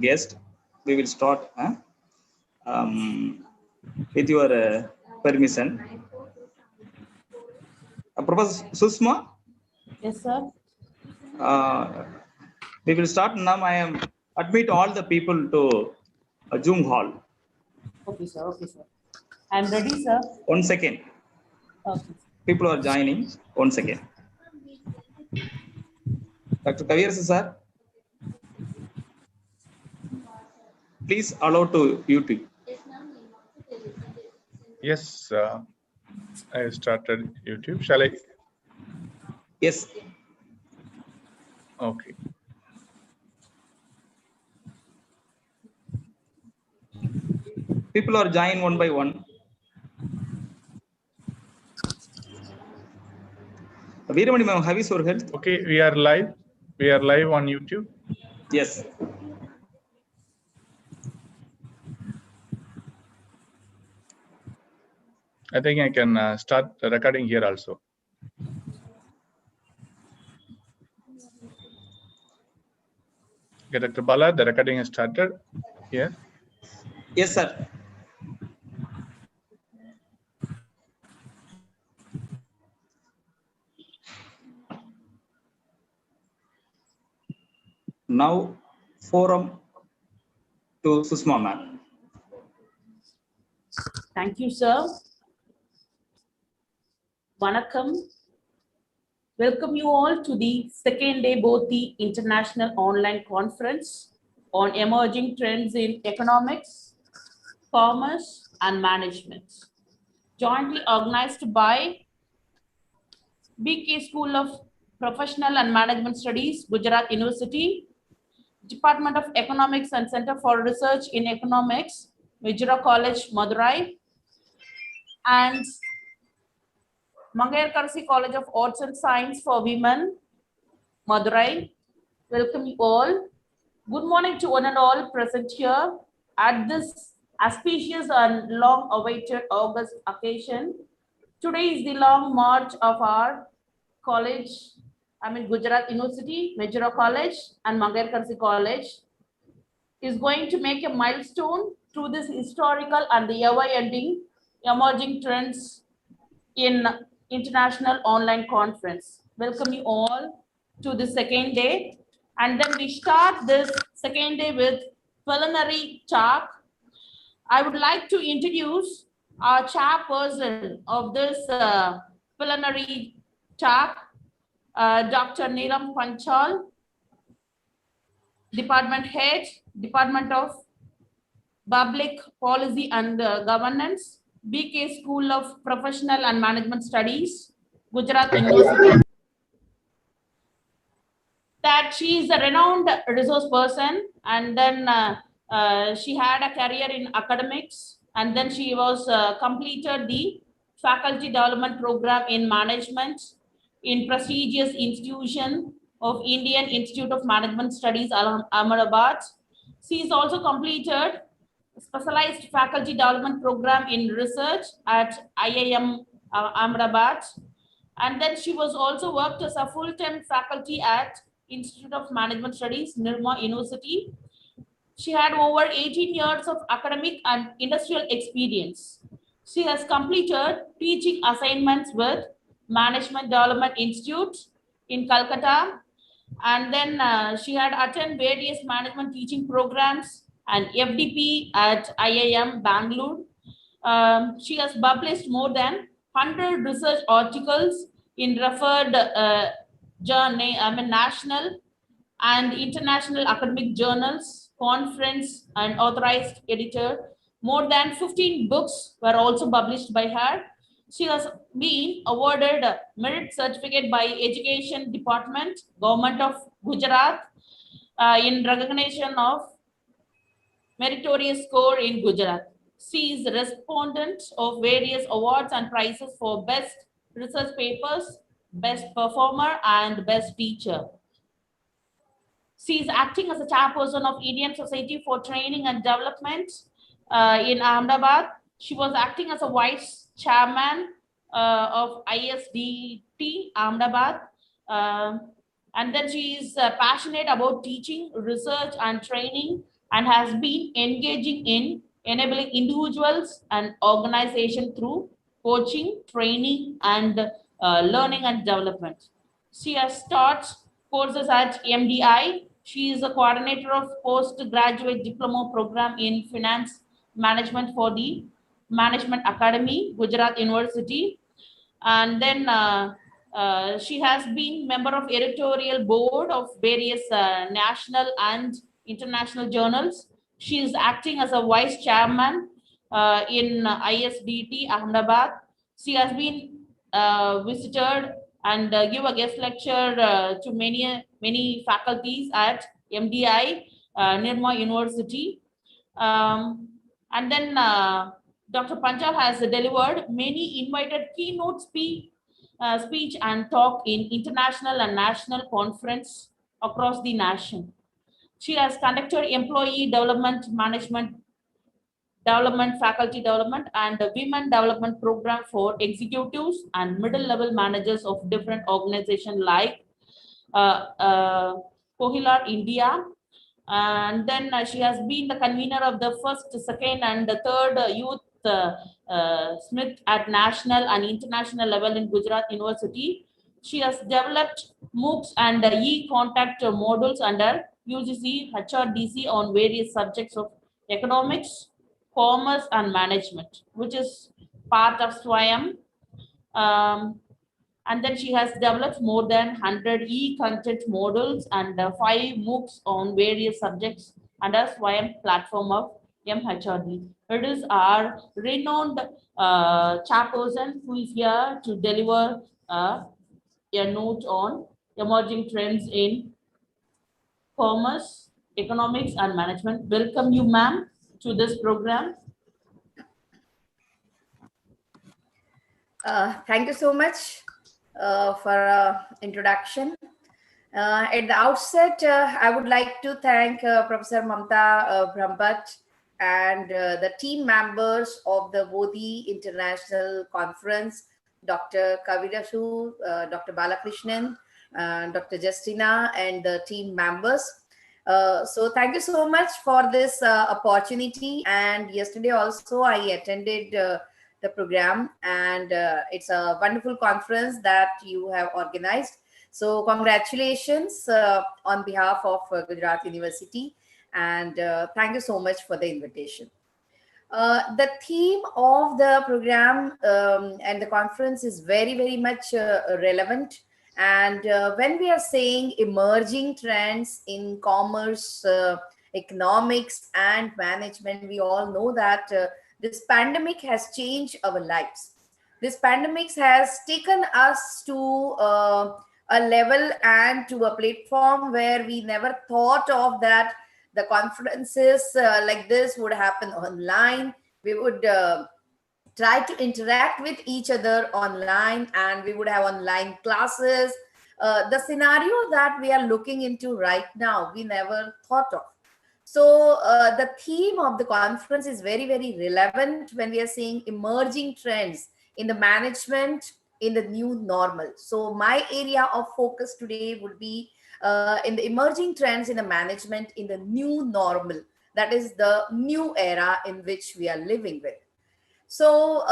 guest, we will start with your permission. Professor Susma? Yes, sir. We will start now. I am admit all the people to a Zoom hall. Okay, sir. Okay, sir. I'm ready, sir. 1 second. Okay. People are joining. 1 second. Dr. Kavirasa, sir, please allow to YouTube. Yes, I started YouTube. Shall I? Yes. Okay. People are joining one by one. Veeramani ma'am, how is your health? Okay, we are live. We are live on YouTube. Yes. I think I can start the recording here also. Okay, Dr. Bala, the recording has started here. Yes, sir. Now, forum to Susma ma'am. Thank you, sir. Vanakkam. Welcome you all to the second day Bodhi International Online Conference on Emerging Trends in Economics, Commerce, and Management, jointly organized by BK School of Professional and Management Studies, Gujarat University, Department of Economics and Center for Research in Economics, Madura College, Madurai, and Mangayarkarasi College of Arts and Science for Women, Madurai. Welcome you all. Good morning to one and all present here at this auspicious and long-awaited August occasion. Today is the long march of our college, Gujarat University, Madura College, and Mangayarkarasi College is going to make a milestone through this historical and the ever-ending emerging trends in international online conference. Welcome you all to the second day. And then we start this second day with preliminary talk. I would like to introduce our chairperson of this preliminary talk, Dr. Neelam Panchal, Department Head, Department of Public Policy and Governance, BK School of Professional and Management Studies, Gujarat University. That she is a renowned resource person, and then she had a career in academics, and then she was completed the faculty development program in management in prestigious institution of Indian Institute of Management Studies, Ahmedabad. She is also completed specialized faculty development program in research at IIM Ahmedabad, and then she was also worked as a full-time faculty at Institute of Management Studies, Nirma University. She had over 18 years of academic and industrial experience. She has completed teaching assignments with Management Development Institute in Calcutta, and then she had attended various management teaching programs and FDP at IIM Bangalore. She has published more than 100 research articles in referred national and international academic journals, conference, and authorized editor. More than 15 books were also published by her. She has been awarded a merit certificate by Education Department, Government of Gujarat, in recognition of meritorious score in Gujarat. She is the respondent of various awards and prizes for best research papers, best performer, and best teacher. She is acting as a chairperson of Indian Society for Training and Development in Ahmedabad. She was acting as a vice chairman of ISDT Ahmedabad. And then she is passionate about teaching, research, and training, and has been engaging in enabling individuals and organization through coaching, training, and learning and development. She has taught courses at MDI. She is a coordinator of postgraduate diploma program in finance management for the Management Academy, Gujarat University. And then she has been member of editorial board of various national and international journals. She is acting as a vice chairman in ISDT Ahmedabad. She has been visited and give a guest lecture to many faculties at MDI, Nirma University. Um, and then Dr. Panchal has delivered many invited keynote speech and talk in international and national conference across the nation. She has conducted employee development, management development, faculty development, and the women development program for executives and middle level managers of different organizations like Kohilar India. And then she has been the convener of the first, second, and the third youth Smith at national and international level in Gujarat University. She has developed MOOCs and e-contact modules under UGC, HRDC on various subjects of economics, commerce, and management, which is part of SWAYAM. And then she has developed more than 100 e-content modules and 5 MOOCs on various subjects under SWAYAM platform of MHRD. It is our renowned chairperson who is here to deliver a note on emerging trends in commerce, economics, and management. Welcome you, ma'am, to this program. Thank you so much for introduction. At the outset, I would like to thank Professor Mamta Brahmpat and the team members of the Bodhi International Conference, Dr. Kavirasu, Dr. Balakrishnan, Dr. Justina, and the team members. So thank you so much for this opportunity. And yesterday also I attended the program, and it's a wonderful conference that you have organized. So congratulations on behalf of Gujarat University, and thank you so much for the invitation. The theme of the program and the conference is very, very much relevant. And when we are saying emerging trends in commerce, economics, and management, we all know that this pandemic has changed our lives. This pandemic has taken us to a level and to a platform where we never thought of that the conferences like this would happen online. We would try to interact with each other online, and we would have online classes. The scenario that we are looking into right now, we never thought of. So the theme of the conference is very, very relevant when we are seeing emerging trends in the management in the new normal. So my area of focus today would be in the emerging trends in the management in the new normal. That is the new era in which we are living with. So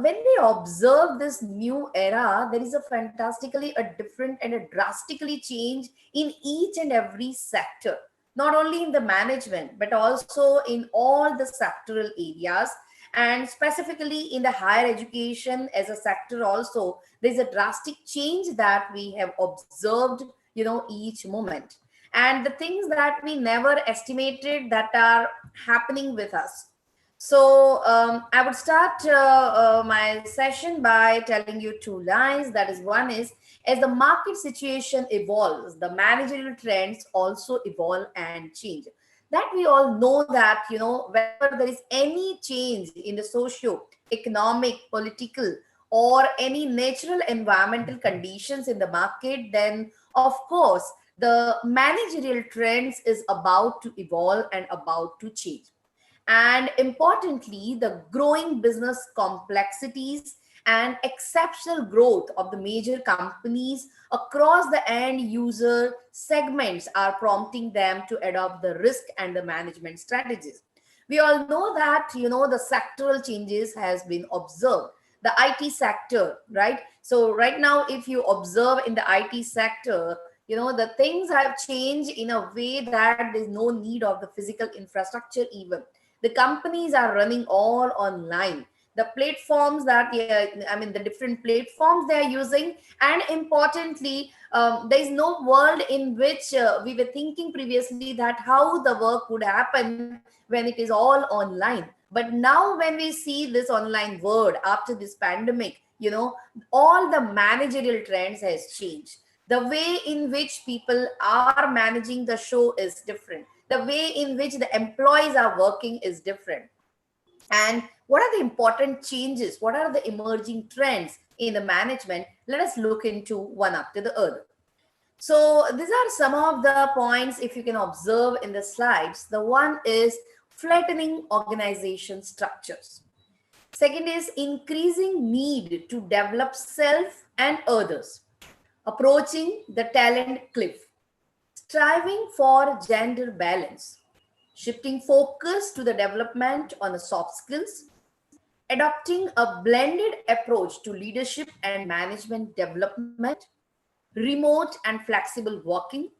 when we observe this new era, there is a fantastically a different and a drastically change in each and every sector, not only in the management, but also in all the sectoral areas, and specifically in the higher education as a sector also, there's a drastic change that we have observed, each moment. And the things that we never estimated that are happening with us. So I would start my session by telling you two lines. That is, one is, as the market situation evolves, the managerial trends also evolve and change. That we all know that, whenever there is any change in the socio-economic, political, or any natural environmental conditions in the market, then of course, the managerial trends is about to evolve and about to change. And importantly, the growing business complexities and exceptional growth of the major companies across the end user segments are prompting them to adopt the risk and the management strategies. We all know that, the sectoral changes has been observed. The IT sector, right? So right now, if you observe in the IT sector, the things have changed in a way that there's no need of the physical infrastructure even. The companies are running all online. The platforms that, the different platforms they are using. And importantly, there is no world in which we were thinking previously that how the work would happen when it is all online. But now when we see this online world after this pandemic, all the managerial trends has changed. The way in which people are managing the show is different. The way in which the employees are working is different. And what are the important changes? What are the emerging trends in the management? Let us look into one after the other. So these are some of the points, if you can observe in the slides. The one is flattening organization structures. Second is increasing need to develop self and others. Approaching the talent cliff. Striving for gender balance. Shifting focus to the development on the soft skills. Adopting a blended approach to leadership and management development. Remote and flexible working.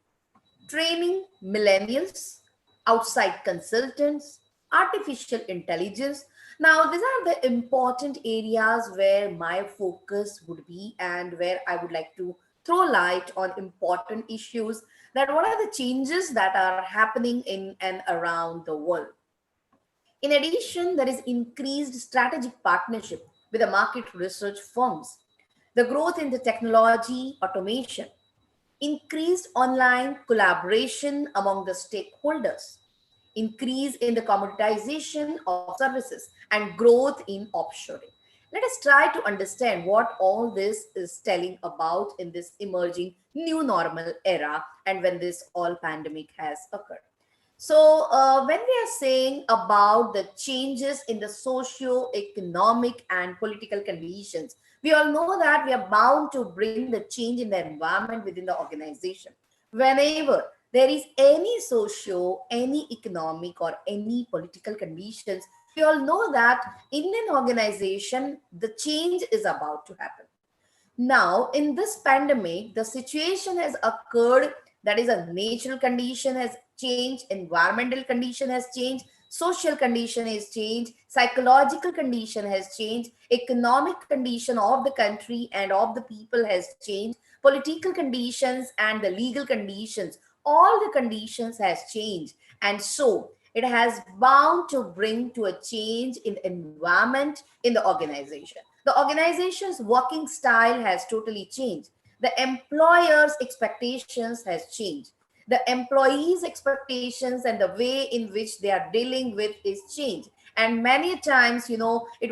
Training millennials, outside consultants, artificial intelligence. Now, these are the important areas where my focus would be and where I would like to throw light on important issues, that what are the changes that are happening in and around the world. In addition, there is increased strategic partnership with the market research firms, the growth in the technology automation, increased online collaboration among the stakeholders, increase in the commoditization of services, and growth in offshoring. Let us try to understand what all this is telling about in this emerging new normal era and when this all pandemic has occurred. So when we are saying about the changes in the socio-economic and political conditions, we all know that we are bound to bring the change in the environment within the organization. Whenever there is any socio, any economic or any political conditions, we all know that in an organization, the change is about to happen. Now, in this pandemic, the situation has occurred, that is a natural condition has changed, environmental condition has changed, social condition has changed, psychological condition has changed, economic condition of the country and of the people has changed, political conditions and the legal conditions, all the conditions has changed. And so it has bound to bring to a change in the environment in the organization. The organization's working style has totally changed. The employer's expectations has changed. The employees' expectations and the way in which they are dealing with is changed. And many times, it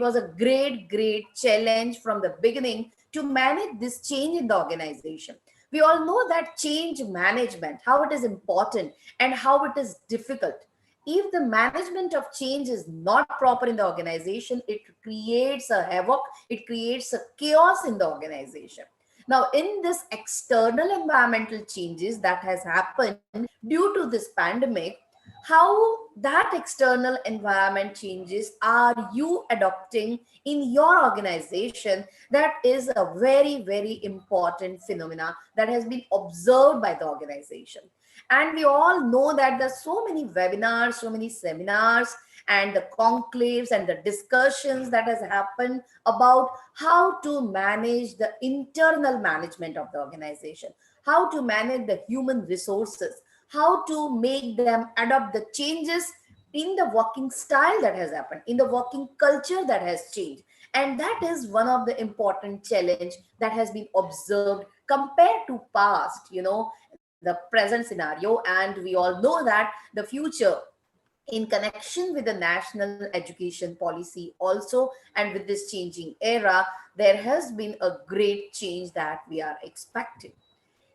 was a great, great challenge from the beginning to manage this change in the organization. We all know that change management, how it is important and how it is difficult. If the management of change is not proper in the organization, it creates a havoc, it creates a chaos in the organization. Now, in this external environmental changes that has happened due to this pandemic, how that external environment changes are you adopting in your organization? That is a very, very important phenomena that has been observed by the organization. And we all know that there's so many webinars, so many seminars, and the conclaves and the discussions that has happened about how to manage the internal management of the organization, how to manage the human resources, how to make them adopt the changes in the working style that has happened, in the working culture that has changed. And that is one of the important challenge that has been observed compared to past, the present scenario. And we all know that the future, in connection with the national education policy also, and with this changing era, there has been a great change that we are expecting.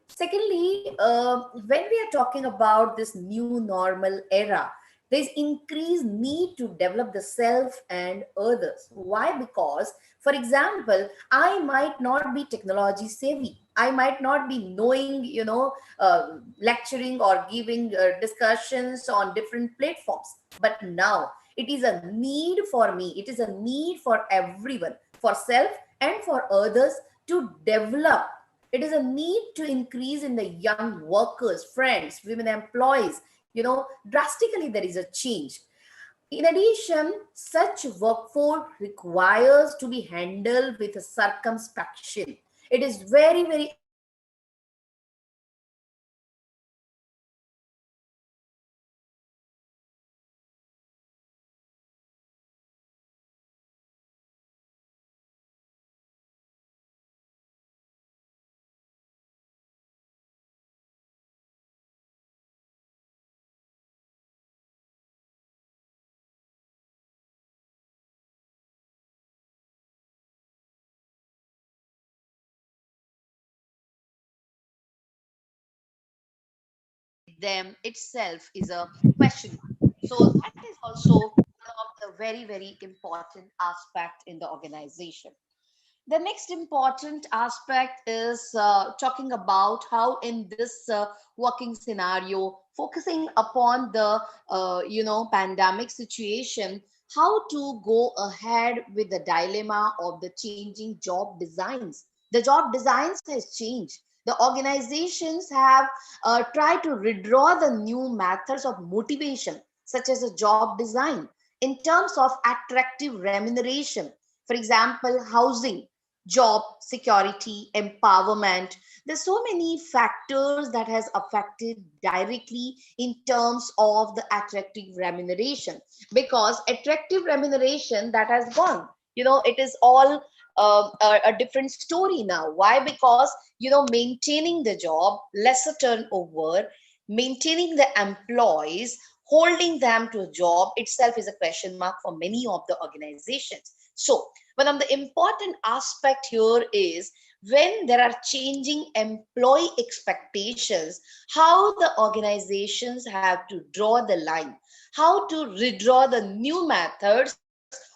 Secondly, when we are talking about this new normal era, There's increased need to develop the self and others. Why? Because, for example, I might not be technology savvy. I might not be knowing, lecturing or giving discussions on different platforms. But now it is a need for me. It is a need for everyone, for self and for others to develop. It is a need to increase in the young workers, friends, women employees. Drastically there is a change. In addition, such workforce requires to be handled with a circumspection. It is very, very them itself is a question mark. So that is also one of the very, very important aspect in the organization. The next important aspect is talking about how in this working scenario, focusing upon the pandemic situation, how to go ahead with the dilemma of the changing job designs. The job designs has changed. The organizations have tried to redraw the new methods of motivation, such as a job design in terms of attractive remuneration. For example, housing, job security, empowerment. There's so many factors that has affected directly in terms of the attractive remuneration, because attractive remuneration that has gone, it is all a different story now. Why? Because maintaining the job, lesser turnover, maintaining the employees, holding them to a job itself is a question mark for many of the organizations. So one of the important aspect here is when there are changing employee expectations, how the organizations have to draw the line, how to redraw the new methods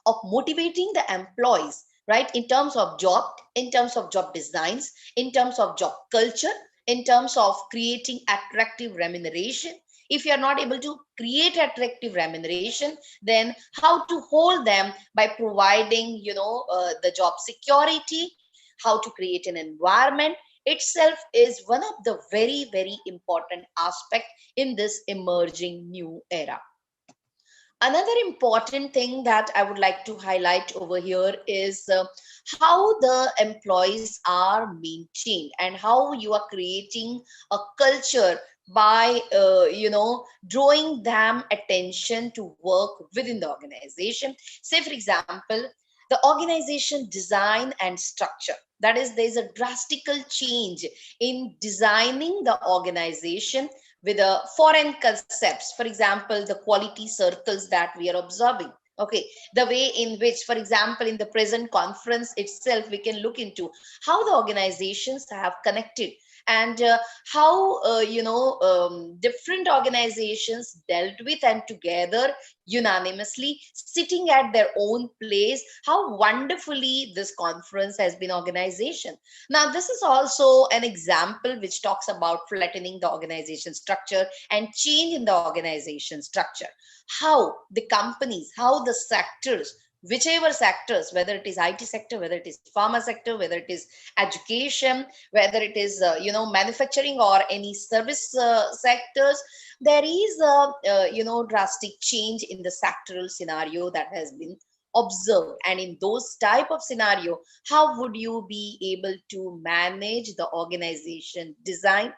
of motivating the employees, right? In terms of job, in terms of job designs, in terms of job culture, in terms of creating attractive remuneration. If you are not able to create attractive remuneration, then how to hold them by providing the job security, how to create an environment itself is one of the very, very important aspect in this emerging new era. Another important thing that I would like to highlight over here is how the employees are maintained and how you are creating a culture by drawing them attention to work within the organization. Say for example, the organization design and structure, that is, there's a drastical change in designing the organization with a foreign concepts. For example, the quality circles that we are observing. Okay, the way in which, for example, in the present conference itself, we can look into how the organizations have connected and how different organizations dealt with and together unanimously sitting at their own place, how wonderfully this conference has been organization. Now this is also an example which talks about flattening the organization structure and change in the organization structure, how the companies, how the sectors, whichever sectors, whether it is IT sector, whether it is pharma sector, whether it is education, whether it is manufacturing or any service sectors, there is a drastic change in the sectoral scenario that has been observed. And in those type of scenario, how would you be able to manage the organization design?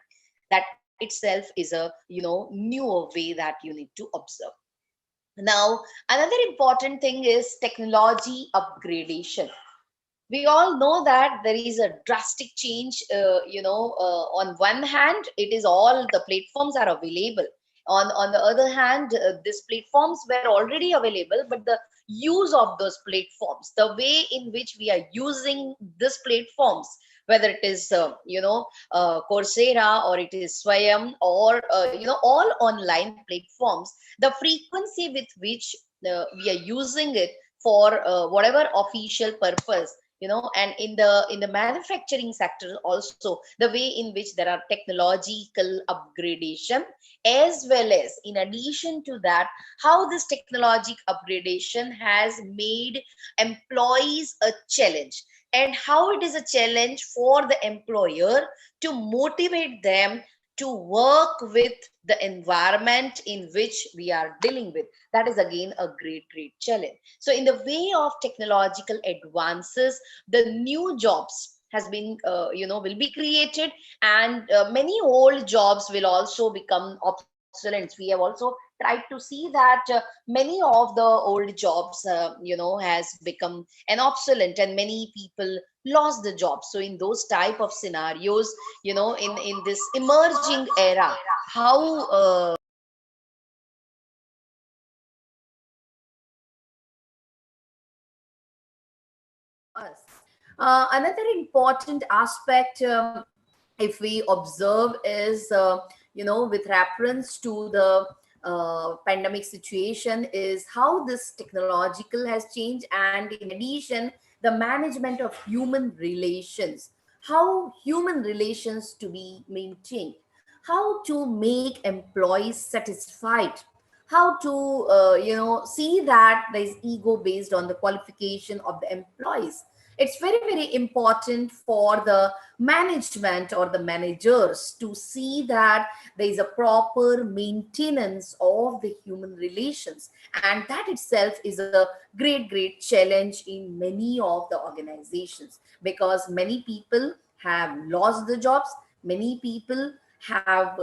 That itself is a newer way that you need to observe. Now, another important thing is technology upgradation. We all know that there is a drastic change. On one hand, it is all the platforms are available. On the other hand, these platforms were already available, but the use of those platforms, the way in which we are using these platforms, whether it is, Coursera, or it is Swayam, or, all online platforms, the frequency with which we are using it for whatever official purpose, and in the manufacturing sector also, the way in which there are technological upgradation, as well as in addition to that, how this technological upgradation has made employees a challenge, and how it is a challenge for the employer to motivate them to work with the environment in which we are dealing with. That is again a great challenge. So in the way of technological advances, the new jobs has been, will be created, and many old jobs will also become obsolete. We have also tried to see that many of the old jobs, has become an obsolete, and many people lost the job. So in those type of scenarios, in this emerging era, how us. Another important aspect, if we observe, is, with reference to the pandemic situation, is how this technological has changed, and in addition, the management of human relations, how human relations to be maintained, how to make employees satisfied, how to see that there is ego based on the qualification of the employees. It's very important for the management or the managers to see that there is a proper maintenance of the human relations, and that itself is a great challenge in many of the organizations, because many people have lost the jobs, many people have,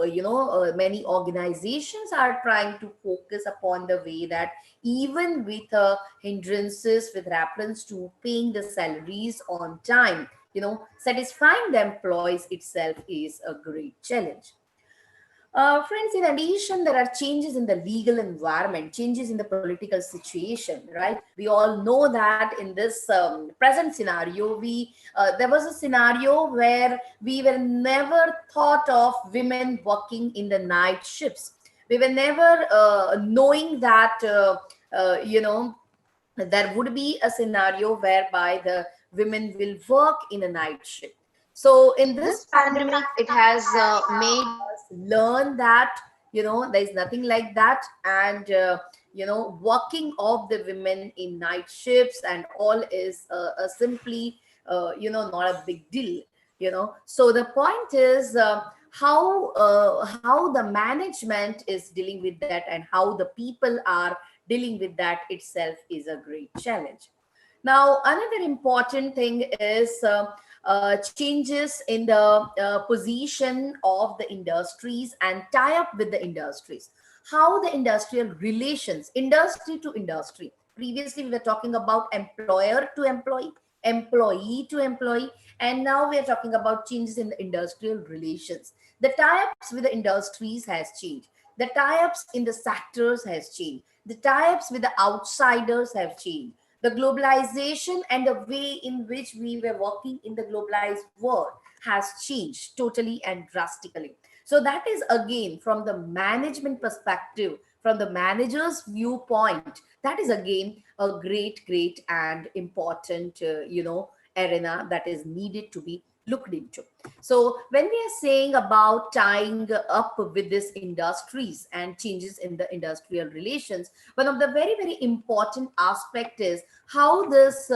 many organizations are trying to focus upon the way that even with hindrances with reference to paying the salaries on time, satisfying the employees itself is a great challenge. Friends, in addition, there are changes in the legal environment, changes in the political situation, right? We all know that in this present scenario, there was a scenario where we were never thought of women working in the night shifts. We were never knowing that, there would be a scenario whereby the women will work in a night shift. So in this pandemic, it has made us learn that, there's nothing like that. And, working of the women in night shifts and all is simply, not a big deal, So the point is, how the management is dealing with that, and how the people are dealing with that itself is a great challenge. Now, another important thing is changes in the position of the industries and tie up with the industries. How the industrial relations, industry to industry. Previously, we were talking about employer to employee to employee, and now we are talking about changes in the industrial relations. The tie-ups with the industries has changed. The tie-ups in the sectors has changed. The tie-ups with the outsiders have changed. The globalization and the way in which we were working in the globalized world has changed totally and drastically. So that is again from the management perspective, from the manager's viewpoint, that is again a great and important, arena that is needed to be looked into. So when we are saying about tying up with these industries and changes in the industrial relations, one of the very important aspect is how this,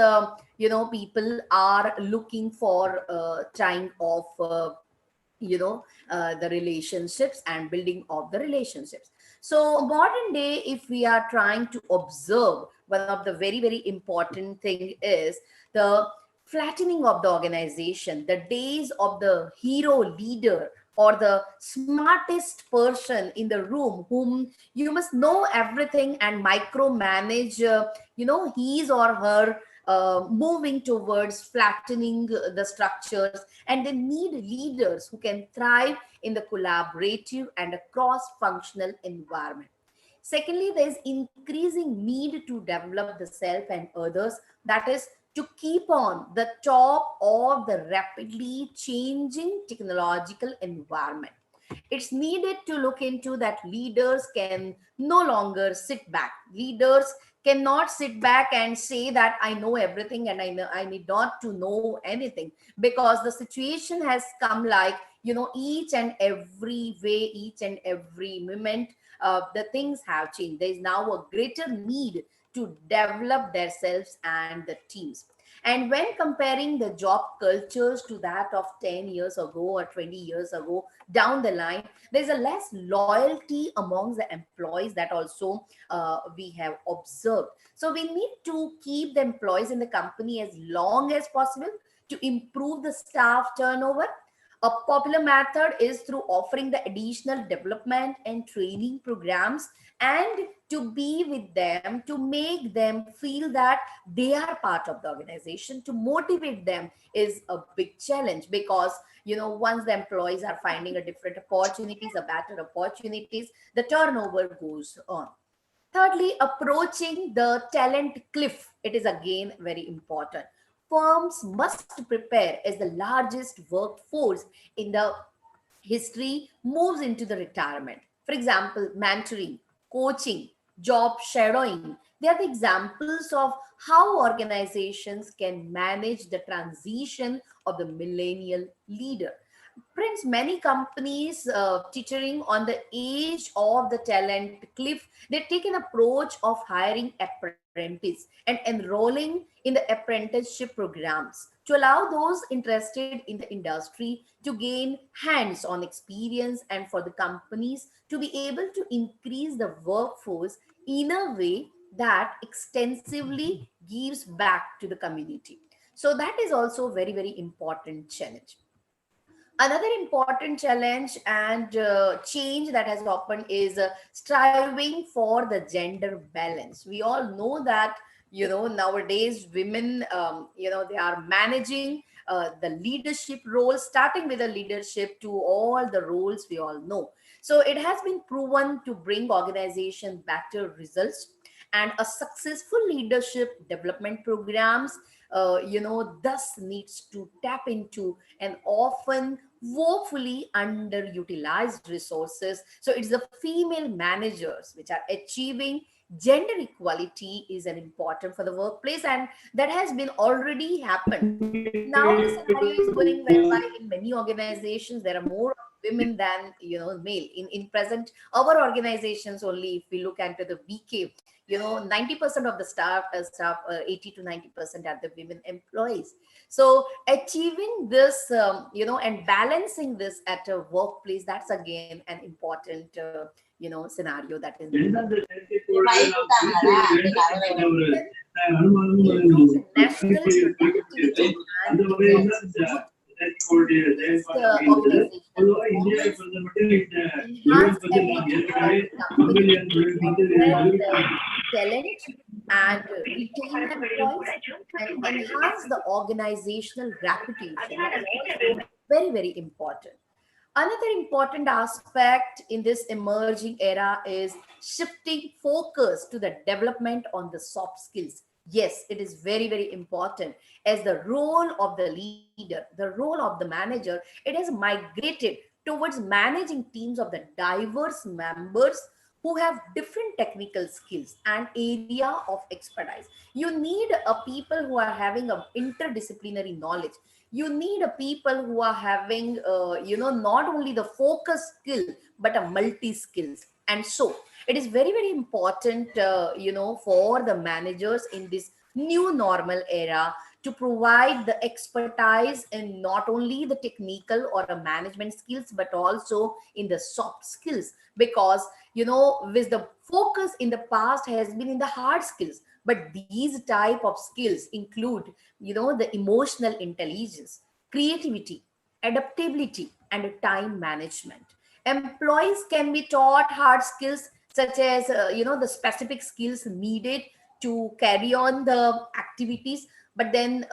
people are looking for tying of, the relationships and building of the relationships. So modern day, if we are trying to observe, one of the very important thing is the flattening of the organization, the days of the hero leader or the smartest person in the room whom you must know everything and micromanage, his or her moving towards flattening the structures, and they need leaders who can thrive in the collaborative and a cross-functional environment. Secondly, there is increasing need to develop the self and others, that is to keep on the top of the rapidly changing technological environment. It's needed to look into that leaders can no longer sit back. Leaders cannot sit back and say that I know everything and I need not to know anything, because the situation has come like, each and every way, each and every moment, the things have changed. There is now a greater need to develop themselves and the teams. And when comparing the job cultures to that of 10 years ago or 20 years ago down the line, there's a less loyalty amongst the employees that also we have observed. So we need to keep the employees in the company as long as possible to improve the staff turnover. A popular method is through offering the additional development and training programs, and to be with them, to make them feel that they are part of the organization. To motivate them is a big challenge, because once the employees are finding a different opportunities, a better opportunities, the turnover goes on. Thirdly, approaching the talent cliff. It is again very important. Firms must prepare as the largest workforce in the history moves into the retirement. For example, mentoring, coaching, job shadowing, they are the examples of how organizations can manage the transition of the millennial leader. Prince, many companies teetering on the edge of the talent cliff, they take an approach of hiring apprentices and enrolling in the apprenticeship programs to allow those interested in the industry to gain hands-on experience, and for the companies to be able to increase the workforce in a way that extensively gives back to the community. So that is also a very, very important challenge. Another important challenge and change that has happened is striving for the gender balance. We all know that nowadays women they are managing the leadership roles, starting with the leadership to all the roles we all know. So it has been proven to bring organization better results, and a successful leadership development programs thus needs to tap into and often woefully underutilized resources. So it's the female managers which are achieving gender equality is an important for the workplace, and that has been already happened. Now the scenario is going whereby in many organizations there are more women than male. In present, our organizations, only if we look into the VK, 90% of the staff 80 to 90% are the women employees. So achieving this and balancing this at a workplace, that's again an important scenario that is national productivity and enhance ability of the company to talent and retain employees and enhance the organizational reputation. That is also very, very important. Another important aspect in this emerging era is shifting focus to the development on the soft skills. Yes, it is very, very important, as the role of the leader, the role of the manager, it has migrated towards managing teams of the diverse members who have different technical skills and area of expertise. You need a people who are having a interdisciplinary knowledge. You need a people who are having not only the focus skill but a multi skills. And so it is very, very important for the managers in this new normal era to provide the expertise in not only the technical or the management skills but also in the soft skills, because with the focus in the past has been in the hard skills, but these type of skills include the emotional intelligence, creativity, adaptability, and time management. Employees can be taught hard skills such as the specific skills needed to carry on the activities, but then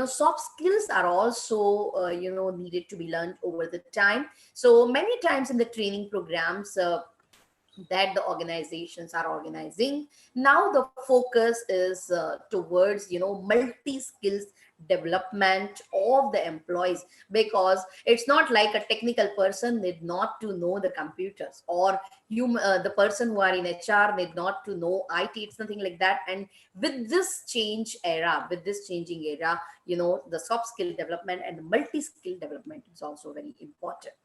soft skills are also needed to be learned over the time. So many times in the training programs, that the organizations are organizing. Now the focus is towards, multi skills development of the employees, because it's not like a technical person need not to know the computers, or the person who are in HR need not to know IT. It's nothing like that. And with this changing era, the soft skill development and multi skill development is also very important.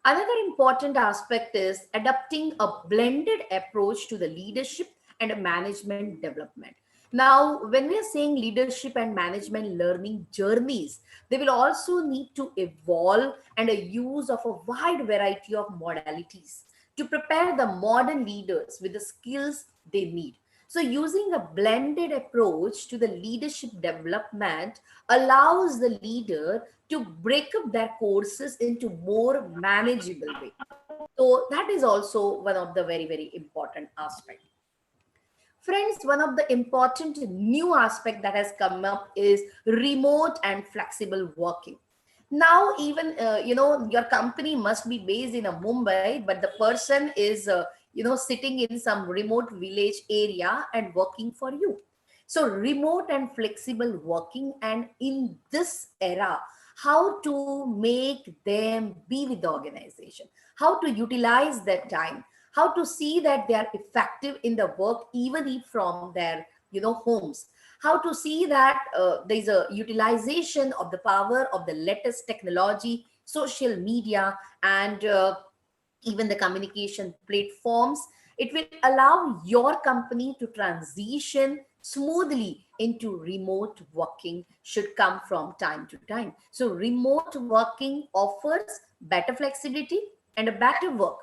Another important aspect is adopting a blended approach to the leadership and management development. Now, when we are saying leadership and management learning journeys, they will also need to evolve and a use of a wide variety of modalities to prepare the modern leaders with the skills they need. So, using a blended approach to the leadership development allows the leader to break up their courses into more manageable way. So that is also one of the very, very important aspects. Friends, one of the important new aspect that has come up is remote and flexible working. Now, even your company must be based in a Mumbai, but the person is sitting in some remote village area and working for you. So remote and flexible working, and in this era, how to make them be with the organization, how to utilize their time, how to see that they are effective in the work even if from their homes, how to see that there's a utilization of the power of the latest technology, social media, and even the communication platforms. It will allow your company to transition smoothly into remote working should come from time to time. So remote working offers better flexibility and a better work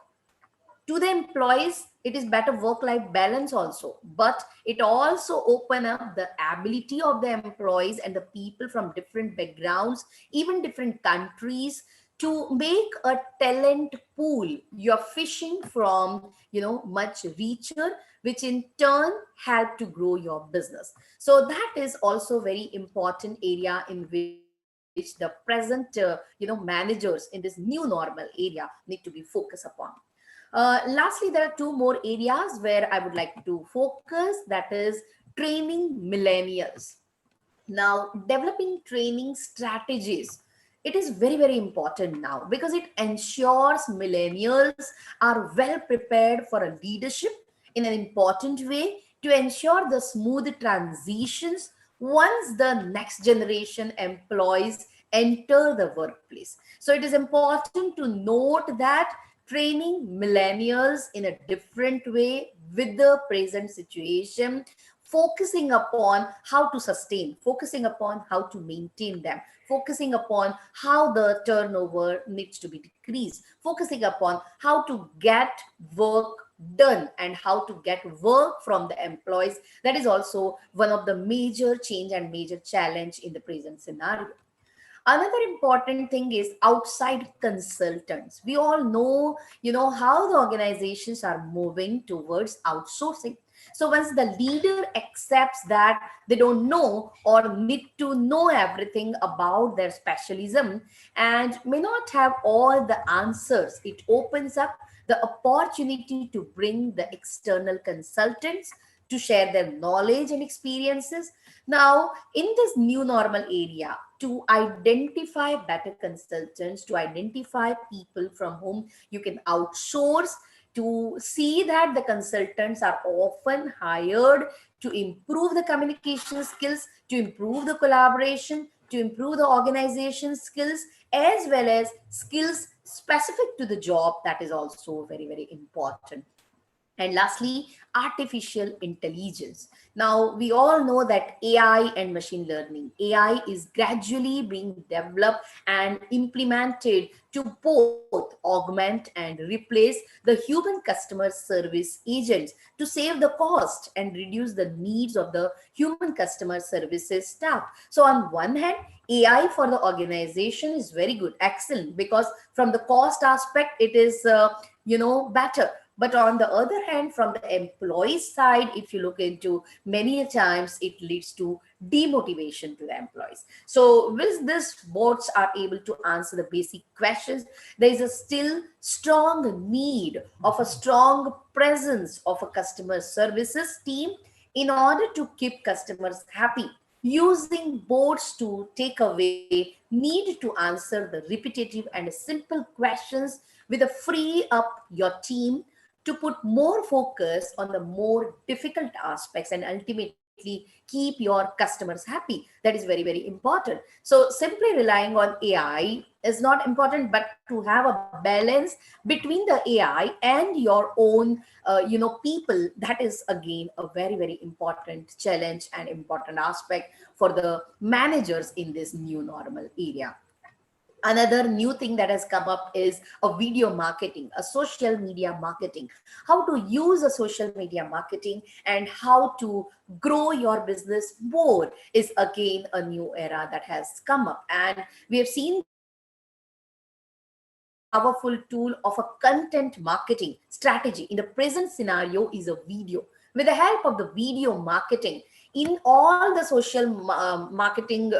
to the employees. It is better work life balance also, but it also open up the ability of the employees and the people from different backgrounds, even different countries, to make a talent pool. You're fishing from much richer, which in turn help to grow your business. So that is also very important area in which the present managers in this new normal area need to be focused upon. Lastly, there are two more areas where I would like to focus, that is training millennials. Now, developing training strategies, it is very, very important now, because it ensures millennials are well prepared for a leadership in an important way, to ensure the smooth transitions once the next generation employees enter the workplace. So it is important to note that training millennials in a different way with the present situation, focusing upon how to sustain, focusing upon how to maintain them, focusing upon how the turnover needs to be decreased, focusing upon how to get work done and how to get work from the employees. That is also one of the major change and major challenge in the present scenario. Another important thing is outside consultants. We all know, how the organizations are moving towards outsourcing. So once the leader accepts that they don't know or need to know everything about their specialism and may not have all the answers, it opens up the opportunity to bring the external consultants to share their knowledge and experiences. Now, in this new normal area, to identify better consultants, to identify people from whom you can outsource, to see that the consultants are often hired to improve the communication skills, to improve the collaboration, to improve the organization skills, as well as skills specific to the job. That is also very, very important. And lastly, artificial intelligence. Now, we all know that AI and machine learning, AI is gradually being developed and implemented to both augment and replace the human customer service agents, to save the cost and reduce the needs of the human customer services staff. So on one hand, AI for the organization is very good, excellent, because from the cost aspect, it is, better. But on the other hand, from the employee side, if you look into many times, it leads to demotivation to the employees. So with this, bots are able to answer the basic questions. There is a still strong need of a strong presence of a customer services team in order to keep customers happy. Using bots to take away need to answer the repetitive and simple questions with a free up your team to put more focus on the more difficult aspects and ultimately keep your customers happy. That is very, very important. So simply relying on AI is not important, but to have a balance between the AI and your own people, that is again a very, very important challenge and important aspect for the managers in this new normal area. Another new thing that has come up is a video marketing, a social media marketing, how to use a social media marketing and how to grow your business more is again a new era that has come up. And we have seen powerful tool of a content marketing strategy in the present scenario is a video. With the help of the video marketing in all the social marketing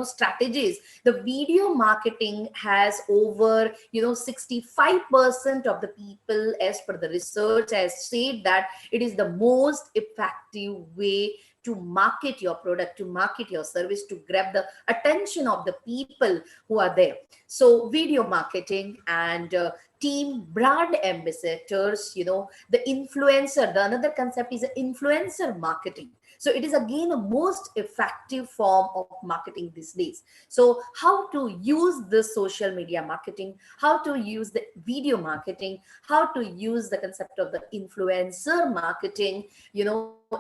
strategies, the video marketing has over 65% of the people, as per the research, has said that it is the most effective way to market your product, to market your service, to grab the attention of the people who are there. So video marketing and team brand ambassadors, the influencer, the another concept is influencer marketing. So it is again a most effective form of marketing these days. So how to use the social media marketing, how to use the video marketing, how to use the concept of the influencer marketing,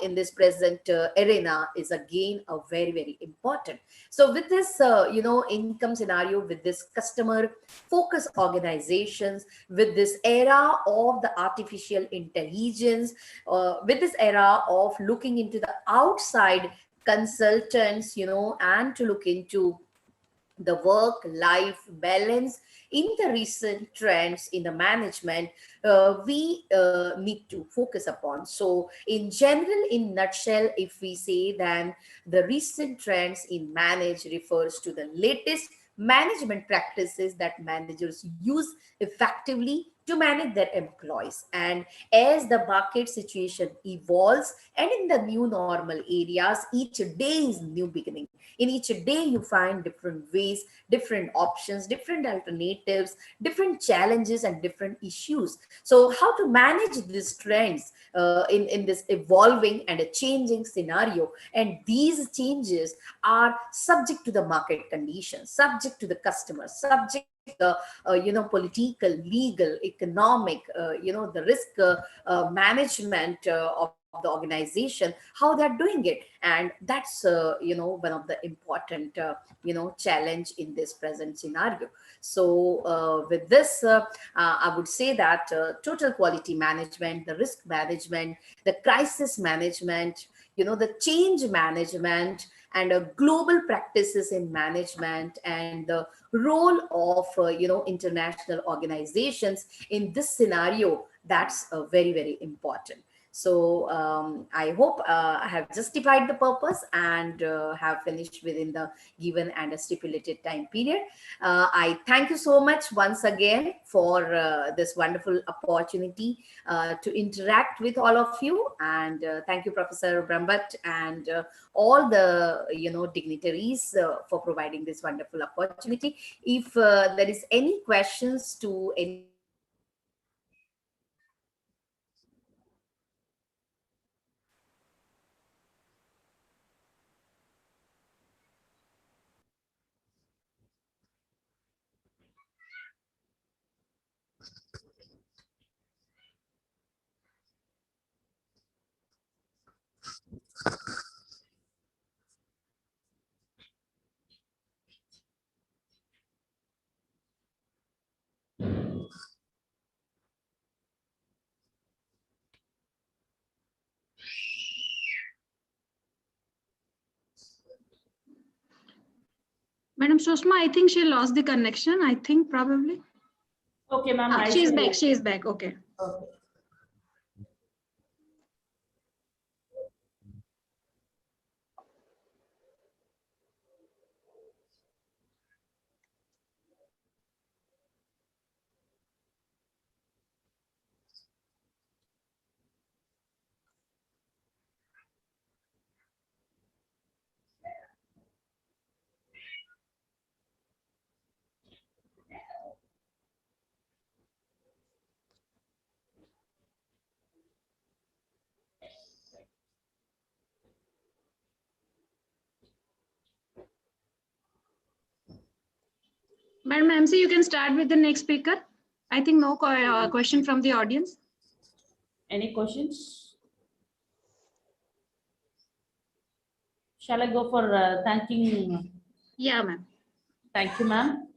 in this present arena is again a very, very important. So with this, income scenario, with this customer focus organizations, with this era of the artificial intelligence, with this era of looking into the outside consultants, and to look into the work-life balance in the recent trends in the management, we need to focus upon. So in general, in nutshell, if we say, then the recent trends in manage refers to the latest management practices that managers use effectively to manage their employees. And as the market situation evolves and in the new normal areas, each day is new beginning. In each day, you find different ways, different options, different alternatives, different challenges, and different issues. So how to manage these trends in this evolving and a changing scenario? And these changes are subject to the market conditions, subject to the customers, subject the political, legal, economic, the risk management of the organization, how they're doing it. And that's one of the important challenge in this present scenario. So with this, I would say that total quality management, the risk management, the crisis management, the change management, and global practices in management, and the role of international organizations in this scenario, that's very, very important. So I hope I have justified the purpose and have finished within the given and a stipulated time period. I thank you so much once again for this wonderful opportunity to interact with all of you. And thank you, Professor Brahmbhatt, and all the dignitaries for providing this wonderful opportunity. If there is any questions to any Madam Sushma, I think she lost the connection. I think probably. Okay, ma'am. She is back. She is back. Okay. Okay. Madam MC, you can start with the next speaker. I think no question from the audience. Any questions? Shall I go for thanking? Yeah, ma'am. Thank you, ma'am.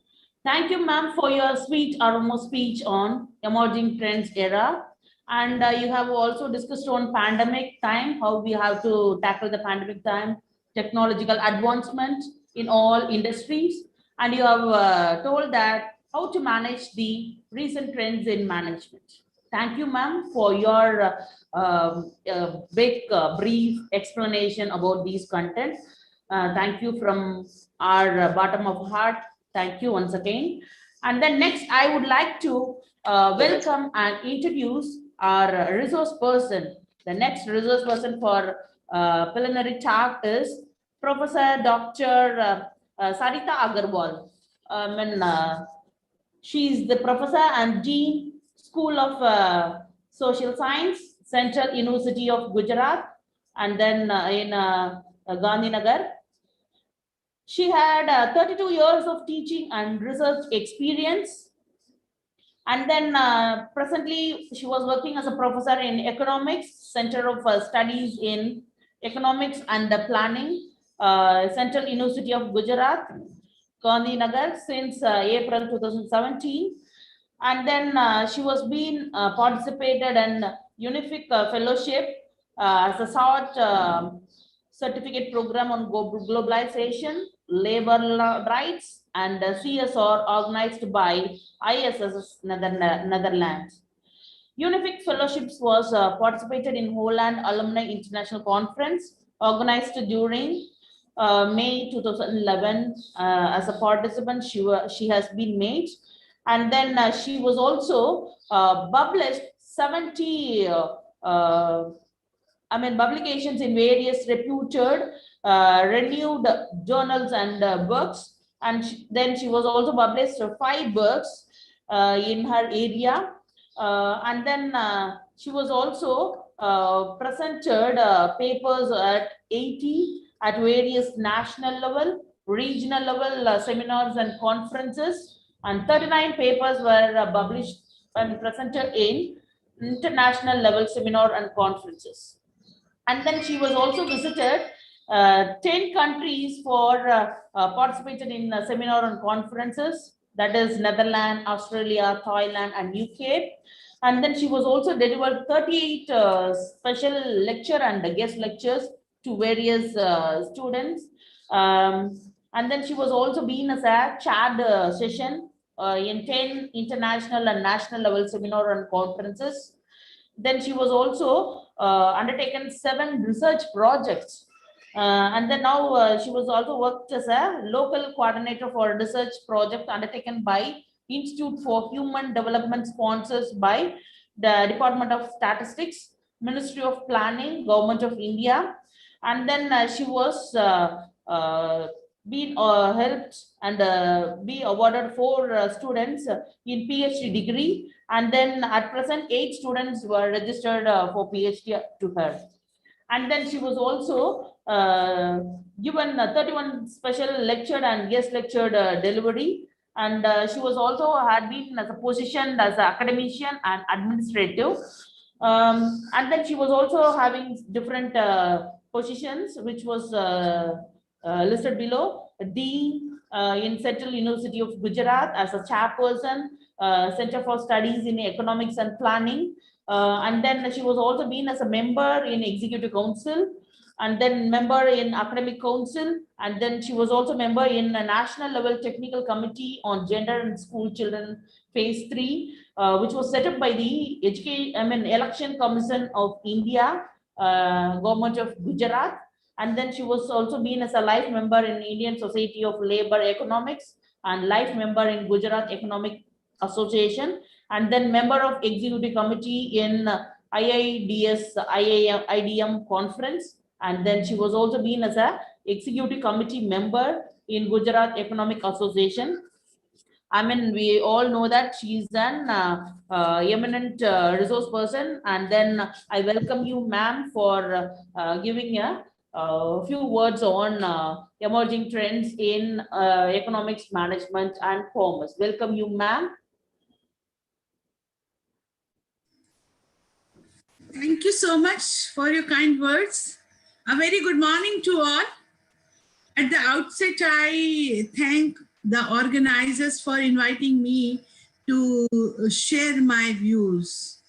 Thank you, ma'am, for your sweet aroma speech on emerging trends era. And you have also discussed on pandemic time, how we have to tackle the pandemic time, technological advancement in all industries. And you have told that how to manage the recent trends in management. Thank you, ma'am, for your big, brief explanation about these content. Thank you from our bottom of heart. Thank you once again. And then next, I would like to welcome and introduce our resource person. The next resource person for preliminary talk is Professor Dr. Sarita Agarwal. She is the professor and dean, School of Social Science, Central University of Gujarat, and then in Gandhinagar. She had 32 years of teaching and research experience. And then presently, she was working as a professor in economics, Center of Studies in Economics and Planning, Central University of Gujarat, Gandhinagar, since April 2017. And then she was being participated in UNIFIC Fellowship as a short certificate program on globalization, labor rights, and CSR organized by ISS Netherlands. UNIFIC Fellowships was participated in Holland Alumni International Conference organized during May 2011. As a participant, she has been made. And then she was also published 70 publications in various reputed, renewed journals and books. And then she was also published 5 books in her area. And then she was also presented papers at 80 at various national level, regional level seminars and conferences. And 39 papers were published and presented in international level seminar and conferences. And then she was also visited 10 countries for participated in seminar and conferences, that is Netherlands, Australia, Thailand, and UK. And then she was also delivered 38 special lecture and guest lectures to various students. And then she was also being as a chaired session in 10 international and national level seminar and conferences. Then she was also undertaken 7 research projects. And then now she was also worked as a local coordinator for a research project undertaken by Institute for Human Development, sponsors by the Department of Statistics, Ministry of Planning, Government of India. And then she was being helped and be awarded 4 students in PhD degree. And then at present, 8 students were registered for PhD to her. And then she was also given 31 special lectured and guest lectured delivery. And she was also had been as a position as an academician and administrative. And then she was also having different positions, which was listed below. Dean in Central University of Gujarat as a chairperson, Center for Studies in Economics and Planning. And then she was also been as a member in Executive Council, and then member in Academic Council. And then she was also member in a National Level Technical Committee on Gender and School Children Phase 3, which was set up by the Election Commission of India, Government of Gujarat. And then she was also been as a life member in Indian Society of Labor Economics and life member in Gujarat Economic Association, and then member of Executive Committee in IDM conference. And then she was also been as a Executive Committee member in Gujarat Economic Association. We all know that she's an eminent resource person. And then I welcome you, ma'am, for giving a a few words on emerging trends in economics, management, and commerce. Welcome you, ma'am. Thank you so much for your kind words. A very good morning to all. At the outset, I thank the organizers for inviting me to share my views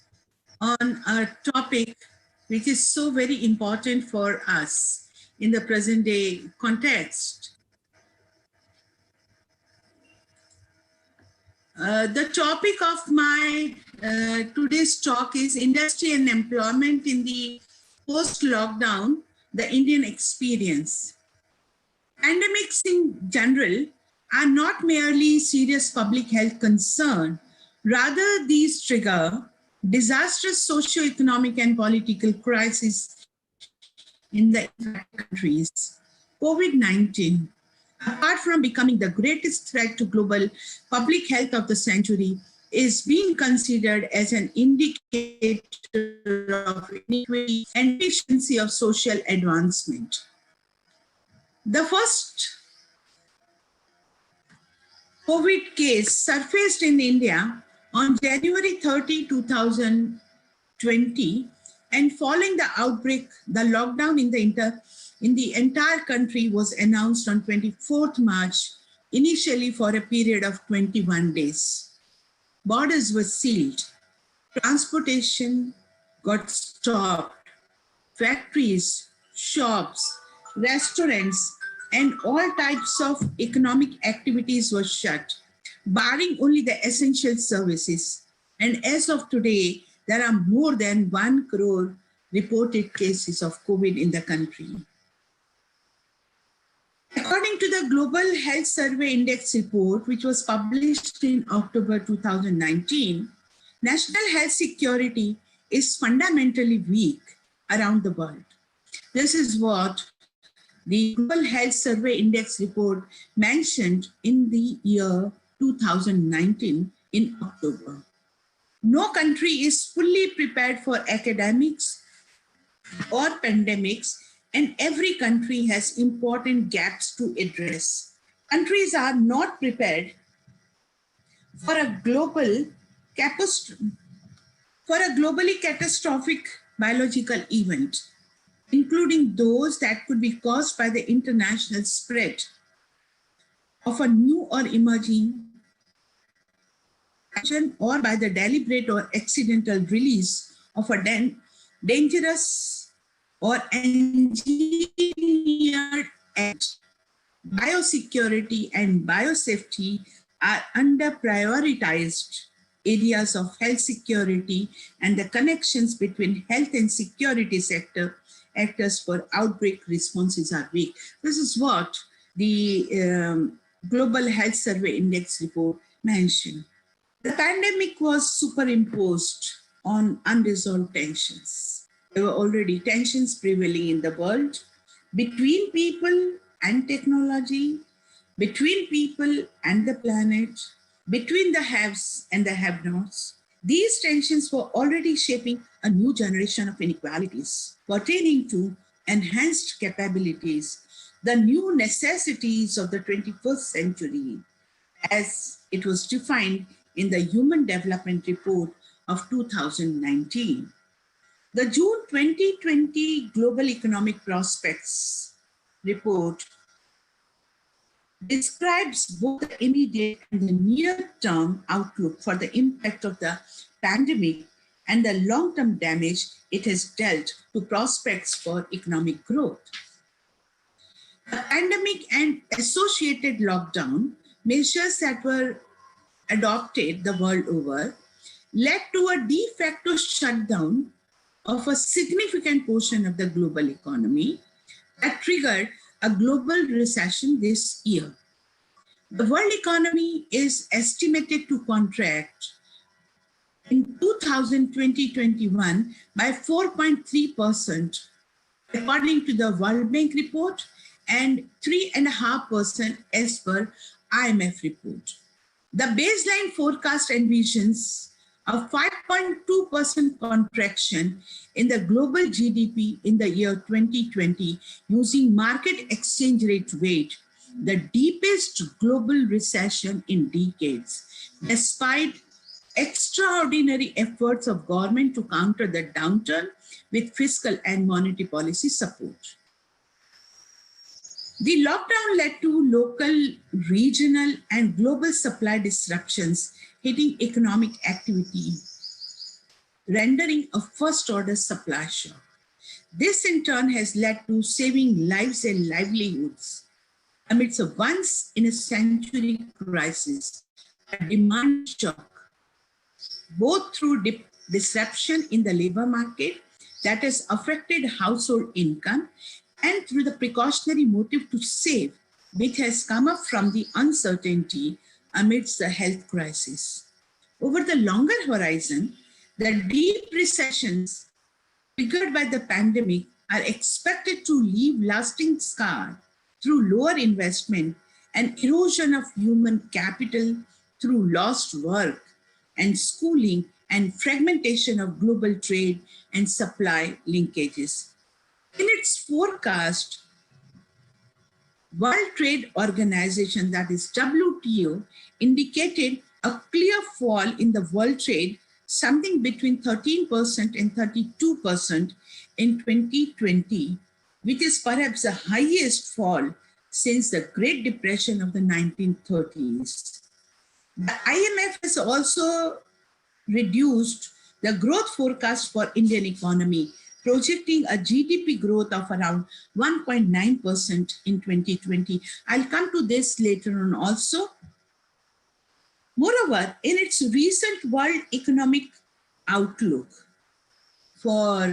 on a topic which is so very important for us in the present day context. The topic of my today's talk is industry and employment in the post-lockdown, the Indian experience. Pandemics in general are not merely serious public health concern. Rather, these trigger disastrous socio-economic and political crises in the countries. COVID-19, apart from becoming the greatest threat to global public health of the century, is being considered as an indicator of inequity and efficiency of social advancement. The first COVID case surfaced in India on January 30, 2020, and following the outbreak, the lockdown in the entire country was announced on 24th March, initially for a period of 21 days. Borders were sealed, transportation got stopped, factories, shops, restaurants, and all types of economic activities were shut, barring only the essential services. And as of today, there are more than 1 crore reported cases of COVID in the country. According to the Global Health Survey Index report, which was published in October 2019, national health security is fundamentally weak around the world. This is what the Global Health Survey Index report mentioned in the year 2019 in October. No country is fully prepared for academics or pandemics, and every country has important gaps to address. Countries are not prepared for a globally catastrophic biological event, including those that could be caused by the international spread of a new or emerging pathogen, or by the deliberate or accidental release of a dangerous or engineered agent. Biosecurity and biosafety are under prioritized areas of health security, and the connections between health and security sector actors for outbreak responses are weak. This is what the Global Health Survey Index report mentioned. The pandemic was superimposed on unresolved tensions. There were already tensions prevailing in the world between people and technology, between people and the planet, between the haves and the have-nots. These tensions were already shaping a new generation of inequalities pertaining to enhanced capabilities, the new necessities of the 21st century, as it was defined in the Human Development Report of 2019. The June 2020 Global Economic Prospects report describes both the immediate and the near-term outlook for the impact of the pandemic and the long-term damage it has dealt to prospects for economic growth. The pandemic and associated lockdown measures that were adopted the world over led to a de facto shutdown of a significant portion of the global economy that triggered a global recession this year. The world economy is estimated to contract in 2020-21 by 4.3%, according to the World Bank report, and 3.5% as per IMF report. The baseline forecast envisions a 5.2% contraction in the global GDP in the year 2020 using market exchange rate weight, the deepest global recession in decades, despite extraordinary efforts of government to counter the downturn with fiscal and monetary policy support. The lockdown led to local, regional, and global supply disruptions hitting economic activity, rendering a first-order supply shock. This in turn has led to saving lives and livelihoods amidst a once-in-a-century crisis, a demand shock, both through disruption in the labor market that has affected household income and through the precautionary motive to save, which has come up from the uncertainty amidst the health crisis. Over the longer horizon, the deep recessions triggered by the pandemic are expected to leave lasting scars through lower investment and erosion of human capital through lost work and schooling and fragmentation of global trade and supply linkages. In its forecast, World Trade Organization, that is WTO, indicated a clear fall in the world trade, something between 13% and 32% in 2020, which is perhaps the highest fall since the Great Depression of the 1930s. The IMF has also reduced the growth forecast for Indian economy, projecting a GDP growth of around 1.9% in 2020. I'll come to this later on also. Moreover, in its recent World Economic Outlook for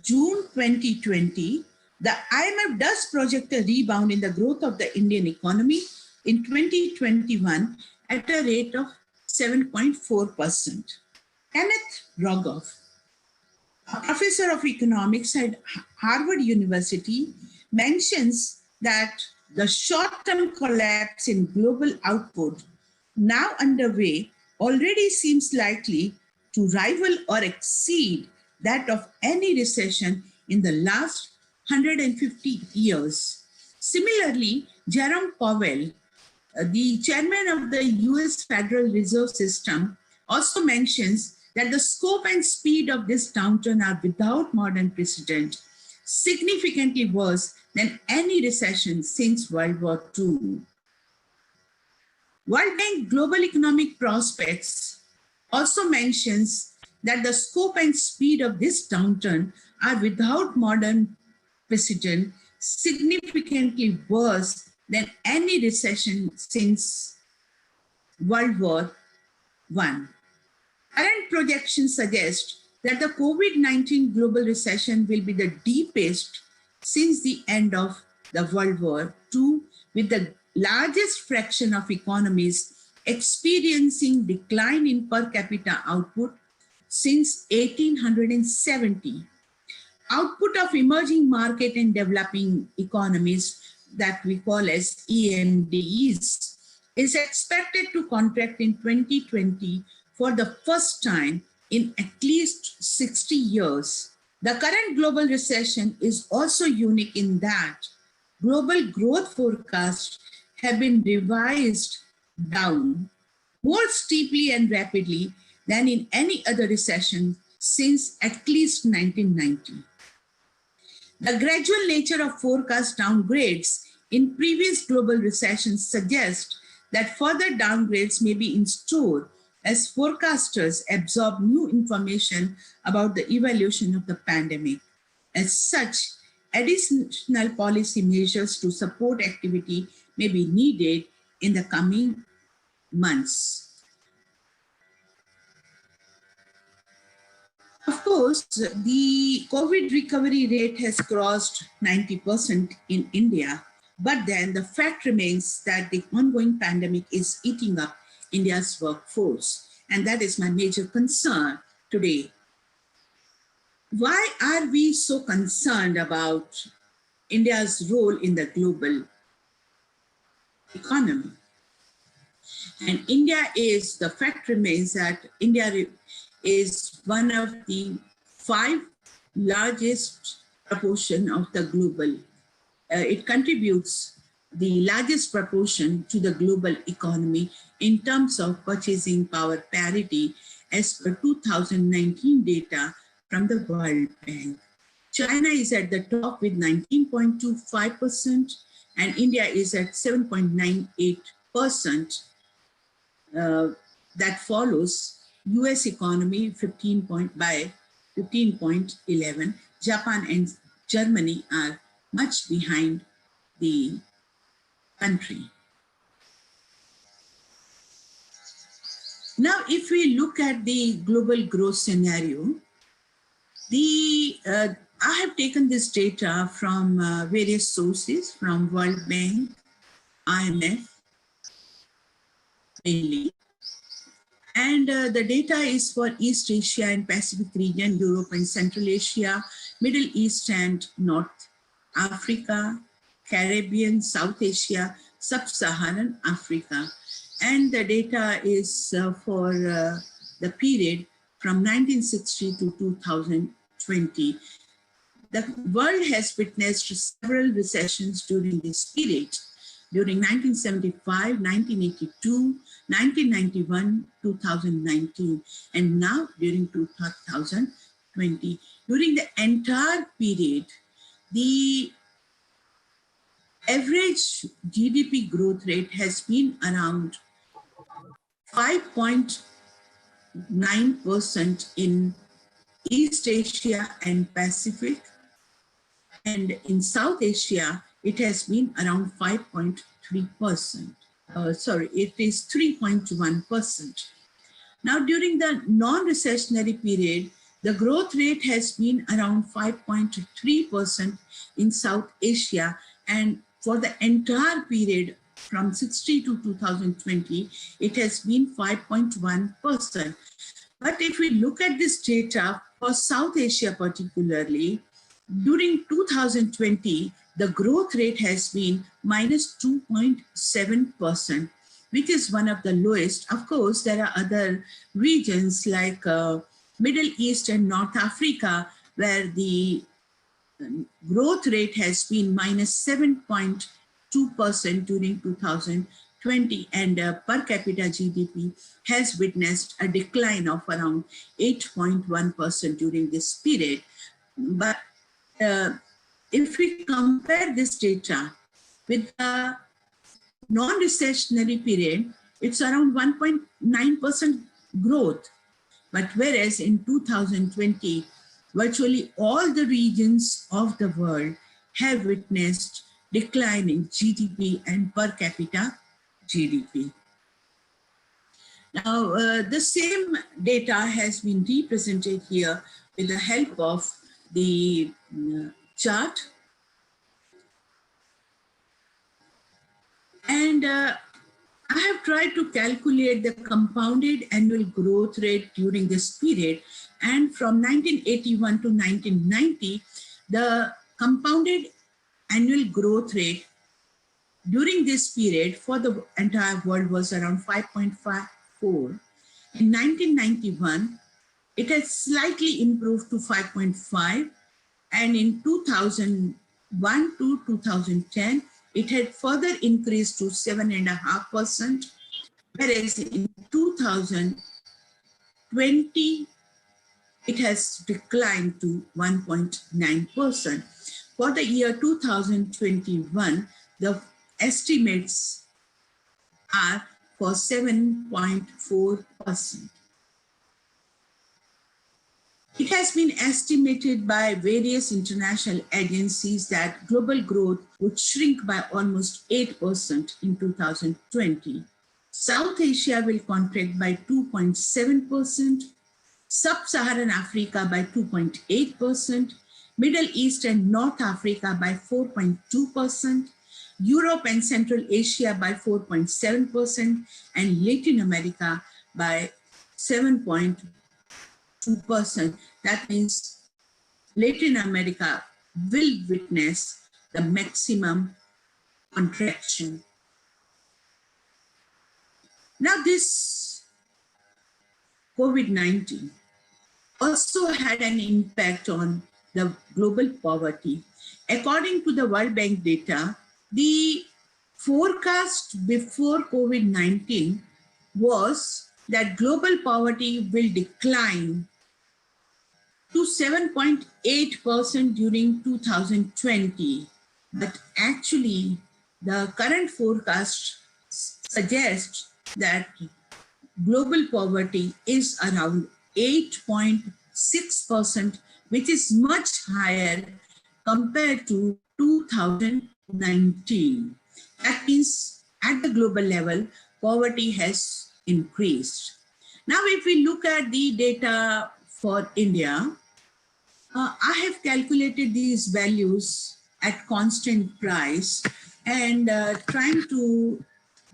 June 2020, the IMF does project a rebound in the growth of the Indian economy in 2021 at a rate of 7.4%. Kenneth Rogoff, a professor of economics at Harvard University, mentions that the short-term collapse in global output now underway already seems likely to rival or exceed that of any recession in the last 150 years. Similarly, Jerome Powell, the chairman of the US Federal Reserve System, also mentions that the scope and speed of this downturn are without modern precedent, significantly worse than any recession since World War II. World Bank Global Economic Prospects also mentions that the scope and speed of this downturn are without modern precedent, significantly worse than any recession since World War I. Current projections suggest that the COVID-19 global recession will be the deepest since the end of the World War II, with the largest fraction of economies experiencing decline in per capita output since 1870. Output of emerging market and developing economies, that we call as EMDEs, is expected to contract in 2020 for the first time in at least 60 years. The current global recession is also unique in that global growth forecasts have been revised down more steeply and rapidly than in any other recession since at least 1990. The gradual nature of forecast downgrades in previous global recessions suggest that further downgrades may be in store as forecasters absorb new information about the evolution of the pandemic. As such, additional policy measures to support activity may be needed in the coming months. Of course, the COVID recovery rate has crossed 90% in India, but then the fact remains that the ongoing pandemic is eating up India's workforce. And that is my major concern today. Why are we so concerned about India's role in the global economy? And India is, the fact remains that India is one of the 5 largest proportion of the global. It contributes the largest proportion to the global economy in terms of purchasing power parity as per 2019 data from the World Bank. China is at the top with 19.25% and India is at 7.98%. That follows US economy 15.11. Japan and Germany are much behind the country. Now, if we look at the global growth scenario, I have taken this data from various sources, from World Bank, IMF, mainly. And the data is for East Asia and Pacific region, Europe and Central Asia, Middle East and North Africa, Caribbean, South Asia, Sub-Saharan Africa. And the data is for the period from 1960 to 2020. The world has witnessed several recessions during this period. During 1975, 1982, 1991, 2019, and now during 2020. During the entire period, the average GDP growth rate has been around 5.9% in East Asia and Pacific, and in South Asia, it has been around 5.3%. Sorry, it is 3.1%. Now, during the non-recessionary period, the growth rate has been around 5.3% in South Asia, and for the entire period from 60 to 2020, it has been 5.1%. But if we look at this data for South Asia particularly, during 2020, the growth rate has been minus 2.7%, which is one of the lowest. Of course, there are other regions like Middle East and North Africa, where the growth rate has been minus 7.2% during 2020, and per capita GDP has witnessed a decline of around 8.1% during this period. But if we compare this data with the non-recessionary period, it's around 1.9% growth. But whereas in 2020, virtually all the regions of the world have witnessed decline in GDP and per capita GDP. Now, the same data has been represented here with the help of the chart. And I have tried to calculate the compounded annual growth rate during this period. And from 1981 to 1990, the compounded annual growth rate during this period for the entire world was around 5.54. In 1991, it has slightly improved to 5.5. And in 2001 to 2010, it had further increased to 7.5%, whereas in 2020, it has declined to 1.9%. For the year 2021, the estimates are for 7.4%. It has been estimated by various international agencies that global growth would shrink by almost 8% in 2020. South Asia will contract by 2.7%, Sub-Saharan Africa by 2.8%, Middle East and North Africa by 4.2%, Europe and Central Asia by 4.7%, and Latin America by 7.2%. That means Latin America will witness the maximum contraction. Now this COVID-19 also had an impact on the global poverty. According to the World Bank data, the forecast before COVID-19 was that global poverty will decline to 7.8% during 2020. But actually, the current forecast suggests that global poverty is around 8.6%, which is much higher compared to 2019. That means at the global level, poverty has increased. Now, if we look at the data for India, I have calculated these values at constant price and trying to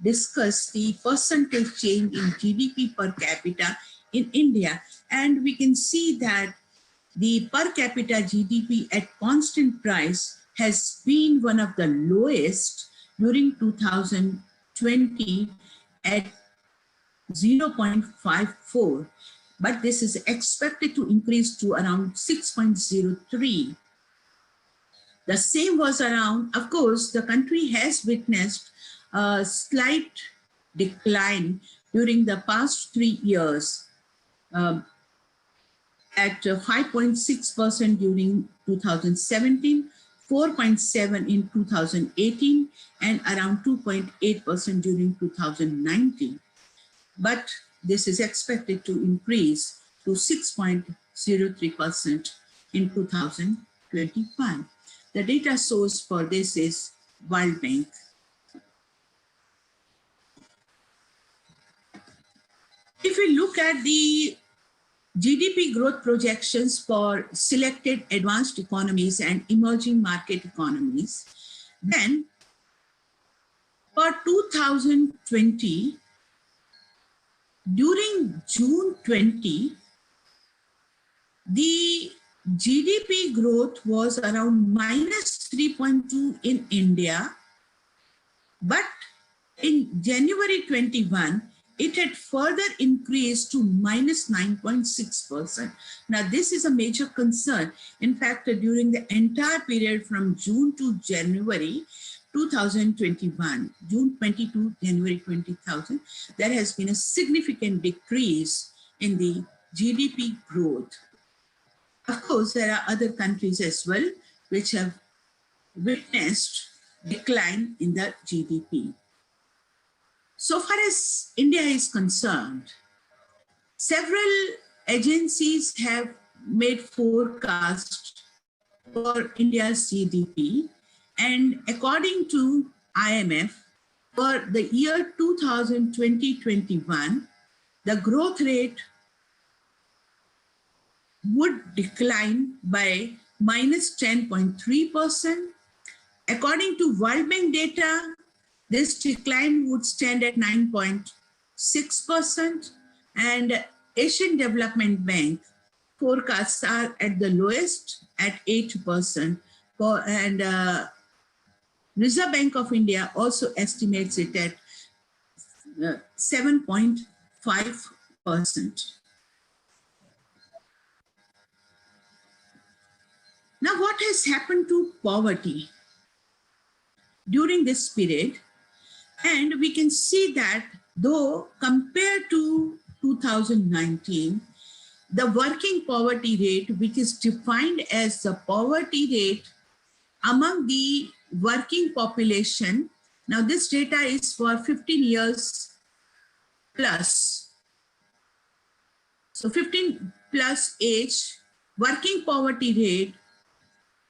discuss the percentage change in GDP per capita in India. And we can see that the per capita GDP at constant price has been one of the lowest during 2020 at 0.54. But this is expected to increase to around 6.03. The same was around, of course, the country has witnessed a slight decline during the past 3 years at 5.6% during 2017, 4.7% in 2018, and around 2.8% during 2019. But this is expected to increase to 6.03% in 2021. The data source for this is World Bank. If we look at the GDP growth projections for selected advanced economies and emerging market economies, then for 2020, during June 20, the GDP growth was around -3.2 in India, but in January 21, it had further increased to -9.6%. Now, this is a major concern. In fact, during the entire period from June to January 2021, June 22, January 20,000, there has been a significant decrease in the GDP growth. Of course, there are other countries as well which have witnessed decline in the GDP. So far as India is concerned, several agencies have made forecasts for India's GDP, and according to IMF, for the year 2020-21, the growth rate would decline by -10.3%. According to World Bank data, this decline would stand at 9.6%, and Asian Development Bank forecasts are at the lowest at 8%, and Reserve Bank of India also estimates it at 7.5%. Now, what has happened to poverty during this period? And we can see that though compared to 2019, the working poverty rate, which is defined as the poverty rate among the working population, now this data is for 15 years plus. So 15 plus age, working poverty rate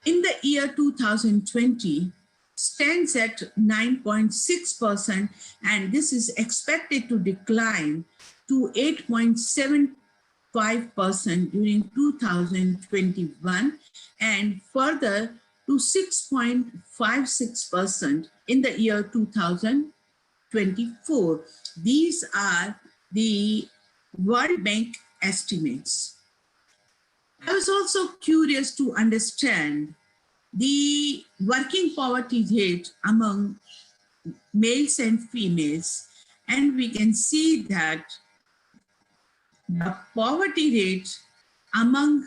in the year 2020 stands at 9.6%, and this is expected to decline to 8.75% during 2021 and further to 6.56% in the year 2024. These are the World Bank estimates. I was also curious to understand the working poverty rate among males and females. And we can see that the poverty rate among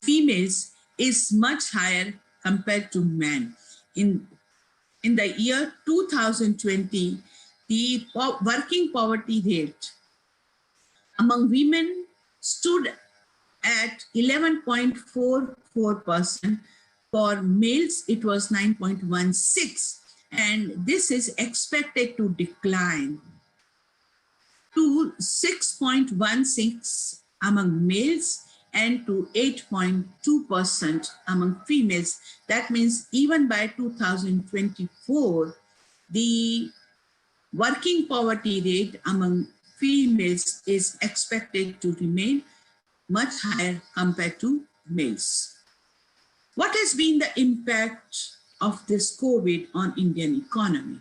females is much higher compared to men. In the year 2020, the working poverty rate among women stood at 11.44%. For males, it was 9.16%. And this is expected to decline to 6.16% among males and to 8.2% among females. That means even by 2024, the working poverty rate among females is expected to remain much higher compared to males. What has been the impact of this COVID on Indian economy?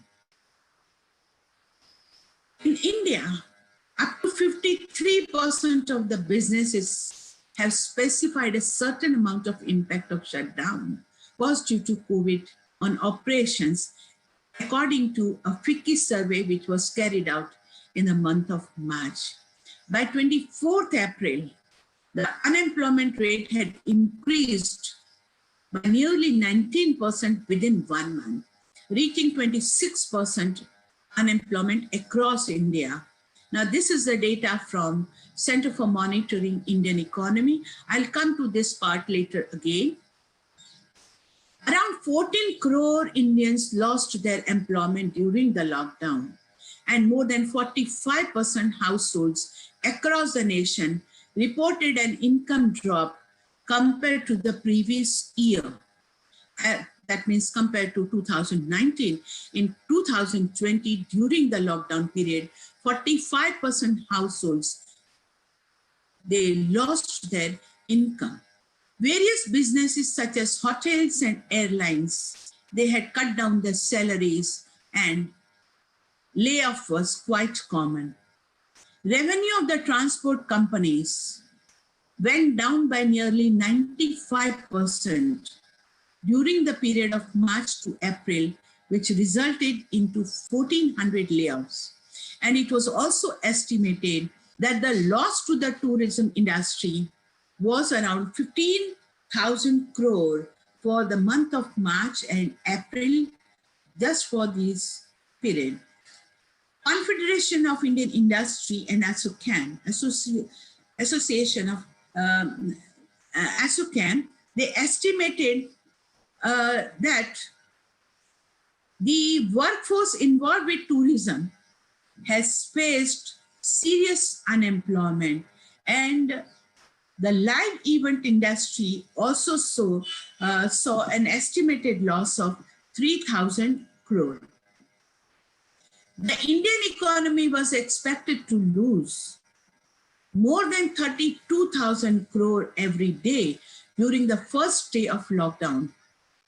In India, up to 53% of the businesses have specified a certain amount of impact of shutdown was due to COVID on operations, according to a FICCI survey which was carried out in the month of March. By 24th April, the unemployment rate had increased by nearly 19% within 1 month, reaching 26% unemployment across India. Now, this is the data from Center for Monitoring Indian Economy. I'll come to this part later again. Around 14 crore Indians lost their employment during the lockdown, and more than 45% households across the nation reported an income drop compared to the previous year. That means compared to 2019. In 2020, during the lockdown period, 45% households, they lost their income. Various businesses such as hotels and airlines, they had cut down their salaries and layoff was quite common. Revenue of the transport companies went down by nearly 95% during the period of March to April, which resulted into 1,400 layoffs. And it was also estimated that the loss to the tourism industry was around 15,000 crore for the month of March and April, just for this period. Confederation of Indian Industry and ASSOCHAM, Association of ASSOCHAM, they estimated that the workforce involved with tourism has faced serious unemployment, and the live event industry also saw an estimated loss of 3,000 crore. The Indian economy was expected to lose more than 32,000 crore every day during the first day of lockdown,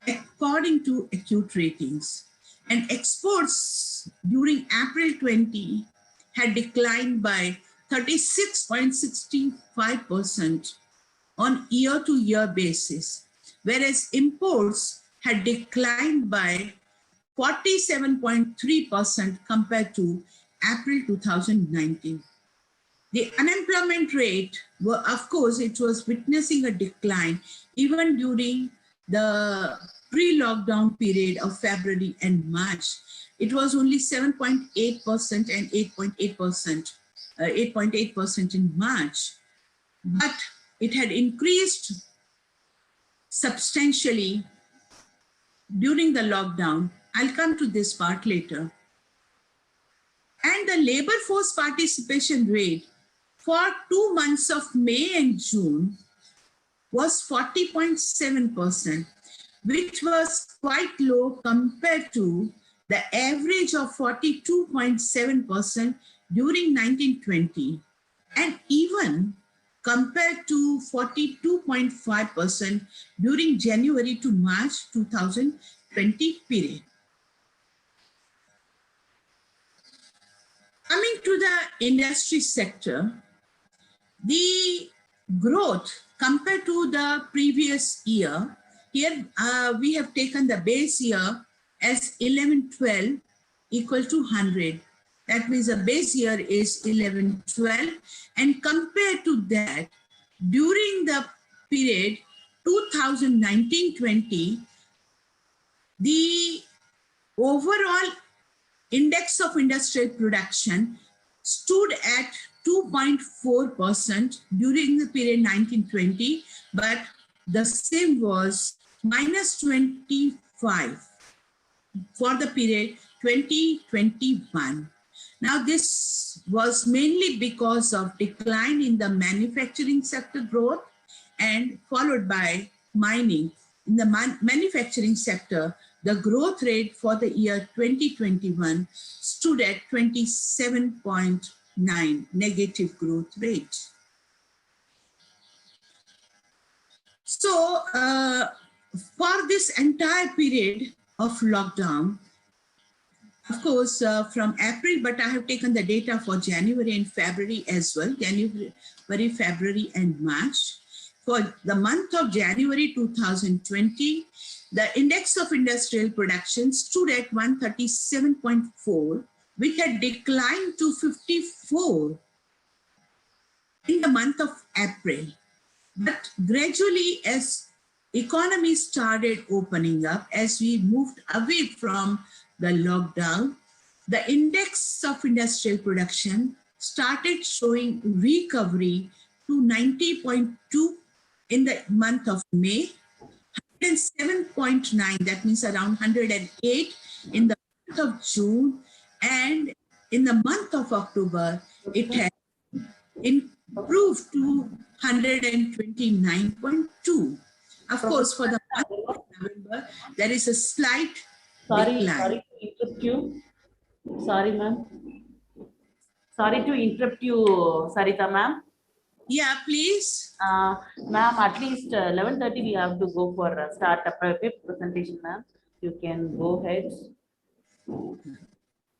according to acute ratings. And exports during April 20 had declined by 36.65% on year-to-year basis, whereas imports had declined by 47.3% compared to April 2019. The unemployment rate, of course, it was witnessing a decline even during the pre-lockdown period of February and March. It was only 7.8% and 8.8% in March, but it had increased substantially during the lockdown. I'll come to this part later. And the labor force participation rate for 2 months of May and June was 40.7%, which was quite low compared to the average of 42.7% during 1920, and even compared to 42.5% during January to March 2020 period. Coming to the industry sector, the growth compared to the previous year, here we have taken the base year as 1112 equal to 100. That means the base year is 11-12. And compared to that, during the period 2019-20, the overall index of industrial production stood at 2.4% during the period 1920, but the same was minus 25 for the period 2021. Now, this was mainly because of decline in the manufacturing sector growth and followed by mining. In the manufacturing sector, the growth rate for the year 2021 stood at 27.9 negative growth rate. So for this entire period of lockdown, of course, from April, but I have taken the data for January and February as well, January, February and March. For the month of January 2020, the index of industrial production stood at 137.4, which had declined to 54 in the month of April. But gradually, as economy started opening up, as we moved away from the lockdown, the index of industrial production started showing recovery to 90.2 in the month of May, 107.9, that means around 108 in the month of June, and in the month of October, it had improved to 129.2. Of course, for the month of November, there is a slight decline. Sorry to interrupt you. Sorry, ma'am. Sorry to interrupt you, Sarita, ma'am. Yeah, please. Ma'am, at least 11:30 we have to go for start a presentation, ma'am. You can go ahead.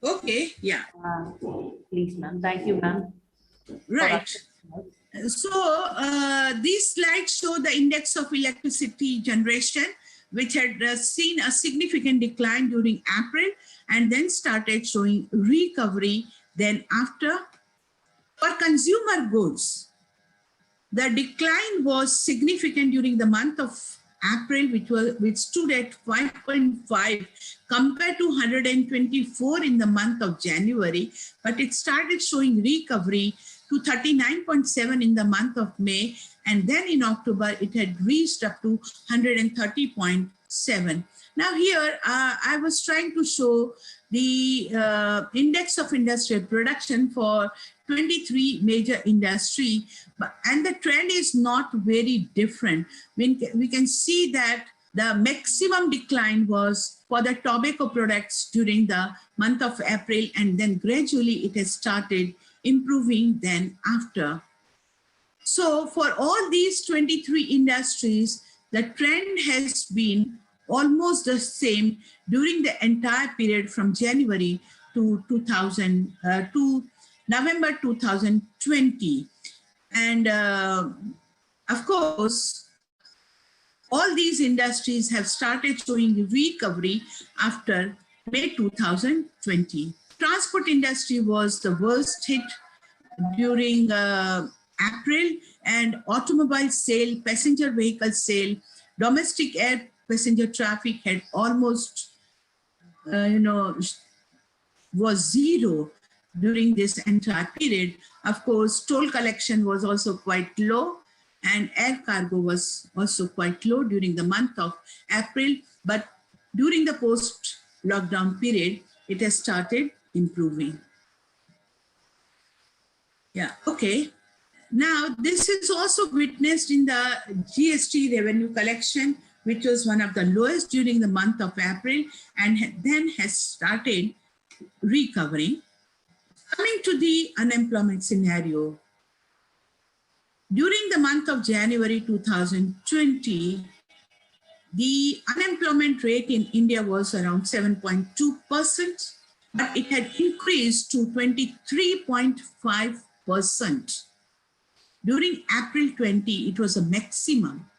Okay, yeah. Please, ma'am. Thank you, ma'am. Right. So these slides show the index of electricity generation, which had seen a significant decline during April and then started showing recovery then after. For consumer goods, the decline was significant during the month of April, which stood at 5.5 compared to 124 in the month of January, but it started showing recovery to 39.7 in the month of May, and then in October it had reached up to 130.7. Now here I was trying to show the index of industrial production for 23 major industry, and the trend is not very different. We can see that the maximum decline was for the tobacco products during the month of April, and then gradually it has started improving then after. So for all these 23 industries, the trend has been almost the same during the entire period from January to November 2020. And of course, all these industries have started showing recovery after May 2020. Transport industry was the worst hit during April, and automobile sale, passenger vehicle sale, domestic air passenger traffic had almost, was zero during this entire period. Of course, toll collection was also quite low, and air cargo was also quite low during the month of April. But during the post-lockdown period, it has started improving. Yeah, okay. Now, this is also witnessed in the GST revenue collection, which was one of the lowest during the month of April, and then has started recovering. Coming to the unemployment scenario, during the month of January 2020, the unemployment rate in India was around 7.2%, but it had increased to 23.5%. During April 20, it was a maximum.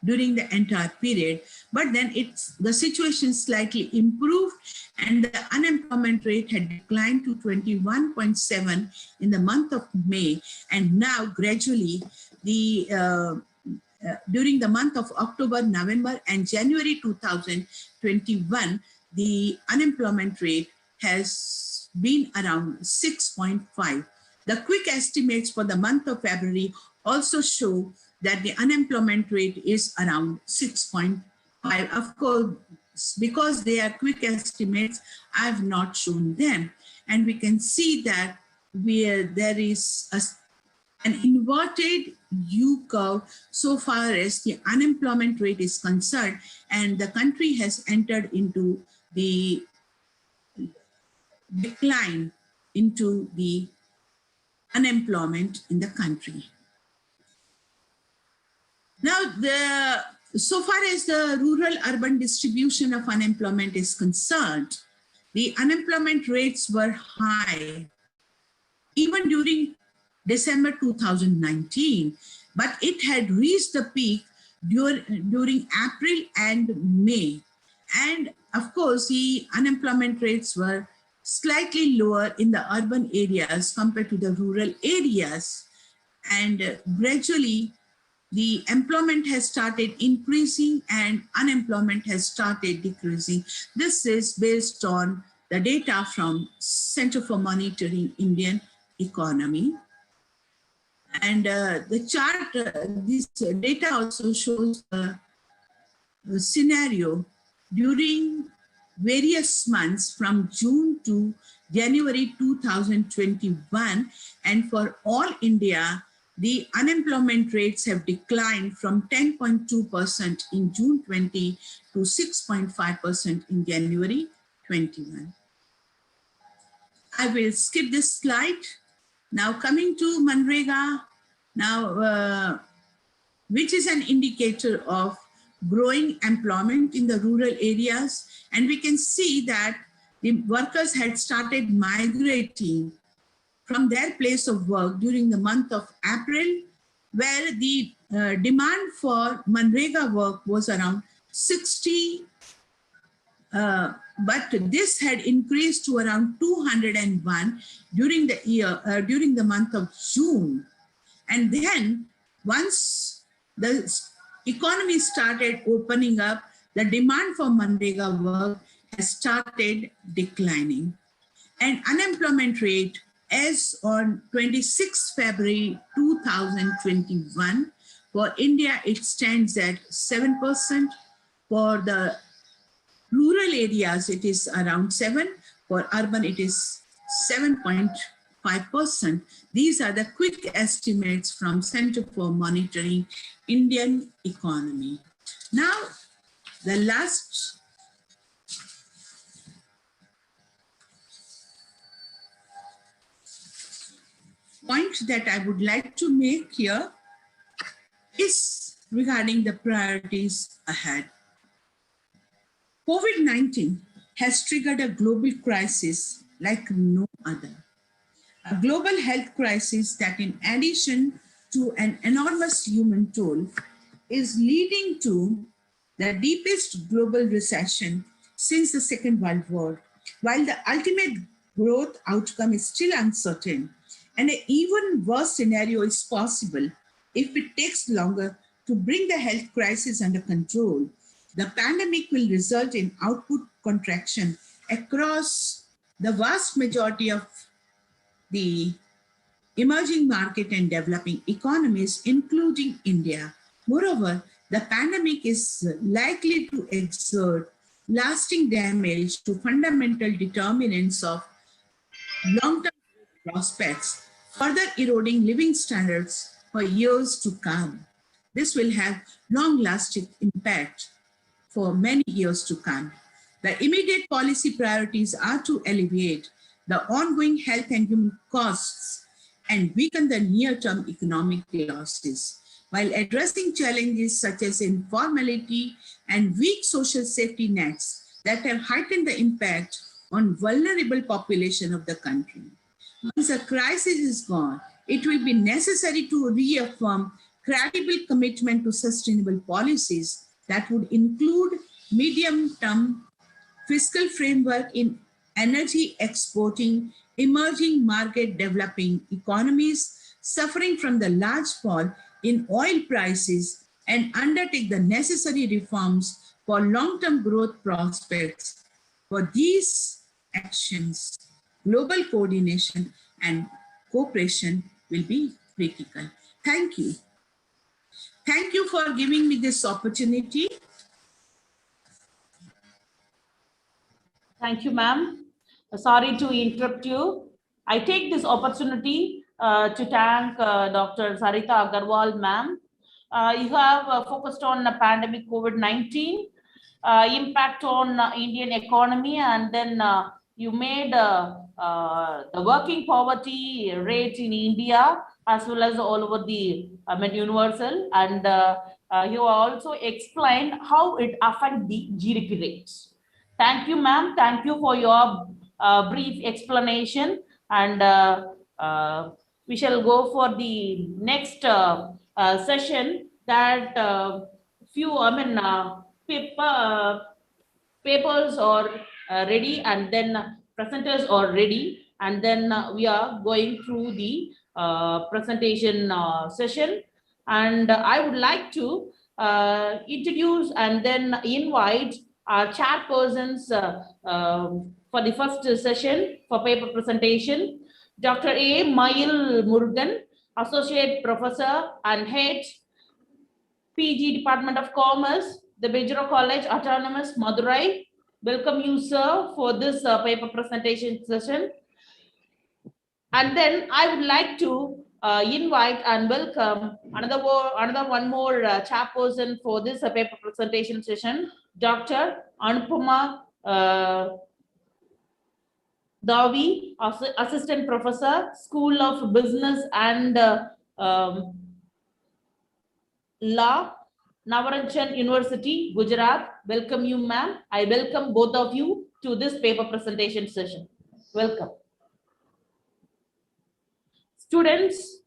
during the entire period. But then the situation slightly improved and the unemployment rate had declined to 21.7 in the month of May. And now gradually during the month of October, November and January 2021, the unemployment rate has been around 6.5. The quick estimates for the month of February also show that the unemployment rate is around 6.5. Of course, because they are quick estimates, I have not shown them. And we can see that there is an inverted U curve so far as the unemployment rate is concerned, and the country has entered into the decline into the unemployment in the country. Now, so far as the rural-urban distribution of unemployment is concerned, the unemployment rates were high even during December 2019, but it had reached the peak during April and May. And of course, the unemployment rates were slightly lower in the urban areas compared to the rural areas. And gradually, the employment has started increasing and unemployment has started decreasing. This is based on the data from Center for Monitoring Indian Economy. And the chart, this data also shows the scenario during various months from June to January 2021. And for all India, the unemployment rates have declined from 10.2% in June 20 to 6.5% in January 21. I will skip this slide. Now coming to Manrega, now which is an indicator of growing employment in the rural areas. And we can see that the workers had started migrating from their place of work during the month of April, where the demand for Manrega work was around 60, but this had increased to around 201 during the month of June. And then once the economy started opening up, the demand for Manrega work has started declining. And unemployment rate as on 26 February 2021, for India, it stands at 7%. For the rural areas, it is around 7%. For urban, it is 7.5%. These are the quick estimates from Center for Monitoring Indian Economy. Now, the last point that I would like to make here is regarding the priorities ahead. COVID-19 has triggered a global crisis like no other. A global health crisis that, in addition to an enormous human toll, is leading to the deepest global recession since the Second World War. While the ultimate growth outcome is still uncertain, and an even worse scenario is possible if it takes longer to bring the health crisis under control, the pandemic will result in output contraction across the vast majority of the emerging market and developing economies, including India. Moreover, the pandemic is likely to exert lasting damage to fundamental determinants of long-term prospects, further eroding living standards for years to come. This will have long-lasting impact for many years to come. The immediate policy priorities are to alleviate the ongoing health and human costs and weaken the near-term economic losses, while addressing challenges such as informality and weak social safety nets that have heightened the impact on vulnerable population of the country. Once the crisis is gone, it will be necessary to reaffirm credible commitment to sustainable policies that would include medium-term fiscal framework in energy exporting, emerging market developing economies suffering from the large fall in oil prices, and undertake the necessary reforms for long-term growth prospects. For these actions, global coordination and cooperation will be critical. Thank you. Thank you for giving me this opportunity. Thank you, ma'am. Sorry to interrupt you. I take this opportunity to thank Dr. Sarita Agarwal, ma'am. You have focused on the pandemic COVID-19, impact on Indian economy, and then you made the working poverty rate in India as well as all over the universal, and you also explained how it affects the GDP rates. Thank you, ma'am. Thank you for your brief explanation, and we shall go for the next session. That papers are ready, and then presenters are ready, and then we are going through the presentation session. And I would like to introduce and then invite our chairpersons for the first session for paper presentation. Dr. A. Mayil Murugan, Associate Professor and Head, PG Department of Commerce, the Madura College Autonomous, Madurai. Welcome you, sir, for this paper presentation session. And then I would like to invite and welcome another one more chairperson for this paper presentation session, Dr. Anupama Davi, Assistant Professor, School of Business and Law, Navaranjan University, Gujarat. Welcome you, ma'am. I welcome both of you to this paper presentation session. Welcome. Students,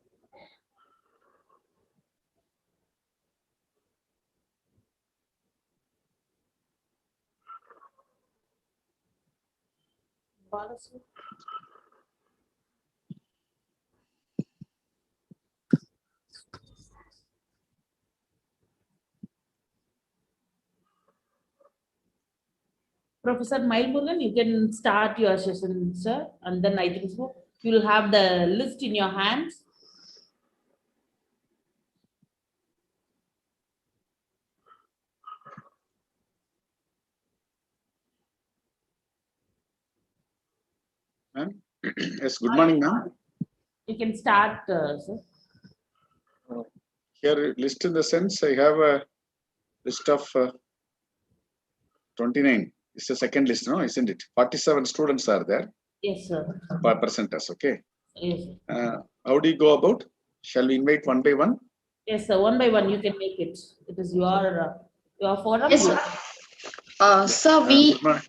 Professor Mayil Murugan, you can start your session, sir, and then I think so you will have the list in your hands. Ma'am? Yes, good morning, ma'am. You can start, sir. Here, list in the sense, I have a list of 29. It's the second list, no, isn't it? 47 students are there. Yes, sir. Per presenters, okay. Yes, sir. How do you go about? Shall we invite one by one? Yes, sir. One by one, you can make it. It is your forum. Yes, sir. Sir, Good morning.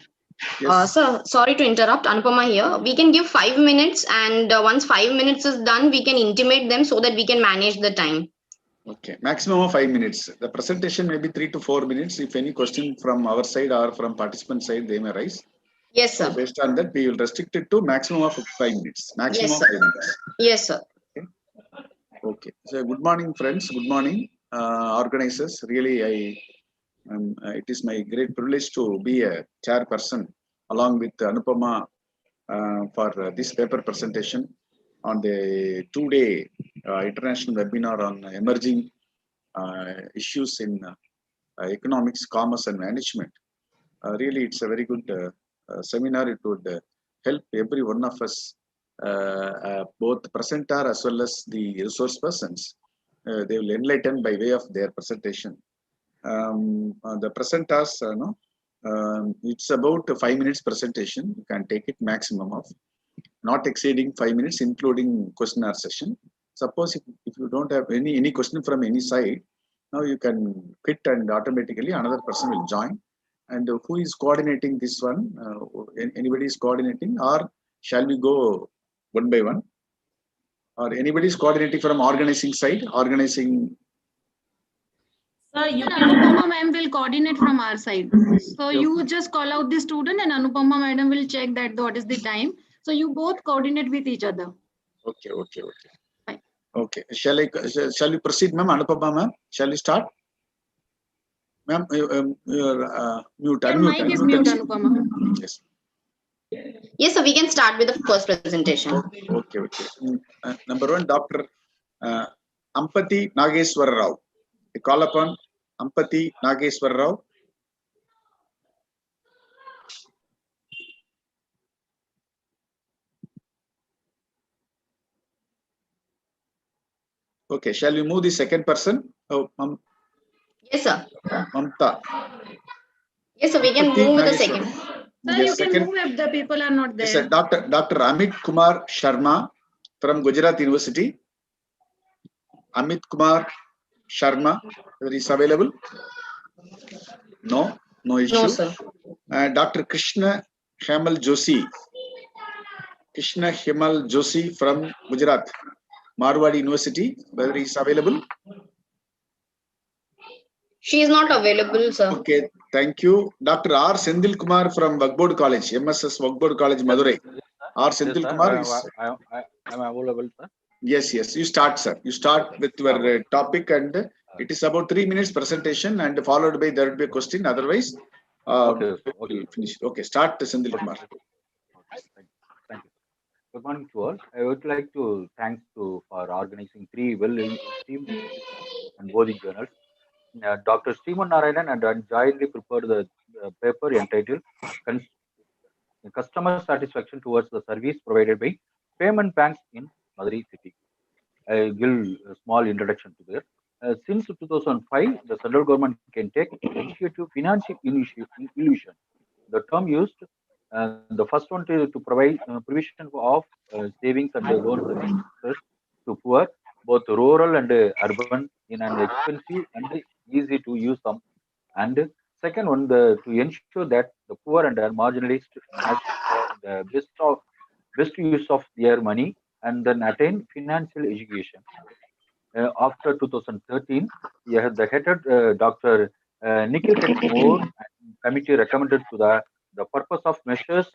Yes. sir, sorry to interrupt, Anupama here. We can give 5 minutes, and once 5 minutes is done, we can intimate them so that we can manage the time. Okay, maximum of 5 minutes. The presentation may be 3 to 4 minutes. If any question from our side or from participant side, they may raise. Yes, sir. So based on that, we will restrict it to maximum of 5 minutes. Maximum Yes, of sir. 5 minutes. Yes, sir. Okay. So good morning, friends. Good morning, organizers. Really, it is my great privilege to be a chairperson along with Anupama for this paper presentation on the 2-day international webinar on emerging issues in economics, commerce, and management. Really, it's a very good seminar. It would help every one of us, both the presenter as well as the resource persons. They will enlighten by way of their presentation. The presenters, it's about a 5 minutes presentation. You can take it maximum of not exceeding 5 minutes, including question and answer session. Suppose if you don't have any question from any side, now you can quit and automatically another person will join. And who is coordinating this one? Anybody is coordinating, or shall we go one by one? Or anybody is coordinating from organizing side, organizing Sir, you And can. Anupama ma'am will coordinate from our side. So you just call out the student and Anupama madam will check that what is the time. So you both coordinate with each other. Okay, okay, okay. Fine. Okay. Shall we proceed, ma'am? Anupama, ma'am? Shall we start? Ma'am, you're mute. Your Unmute. mic is Unmute mute, and speak. Anupama. Yes. Yes, so we can start with the first presentation. Okay, okay. Number one, Dr. Ampati Nageswar Rao. We call upon Ampati Nageswar Rao. Okay, shall we move the second person? Oh, Yes, sir. Mamta. Yes, so we can Ampati move with the Nageswar. second. Sir, Yes, you can second. move if the people are not Yes, there. Dr. Amit Kumar Sharma from Gujarat University. Amit Kumar Sharma, whether is available? No, no issue. No, sir. Dr. Krishna Hemal Joshi. Krishna Hemal Joshi from Gujarat, Marwadi University, whether he is available? She is not available, sir. Okay, thank you. Dr. R. Sendil Kumar from Wagbod College, MSS Wagbod College, Madurai. R. Sendil Kumar is... I am available, sir. Yes, yes. You start, sir. You start with your topic, and it is about 3 minutes presentation, and followed by there will be a question. Otherwise, Okay. we'll finish. Okay, start, Sendil Kumar. Thank you. Good morning to all. I would like to thanks for organizing 3 well-esteemed and Bodhi journals. Dr. Stephen Narayanan and I jointly prepared the paper entitled Customer Satisfaction Towards the Service Provided by Payment Banks in Madurai City. I give a small introduction to this. Since 2005, the central government can take initiative financial illusion. The term used, the first one to provide provision of savings and loan services to poor, both rural and urban, in an expensive and easy to use sum. And second one, to ensure that the poor and marginalized has the best use of their money and then attain financial education. After 2013, the headed Dr. Nikhil H. Moore and committee recommended to the purpose of measures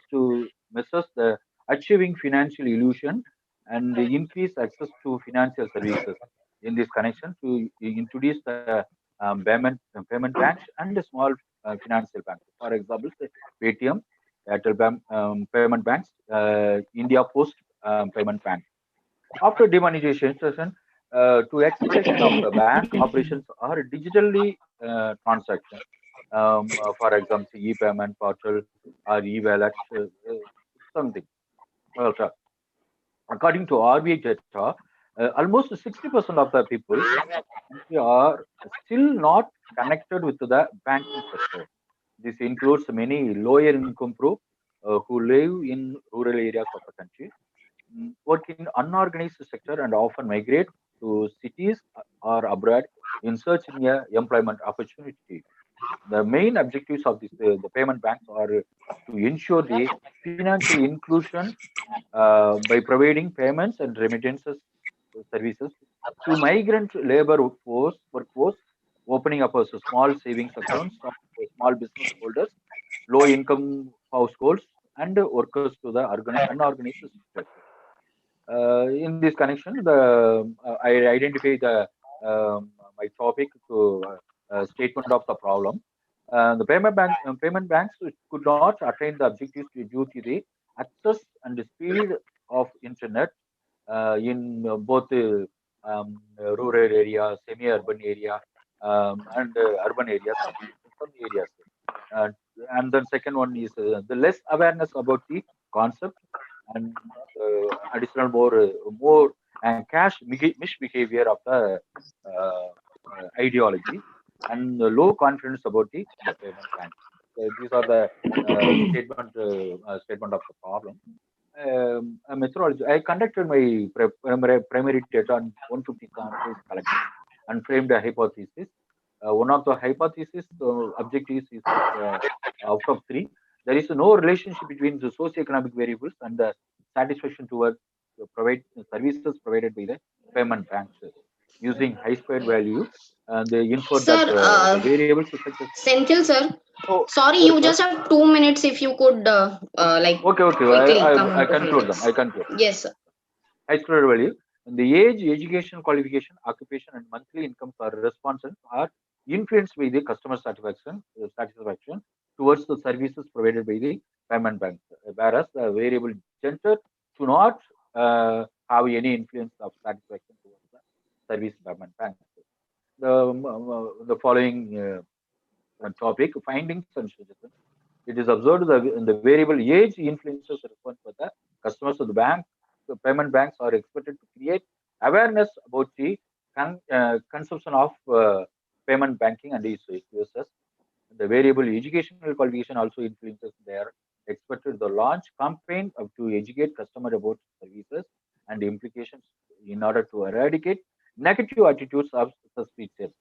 the achieving financial illusion and increase access to financial services. In this connection, to introduce the payment banks and the small financial banks. For example, say Paytm, Airtel payment banks, India Post payment bank. After demonetization, to exploitation of the bank operations are digitally transaction. For example, e-payment portal or e-wallet, something. Well, according to RBI data, almost 60% of the people are still not connected with the banking sector. This includes many lower income groups who live in rural areas of the country, work in unorganized sector, and often migrate to cities or abroad in searching a employment opportunity. The main objectives of the payment banks are to ensure the financial inclusion by providing payments and remittances services to migrant labor workforce, opening up as small savings accounts of small business holders, low income households, and workers to the unorganized sector. In this connection, I identify my topic to statement of the problem. The payment banks could not attain the objectives due to the access and the speed of internet in both rural area, semi-urban area, and urban areas, some areas. Uh, and then second one is the less awareness about the concept and additional more and cash misbehavior of the ideology and the low confidence about the payment banks. These are the statement of the problem. A methodology. I conducted my primary data on 150 samples collected and framed a hypothesis. One of the hypothesis objectives is out of 3. There is no relationship between the socioeconomic variables and the satisfaction towards the services provided by the payment banks using high squared value and they infer Sir, that the variables such as Senthil sir, oh, sorry, yes, you sir. just have 2 minutes if you could like Okay, quickly come I to conclude them. focus. I conclude. Yes, sir. High school value. The age, education, qualification, occupation, and monthly income for respondents are influenced by the customer satisfaction towards the services provided by the payment bank, whereas the variable gender do not have any influence of satisfaction towards the service payment bank. The following topic findings and suggestions. It is observed that in the variable age influences response for the customers of the bank. The payment banks are expected to create awareness about the consumption of payment banking and its users. The variable educational qualification also influences their expected the launch campaign to educate customer about services and implications in order to eradicate negative attitudes of suspicion.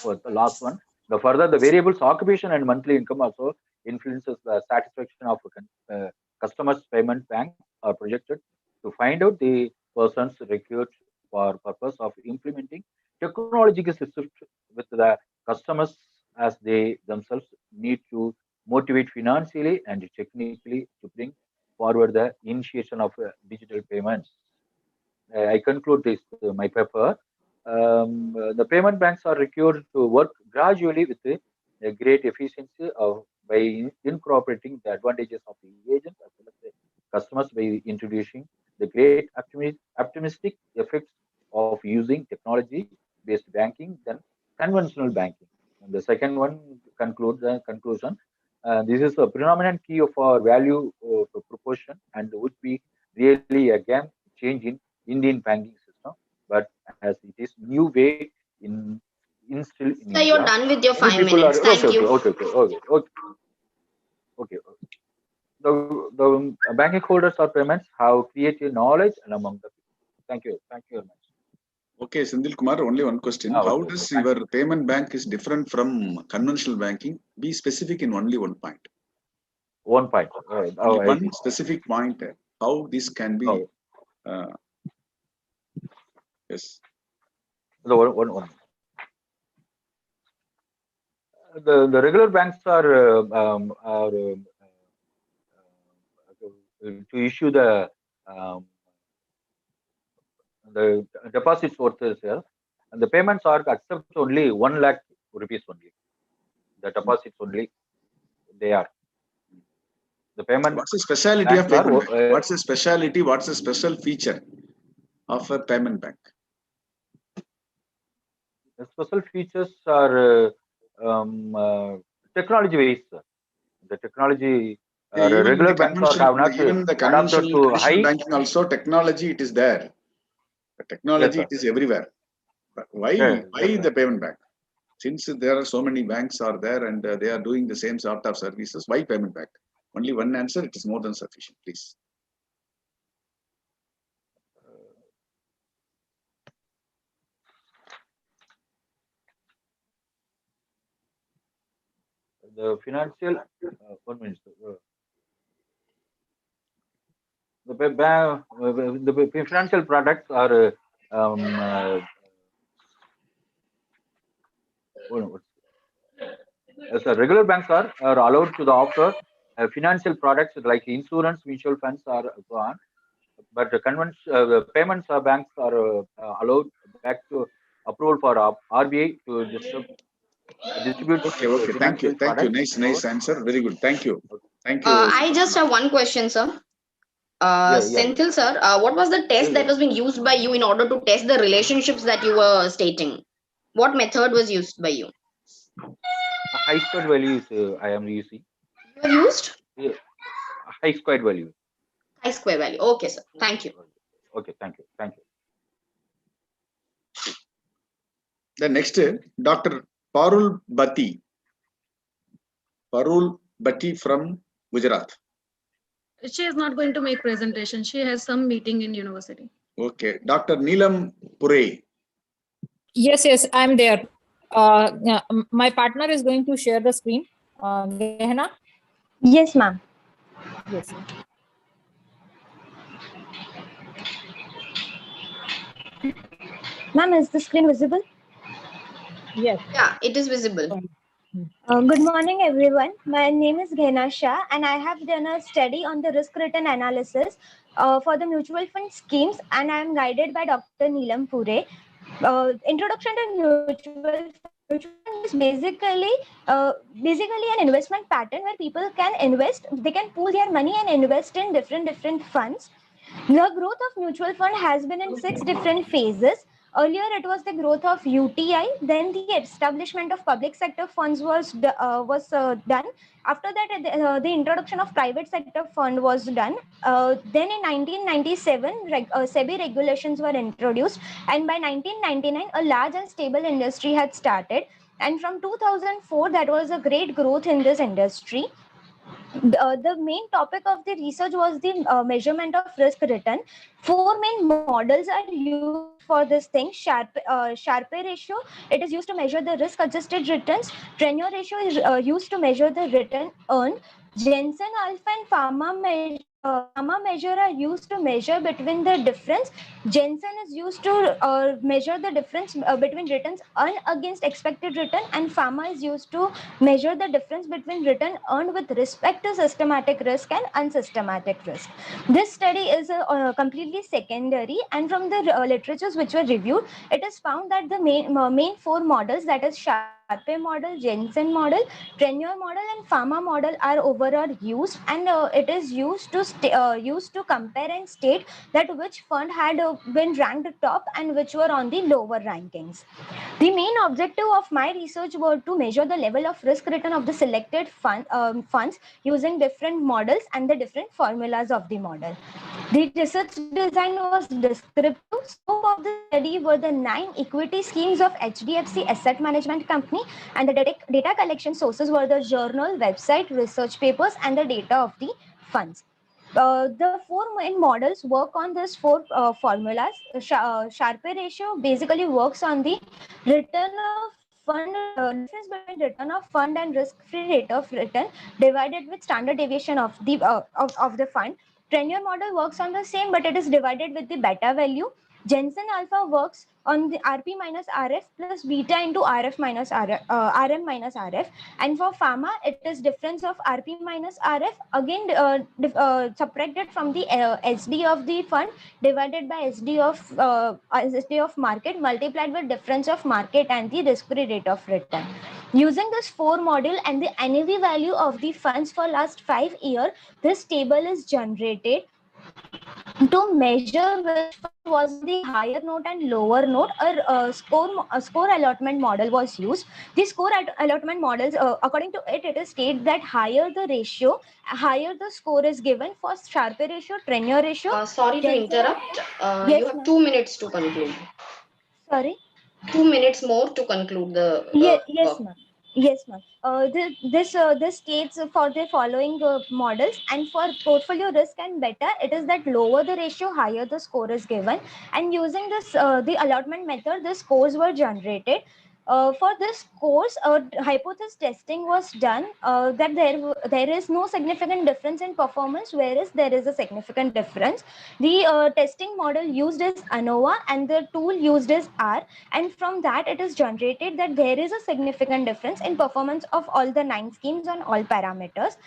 For the last one, the further the variables occupation and monthly income also influences the satisfaction of customers payment bank are projected to find out the persons required for purpose of implementing technological systems with the customers as they themselves need to motivate financially and technically to bring forward the initiation of digital payments. I conclude this my paper. The payment banks are required to work gradually with a great efficiency by incorporating the advantages of the agent as well as the customers by introducing the great optimistic effects of using technology-based banking than conventional banking. And the second one conclusion. This is a predominant key of our value proportion and would be really a game change in Indian banking system, but as it is new way in instilled in Sir, India. you're done with your Many 5 people minutes. are Thank you. Okay. The banking holders or payments have created knowledge and among the people. Thank you very much. Okay, Sindhil Kumar, only one question. How does your payment bank is different from conventional banking? Be specific in only one point. One point. One specific point. How this can be. Yes. One. The regular banks are to issue the deposits worth here, and the payments are accept only 1 lakh rupees only. The deposits only they are. The payment. What's the speciality of payment bank? What's the speciality? What's the special feature of a payment bank? The special features are technology based. The technology regular banks have not even the conventional banking also technology it is there. The technology yes, it is everywhere. But why the payment bank? Since there are so many banks are there and they are doing the same sort of services, why payment bank? Only one answer, it is more than sufficient, please. The financial 1 minute. The financial products are as a regular banks are allowed to the offer financial products like insurance, mutual funds, or so on. But the conventional payments banks are allowed back to approval for RBI to distribute. Okay. Thank you. Nice answer. Very good. Thank you. Thank you. I just have one question, sir. Senthil, sir, what was the test that was being used by you in order to test the relationships that you were stating? What method was used by you? High squared value is I am using. You have used? Yeah. High squared value. High square value. Okay, sir. Thank you. Okay, thank you. The next, Dr. Parul Bhatti from Gujarat. She is not going to make presentation. She has some meeting in university. Okay. Dr. Neelam Pure. Yes, I'm there. My partner is going to share the screen. Gehna? Yes, ma'am. Yes. Ma'am, is the screen visible? Yes. Yeah, it is visible. Good morning, everyone. My name is Ghena Shah, and I have done a study on the risk return analysis for the mutual fund schemes, and I am guided by Dr. Neelam Pure. Introduction to mutual fund. Mutual fund is basically an investment pattern where people can invest. They can pool their money and invest in different funds. The growth of mutual fund has been in 6 different phases. Earlier, it was the growth of UTI. Then the establishment of public sector funds was done. After that, the introduction of private sector fund was done. Then in 1997, SEBI regulations were introduced, and by 1999, a large and stable industry had started. And from 2004, that was a great growth in this industry. The main topic of the research was the measurement of risk return. 4 main models are used for this thing. Sharpe ratio, it is used to measure the risk adjusted returns. Tenure ratio is used to measure the return earned. Jensen alpha and pharma measure are used to measure between the difference. Jensen is used to measure the difference between returns earned against expected return, and pharma is used to measure the difference between return earned with respect to systematic risk and unsystematic risk. This study is completely secondary, and from the literatures which were reviewed, it is found that the main 4 models, that is Sharpe model, Jensen model, tenure model, and pharma model, are overall used, and it is used to compare and state that which fund had been ranked top and which were on the lower rankings. The main objective of my research was to measure the level of risk return of the selected funds using different models and the different formulas of the model. The research design was descriptive. Scope of the study were the 9 equity schemes of HDFC Asset Management Company, and the data collection sources were the journal, website, research papers, and the data of the funds. The 4 main models work on these 4 formulas. Sharpe ratio basically works on the return of fund, difference between return of fund and risk-free rate of return divided with standard deviation of the fund. Tenure model works on the same, but it is divided with the beta value. Jensen alpha works on the RP minus RF plus beta into RF minus RM minus RF. And for pharma, it is difference of RP minus RF, again subtracted from the SD of the fund divided by SD of market multiplied with difference of market and the risk-free rate of return. Using this 4 model and the NAV value of the funds for last 5 years, this table is generated to measure which fund was on the higher note and lower note. A score allotment model was used. The score allotment models, according to it is stated that higher the ratio, higher the score is given for Sharpe ratio, tenure ratio. Sorry to interrupt. Yes, you have ma'am. 2 minutes to conclude. Sorry? 2 minutes more to conclude the Yes, work. ma'am. Yes, ma'am. This states for the following models, and for portfolio risk and beta, it is that lower the ratio, higher the score is given. And using this the allotment method, the scores were generated. For this course, hypothesis testing was done that there is no significant difference in performance, whereas there is a significant difference. The testing model used is ANOVA, and the tool used is R. And from that, it is generated that there is a significant difference in performance of all the 9 schemes on all parameters.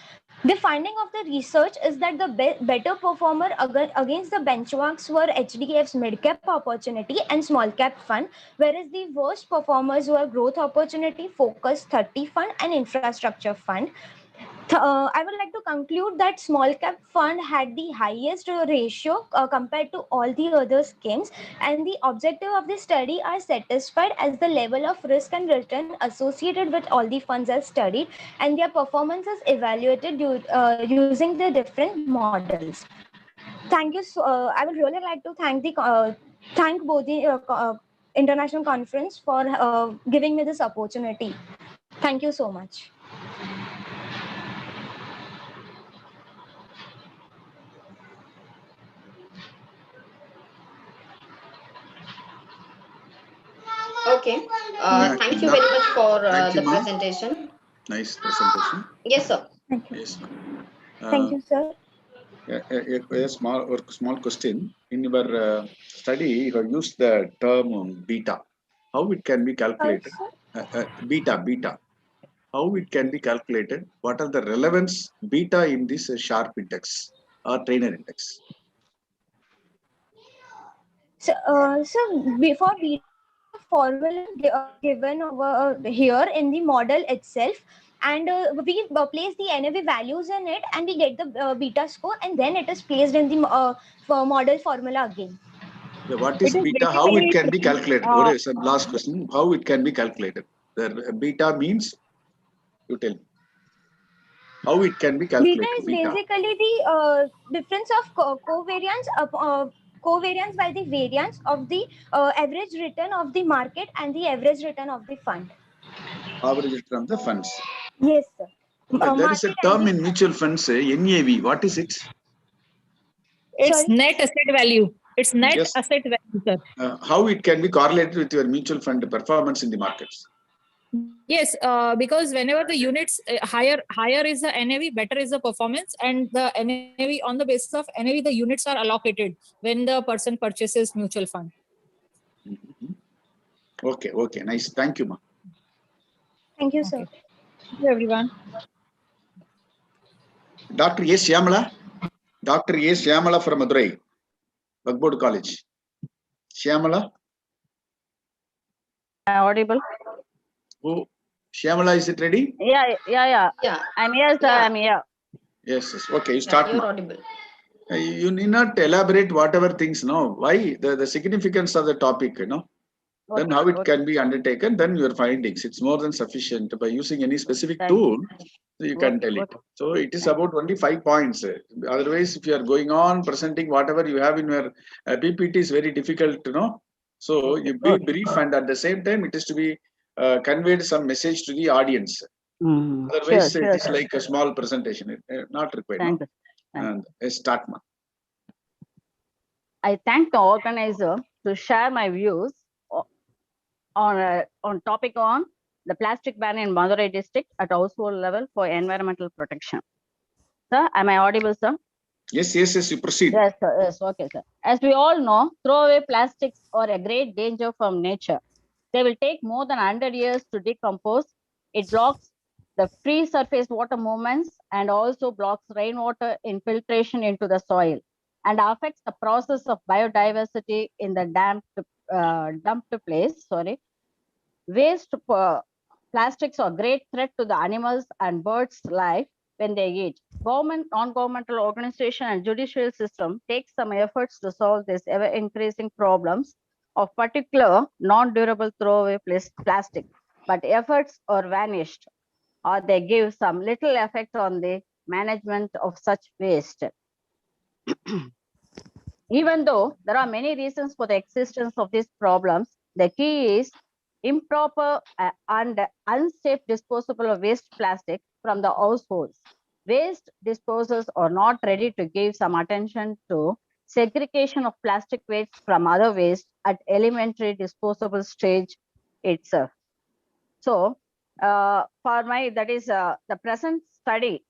The finding of the research is that the better performer against the benchmarks were HDF's mid-cap opportunity and small-cap fund, whereas the worst performers were growth opportunity, focus 30 fund, and infrastructure fund. I would like to conclude that small cap fund had the highest ratio compared to all the other schemes, and the objective of the study are satisfied as the level of risk and return associated with all the funds are studied, and their performance is evaluated using the different models. Thank you. I would really like to thank Bodhi International Conference for giving me this opportunity. Thank you so much. Okay. Thank you very much for the ma'am. presentation. Nice presentation. Yes, sir. Thank you. Yes. Thank you, sir. A small question. In your study, you have used the term beta. How it can be calculated? beta. How it can be calculated? What are the relevance beta in this sharp index or trainer index? So before beta formula given over here in the model itself, and we place the NAV values in it, and we get the beta score, and then it is placed in the model formula again. Yeah, what is beta? How it can be calculated? What is some last question? How it can be calculated? The beta means, you tell me. How it can be calculated? Beta is basically the difference of covariance by the variance of the average return of the market and the average return of the fund. Average return of the funds. Yes, sir. There is a term in mutual funds, NAV. What is it? It's Sorry? net asset value. It's net Yes. asset value, sir. How it can be correlated with your mutual fund performance in the markets? Yes, because whenever the units higher is the NAV, better is the performance, and the NAV, on the basis of NAV, the units are allocated when the person purchases mutual fund. Okay, nice. Thank you, ma. Thank you, sir. Okay. Thank you, everyone. Dr. A. Shyamala. Dr. A. Shyamala from Madurai, Bagboard College. Shyamala? Audible? Oh, Shyamala, is it ready? Yeah. I'm here, sir. Yeah. I'm here. Yes. Okay, you start. You're Ma. audible. You need not elaborate whatever things, no. Why? The significance of the topic, then how it can be undertaken, then your findings. It's more than sufficient. By using any specific tool, you can tell it. So it is about 25 points. Otherwise, if you are going on presenting whatever you have in your PPT, is very difficult to know. So you be brief, and at the same time, it is to be conveyed some message to the audience. Otherwise, Sure, it is like a small presentation. Not required. Thank No? you. And start, ma. I thank the organizer to share my views on topic on the plastic ban in Madurai district at household level for environmental protection. Sir, am I audible, sir? Yes, you proceed. Yes, sir. Yes, okay, sir. As we all know, throwaway plastics are a great danger from nature. They will take more than 100 years to decompose. It blocks the free surface water movements and also blocks rainwater infiltration into the soil and affects the process of biodiversity in the dumped place. Waste plastics are a great threat to the animals and birds' life when they eat. Government, non-governmental organization and judicial system take some efforts to solve this ever-increasing problems of particular non-durable throwaway plastic, but efforts are vanished or they give some little effect on the management of such waste. Even though there are many reasons for the existence of these problems, the key is improper and unsafe disposal of waste plastic from the households. Waste disposers are not ready to give some attention to segregation of plastic waste from other waste at elementary disposable stage itself. So, the present study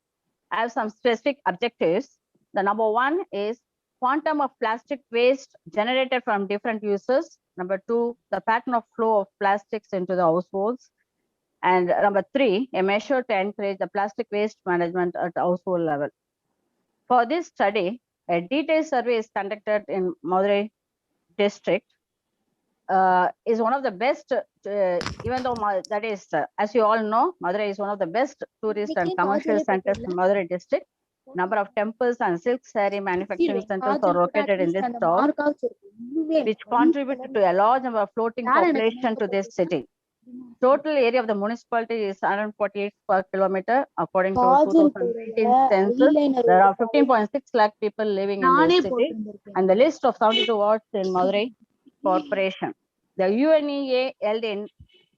has some specific objectives. The number one is quantum of plastic waste generated from different uses. Number two, the pattern of flow of plastics into the households. And number three, a measure to encourage the plastic waste management at household level. For this study, a detailed survey is conducted in Madurai district. Is one of the best, even though that is, as you all know, Madurai is one of the best tourist and commercial centers in Madurai district. Number of temples and silk saree manufacturing centers are located in this town, which contributed to a large number of floating population to this city. Total area of the municipality is 148 per kilometer. According to 2018 census, there are 15.6 lakh people living in this city, and the list of 72 wards in Madurai Corporation. The UNEA held in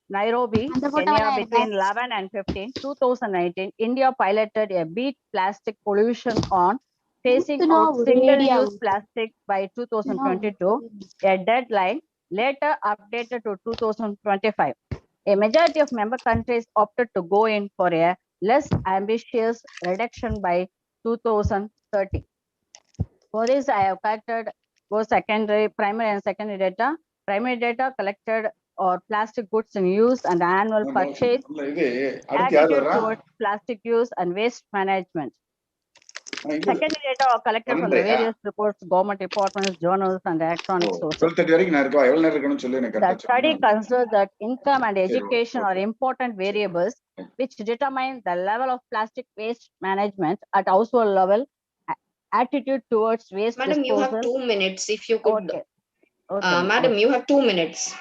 Nairobi, Kenya between 11 and 15, 2019, India piloted a beat plastic pollution on phasing out single-use plastic by 2022, a deadline later updated to 2025. A majority of member countries opted to go in for a less ambitious reduction by 2030. For this, I have collected both primary and secondary data. Primary data collected or plastic goods in use and annual purchase, attitude towards plastic use and waste management. Secondary data are collected from the various reports, government departments, journals, and electronic sources. The study considers that income and education are important variables which determine the level of plastic waste management at household level, attitude towards waste Madam, disposal. you have 2 minutes if you could. Okay. Okay. Madam, you have 2 minutes.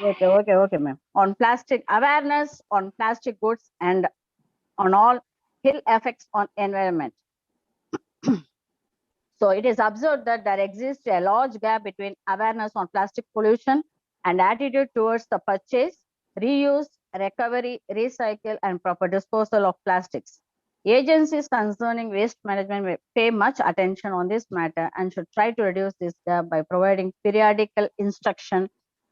Okay, ma'am. On plastic awareness on plastic goods and on all ill effects on environment. So it is observed that there exists a large gap between awareness on plastic pollution and attitude towards the purchase, reuse, recovery, recycle, and proper disposal of plastics. Agencies concerning waste management may pay much attention on this matter and should try to reduce this gap by providing periodical instruction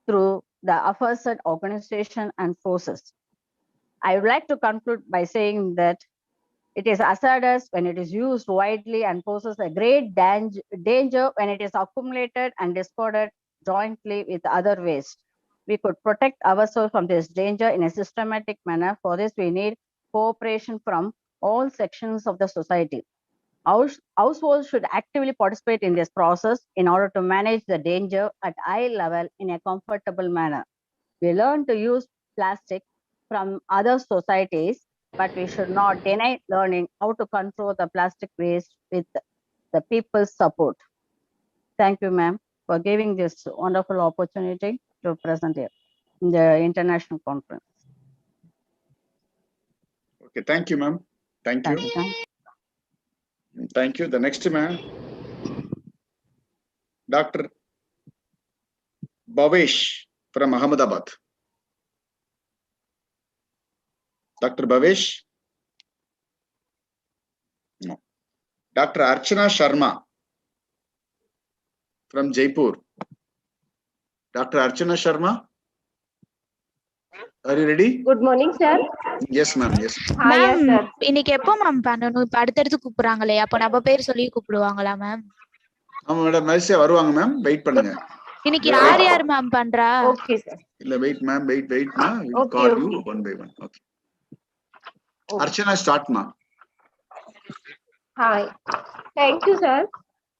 through the aforesaid organization and forces. I would like to conclude by saying that it is hazardous when it is used widely and poses a great danger when it is accumulated and discarded jointly with other waste. We could protect ourselves from this danger in a systematic manner. For this, we need cooperation from all sections of the society. Households should actively participate in this process in order to manage the danger at eye level in a comfortable manner. We learn to use plastic from other societies, but we should not deny learning how to control the plastic waste with the people's support. Thank you, ma'am, for giving this wonderful opportunity to present here in the international conference. Okay, thank you, ma'am. Thank you. Thank you. The next man, Dr. Bhavesh from Ahmedabad. Dr. Bhavesh? No. Dr. Archana Sharma from Jaipur. Dr. Archana Sharma? Are you ready? Good morning, sir. Yes, ma'am. Yes. Yes, sir. இன்னைக்கு எப்போ ma'am பண்ணனும்? இப்ப அடுத்தடுத்து கூப்பிடுறாங்களே, அப்ப நம்ம பேர் சொல்லி கூப்பிடுவாங்களா ma'am? ஆமா மேடம், மெசேஜ் வருவாங்க மேம், வெயிட் பண்ணுங்க. இன்னைக்கு யார் மேம் பண்றா? Okay sir. இல்ல வெயிட் மேம், வெயிட் மா. We will call you one by one. Okay. Archana, start ma. Hi. Thank you, sir.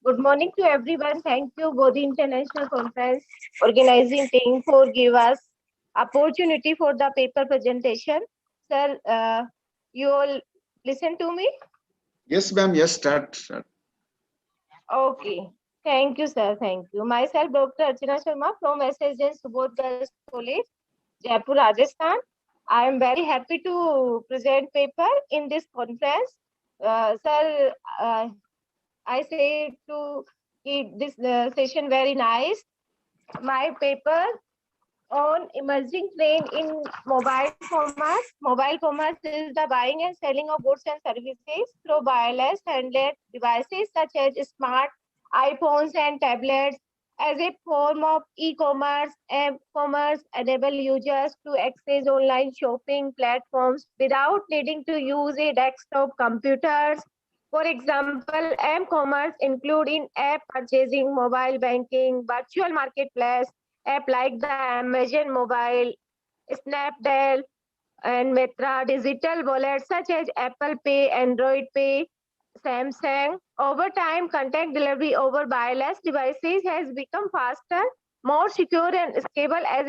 Good morning to everyone. Thank you, Bodhi International Conference organizing team for give us opportunity for the paper presentation. Sir, you all listen to me? Yes, ma'am. Yes, start. Okay. Thank you, sir. Thank you. Myself, Dr. Archana Sharma from SSN Subodh Girls College, Jaipur, Rajasthan. I am very happy to present paper in this conference. Sir, I say to keep this session very nice. My paper on emerging trend in mobile commerce. Mobile commerce is the buying and selling of goods and services through wireless handheld devices such as smart iPhones and tablets. As a form of e-commerce, commerce enable users to access online shopping platforms without needing to use a desktop computers. For example, m-commerce include in-app purchasing, mobile banking, virtual marketplace, app like the Amazon Mobile, Snapdeal, and Madura, digital wallets such as Apple Pay, Android Pay, Samsung. Over time, contact delivery over wireless devices has become faster, more secure and stable. As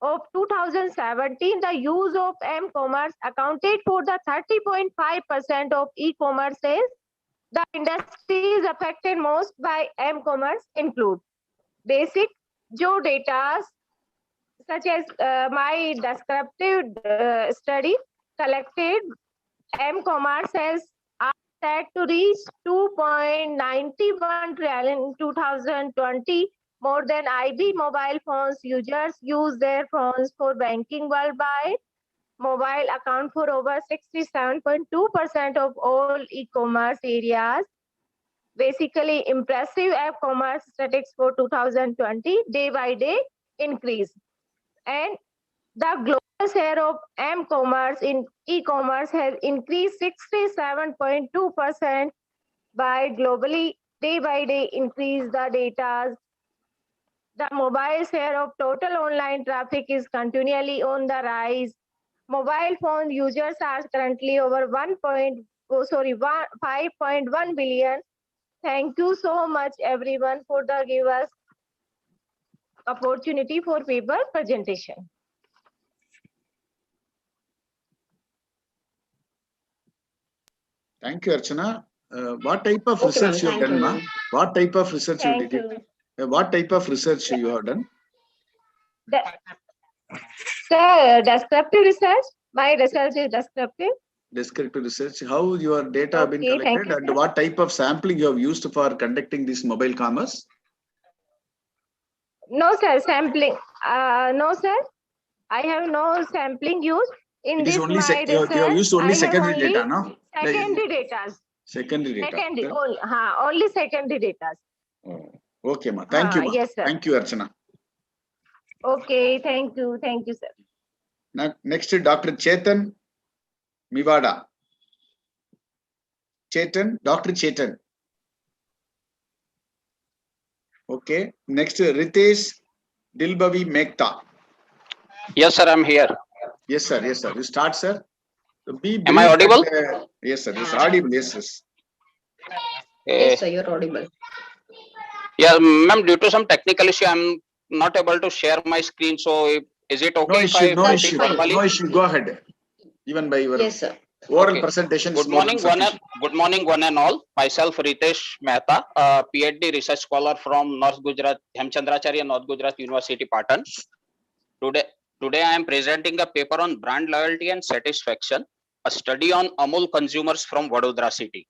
of 2017, the use of m-commerce accounted for the 30.5% of e-commerce sales. The industries affected most by m-commerce include basic जो data such as my descriptive study collected m-commerce has set to reach 2.91 trillion in 2020. More than IB mobile phones users use their phones for banking worldwide. Mobile account for over 67.2% of all e-commerce areas. Basically, impressive e-commerce statistics for 2020 day by day increase. And the global share of m-commerce in e-commerce has increased 67.2% by globally day by day increase the data. The mobile share of total online traffic is continually on the rise. Mobile phone users are currently over 5.1 billion. Thank you so much everyone for the give us opportunity for paper presentation. Thank you, Archana. What type of Okay, ma'am. research you have Thank done, you, ma'am? ma'am. What type of research you Thank did? you. What type of research you have done? Sir, descriptive research. My research is descriptive. Descriptive research. How your data have been Okay, thank collected you, and sir. what type of sampling you have used for conducting this mobile commerce? No, sir, sampling. No, sir. I have no sampling used. In It is this only my you have research, used only I have secondary only data, no? secondary data. Secondary data. Secondary, only secondary data. Oh, okay, ma. Thank you, ma. Yes, sir. Thank you, Archana. Okay, thank you, sir. Next, Dr. Chetan Mivada. Chetan, Dr. Chetan. Okay. Next, Ritesh Dilbavi Mekta. Yes, sir, I'm here. Yes, sir. Yes, sir. You start, sir. Be brief. Am I audible? Yes, sir. Yes, audible. Yes, yes. Yes, sir, you're audible. Yeah, ma'am, due to some technical issue, I'm not able to share my screen. So, is it okay if I proceed verbally? No issue. Go ahead. Even by your Yes, sir. oral presentation is Good more morning, than sufficient. good morning, one and all. Myself, Ritesh Mehta, PhD research scholar from North Gujarat, Hemchandracharya, North Gujarat University, Patan. Today, I am presenting a paper on brand loyalty and satisfaction, a study on Amul consumers from Vadodara city.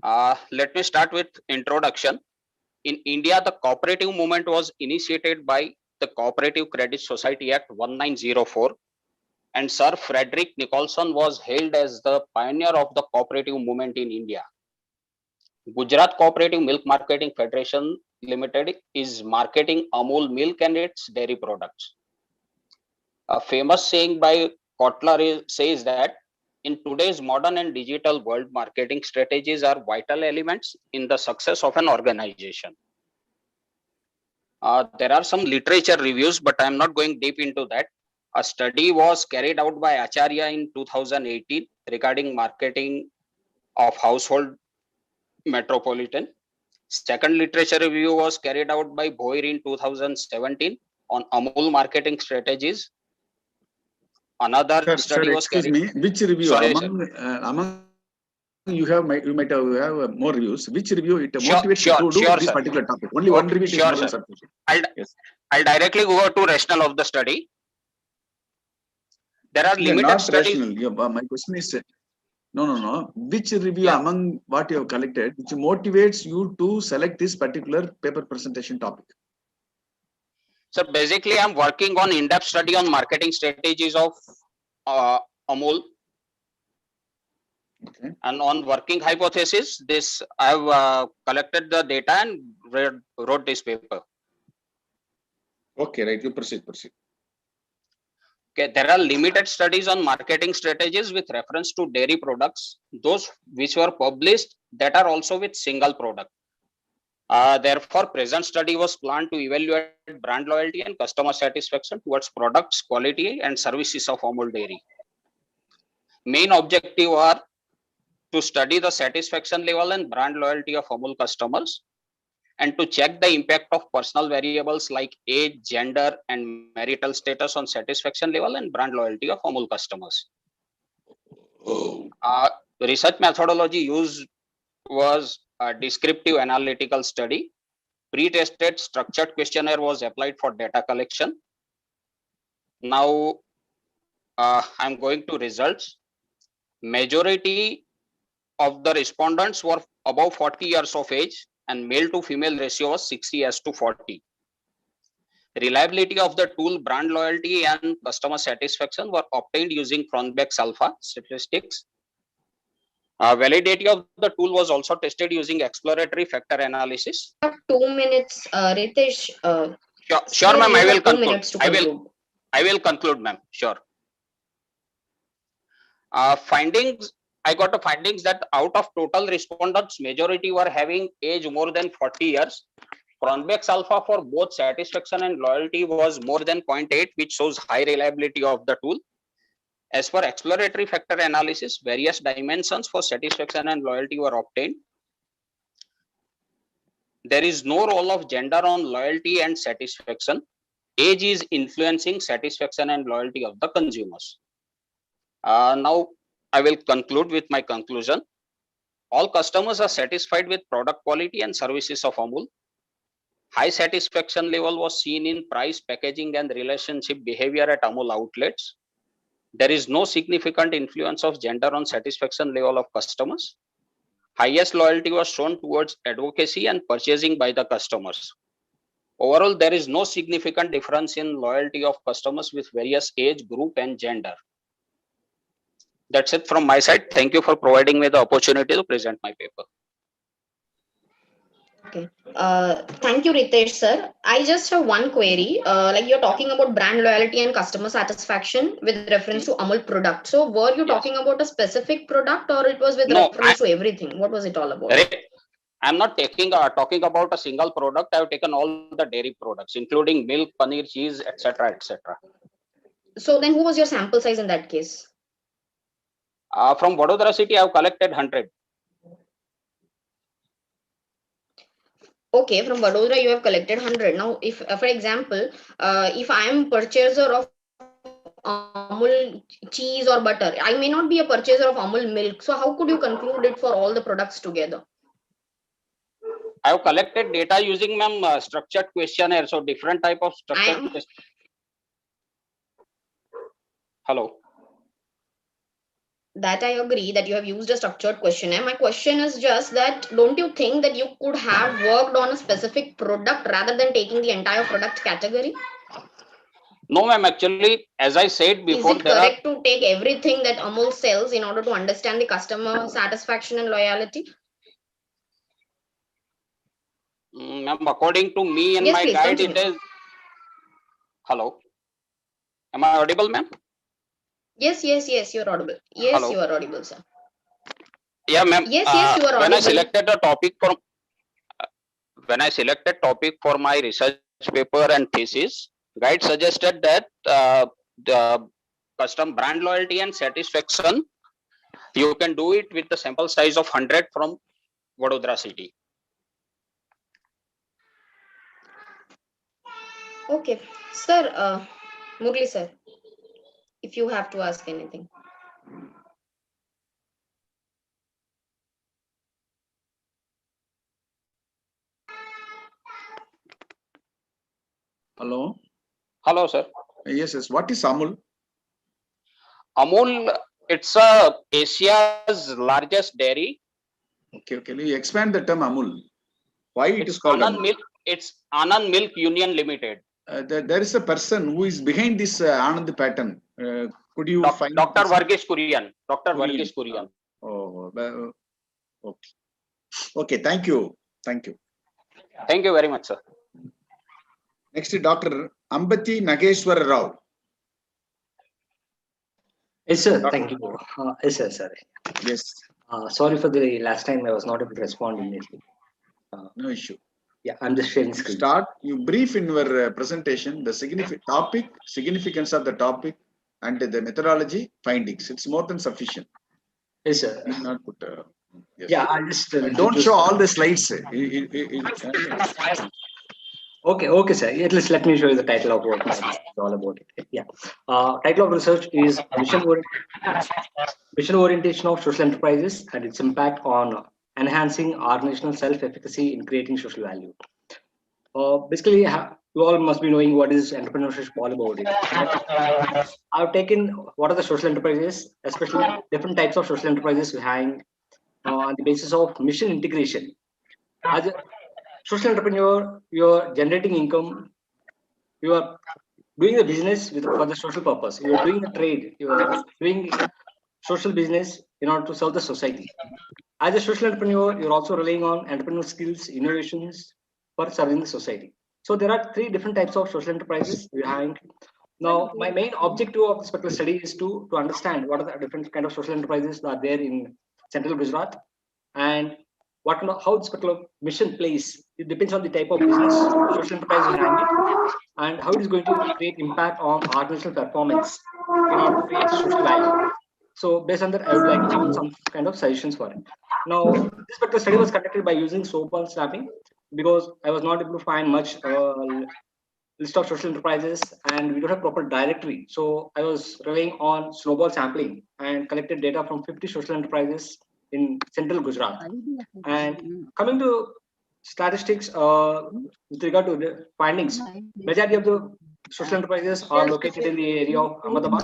Let me start with introduction. In India, the cooperative movement was initiated by the Cooperative Credit Society Act 1904, and Sir Frederick Nicholson was hailed as the pioneer of the cooperative movement in India. Gujarat Cooperative Milk Marketing Federation Limited is marketing Amul milk and its dairy products. A famous saying by Kotler says that in today's modern and digital world, marketing strategies are vital elements in the success of an organization. There are some literature reviews, but I'm not going deep into that. A study was carried out by Acharya in 2018 regarding marketing of household metropolitan. Second literature review was carried out by Boyer in 2017 on Amul marketing strategies. Another study was excuse carried. me. Which review? Sorry, among you might have more reviews. Which review it motivates you to do this sir. particular topic? Only one review is more than Sir. sufficient. I'll directly go to rationale of the study. There are limited not studies. rational. My question is, no. Which review among what you have collected, which motivates you to select this particular paper presentation topic? So basically, I'm working on in-depth study on marketing strategies of Amul. Okay. And on working hypothesis, this I've collected the data and wrote this paper. Okay, right. You proceed. Okay, there are limited studies on marketing strategies with reference to dairy products, those which were published that are also with single product. Therefore, present study was planned to evaluate brand loyalty and customer satisfaction towards products, quality and services of Amul Dairy. Main objective are to study the satisfaction level and brand loyalty of Amul customers and to check the impact of personal variables like age, gender and marital status on satisfaction level and brand loyalty of Amul customers. Research methodology used was a descriptive analytical study. Pre-tested structured questionnaire was applied for data collection. Now I'm going to results. Majority of the respondents were above 40 years of age and male to female ratio was 60:40. Reliability of the tool, brand loyalty and customer satisfaction were obtained using Cronbach's alpha statistics. Validity of the tool was also tested using exploratory factor analysis. 2 minutes, Ritesh. Sure, ma'am. I will conclude. I will conclude, ma'am. Sure. Findings. I got the findings that out of total respondents, majority were having age more than 40 years. Cronbach's alpha for both satisfaction and loyalty was more than 0.8, which shows high reliability of the tool. As for exploratory factor analysis, various dimensions for satisfaction and loyalty were obtained. There is no role of gender on loyalty and satisfaction. Age is influencing satisfaction and loyalty of the consumers. Now, I will conclude with my conclusion. All customers are satisfied with product quality and services of Amul. High satisfaction level was seen in price, packaging, and relationship behavior at Amul outlets. There is no significant influence of gender on satisfaction level of customers. Highest loyalty was shown towards advocacy and purchasing by the customers. Overall, there is no significant difference in loyalty of customers with various age, group, and gender. That's it from my side. Thank you for providing me the opportunity to present my paper. Okay. Thank you, Ritesh sir. I just have one query. Like you're talking about brand loyalty and customer satisfaction with reference to Amul product. So were you talking about a specific product or it was with reference to everything? What was it all about? I'm not talking about a single product. I've taken all the dairy products, including milk, paneer, cheese, etc., etc. So then who was your sample size in that case? From Vadodara city, I've collected 100. Okay, from Vadodara you have collected 100. Now, if for example, if I am purchaser of Amul cheese or butter, I may not be a purchaser of Amul milk. So how could you conclude it for all the products together? I have collected data using structured questionnaire. So different type of structured questionnaire. Hello. That I agree that you have used a structured questionnaire. My question is just that, don't you think that you could have worked on a specific product rather than taking the entire product category? No, ma'am. Actually, as I said before, is it correct to take everything that Amul sells in order to understand the customer satisfaction and loyalty? Ma'am, according to me and yes, my please, guide, continue. it is. Hello. Am I audible, ma'am? Yes, you're audible. Yes, Hello. you are audible, sir. Yeah, ma'am. Yes, you are audible. When I selected a topic for my research paper and thesis, guide suggested that the custom brand loyalty and satisfaction, you can do it with the sample size of 100 from Vadodara city. Okay, sir, Murli sir, if you have to ask anything. Hello. Hello, sir. Yes. What is Amul? Amul, it's Asia's largest dairy. Okay. Can you expand the term Amul? Why it is called Anand Amul? Milk? It's Anand Milk Union Limited. There is a person who is behind this Anand pattern. Could you find Dr. Varghese Kurian? Dr. Varghese Kurian. Oh, okay. Okay. Thank you. Thank you very much, sir. Next, Dr. Ambati Nageshwar Rao. Yes, sir. Thank you. Yes, sir. Sorry. Yes. Sorry for the last time I was not able to respond immediately. No issue. Yeah, I'm just sharing screen. You brief in your presentation the significance of the topic and the methodology findings. It's more than sufficient. Yes, sir. You not put, yes. Yeah, I just don't show all the slides. Okay, sir. At least let me show you the title of what it's all about. Yeah. Title of research is Mission Orientation of Social Enterprises and its impact on enhancing organizational self-efficacy in creating social value. Basically, you all must be knowing what is entrepreneurship all about. I've taken what are the social enterprises, especially different types of social enterprises behind on the basis of mission integration. As a social entrepreneur, you're generating income, you are doing the business for the social purpose, you're doing the trade, you're doing social business in order to serve the society. As a social entrepreneur, you're also relying on entrepreneurial skills, innovations for serving the society. So there are three different types of social enterprises behind. Now, my main objective of this particular study is to understand what are the different kind of social enterprises that are there in central Gujarat and how this particular mission plays. It depends on the type of business, social enterprise you hang it, and how it is going to create impact on organizational performance in order to create social value. So based on that, I would like to give some kind of suggestions for it. Now, this particular study was conducted by using snowball sampling because I was not able to find much list of social enterprises and we don't have proper directory. So I was relying on snowball sampling and collected data from 50 social enterprises in central Gujarat. And coming to statistics, with regard to the findings, majority of the social enterprises are located in the area of Ahmedabad.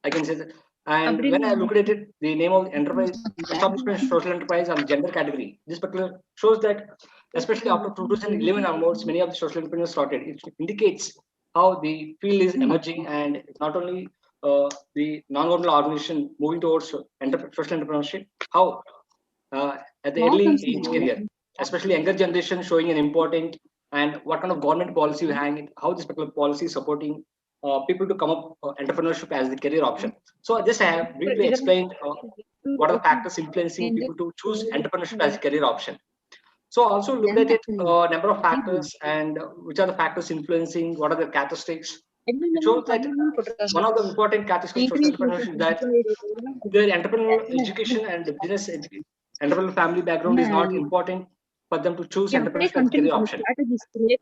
I can say that. And when I looked at it, the name of the enterprise, establishment social enterprise on gender category, this particular shows that, especially after 2011 onwards, many of the social entrepreneurs started. It indicates how the field is emerging, and not only the non-governmental organization moving towards social entrepreneurship, how at the early age career, especially younger generation showing an important, and what kind of government policy you hang it, how this particular policy is supporting people to come up entrepreneurship as the career option. So just I have briefly explained what are the factors influencing people to choose entrepreneurship as a career option. So also looked at it number of factors and which are the factors influencing, what are the characteristics. It shows that one of the important characteristics of entrepreneurship is that their entrepreneurial education and the business entrepreneurial family background is not important for them to choose entrepreneurship as a career option.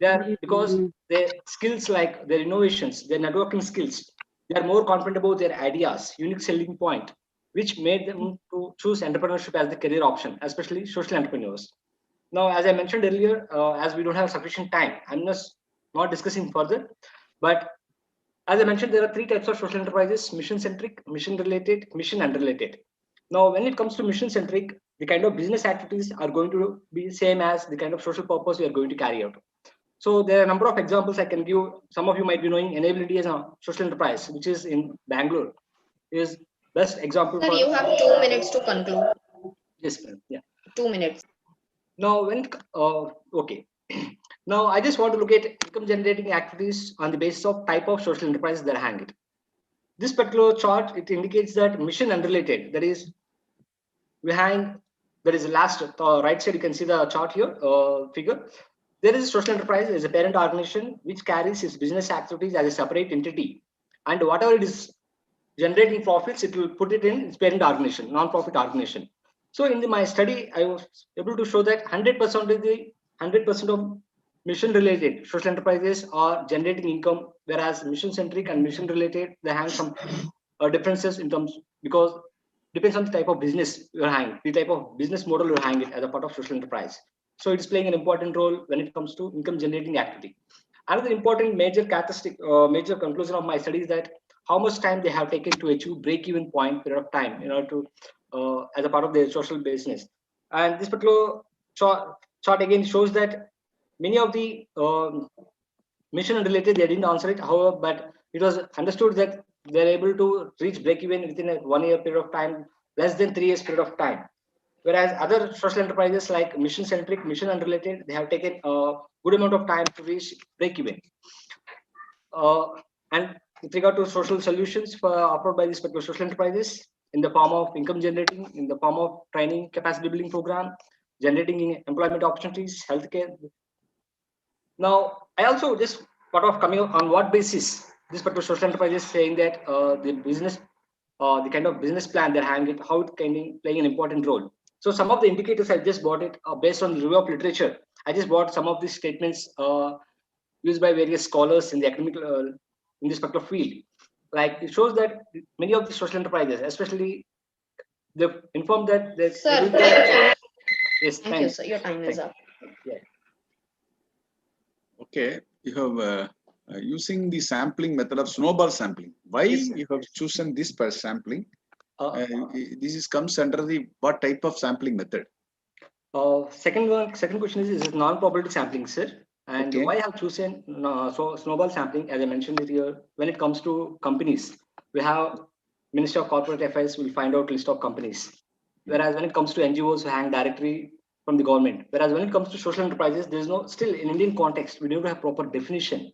They are, because their skills like their innovations, their networking skills, they are more confident about their ideas, unique selling point, which made them to choose entrepreneurship as the career option, especially social entrepreneurs. Now, as I mentioned earlier, as we don't have sufficient time, I'm just not discussing further. But as I mentioned, there are three types of social enterprises: mission-centric, mission-related, mission-unrelated. Now, when it comes to mission-centric, the kind of business activities are going to be same as the kind of social purpose we are going to carry out. So there are a number of examples I can give. Some of you might be knowing Enability as a social enterprise, which is in Bangalore, is best example. Sir, you have 2 minutes to conclude. Yes, ma'am. Yeah. 2 minutes. Now, when okay. Now, I just want to look at income generating activities on the basis of type of social enterprise that hang it. This particular chart, it indicates that mission unrelated, that is, we hang, there is a last right side, you can see the chart here, figure. There is a social enterprise, there is a parent organization which carries its business activities as a separate entity. And whatever it is generating profits, it will put it in its parent organization, non-profit organization. So in my study, I was able to show that 100% of mission-related social enterprises are generating income, whereas mission-centric and mission-related, they have some differences in terms, because depends on the type of business you're hanging, the type of business model you're hanging as a part of social enterprise. So it's playing an important role when it comes to income-generating activity. Another important major characteristic, major conclusion of my study is that how much time they have taken to achieve break-even point period of time in order to, as a part of their social business. And this particular chart again shows that many of the mission related, they didn't answer it, however, but it was understood that they're able to reach break-even within a 1 year period of time, less than 3 years period of time. Whereas other social enterprises like mission-centric, mission-unrelated, they have taken a good amount of time to reach break-even. And with regard to social solutions offered by these particular social enterprises in the form of income generating, in the form of training, capacity building program, generating employment opportunities, healthcare. Now, I also just thought of coming on what basis this particular social enterprise is saying that the business, the kind of business plan they're having, how it can be playing an important role. So some of the indicators I just brought it based on the review of literature. I just brought some of these statements used by various scholars in the academic in this particular field. Like it shows that many of the social enterprises, especially, they've informed that they're Sir, yes, thank you, sir. Your time is up. Yeah. Okay, you have using the sampling method of snowball sampling. Why you have chosen this per sampling? This comes under the what type of sampling method? Second question is non-probability sampling, sir. And why I have chosen snowball sampling, as I mentioned it here, when it comes to companies, we have Ministry of Corporate Affairs will find out list of companies. Whereas when it comes to NGOs, we hang directly from the government. Whereas when it comes to social enterprises, there is no, still in Indian context, we don't have proper definition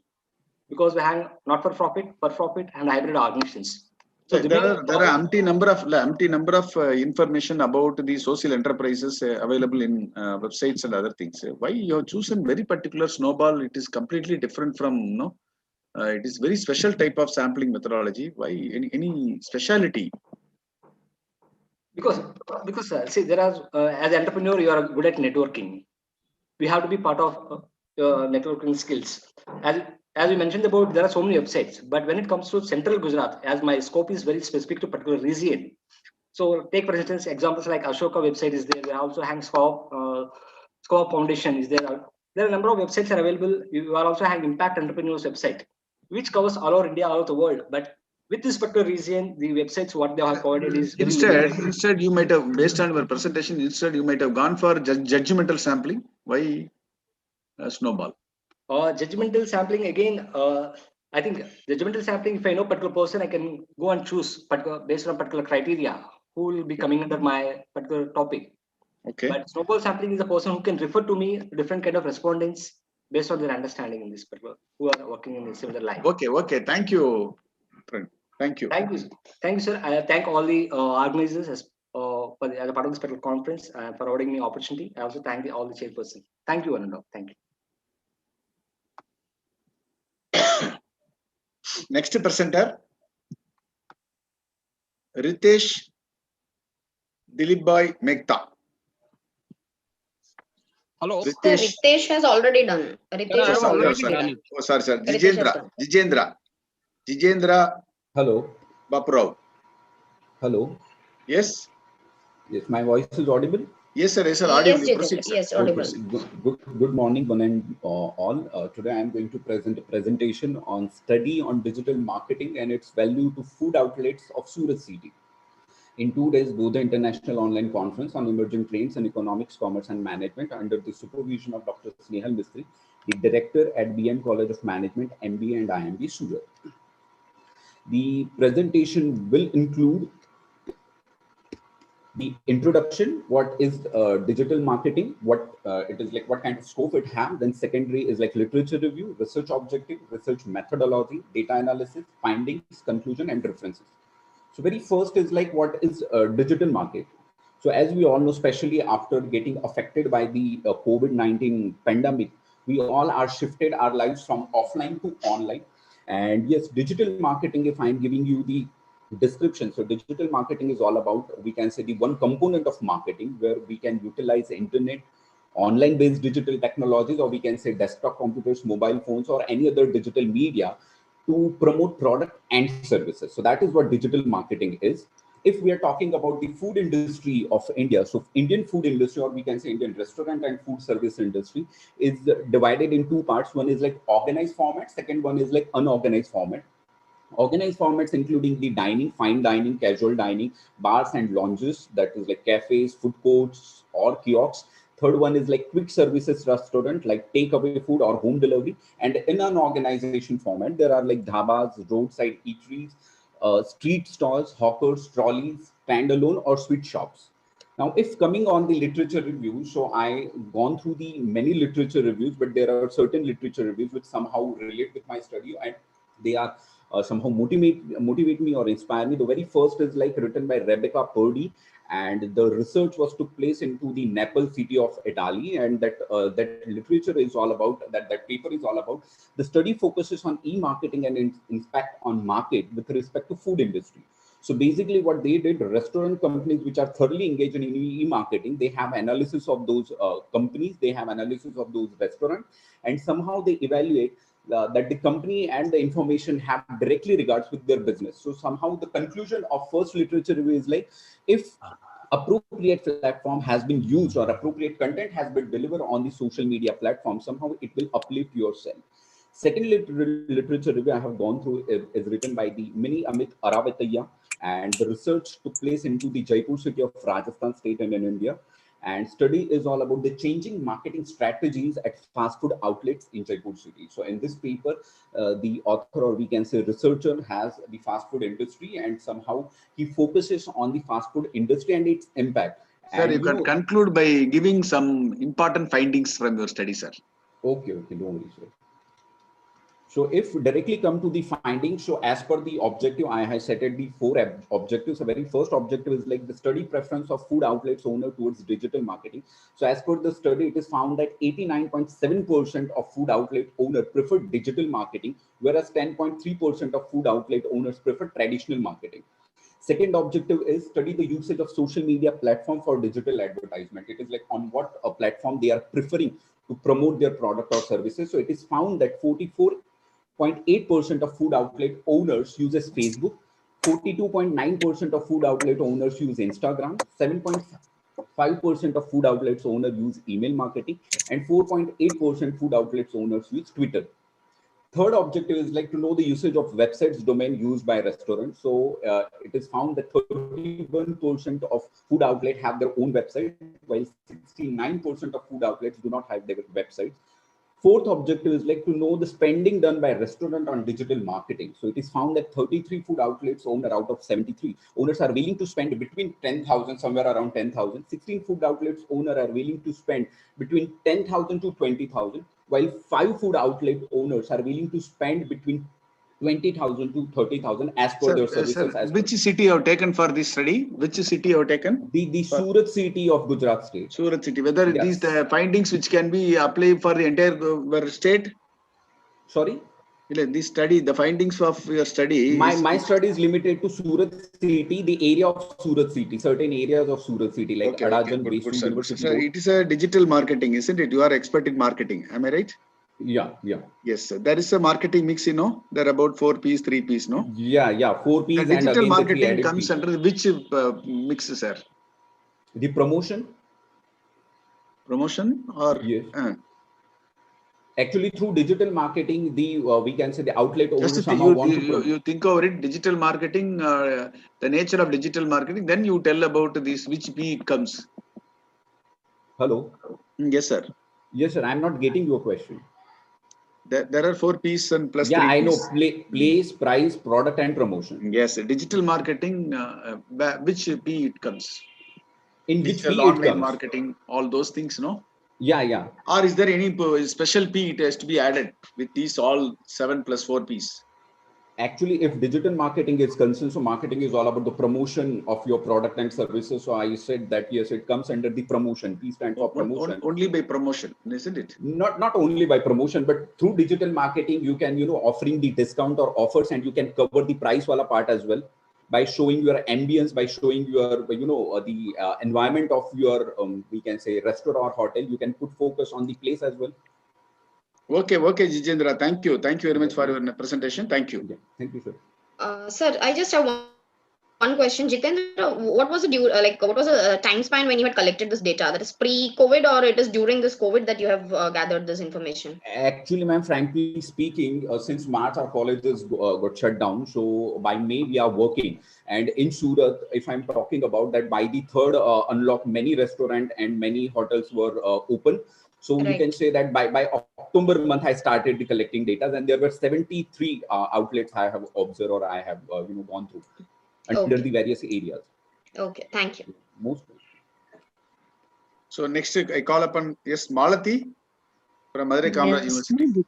because we hang not for profit, and hybrid organizations. So there are empty number of information about the social enterprises available in websites and other things. Why you have chosen very particular snowball? It is completely different from it is very special type of sampling methodology. Why any speciality? Because see, there are as an entrepreneur, you are good at networking. We have to be part of networking skills. As we mentioned about, there are so many websites, but when it comes to central Gujarat, as my scope is very specific to particular region. So take for instance examples like Ashoka website is there. They also hang Scope Foundation is there. There are a number of websites are available. You are also having Impact Entrepreneurs website, which covers all over India, all over the world. But with this particular region, the websites what they have provided is instead you might have, based on your presentation, instead you might have gone for judgmental sampling. Why snowball? Judgmental sampling again. I think judgmental sampling. If I know particular person, I can go and choose based on particular criteria who will be coming under my particular topic. Okay. But snowball sampling is a person who can refer to me different kind of respondents based on their understanding in this particular, who are working in a similar line. Okay. Thank you, friend. Thank you. Thank you, sir. I thank all the organizers as a part of this particular conference for providing me opportunity. I also thank all the chairperson. Thank you, Anand. Thank you. Next presenter, Ritesh Dilipbhai Mehta. Hello. Ritesh has already done. Ritesh has already done. Oh, sorry. Jijendra. Hello. Baprao. Hello. Yes. Yes, my voice is audible. Yes, sir. Yes, sir. Audible. Yes, audible. Good morning, one and all. Today I am going to present a presentation on study on digital marketing and its value to food outlets of Surat city. In 2 days, Bodhi International Online Conference on Emerging Trends in Economics, Commerce and Management under the supervision of Dr. Snehal Mistry, the Director at BM College of Management, MBA and IMB, Surat. The presentation will include the introduction, what is digital marketing, what it is like, what kind of scope it has. Then secondary is like literature review, research objective, research methodology, data analysis, findings, conclusion and references. So very first is like, what is digital market? So as we all know, especially after getting affected by the COVID-19 pandemic, we all are shifted our lives from offline to online. And yes, digital marketing, if I'm giving you the description, so digital marketing is all about, we can say, the one component of marketing where we can utilize internet, online based digital technologies, or we can say desktop computers, mobile phones, or any other digital media to promote product and services. So that is what digital marketing is. If we are talking about the food industry of India, so Indian food industry, or we can say Indian restaurant and food service industry, is divided in two parts. One is like organized format, second one is like unorganized format. Organized formats including the dining, fine dining, casual dining, bars and lounges, that is like cafes, food courts or kiosks. Third one is like quick services restaurant, like takeaway food or home delivery. And in an organization format, there are like dhabas, roadside eateries, street stalls, hawkers, trolleys, standalone or sweet shops. Now, if coming on the literature review, so I gone through the many literature reviews, but there are certain literature reviews which somehow relate with my study and they are somehow motivate me or inspire me. The very first is like written by Rebecca Purdy, and the research was took place into the Naples city of Italy, and that literature is all about, that paper is all about, the study focuses on e-marketing and its impact on market with respect to food industry. So basically what they did, restaurant companies which are thoroughly engaged in e-marketing, they have analysis of those companies, they have analysis of those restaurants, and somehow they evaluate that the company and the information have directly regards with their business. So somehow the conclusion of first literature review is like, if appropriate platform has been used or appropriate content has been delivered on the social media platform, somehow it will uplift yourself. Second literature review I have gone through is written by the Mini Amit Aravataya, and the research took place into the Jaipur city of Rajasthan state and in India. And study is all about the changing marketing strategies at fast food outlets in Jaipur city. So in this paper, the author, or we can say researcher, has the fast food industry, and somehow he focuses on the fast food industry and its impact. Sir, you can conclude by giving some important findings from your study, sir. Okay, don't worry, sir. So if directly come to the findings, so as per the objective, I have set the 4 objectives. The very first objective is like the study preference of food outlets owner towards digital marketing. So as per the study, it is found that 89.7% of food outlet owner prefer digital marketing, whereas 10.3% of food outlet owners prefer traditional marketing. Second objective is study the usage of social media platform for digital advertisement. It is like on what a platform they are preferring to promote their product or services. So it is found that 44.8% of food outlet owners uses Facebook, 42.9% of food outlet owners use Instagram, 7.5% of food outlets owners use email marketing, and 4.8% food outlets owners use Twitter. Third objective is like to know the usage of websites domain used by restaurants. So it is found that 31% of food outlets have their own website, while 69% of food outlets do not have their websites. Fourth objective is like to know the spending done by restaurant on digital marketing. So it is found that 33 food outlets owner out of 73 owners are willing to spend between 10,000, somewhere around 10,000. 16 food outlets owner are willing to spend between 10,000 to 20,000, while 5 food outlet owners are willing to spend between 20,000 to 30,000 as per their services. Sir, which city you have taken for this study? Which city you have taken? The Surat city of Gujarat state. Surat city. Whether these the findings which can be applied for the entire state? Sorry? This study, the findings of your study. My study is limited to Surat city, the area of Surat city, certain areas of Surat city, like Adajan, Good, sir. University. So it is a digital marketing, isn't it? You are expert in marketing. Am I right? Yeah. Yes, sir. There is a marketing mix, There are about 4 P's, 3 P's, no? Yeah, 4 P's. The digital and marketing comes under which mix, sir? The promotion. Promotion or? Yes. Actually, through digital marketing, we can say the outlet owners you think over it, digital marketing, the nature of digital marketing, then you tell about this, which P it comes. Hello? Yes, sir. Yes, sir. I'm not getting your question. There are 4 P's and plus 3 P's. I know. Place, price, product, and promotion. Yes, digital marketing, which P it comes? In digital, which P online it comes? marketing, all those things, no? Yeah. Or is there any special P it has to be added with these all 7 plus 4 P's? Actually, if digital marketing is concerned, so marketing is all about the promotion of your product and services. So I said that yes, it comes under the promotion. P stands for promotion. Only by promotion, isn't it? Not only by promotion, but through digital marketing, you can offering the discount or offers, and you can cover the price wala part as well by showing your ambience, by showing your the environment of your we can say restaurant or hotel. You can put focus on the place as well. Okay, Jitendra. Thank you very much for your presentation. Thank you. Yeah, thank you, sir. Sir, I just have one question. Jitendra, what was the time span when you had collected this data? That is pre-COVID, or it is during this COVID that you have gathered this information? Actually, ma'am, frankly speaking, since March our colleges got shut down. So by May we are working, and in Surat, if I'm talking about that, by the third unlock, many restaurants and many hotels were open. So you can say that by October month, I started collecting data, and there were 73 outlets I have observed or I have gone through under the various areas. Okay, thank you. Most. So next I call upon Malati from Madurai University.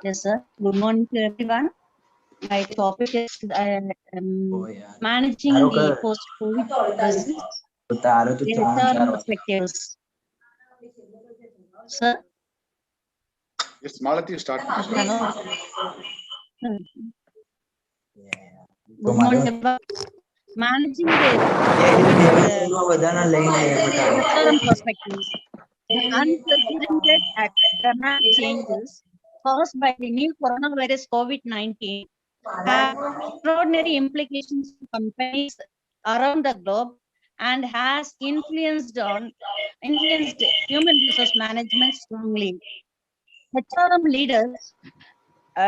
Yes, sir. Good morning to everyone. My topic is managing the post-COVID crisis. HRM perspectives. Sir? Yes, Malati, you start. Hello. Good morning. Managing the HRM perspectives. The unprecedented dramatic changes caused by the new coronavirus COVID-19 have extraordinary implications for companies around the globe and has influenced human resource management strongly. HRM leaders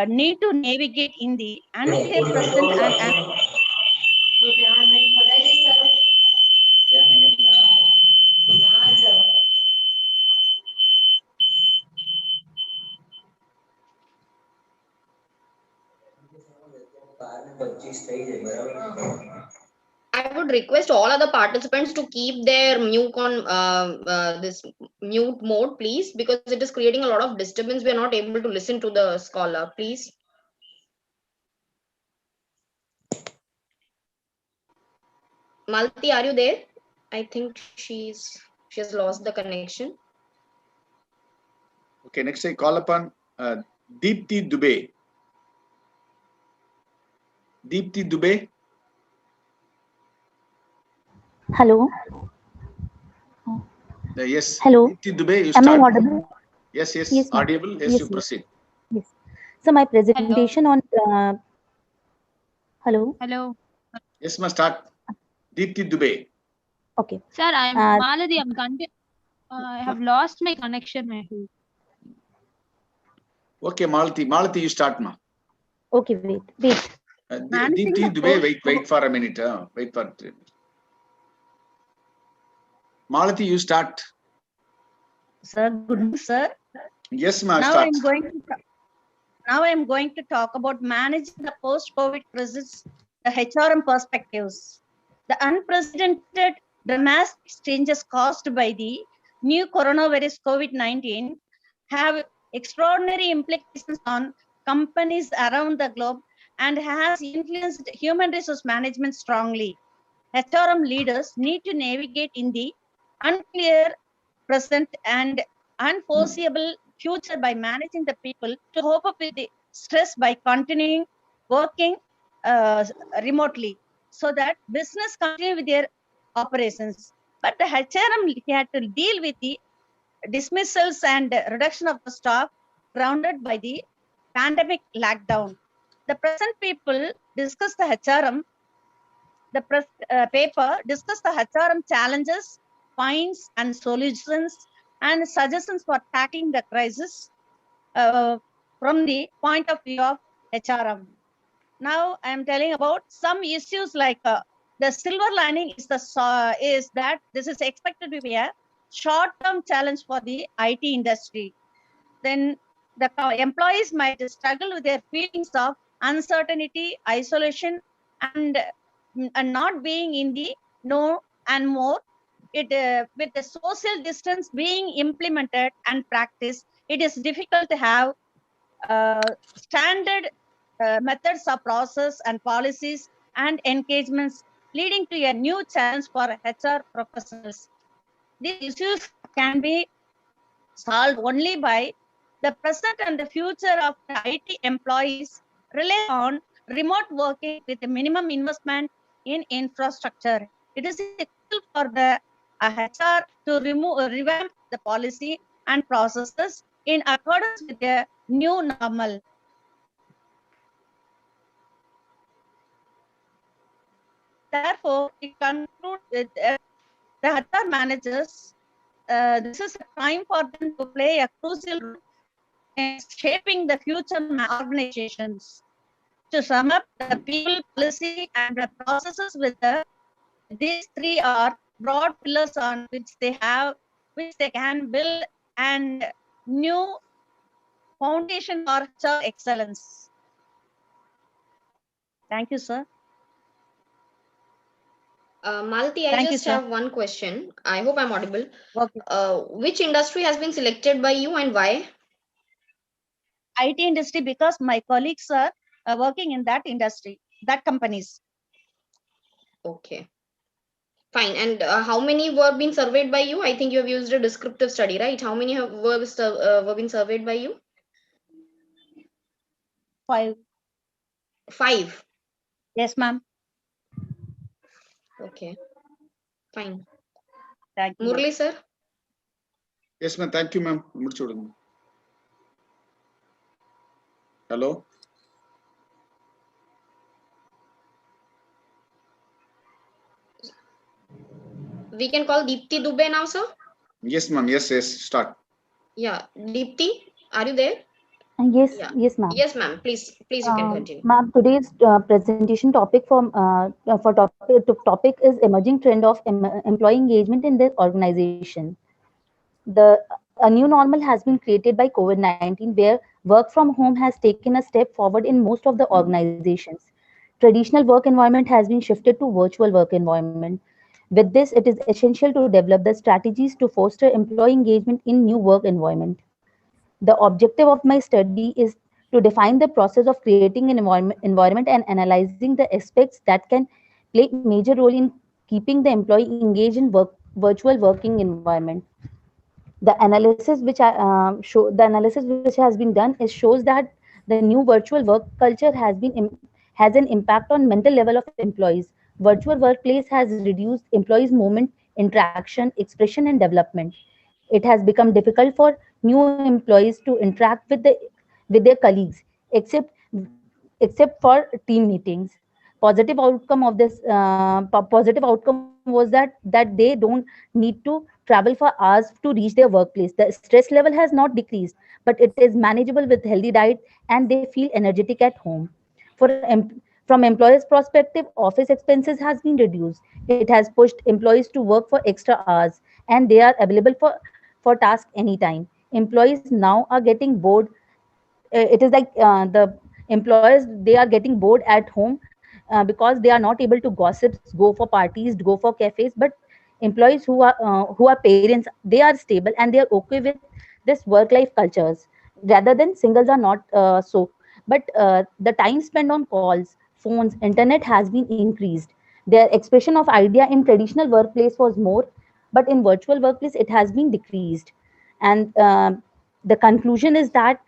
need to navigate in the unprecedented and I would would request all other participants to keep their mute on this mute mode, please, because it is creating a lot of disturbance. We are not able to listen to the scholar, please. Malti, are you there? I think she has lost the connection. Okay, next I call upon Deepti Dubey. Deepti Dubey. Hello. Yes. Hello. Deepti Dubey, you Am I start. audible? Yes, yes. Yes, ma'am. Audible. Yes, Yes, you yes. proceed. Yes. So my presentation on. Hello. Hello. Yes, must start. Deepti Dubey. Okay. Sir, I'm Maladi. I have lost my connection. Okay, Malati, you start, ma. Okay, wait. Deepti Dubey, wait for a minute. Wait for 3 minutes. Malati, you start. Sir, good morning, sir. Yes, ma, Now start. I'm going to talk about managing the post-COVID crisis, the HRM perspectives. The unprecedented dramatic changes caused by the new coronavirus COVID-19 have extraordinary implications on companies around the globe and has influenced human resource management strongly. HRM leaders need to navigate in the unclear present and unforeseeable future by managing the people to cope up with the stress by continuing working remotely so that business continue with their operations. But the HRM had to deal with the dismissals and reduction of the staff grounded by the pandemic lockdown. The present people discuss the HRM. The paper discuss the HRM challenges, finds and solutions, and suggestions for tackling the crisis from the point of view of HRM. Now I am telling about some issues like the silver lining is that this is expected to be a short-term challenge for the IT industry. Then the employees might struggle with their feelings of uncertainty, isolation, and not being in the know and more. With the social distance being implemented and practiced, it is difficult to have standard methods of process and policies and engagements, leading to a new challenge for HR professionals. These issues can be solved only by the present and the future of the IT employees rely on remote working with a minimum investment in infrastructure. It is essential for the HR to revamp the policy and processes in accordance with the new normal. Therefore, it concludes with the HR managers. This is a time for them to play a crucial role in shaping the future organizations. To sum up, the people, policy, and the processes with these three are broad pillars on which they can build and new foundation for HR excellence. Thank you, sir. Malti, I Thank you, just sir. have one question. I hope I'm audible. Okay. Which industry has been selected by you and why? IT industry, because my colleagues are working in that industry, that companies. Okay. Fine. And how many were being surveyed by you? I think you have used a descriptive study, right? How many were being surveyed by you? 5. 5. Yes, ma'am. Okay. Fine. Thank you. Murli, sir? Yes, ma'am. Thank you, ma'am. Hello. We can call Deepti Dubey now, sir? Yes, ma'am. Yes, start. Yeah. Deepti, are you there? Yes, Yeah. yes, ma'am. Yes, ma'am. Please you can continue. Ma'am, today's presentation topic topic is emerging trend of employee engagement in their organization. A new normal has been created by COVID-19, where work from home has taken a step forward in most of the organizations. traditional work environment has been shifted to virtual work environment. With this, it is essential to develop the strategies to foster employee engagement in new work environment. The objective of my study is to define the process of creating an environment and analyzing the aspects that can play major role in keeping the employee engaged in virtual working environment. The analysis which has been done is shows that the new virtual work culture has an impact on mental level of employees. Virtual workplace has reduced employees movement, interaction, expression and development. It has become difficult for new employees to interact with their colleagues, except except for team meetings. Positive outcome was that they don't need to travel for hours to reach their workplace. The stress level has not decreased, but it is manageable with healthy diet, and they feel energetic at home. From employers' perspective, office expenses has been reduced. It has pushed employees to work for extra hours, and they are available for tasks anytime. Employees now are getting bored. It is like the employers, they are getting bored at home because they are not able to gossip, go for parties, go for cafes. But employees who are parents, they are stable and they are okay with this work life cultures. Rather than singles are not but the time spent on calls, phones, internet has been increased. Their expression of idea in traditional workplace was more, but in virtual workplace it has been decreased. And the conclusion is that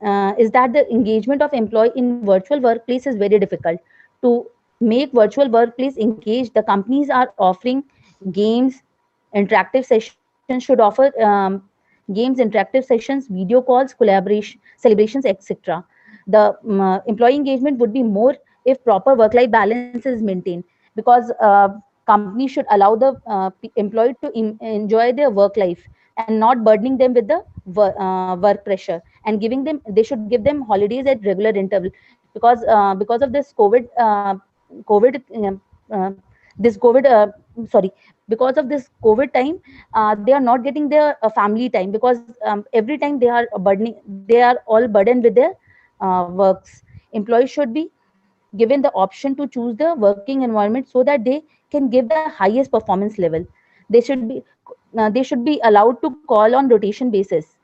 the engagement of employee in virtual workplace is very difficult. To make virtual workplace engaged, the companies are offering games, interactive sessions should offer games, interactive sessions, video calls, collaboration, celebrations, etc. The employee engagement would be more if proper work-life balance is maintained, because companies should allow the employee to enjoy their work life and not burdening them with the work pressure, and giving them, they should give them holidays at regular interval, because of this covid uh, this covid sorry because of this covid time, they are not getting their family time, because every time they are all burdened with their works. Employees should be given the option to choose the working environment so that they can give the highest performance level. They should be allowed to call on rotation basis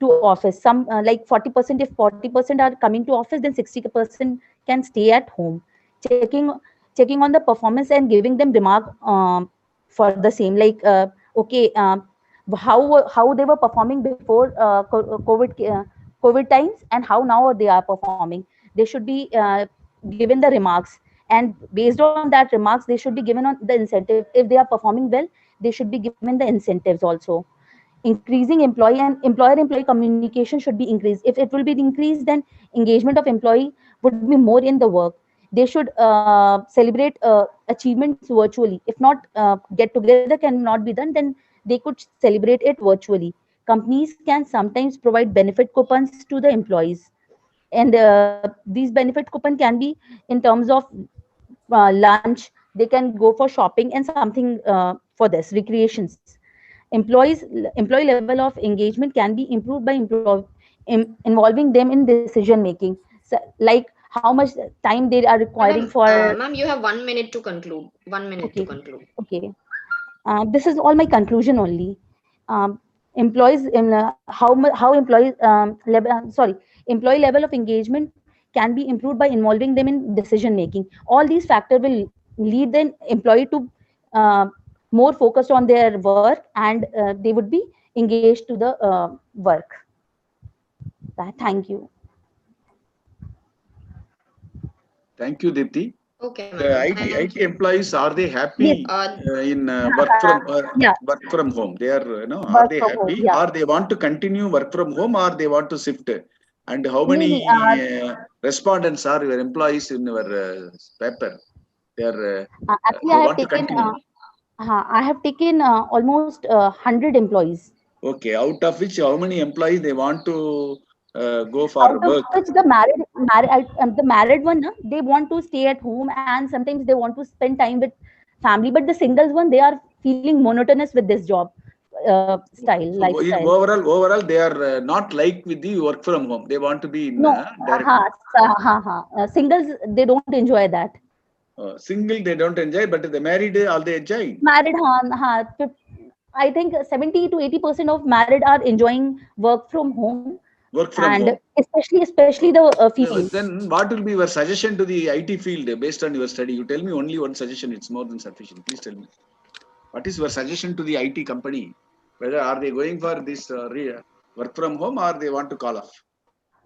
to office. Some like 40%, if 40% are coming to office, then 60% can stay at home, checking on the performance and giving them remark for the same, like okay, how they were performing before covid times and how now they are performing. They should be given the remarks, and based on that remarks they should be given on the incentive. If they are performing well, they should be given the incentives also. Increasing employee and employer-employee communication should be increased. If it will be increased, then engagement of employee would be more in the work. They should celebrate achievements virtually. If not, get together cannot be done, then they could celebrate it virtually. Companies can sometimes provide benefit coupons to the employees, and these benefit coupon can be in terms of lunch. They can go for shopping and something for this recreations. Employee level of engagement can be improved by involving them in decision making. So, like how much time they are requiring Madam, for. ma'am, you have 1 minute to conclude. 1 minute Okay. to conclude. Okay. This is all my conclusion only. Employees in how employees employee level of engagement can be improved by involving them in decision making. All these factors will lead the employee to more focused on their work, and they would be engaged to the work. Thank you. Thank you, Dipti. Okay, The ma'am. IT employees, are they happy Yes. in Yeah. work from home? They are, are Work they from home, happy, yeah. or they want to continue work from home, or they want to shift? And how many respondents are your employees in your paper? They are actually they want to continue. I have taken almost 100 employees. Okay, out of which how many employees they want to go for Out of work? which the married one, they want to stay at home, and sometimes they want to spend time with family. But the singles one, they are feeling monotonous with this job. style, So in lifestyle. overall, they are not like with the work from home. They want to be in No, direct. singles, they don't enjoy that. Single, they don't enjoy, but the married, all they enjoy. Married, I think 70 to 80% of married are enjoying work from home, Work from and home. especially the females. Then what will be your suggestion to the IT field based on your study? You tell me only one suggestion. It's more than sufficient. Please tell me. What is your suggestion to the IT company? Whether are they going for this work from home or they want to call off?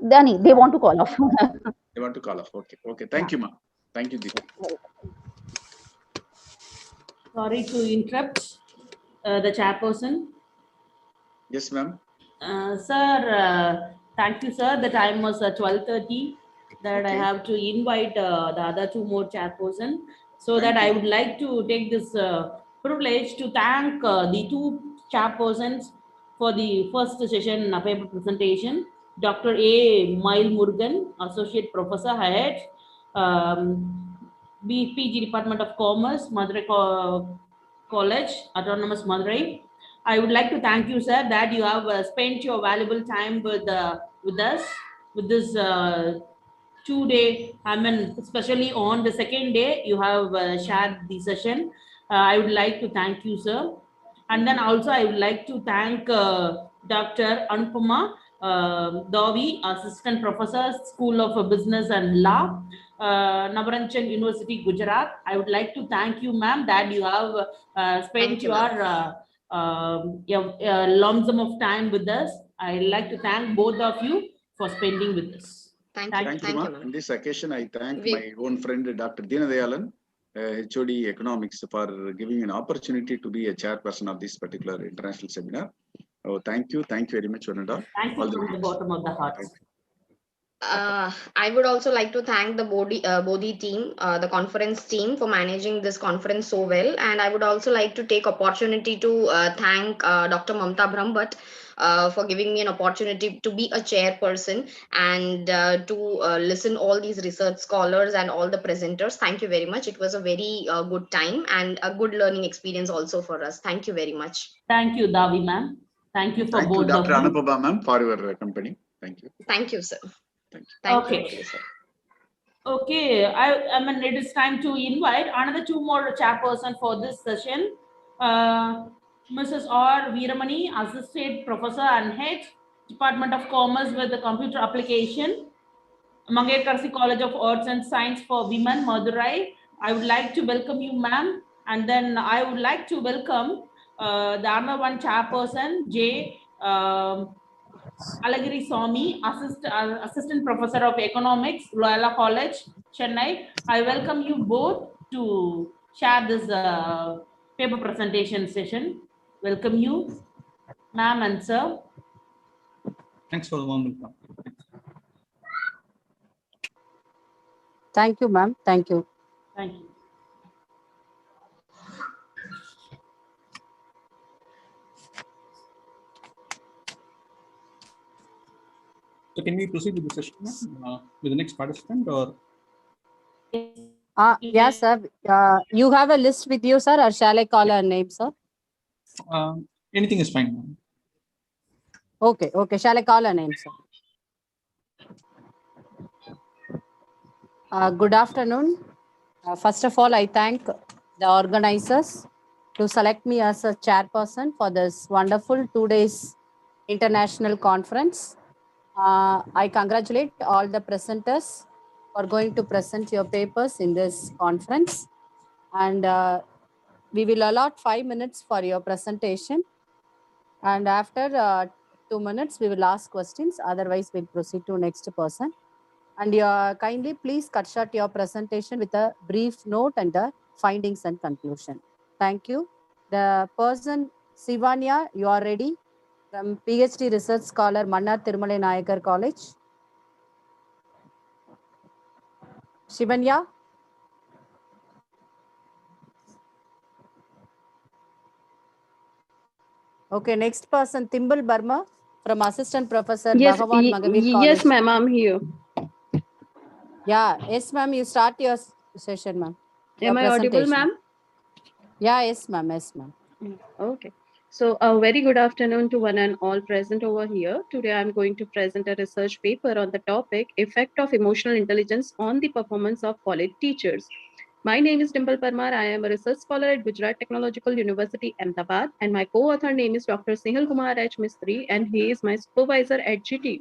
Dani, they want to call off. They want to call off. Okay. Okay. Thank you, ma'am. Thank you, Deepa. Sorry to interrupt the chairperson. Yes, ma'am. Sir, thank you, sir. The time was 12:30. That I Okay. have to invite the other two more chairperson. So Thank that I you. would like to take this privilege to thank the two chairpersons for the first session paper presentation. Dr. A. Mail Murugan, Associate Professor, Head, BPG Department of Commerce, Madurai College, Autonomous Madurai. I would like to thank you, sir, that you have spent your valuable time with us with this 2-day. I mean, especially on the second day, you have shared the session. I would like to thank you, sir. And then also, I would like to thank Dr. Anupama Davi, Assistant Professor, School of Business and Law, Navaranchan University, Gujarat. I would like to thank you, ma'am, that you have spent you, your lump sum of time with us. I'd like to thank both of you for spending with us. Thank you, ma'am. On this occasion, I thank my own friend, Dr. Deenadayalan, HOD Economics, for giving an opportunity to be a chairperson of this particular international seminar. Oh, thank you. Thank you very much, one and all. Thank you from the bottom of the heart. I would also like to thank the Bodhi team, the conference team, for managing this conference so well. And I would also like to take opportunity to thank Dr. Mamta Brahmbhatt for giving me an opportunity to be a chairperson and to listen all these research scholars and all the presenters. Thank you very much. It was a very good time and a good learning experience also for us. Thank you very much. Thank you, Davi ma'am. Thank you for Thank both you, Dr. of you. Anupama ma'am, for your company. Thank you. Thank you, sir. Thank you. Thank Okay. you, sir. Okay, I mean, it is time to invite another two more chairperson for this session. Mrs. R. Veeramani, Assistant Professor and Head, Department of Commerce with the Computer Application, Mangayarkarasi College of Arts and Science for Women, Madurai. I would like to welcome you, ma'am. And then I would like to welcome the other one chairperson, J. Alagiri Swami, Assistant Professor of Economics, Loyola College, Chennai. I welcome you both to share this paper presentation session. Welcome you, ma'am and sir. Thanks for the warm welcome. Thank you, ma'am. Thank you. Thank you. So can we proceed with the session with the next participant, or? Yes, sir. You have a list with you, sir, or shall I call her name, sir? Anything is fine, ma'am. Okay, okay. Shall I call her name, sir? Good afternoon. First of all, I thank the organizers to select me as a chairperson for this wonderful 2 days international conference. I congratulate all the presenters for going to present your papers in this conference. And we will allot 5 minutes for your presentation. And after 2 minutes, we will ask questions. Otherwise, we'll proceed to next person. And kindly please cut short your presentation with a brief note and the findings and conclusion. Thank you. The person, Sivanya, you are ready? From PhD Research Scholar, Mannar Thirumalai Nayakar College. Shivanya? Okay, next person, Timbal Burma, from Assistant Professor, Yes, Bhagavan Magavir College. yes, ma'am, I'm here. Yeah, yes, ma'am, you start your session, ma'am. Am I audible, ma'am? Yeah, yes, ma'am, yes, ma'am. Okay. So a very good afternoon to one and all present over here. Today I'm going to present a research paper on the topic Effect of Emotional Intelligence on the Performance of College Teachers. My name is Dimple Parmar. I am a research scholar at Gujarat Technological University, Ahmedabad, and my co-author name is Dr. Snehal Kumar H. Mistry, and he is my supervisor at GT.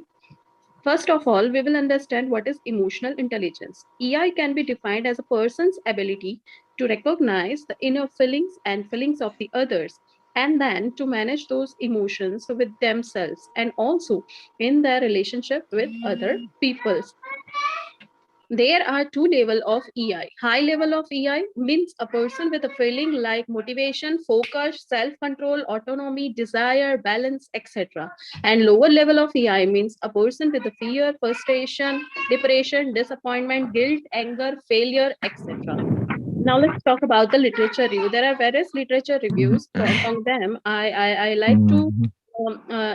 First of all, we will understand what is emotional intelligence. EI can be defined as a person's ability to recognize the inner feelings and feelings of the others, and then to manage those emotions with themselves and also in their relationship with other people. There are two levels of EI. High level of EI means a person with a feeling like motivation, focus, self-control, autonomy, desire, balance, etc. And lower level of EI means a person with a fear, frustration, depression, disappointment, guilt, anger, failure, etc. Now let's talk about the literature review. There are various literature reviews. So among them, I like to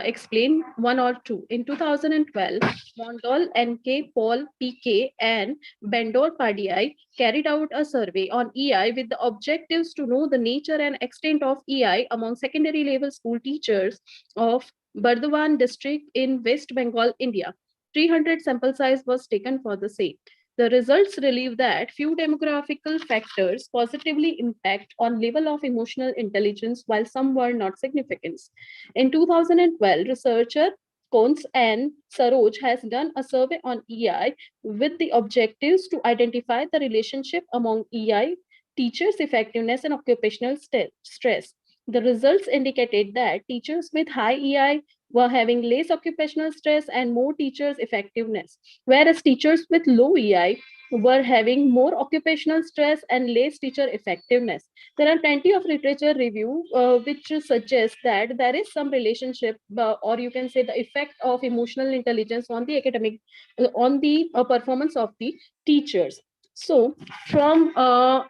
explain one or two. In 2012, Mondal, NK, Paul, PK, and Bandor-Pardai carried out a survey on EI with the objectives to know the nature and extent of EI among secondary level school teachers of Burdwan district in West Bengal, India. 300 sample size was taken for the same. The results reveal that few demographical factors positively impact on level of emotional intelligence, while some were not significant. In 2012, researcher Cones and Saroj has done a survey on EI with the objectives to identify the relationship among EI, teachers' effectiveness, and occupational stress. The results indicated that teachers with high EI were having less occupational stress and more teachers' effectiveness, whereas teachers with low EI were having more occupational stress and less teacher effectiveness. There are plenty of literature review which suggests that there is some relationship or you can say the effect of emotional intelligence on the academic, on the performance of the teachers. So from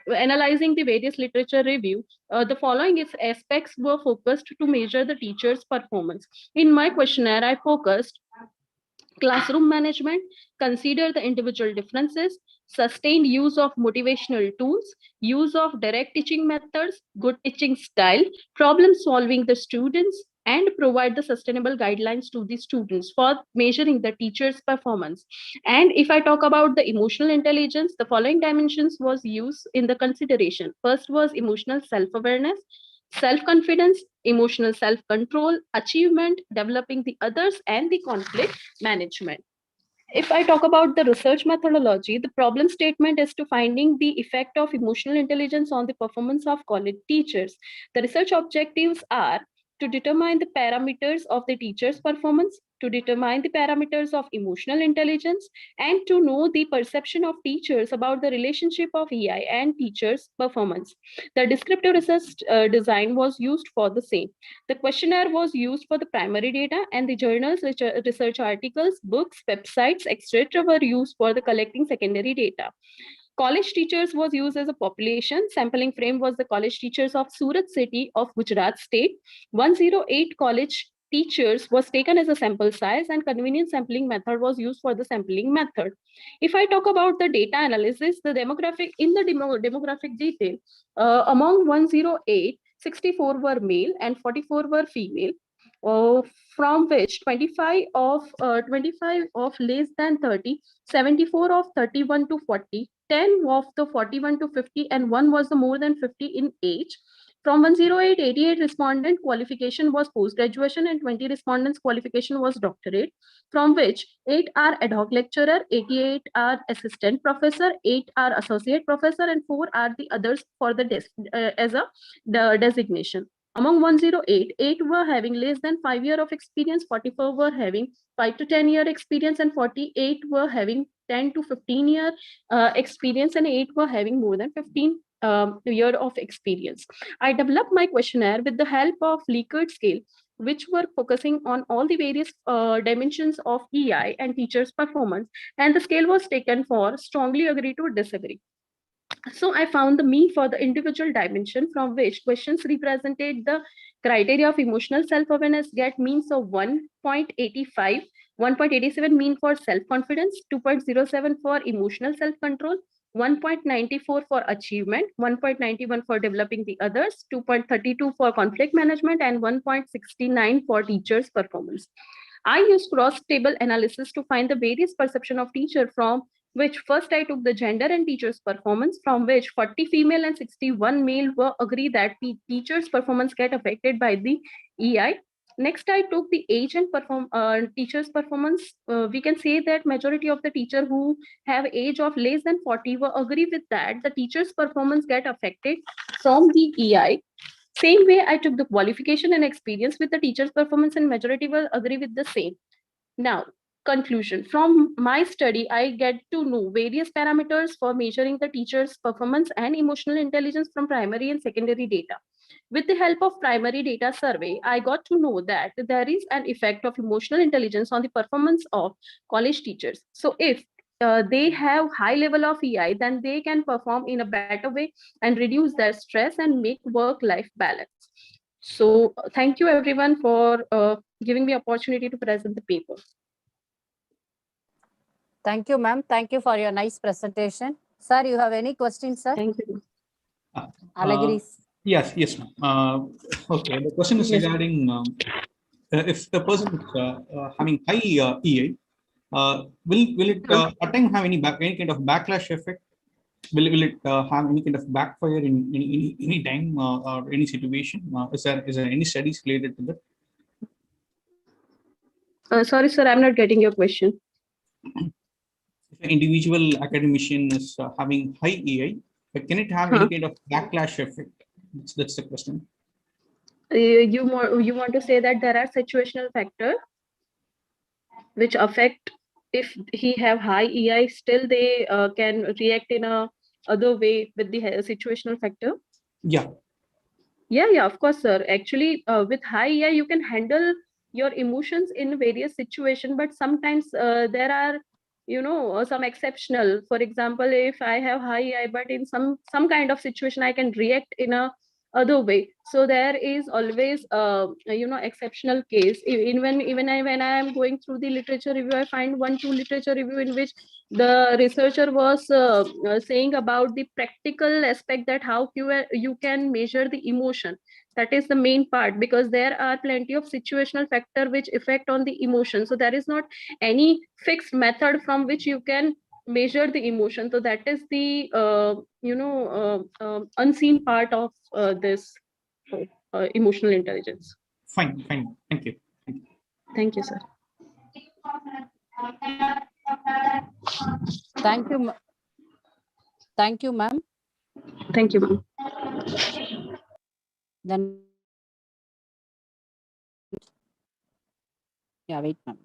analyzing the various literature review, the following aspects were focused to measure the teacher's performance. In my questionnaire, I focused classroom management, consider the individual differences, sustained use of motivational tools, use of direct teaching methods, good teaching style, problem solving the students, and provide the sustainable guidelines to the students for measuring the teacher's performance. And if I talk about the emotional intelligence, the following dimensions was used in the consideration. First was emotional self-awareness, self-confidence, emotional self-control, achievement, developing the others, and the conflict management. If I talk about the research methodology, the problem statement is to finding the effect of emotional intelligence on the performance of college teachers. The research objectives are to determine the parameters of the teacher's performance, to determine the parameters of emotional intelligence, and to know the perception of teachers about the relationship of EI and teachers' performance. The descriptive research design was used for the same. The questionnaire was used for the primary data, and the journals, research articles, books, websites, etc. were used for the collecting secondary data. College teachers was used as a population. Sampling frame was the college teachers of Surat city of Gujarat state. 108 college teachers was taken as a sample size, and convenient sampling method was used for the sampling method. If I talk about the data analysis, the demographic in the demographic detail, among 108, 64 were male and 44 were female. From which 25 of less than 30, 74 of 31 to 40, 10 of the 41 to 50, and 1 was the more than 50 in age. From 108, 88 respondent qualification was post-graduation and 20 respondents qualification was doctorate, from which 8 are ad hoc lecturer, 88 are assistant professor, 8 are associate professor, and 4 are the others for the designation. Among 108, 8 were having less than 5 years of experience, 44 were having 5 to 10 year experience, and 48 were having 10 to 15 year experience, and 8 were having more than 15 year of experience. I developed my questionnaire with the help of Likert scale, which were focusing on all the various dimensions of EI and teachers' performance, and the scale was taken for strongly agree to disagree. So I found the mean for the individual dimension, from which questions represented the criteria of emotional self-awareness get means of 1.85, 1.87 mean for self-confidence, 2.07 for emotional self-control, 1.94 for achievement, 1.91 for developing the others, 2.32 for conflict management, and 1.69 for teachers' performance. I used cross-table analysis to find the various perception of teacher, from which first I took the gender and teachers' performance, from which 40 female and 61 male were agree that the teachers' performance get affected by the EI. Next, I took the age and teachers' performance. We can say that majority of the teacher who have age of less than 40 were agree with that the teachers' performance get affected from the EI. Same way, I took the qualification and experience with the teacher's performance, and majority will agree with the same. Now, conclusion. From my study, I get to know various parameters for measuring the teacher's performance and emotional intelligence from primary and secondary data. With the help of primary data survey, I got to know that there is an effect of emotional intelligence on the performance of college teachers. So if they have high level of EI, then they can perform in a better way and reduce their stress and make work-life balance. So thank you everyone for giving me opportunity to present the paper. Thank you, ma'am. Thank you for your nice presentation. Sir, you have any questions, sir? Thank you. Alagiri. Yes, ma'am. Okay, the question is regarding if the person is having high EI, will it attempt have any kind of backlash effect? Will it have any kind of backfire in any time or any situation? Is there any studies related to that? Sorry, sir, I'm not getting your question. If an individual academician is having high EI, can it have any kind of backlash effect? That's the question. You want to say that there are situational factors which affect, if he have high EI, still they can react in a other way with the situational factor? Yeah, of course, sir. Actually, with high EI, you can handle your emotions in various situations, but sometimes there are some exceptional. For example, if I have high EI, but in some kind of situation I can react in a other way. So there is always exceptional case. Even when I am going through the literature review, I find 1-2 literature review in which the researcher was saying about the practical aspect, that how you can measure the emotion. That is the main part, because there are plenty of situational factor which affect on the emotion. So there is not any fixed method from which you can measure the emotion. So that is the unseen part of this emotional intelligence. Fine. Thank you. Thank you, sir. Thank you. Thank you, ma'am. Thank you, ma'am. Then, wait, ma'am.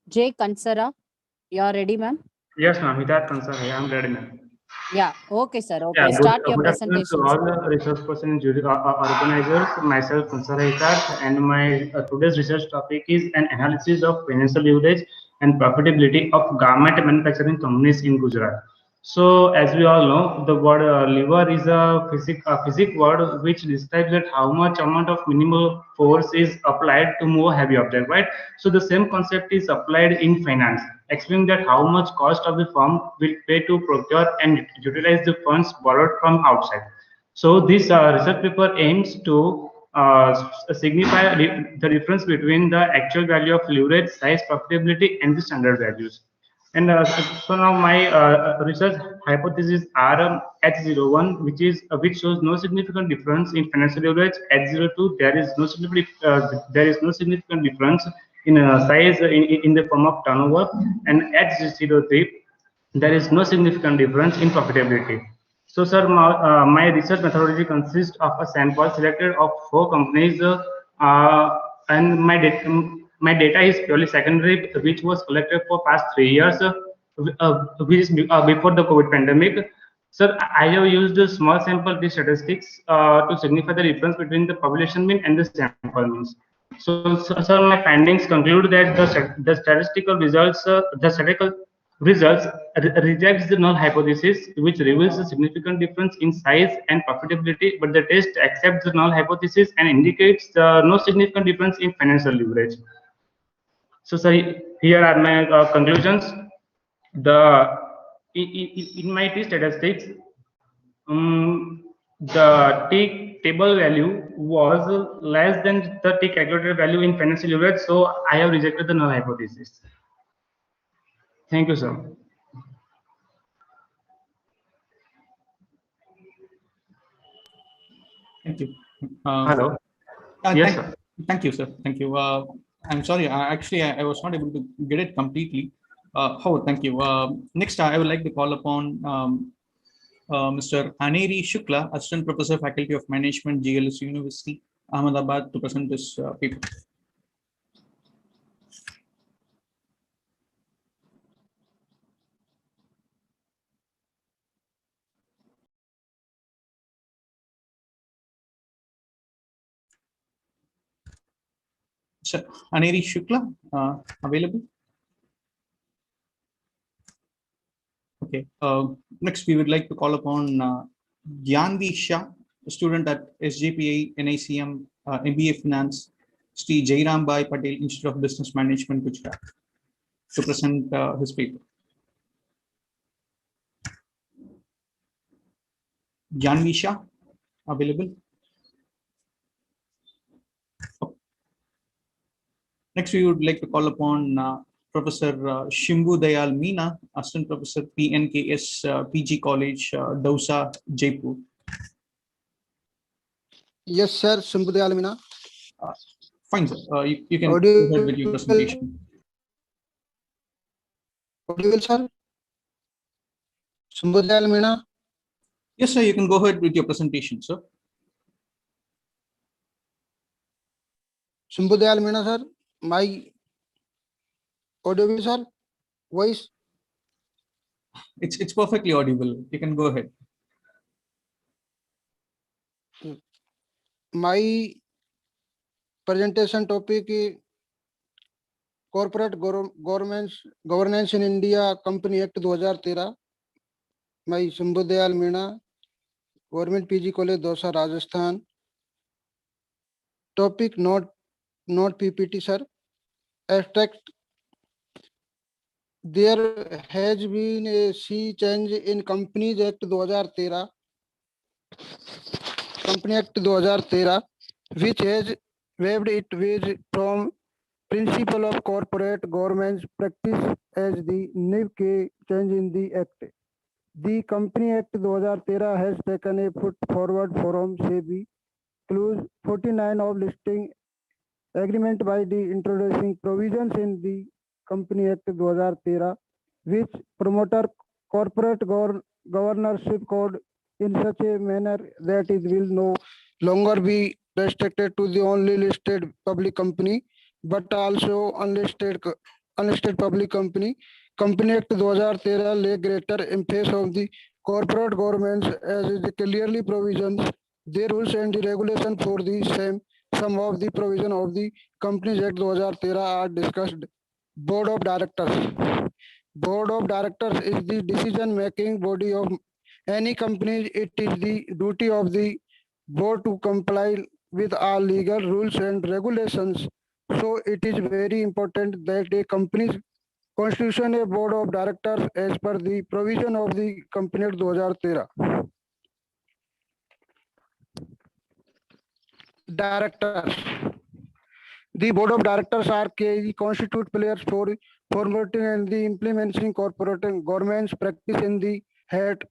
J. Kansara, you are ready, ma'am? Yes, ma'am. Hidayat Kansara, I am ready, ma'am. Yeah, okay, sir. Okay, start your presentation. To all the research person organizers, myself, Kansara Hidayat, and my today's research topic is an analysis of financial leverage and profitability of garment manufacturing companies in Gujarat. So, as we all know, the word lever is a physics word which describes that how much amount of minimal force is applied to move a heavy object, right? So, the same concept is applied in finance, explaining that how much cost of the firm will pay to procure and utilize the funds borrowed from outside. So, this research paper aims to signify the difference between the actual value of leverage, size, profitability, and the standard values. And so now my research hypothesis are H01, which shows no significant difference in financial leverage. H02, there is no significant difference in size in the form of turnover, and H03, there is no significant difference in profitability. So, sir, my research methodology consists of a sample selected of 4 companies, and my data is purely secondary, which was collected for past 3 years, which is before the COVID pandemic. Sir, I have used a small sample t statistics to signify the difference between the population mean and the sample means. So, sir, my findings conclude that the statistical results rejects the null hypothesis, which reveals a significant difference in size and profitability, but the test accepts the null hypothesis and indicates no significant difference in financial leverage. So, sir, here are my conclusions. The in my T statistics, the T table value was less than the T calculated value in financial leverage, so I have rejected the null hypothesis. Thank you, sir. Thank you. Hello. Yes, sir. Thank you, sir. Thank you. I'm sorry. I was not able to get it completely. Howard, thank you. Next, I would like to call upon Mr. Aneri Shukla, Assistant Professor, Faculty of Management, GLS University, Ahmedabad, to present this paper. Sir, Aneri Shukla, available? Okay. Next, we would like to call upon Gyanvi Shah, a student at SJPI NICM MBA Finance, Sri Jairam Bhai Patel Institute of Business Management, Gujarat, to present his paper. Gyanvi Shah, available? Next, we would like to call upon Professor Shimbu Dayal Meena, Assistant Professor PNKS PG College, Dausa, Jaipur. Yes, sir. Shimbu Dayal Meena. Fine, sir. You can go ahead with your presentation. Audible, sir. Shimbu Dayal Meena. Yes, sir. You can go ahead with your presentation, sir. Shimbu Dayal Meena, sir. My audible, sir. Voice. It's perfectly audible. You can go ahead. My presentation topic is Corporate Governance in India, Company Act 2013. My Shimbu Dayal Meena, Government PG College, Dausa, Rajasthan. Topic not PPT, sir. Abstract. There has been a sea change in Companies Act 2013. Company Act 2013, which has waived it with from principle of corporate governance practice as the new key change in the Act. The Company Act 2013 has taken a foot forward from SEBI Clause 49 of listing agreement by the introducing provisions in the Company Act 2013, which promoter corporate governorship code in such a manner that it will no longer be restricted to the only listed public company, but also unlisted public company. Company Act 2013 lay greater emphasis on the corporate governance as is clearly provisions, the rules and the regulation for the same. Some of the provision of the Companies Act 2013 are discussed. Board of Directors. Board of Directors is the decision-making body of any company. It is the duty of the board to comply with all legal rules and regulations. So it is very important that a company's constitution a board of directors as per the provision of the Company Act 2013. Directors. The board of directors are key constitute players for formulating and the implementing corporate governance practice in the heart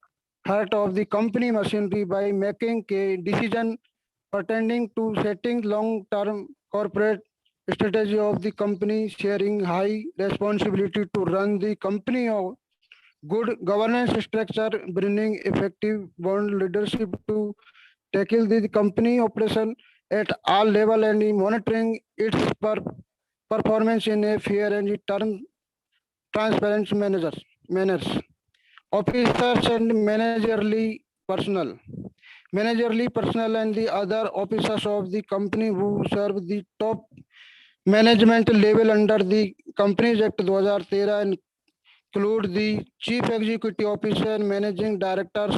of the company machinery by making a decision pertaining to setting long-term corporate strategy of the company, sharing high responsibility to run the company of good governance structure, bringing effective bond leadership to tackle the company operation at all level and monitoring its performance in a fair and transparent manners. Officers and managerially personnel and the other officers of the company who serve the top management level under the Companies Act 2013 include the chief executive officer, managing directors,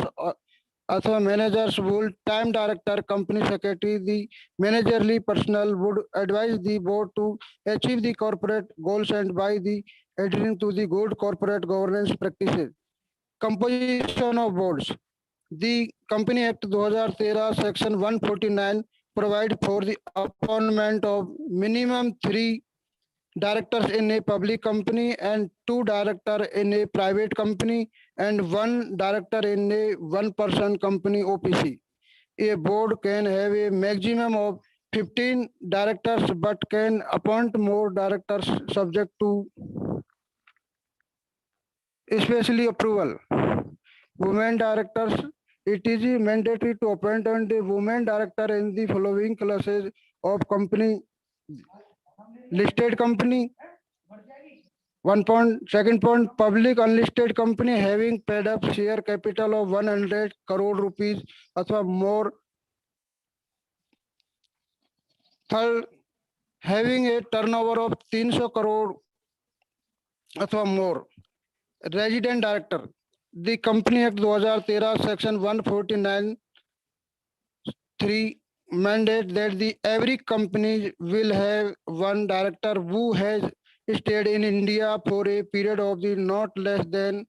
अथवा managers, full-time director, company secretary. The managerial personnel would advise the board to achieve the corporate goals and by the adhering to the good corporate governance practices. composition of boards. The Company Act 2013 Section 149 provide for the appointment of minimum 3 directors in a public company and 2 directors in a private company and 1 director in a one-person company OPC. A board can have a maximum of 15 directors but can appoint more directors subject to especially approval. Women directors, it is mandatory to appoint a women director in the following classes of company: listed company. Second point, public unlisted company having paid up share capital of 100 crore rupees or more. Third, having a turnover of 300 crore or more. Resident director. The Company Act 2013 Section 149 3 mandate that every company will have 1 director who has stayed in India for a period of not less than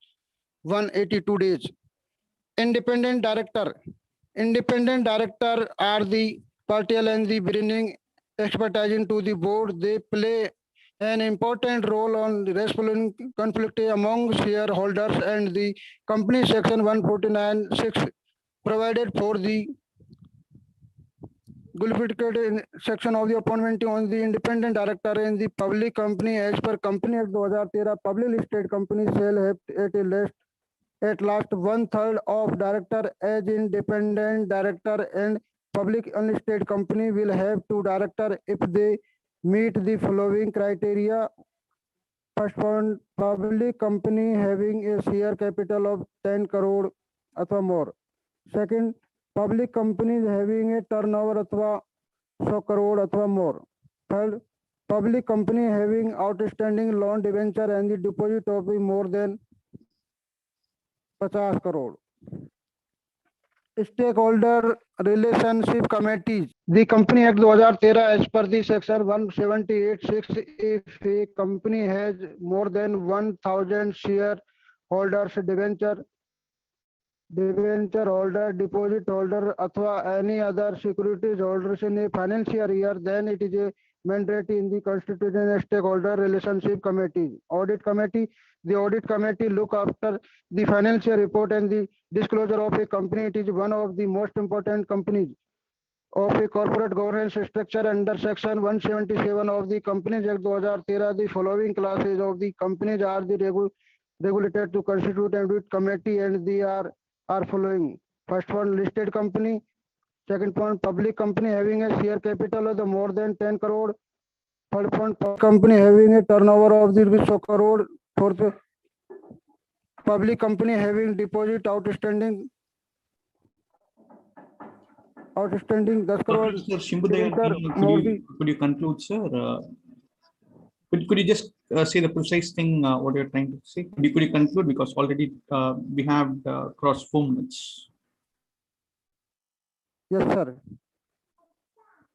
182 days. Independent director. Independent director are the partial and the bringing expertise to the board. They play an important role on resolving conflict among shareholders, and the company section 149(6) provided for the qualified section of the appointment on the independent director in the public company. As per Company Act 2013, public listed companies shall have at last 1/3 of director as independent director, and public unlisted company will have 2 director if they meet the following criteria. First one, public company having a share capital of 10 crore or more. Second, public companies having a turnover of 100 crore or more. Third, public company having outstanding loan debenture and the deposit of more than 50 crore. Stakeholder relationship committees. The Company Act 2013 as per the section 178(6), if a company has more than 1,000 shareholders, debenture holder, deposit holder, or any other securities holders in a financial year, then it is a mandatory in the constitution stakeholder relationship committee. Audit committee. The audit committee look after the financial report and the disclosure of a company. It is one of the most important companies of a corporate governance structure under section 177 of the Companies Act 2013. The following classes of the companies are the regulated to constitute and audit committee, and they are following. First one, listed company. Second one, public company having a share capital of more than 10 crore. Third one, company having a turnover of the 100 crore. Fourth, public company having deposit outstanding 10 crore. Sir Shimbudaya, could you conclude, sir? Could you just say the precise thing what you're trying to say? Could you conclude, because already we have crossed 4 minutes. Yes, sir.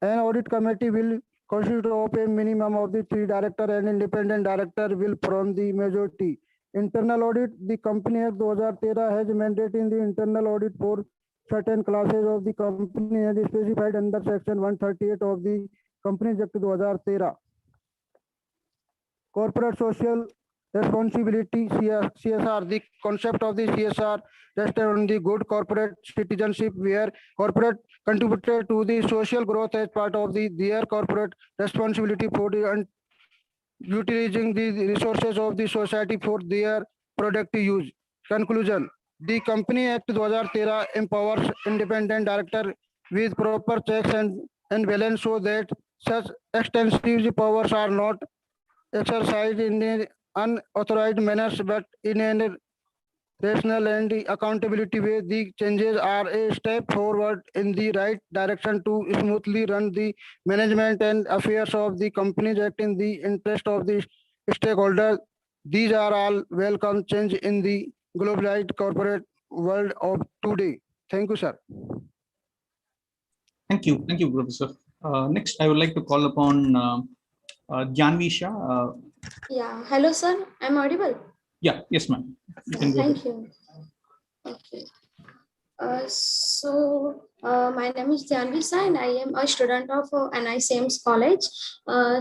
An audit committee will consist of a minimum of the 3 director, and independent director will form the majority. Internal audit. The Company Act 2013 has mandate in the internal audit for certain classes of the company as specified under section 138 of the Companies Act 2013. Corporate social responsibility, CSR. The concept of the CSR rests on the good corporate citizenship, where corporate contributed to the social growth as part of their corporate responsibility for the utilizing the resources of the society for their productive use. Conclusion. The Company Act 2013 empowers independent director with proper checks and balance so that such extensive powers are not exercised in an unauthorized manner but in a rational and accountability way. The changes are a step forward in the right direction to smoothly run the management and affairs of the Companies Act in the interest of the stakeholders. These are all welcome change in the globalized corporate world of today. Thank you, sir. Thank you, Professor. Next, I would like to call upon Janvi Shah. Yeah, hello, sir. I'm audible. Yeah, yes, ma'am. Thank you. Okay. My name is Janvisa and I am a student of NICM's college.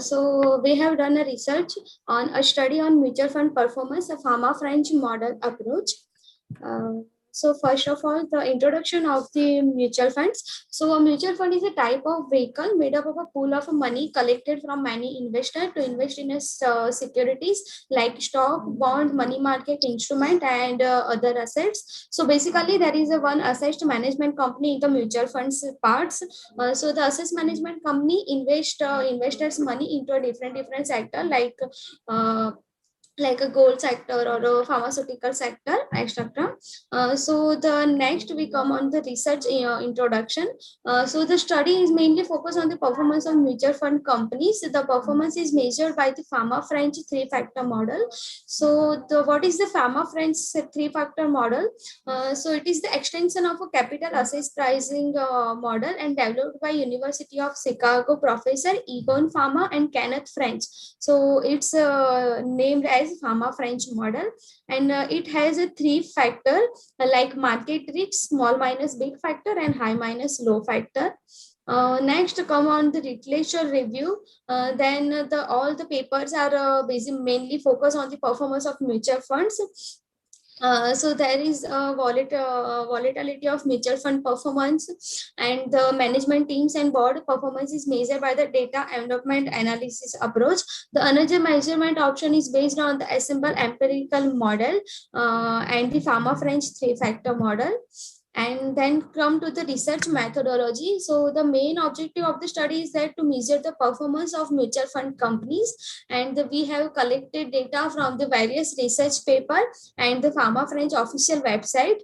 So we have done a research on a study on mutual fund performance, a pharma French model approach. So first of all, the introduction of the mutual funds. So a mutual fund is a type of vehicle made up of a pool of money collected from many investors to invest in securities like stock, bond, money market instrument, and other assets. So basically, there is a one asset management company in the mutual funds parts. So the asset management company investors money into a different sector like a gold sector or a pharmaceutical sector, etc. So the next we come on the research introduction. So the study is mainly focused on the performance of mutual fund companies. The performance is measured by the pharma French three-factor model. So what is the pharma French three-factor model? So it is the extension of a capital assets pricing model and developed by University of Chicago professor Egon Pharma and Kenneth French. So it's named as pharma French model, and it has a three factor like market risk, small minus big factor, and high minus low factor. Next come on the literature review. Then all the papers are mainly focused on the performance of mutual funds. So there is a volatility of mutual fund performance, and the management teams and board performance is measured by the data envelopment analysis approach. The another measurement option is based on the assemble empirical model and the pharma French three-factor model. And then come to the research methodology. So the main objective of the study is that to measure the performance of mutual fund companies, and we have collected data from the various research paper and the pharma French official website.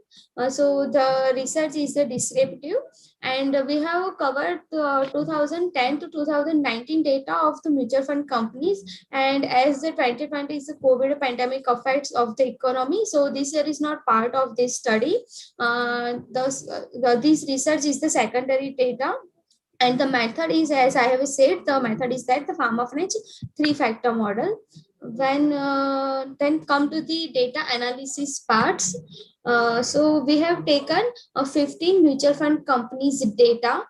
So the research is descriptive, and we have covered 2010 to 2019 data of the mutual fund companies. And as the 2020 is the COVID pandemic effects of the economy, so this year is not part of this study. This research is the secondary data, and the method is, as I have said, the method is that the pharma French three-factor model. When then come to the data analysis parts. So we have taken 15 mutual fund companies data,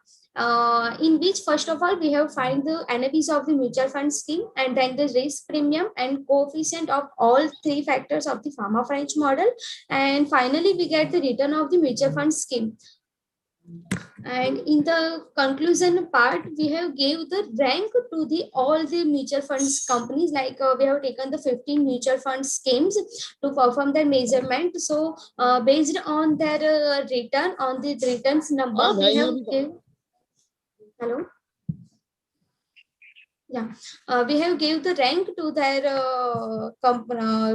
in which first of all we have find the NAVs of the mutual fund scheme, and then the risk premium and coefficient of all three factors of the pharma French model, and finally we get the return of the mutual fund scheme. And in the conclusion part, we have gave the rank to the all the mutual funds companies, like we have taken the 15 mutual fund schemes to perform their measurement. So based on their return on the returns number, we have give, hello. Yeah, we have gave the rank to their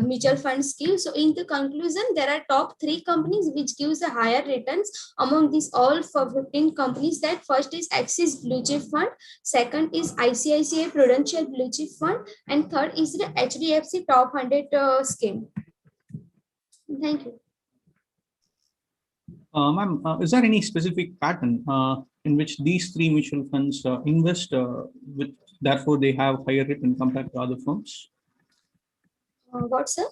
mutual fund scheme. So in the conclusion, there are top 3 companies which gives the higher returns among these all for 15 companies. That first is Axis Blue Chip Fund, second is ICICI Prudential Blue Chip Fund, and third is the HDFC Top 100 scheme. Thank you. Ma'am, is there any specific pattern in which these 3 mutual funds invest with, therefore they have higher return compared to other firms? What, sir?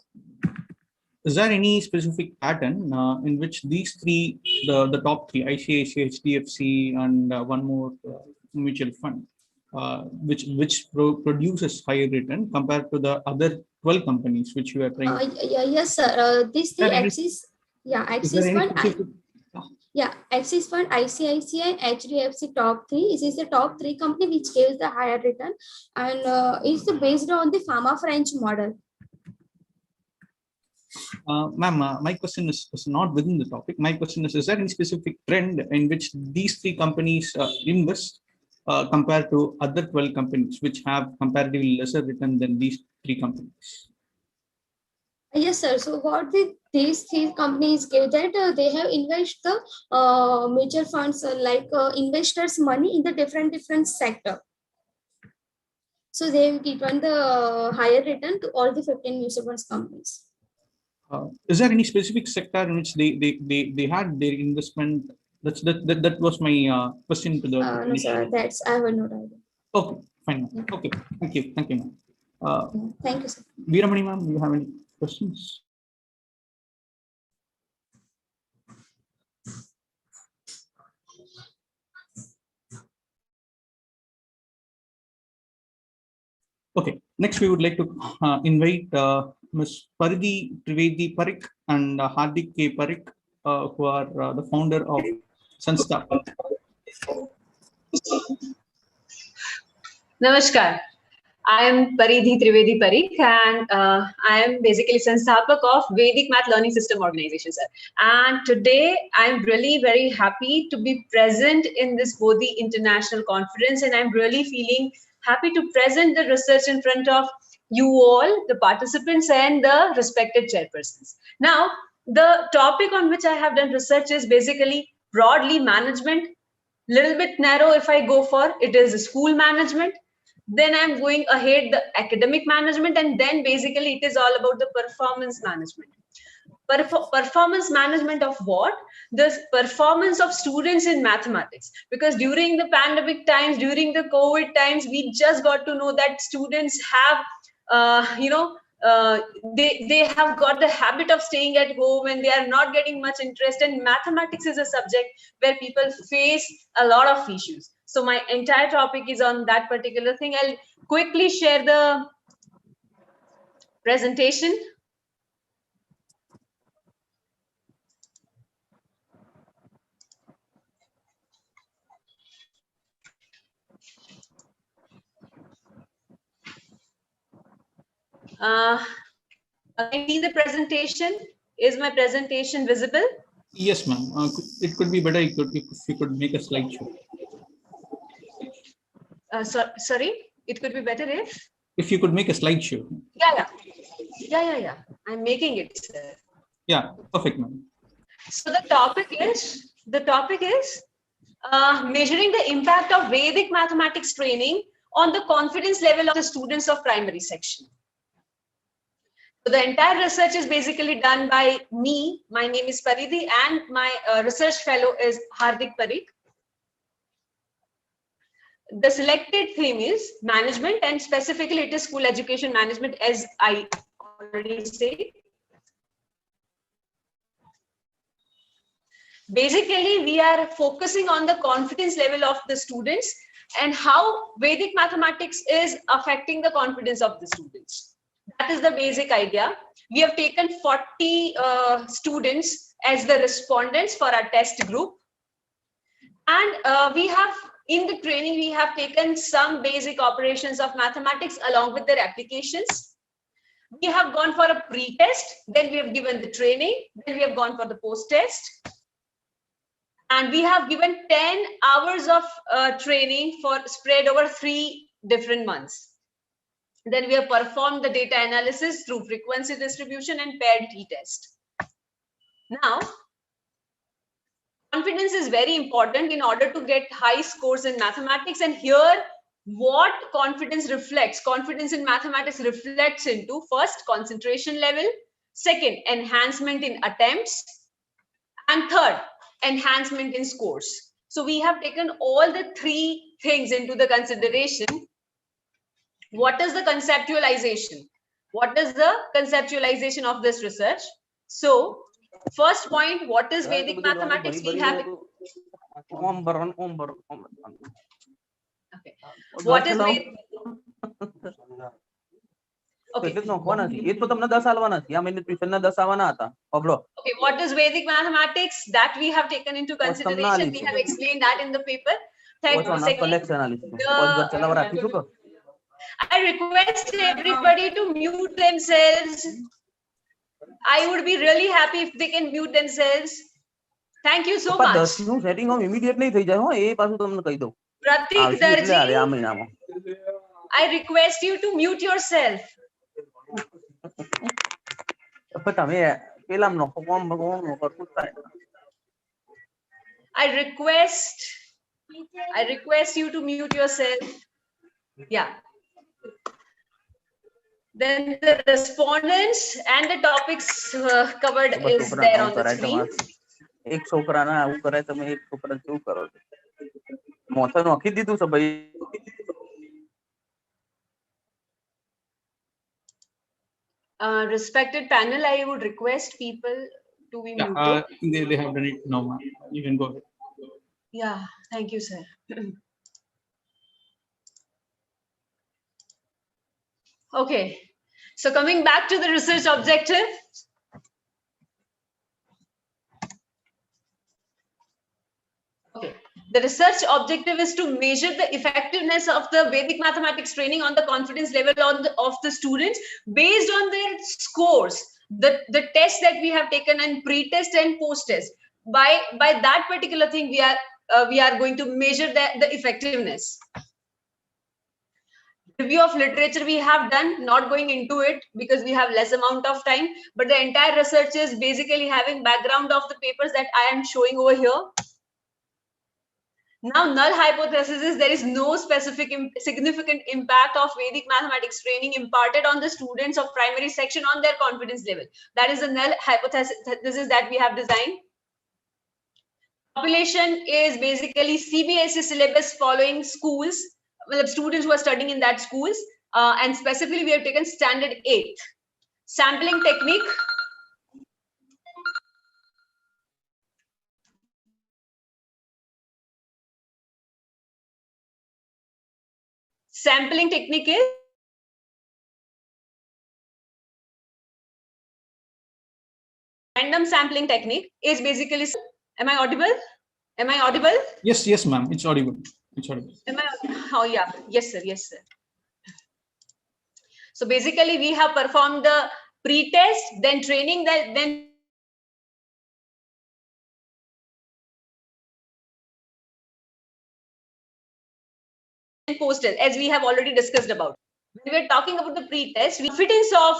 Is there any specific pattern in which these 3, the top 3, ICICI, HDFC, and one more mutual fund, which produces higher return compared to the other 12 companies which you are trying? Yes, sir. These 3 Axis, yeah, Axis Fund. Yeah, Axis Fund, ICICI, and HDFC top 3. This is the top 3 company which gives the higher return, and it's based on the pharma French model. Ma'am, my question is not within the topic. My question is there any specific trend in which these 3 companies invest compared to other 12 companies which have comparatively lesser return than these 3 companies? Yes, sir. So what these 3 companies give that they have invested the mutual funds like investors' money in the different sector. So they have given the higher return to all the 15 mutual funds companies. Is there any specific sector in which they had their investment? That was my question to the. No, sir. That's I have no idea. Okay, fine. Yeah. Okay, thank you, ma'am. Thank you, sir. Veeramani ma'am, do you have any questions? Okay, next we would like to invite Ms. Paridhi Trivedi Parik and Hardik K. Parik, who are the founder of Sanstha. Namaskar. I am Paridhi Trivedi Parik, and I am basically Sansthapak of Vedic Math Learning System Organization, sir. And today I am really very happy to be present in this Bodhi International Conference, and I'm really feeling happy to present the research in front of you all, the participants and the respected chairpersons. Now, the topic on which I have done research is basically broadly management. Little bit narrow if I go for it is school management. Then I'm going ahead the academic management, and then basically it is all about the performance management. Performance management of what? The performance of students in mathematics. Because during the pandemic times, during the COVID times, we just got to know that students have, they have got the habit of staying at home and they are not getting much interest. And mathematics is a subject where people face a lot of issues. So my entire topic is on that particular thing. I'll quickly share the presentation. Can you see the presentation? Is my presentation visible? Yes, ma'am. It could be better if you could make a slideshow. Sorry, it could be better if you could make a slideshow. Yeah. I'm making it, sir. Yeah, perfect, ma'am. So the topic is measuring the impact of Vedic mathematics training on the confidence level of the students of primary section. So the entire research is basically done by me. My name is Paridhi, and my research fellow is Hardik Parik. The selected theme is management, and specifically it is school education management, as I already said. Basically, we are focusing on the confidence level of the students and how Vedic mathematics is affecting the confidence of the students. That is the basic idea. We have taken 40 students as the respondents for our test group. And we have, in the training, we have taken some basic operations of mathematics along with their applications. We have gone for a pre-test, then we have given the training, then we have gone for the post-test. And we have given 10 hours of training for spread over 3 different months. Then we have performed the data analysis through frequency distribution and paired t-test. Now, confidence is very important in order to get high scores in mathematics. And here, what confidence reflects? Confidence in mathematics reflects into first, concentration level, second, enhancement in attempts, and third, enhancement in scores. So we have taken all the 3 things into the consideration. What is the conceptualization? What is the conceptualization of this research? So, first point, what is Vedic mathematics? We have. Okay. What is Vedic? Okay. Okay, what is Vedic mathematics? That we have taken into consideration. We have explained that in the paper. Thank you. I request everybody to mute themselves. I would be really happy if they can mute themselves. Thank you so much. Pratik Darji, I request you to mute yourself. I request you to mute yourself. Yeah. Then the respondents and the topics covered is there on the screen. Respected panel, I would request people to be muted. They have done it now. You can go ahead. Yeah, thank you, sir. Okay, so coming back to the research objective. Okay, the research objective is to measure the effectiveness of the Vedic mathematics training on the confidence level of the students based on their scores, the tests that we have taken and pre-test and post-test. By that particular thing, we are going to measure the effectiveness. Review of literature we have done, not going into it because we have less amount of time, but the entire research is basically having background of the papers that I am showing over here. Now, null hypothesis is there is no specific significant impact of Vedic mathematics training imparted on the students of primary section on their confidence level. That is the null hypothesis that we have designed. Population is basically CBSE syllabus following schools, well, students who are studying in that schools, and specifically we have taken standard 8. Sampling technique. Sampling technique is random sampling technique is basically. Am I audible? Am I audible? Yes, yes, ma'am. It's audible. It's audible. Am I? Oh yeah. Yes, sir. Yes, sir. So basically, we have performed the pre-test, then training, then post-test, as we have already discussed about. When we are talking about the pre-test, confidence of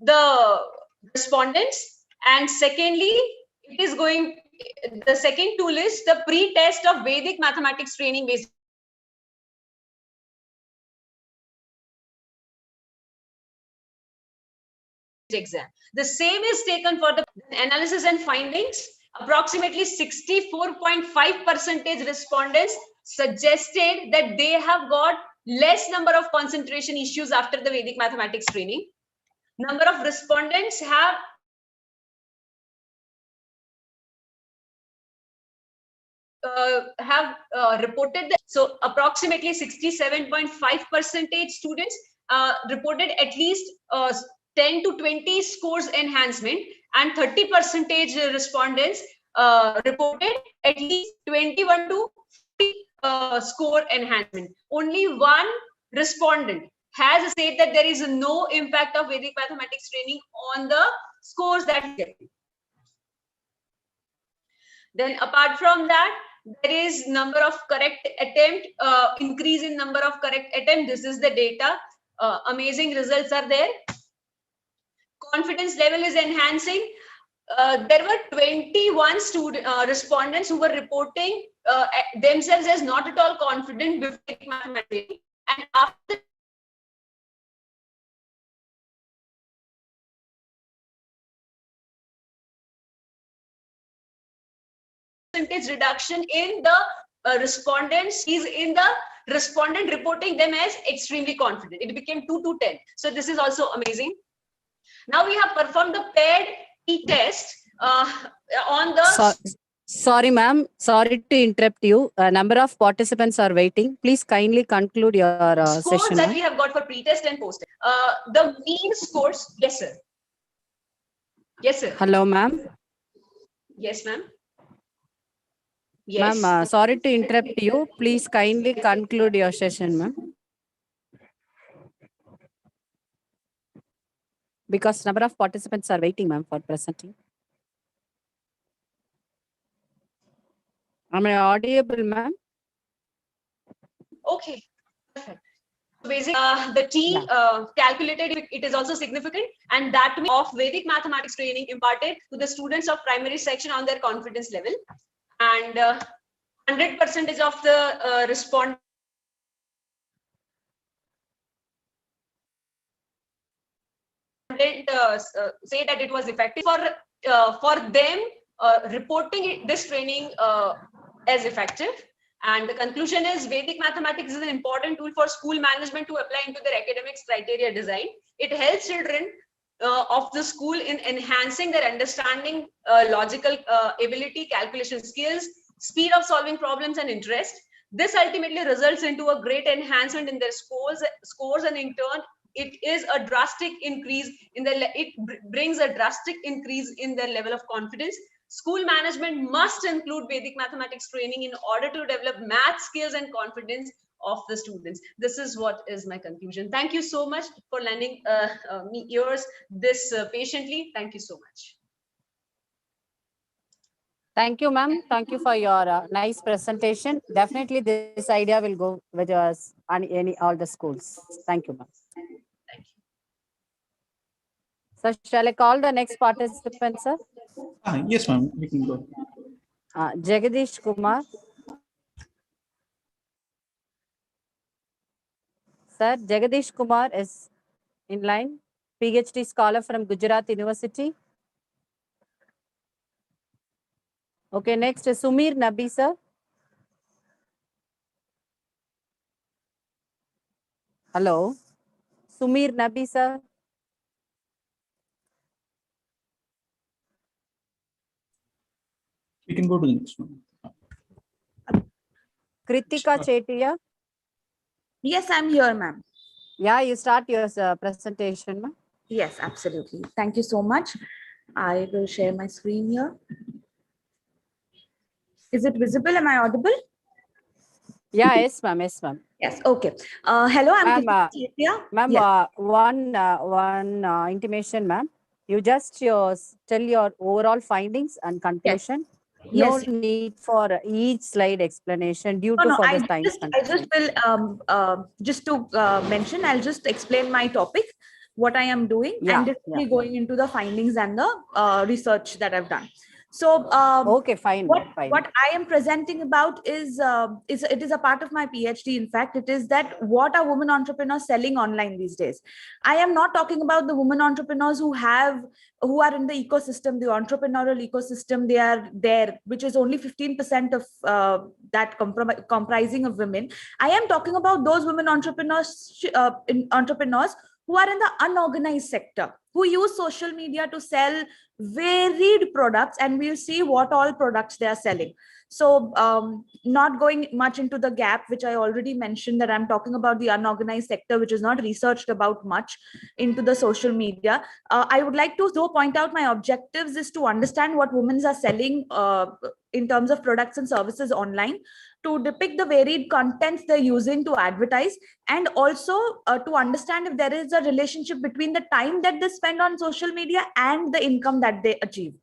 the respondents, and secondly, it is going. The second tool is the pre-test of Vedic mathematics training based exam. The same is taken for the analysis and findings. Approximately 64.5% respondents suggested that they have got less number of concentration issues after the Vedic mathematics training. Number of respondents have reported that. So approximately 67.5% students reported at least 10 to 20 scores enhancement, and 30% respondents reported at least 21 to 50 score enhancement. Only one respondent has said that there is no impact of Vedic mathematics training on the scores that he gets. Then apart from that, there is number of correct attempt, increase in number of correct attempt. This is the data. Amazing results are there. Confidence level is enhancing. There were 21 respondents who were reporting themselves as not at all confident with mathematics, and after percentage reduction in the respondents is in the respondent reporting them as extremely confident. It became 2 to 10. So this is also amazing. Now we have performed the paired test on the. Sorry, ma'am. Sorry to interrupt you. A number of participants are waiting. Please kindly conclude your scores session. That we have got for pre-test and post-test. The mean scores. Yes, sir. Yes, sir. Hello, ma'am. Yes, ma'am. Yes. Ma'am, sorry to interrupt you. Please kindly conclude your session, ma'am. Because number of participants are waiting, ma'am, for presenting. Am I audible, ma'am? Okay. Perfect. Basically, the T calculated, it is also significant, and that of Vedic mathematics training imparted to the students of primary section on their confidence level. And 100% of the respondents say that it was effective for them reporting this training as effective. And the conclusion is Vedic mathematics is an important tool for school management to apply into their academics criteria design. It helps children of the school in enhancing their understanding, logical ability, calculation skills, speed of solving problems, and interest. This ultimately results into a great enhancement in their scores, and in turn it is a drastic increase in brings a drastic increase in their level of confidence. School management must include Vedic mathematics training in order to develop math skills and confidence of the students. This is what is my conclusion. Thank you so much for lending me ears this patiently. Thank you so much. Thank you, ma'am. Thank you for your nice presentation. Definitely, this idea will go with us and all the schools. Thank you, ma'am. Thank you. So, shall I call the next participant, sir? Yes, ma'am. We can go. Jagadish Kumar. Sir, Jagadish Kumar is in line. PhD scholar from Gujarat University. Okay, next is Sumir Nabi, sir. Hello. Sumir Nabi, sir. We can go to the next one. Kritika Chetia. Yes, I'm here, ma'am. Yeah, you start your presentation, ma'am. Yes, absolutely. Thank you so much. I will share my screen here. Is it visible? Am I audible? Yeah, yes, ma'am. Yes, ma'am. Yes, okay. Hello, I'm Kritika Chetia. Ma'am, Yes. one intimation, ma'am. You just tell your overall findings and conclusion. No Yes. need for each slide explanation due to No, for I the time just will just to mention, I'll just explain my topic, what I am doing, and directly going into the findings and the research that I've done. So okay, fine. What I am presenting about is it is a part of my PhD. In fact, it is that what are women entrepreneurs selling online these days. I am not talking about the women entrepreneurs who are in the ecosystem, the entrepreneurial ecosystem. They are there, which is only 15% of that comprising of women. I am talking about those women entrepreneurs who are in the unorganized sector, who use social media to sell varied products, and we'll see what all products they are selling. So not going much into the gap, which I already mentioned, that I'm talking about the unorganized sector, which is not researched about much into the social media. I would like to though point out my objectives is to understand what women are selling in terms of products and services online, to depict the varied contents they're using to advertise, and also to understand if there is a relationship between the time that they spend on social media and the income that they achieve.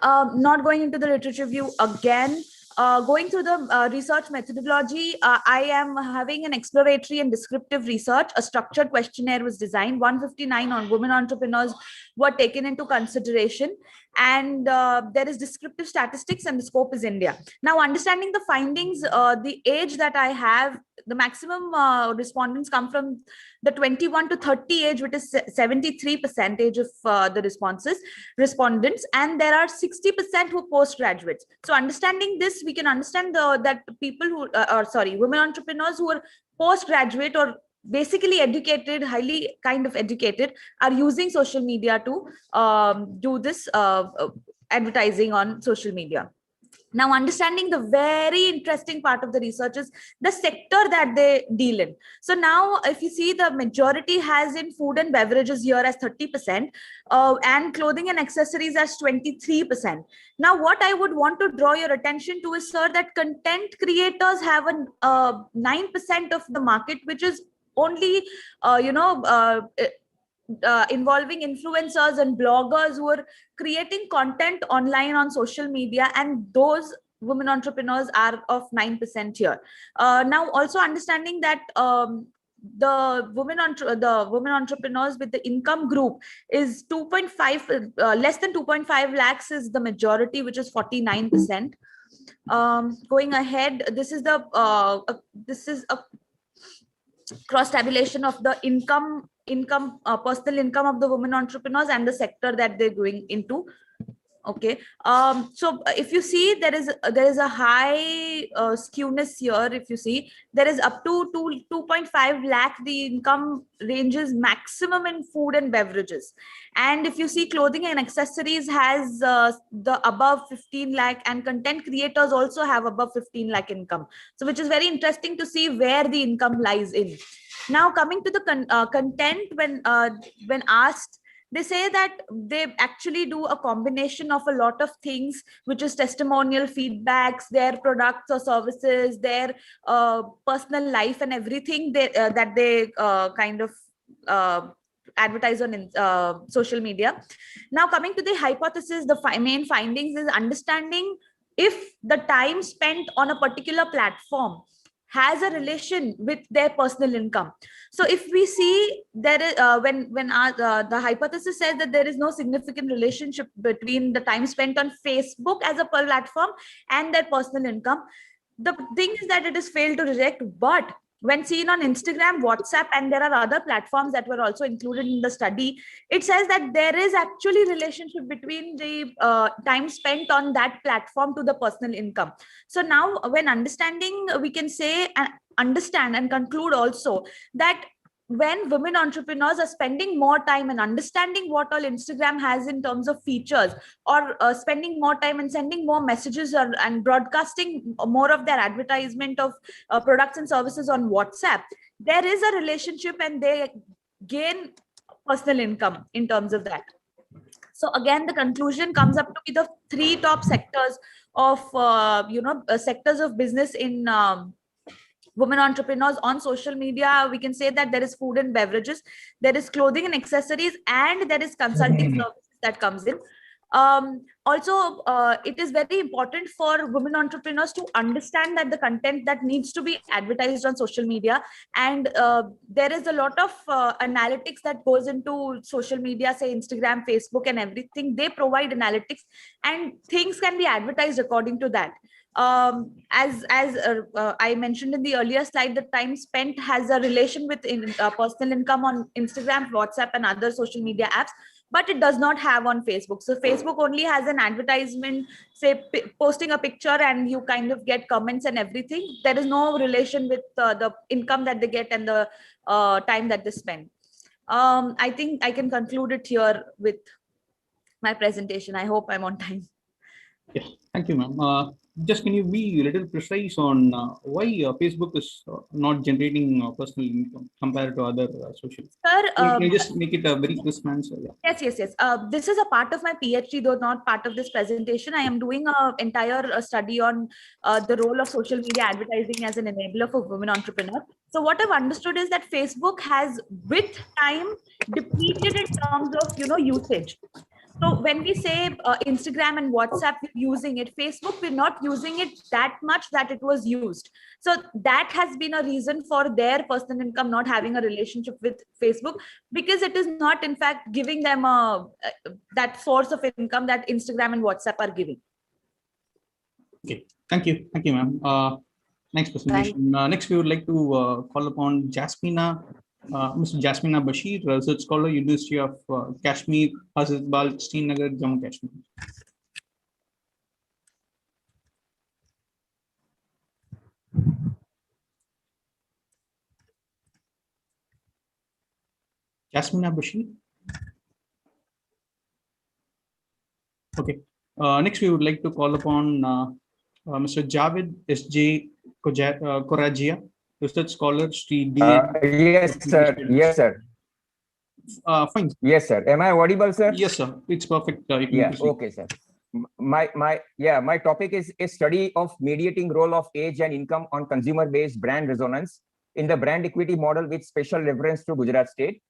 Not going into the literature review again. Going through the research methodology, I am having an exploratory and descriptive research. A structured questionnaire was designed. 159 on women entrepreneurs were taken into consideration, and there is descriptive statistics, and the scope is India. Now, understanding the findings, the age that I have, the maximum respondents come from the 21 to 30 age, which is 73% of the respondents, and there are 60% who are postgraduates. So understanding this, we can understand that people who women entrepreneurs who are postgraduate or basically educated, highly kind of educated, are using social media to do this advertising on social media. Now, understanding the very interesting part of the research is the sector that they deal in. So now, if you see, the majority has in food and beverages here as 30%, and clothing and accessories as 23%. Now, what I would want to draw your attention to is, sir, that content creators have a 9% of the market, which is only, involving influencers and bloggers who are creating content online on social media, and those women entrepreneurs are of 9% here. Now, also understanding that the women entrepreneurs with the income group is 2.5, less than 2.5 lakhs is the majority, which is 49%. Going ahead, this is a cross tabulation of the personal income of the women entrepreneurs and the sector that they're going into. Okay, so if you see, there is a high skewness here. If you see, there is up to 2.5 lakh the income ranges maximum in food and beverages, and if you see, clothing and accessories has the above 15 lakh, and content creators also have above 15 lakh income. So which is very interesting to see where the income lies in. Now, coming to the content, when asked, they say that they actually do a combination of a lot of things, which is testimonial feedbacks, their products or services, their personal life and everything that they kind of advertise on social media. Now, coming to the hypothesis, the main findings is understanding if the time spent on a particular platform has a relation with their personal income. So if we see there is the hypothesis says that there is no significant relationship between the time spent on Facebook as a platform and their personal income, the thing is that it is failed to reject. But when seen on Instagram, WhatsApp, and there are other platforms that were also included in the study, it says that there is actually relationship between the time spent on that platform to the personal income. So now when understanding, we can say and understand and conclude also that when women entrepreneurs are spending more time and understanding what all Instagram has in terms of features, or spending more time and sending more messages and broadcasting more of their advertisement of products and services on WhatsApp, there is a relationship and they gain personal income in terms of that. So again, the conclusion comes up to be the three top sectors of sectors of business in women entrepreneurs on social media. We can say that there is food and beverages, there is clothing and accessories, and there is consulting services that comes in. Also, it is very important for women entrepreneurs to understand that the content that needs to be advertised on social media, and there is a lot of analytics that goes into social media, say Instagram, Facebook, and everything. They provide analytics, and things can be advertised according to that. As I mentioned in the earlier slide, the time spent has a relation with personal income on Instagram, WhatsApp, and other social media apps, but it does not have on Facebook. So Facebook only has an advertisement, say posting a picture and you kind of get comments and everything. There is no relation with the income that they get and the time that they spend. I think I can conclude it here with my presentation. I hope I'm on time. Yes, thank you, ma'am. Just can you be a little precise on why Facebook is not generating personal income compared to other social? Sir, can you just make it a very crisp answer? Yeah. Yes. This is a part of my PhD, though not part of this presentation. I am doing an entire study on the role of social media advertising as an enabler for women entrepreneurs. So what I've understood is that Facebook has, with time, depleted in terms of usage. So when we say Instagram and WhatsApp, we're using it, Facebook, we're not using it that much that it was used. So that has been a reason for their personal income not having a relationship with Facebook, because it is not, in fact, giving them that source of income that Instagram and WhatsApp are giving. Okay, thank you, ma'am. Next presentation. Next, we would like to call upon Jasmina. Mr. Jasmina Bashir, research scholar, University of Kashmir, Azizbal, Srinagar, Jammu Kashmir. Jasmina Bashir. Okay. Next, we would like to call upon Mr. Javed S.J. Korajia, research scholar, Sri Yes, sir. Yes, sir. Fine. Yes, sir. Am I audible, sir? Yes, sir. It's perfect. Yeah. Okay, sir. My topic is a study of mediating role of age and income on consumer-based brand resonance in the brand equity model with special reference to Gujarat state.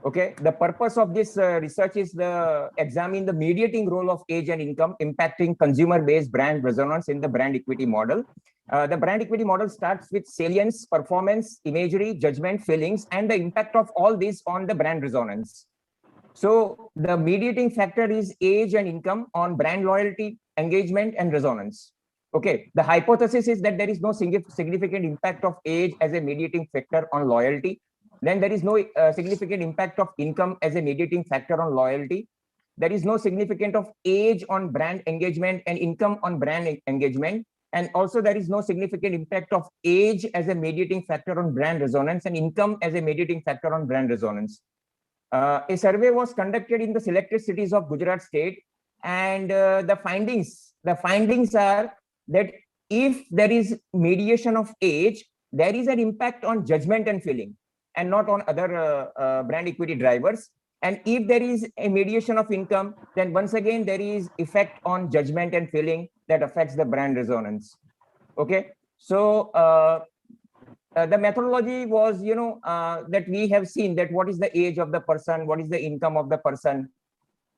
Okay. The purpose of this research is to examine the mediating role of age and income impacting consumer-based brand resonance in the brand equity model. The brand equity model starts with salience, performance, imagery, judgment, feelings, and the impact of all these on the brand resonance. So the mediating factor is age and income on brand loyalty, engagement, and resonance. Okay, the hypothesis is that there is no significant impact of age as a mediating factor on loyalty. Then there is no significant impact of income as a mediating factor on loyalty. There is no significant of age on brand engagement and income on brand engagement. And also there is no significant impact of age as a mediating factor on brand resonance and income as a mediating factor on brand resonance. A survey was conducted in the selected cities of Gujarat state, and the findings are that if there is mediation of age, there is an impact on judgment and feeling. and not on other brand equity drivers. And if there is a mediation of income, then once again, there is effect on judgment and feeling that affects the brand resonance. Okay. So the methodology was, that we have seen that what is the age of the person, what is the income of the person.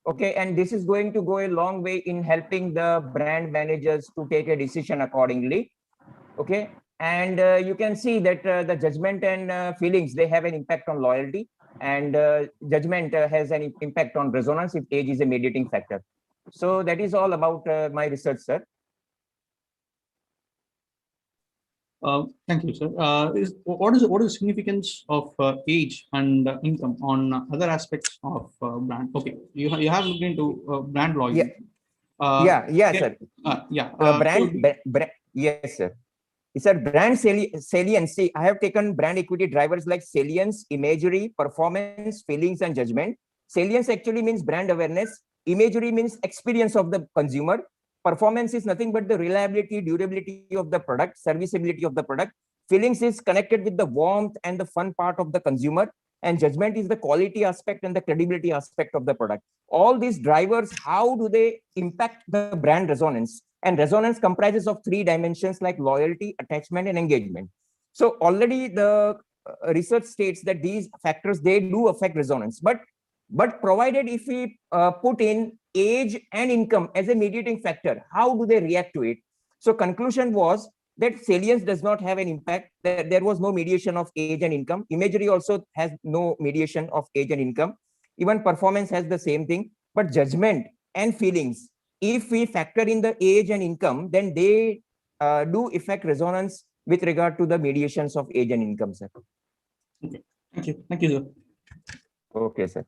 Okay. And this is going to go a long way in helping the brand managers to take a decision accordingly. Okay. And you can see that the judgment and feelings, they have an impact on loyalty, and judgment has an impact on resonance if age is a mediating factor. So that is all about my research, sir. Thank you, sir. What is the significance of age and income on other aspects of brand? Okay, you have looked into brand loyalty. Sir. Yes, sir. It's a brand salience. See, I have taken brand equity drivers like salience, imagery, performance, feelings, and judgment. Salience actually means brand awareness. Imagery means experience of the consumer. Performance is nothing but the reliability, durability of the product, serviceability of the product. Feelings is connected with the warmth and the fun part of the consumer. And judgment is the quality aspect and the credibility aspect of the product. All these drivers, how do they impact the brand resonance? And resonance comprises of 3 dimensions like loyalty, attachment, and engagement. So already the research states that these factors, they do affect resonance. But provided if we put in age and income as a mediating factor, how do they react to it? So conclusion was that salience does not have an impact. There was no mediation of age and income. Imagery also has no mediation of age and income. Even performance has the same thing. But judgment and feelings, if we factor in the age and income, then they do affect resonance with regard to the mediations of age and income, sir. Okay. Thank you, sir. Okay, sir.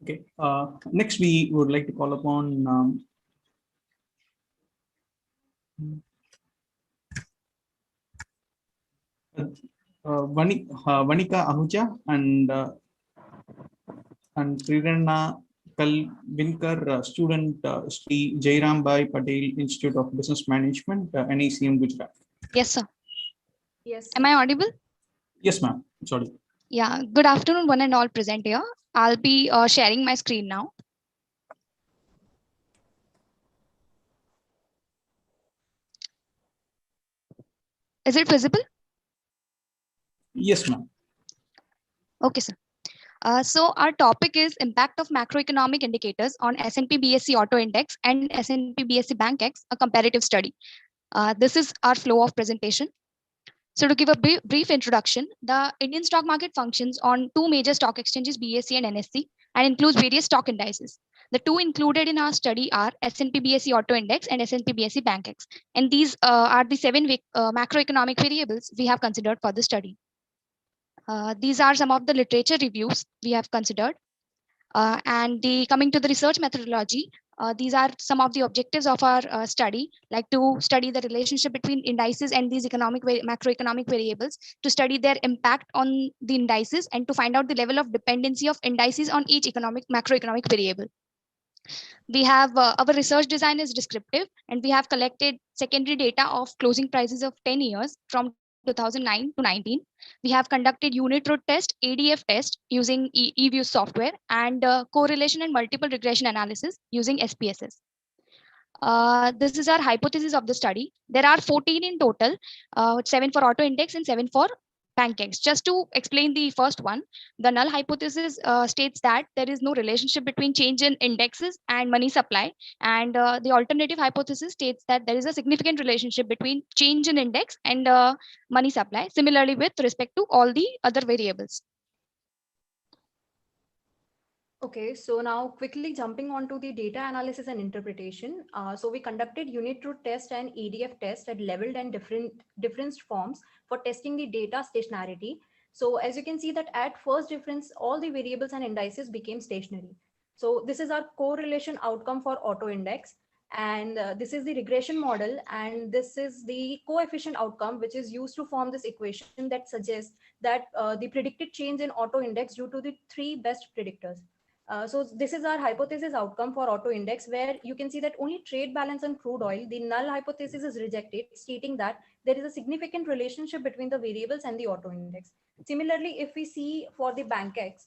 Okay. Next, we would like to call upon Vanika Ahuja and Prirana Kalvinkar, student, Sri Jairambai Patel Institute of Business Management, NICM, Gujarat. Yes, sir. Yes. Am I audible? Yes, ma'am. Sorry. Yeah. Good afternoon, one and all present here. I'll be sharing my screen now. Is it visible? Yes, ma'am. Okay, sir. So our topic is impact of macroeconomic indicators on S&P BSE Auto Index and S&P BSE Bank X, a comparative study. This is our flow of presentation. So to give a brief introduction, the Indian stock market functions on 2 major stock exchanges, BSE and NSE, and includes various stock indices. The 2 included in our study are S&P BSE Auto Index and S&P BSE Bank X. And these are the 7 macroeconomic variables we have considered for the study. These are some of the literature reviews we have considered. Coming to the research methodology, these are some of the objectives of our study, like to study the relationship between indices and these macroeconomic variables, to study their impact on the indices, and to find out the level of dependency of indices on each macroeconomic variable. We have our research design is descriptive, and we have collected secondary data of closing prices of 10 years from 2009 to 19. We have conducted unit root test, ADF test using eView software, and correlation and multiple regression analysis using SPSS. This is our hypothesis of the study. There are 14 in total, 7 for auto index and 7 for Bank X. Just to explain the first one, the null hypothesis states that there is no relationship between change in indexes and money supply. And the alternative hypothesis states that there is a significant relationship between change in index and money supply, similarly with respect to all the other variables. Okay, so now quickly jumping onto the data analysis and interpretation. So we conducted unit root test and EDF test at leveled and different forms for testing the data stationarity. So as you can see that at first difference, all the variables and indices became stationary. So this is our correlation outcome for auto index. And this is the regression model. And this is the coefficient outcome, which is used to form this equation that suggests that the predicted change in auto index due to the 3 best predictors. So this is our hypothesis outcome for auto index, where you can see that only trade balance and crude oil, the null hypothesis is rejected, stating that there is a significant relationship between the variables and the auto index. Similarly, if we see for the BankX,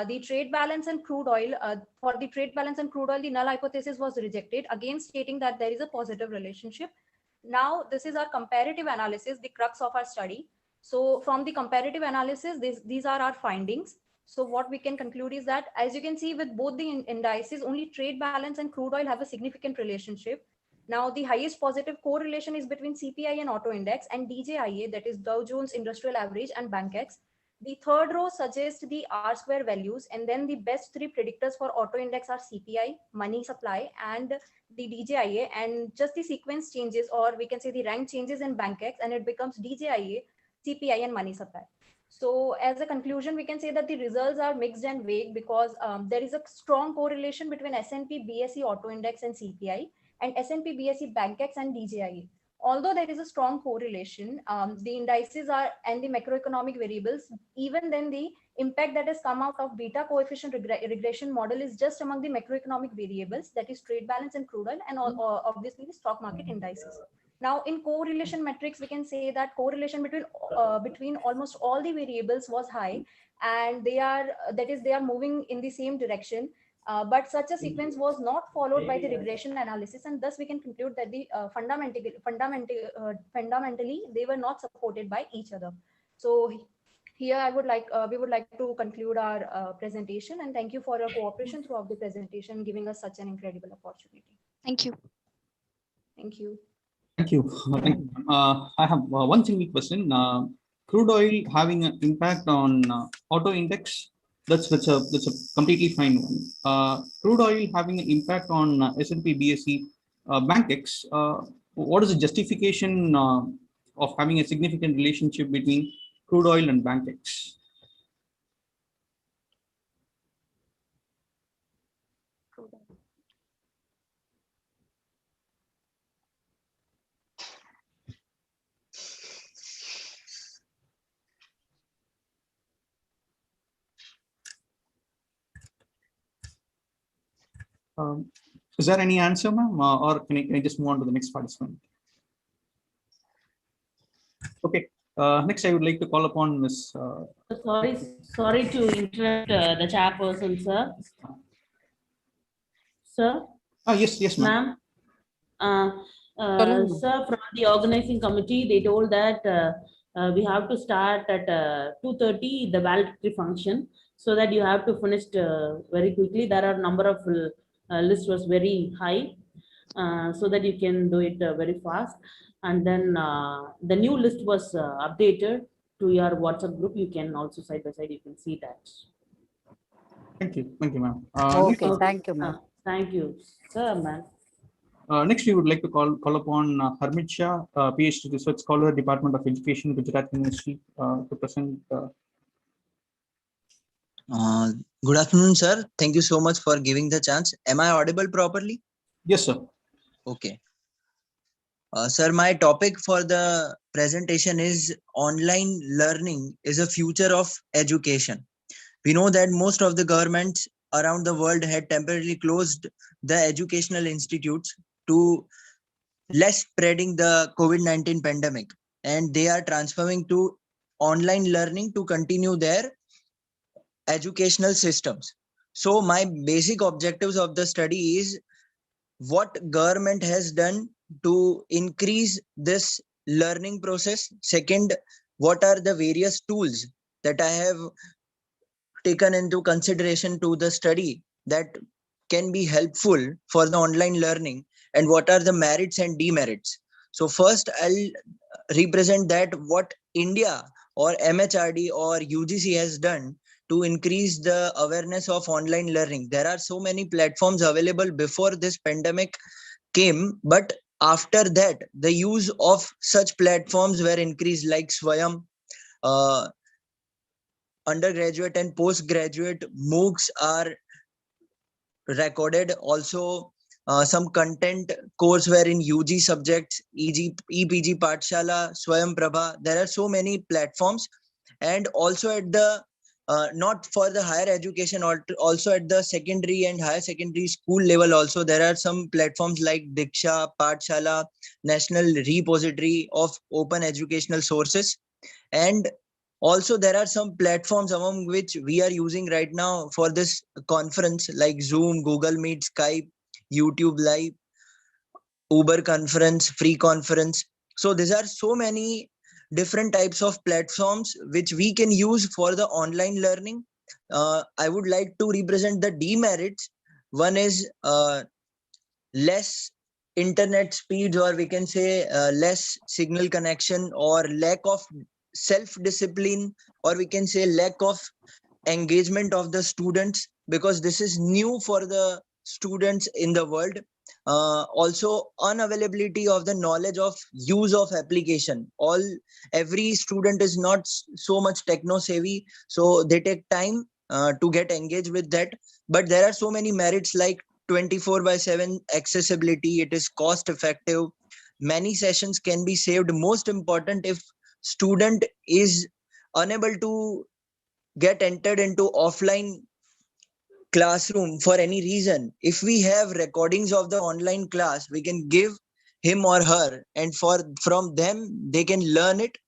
the trade balance and crude oil, for the trade balance and crude oil, the null hypothesis was rejected, again stating that there is a positive relationship. Now, this is our comparative analysis, the crux of our study. So from the comparative analysis, these are our findings. So what we can conclude is that, as you can see with both the indices, only trade balance and crude oil have a significant relationship. Now, the highest positive correlation is between CPI and auto index, and DJIA, that is Dow Jones Industrial Average, and BankX. The third row suggests the R square values, and then the best three predictors for auto index are CPI, money supply, and the DJIA. And just the sequence changes, or we can say the rank changes in BankX, and it becomes DJIA, CPI, and money supply. So as a conclusion, we can say that the results are mixed and vague, because there is a strong correlation between S&P BSE auto index and CPI, and S&P BSE BankX and DJIA. Although there is a strong correlation, the indices are and the macroeconomic variables, even then the impact that has come out of beta coefficient regression model is just among the macroeconomic variables, that is trade balance and crude oil, and obviously the stock market indices. Now, in correlation metrics, we can say that correlation between almost all the variables was high, and they are moving in the same direction. But such a sequence was not followed by the regression analysis, and thus we can conclude that the fundamentally they were not supported by each other. So here we would like to conclude our presentation, and thank you for your cooperation throughout the presentation, giving us such an incredible opportunity. Thank you. Thank you. Thank you. Thank you. I have one single question. Crude oil having an impact on auto index, that's a completely fine one. Crude oil having an impact on S&P BSE BankX. What is the justification of having a significant relationship between crude oil and BankX? Is there any answer, ma'am, or can I just move on to the next participant? Okay. Next, I would like to call upon Ms. Sorry to interrupt the chairperson, sir. Sir? Yes, ma'am. Sir, from the organizing committee, they told that we have to start at 2:30 the valedictory function, so that you have to finish very quickly. There are number of list was very high, so that you can do it very fast. And then the new list was updated to your WhatsApp group. You can also side by side, you can see that. Thank you, ma'am. Okay, thank you, ma'am. Thank you, sir, ma'am. Next, we would like to call upon Harmit Shah, PhD Research Scholar, Department of Education, Gujarat University, to present. Good afternoon, sir. Thank you so much for giving the chance. Am I audible properly? Yes, sir. Okay. Sir, my topic for the presentation is online learning is a future of education. We know that most of the governments around the world had temporarily closed the educational institutes to less spreading the COVID-19 pandemic, and they are transforming to online learning to continue their educational systems. So my basic objectives of the study is what government has done to increase this learning process. Second, what are the various tools that I have taken into consideration to the study that can be helpful for the online learning, and what are the merits and demerits. So first, I'll represent that what India or MHRD or UGC has done to increase the awareness of online learning. There are so many platforms available before this pandemic came, but after that, the use of such platforms were increased, like Swayam, undergraduate and postgraduate MOOCs are recorded. Also, some content courseware in UG subjects, e.g. EPG Pathshala, Swayam Prabha. There are so many platforms, and also at the not for the higher education, or also at the secondary and higher secondary school level also, there are some platforms like Diksha, Pathshala, National Repository of Open Educational Sources. And also there are some platforms among which we are using right now for this conference, like Zoom, Google Meet, Skype, YouTube Live, Uber Conference, Free Conference. So these are so many different types of platforms which we can use for the online learning. I would like to represent the demerits. One is less internet speeds, or we can say less signal connection, or lack of self-discipline, or we can say lack of engagement of the students, because this is new for the students in the world. Also unavailability of the knowledge of use of application. Every student is not so much techno savvy, so they take time to get engaged with that. But there are so many merits like 24/7 accessibility. It is cost effective. Many sessions can be saved. Most important, if student is unable to get entered into offline classroom for any reason, if we have recordings of the online class, we can give him or her, and from them they can learn it.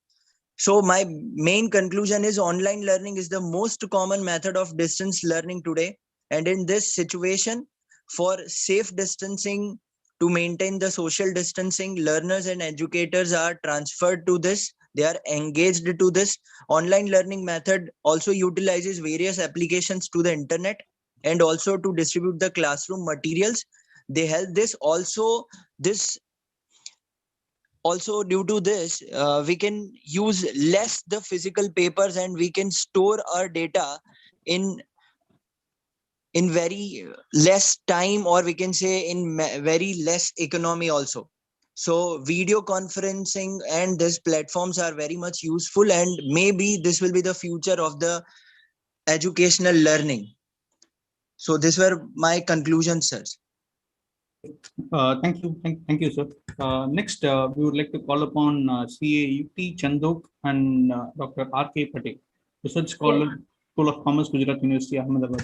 So my main conclusion is online learning is the most common method of distance learning today. And in this situation, for safe distancing, to maintain the social distancing, learners and educators are transferred to this. They are engaged to this. Online learning method also utilizes various applications to the internet, and also to distribute the classroom materials. They help this also. Also, due to this, we can use less the physical papers, and we can store our data in very less time, or we can say in very less economy also. So video conferencing and these platforms are very much useful, and maybe this will be the future of the educational learning. So these were my conclusions, sir. Thank you, sir. Next, we would like to call upon CA UT Chandok and Dr. R.K. Patel, Research Scholar, School of Commerce, Gujarat University, Ahmedabad.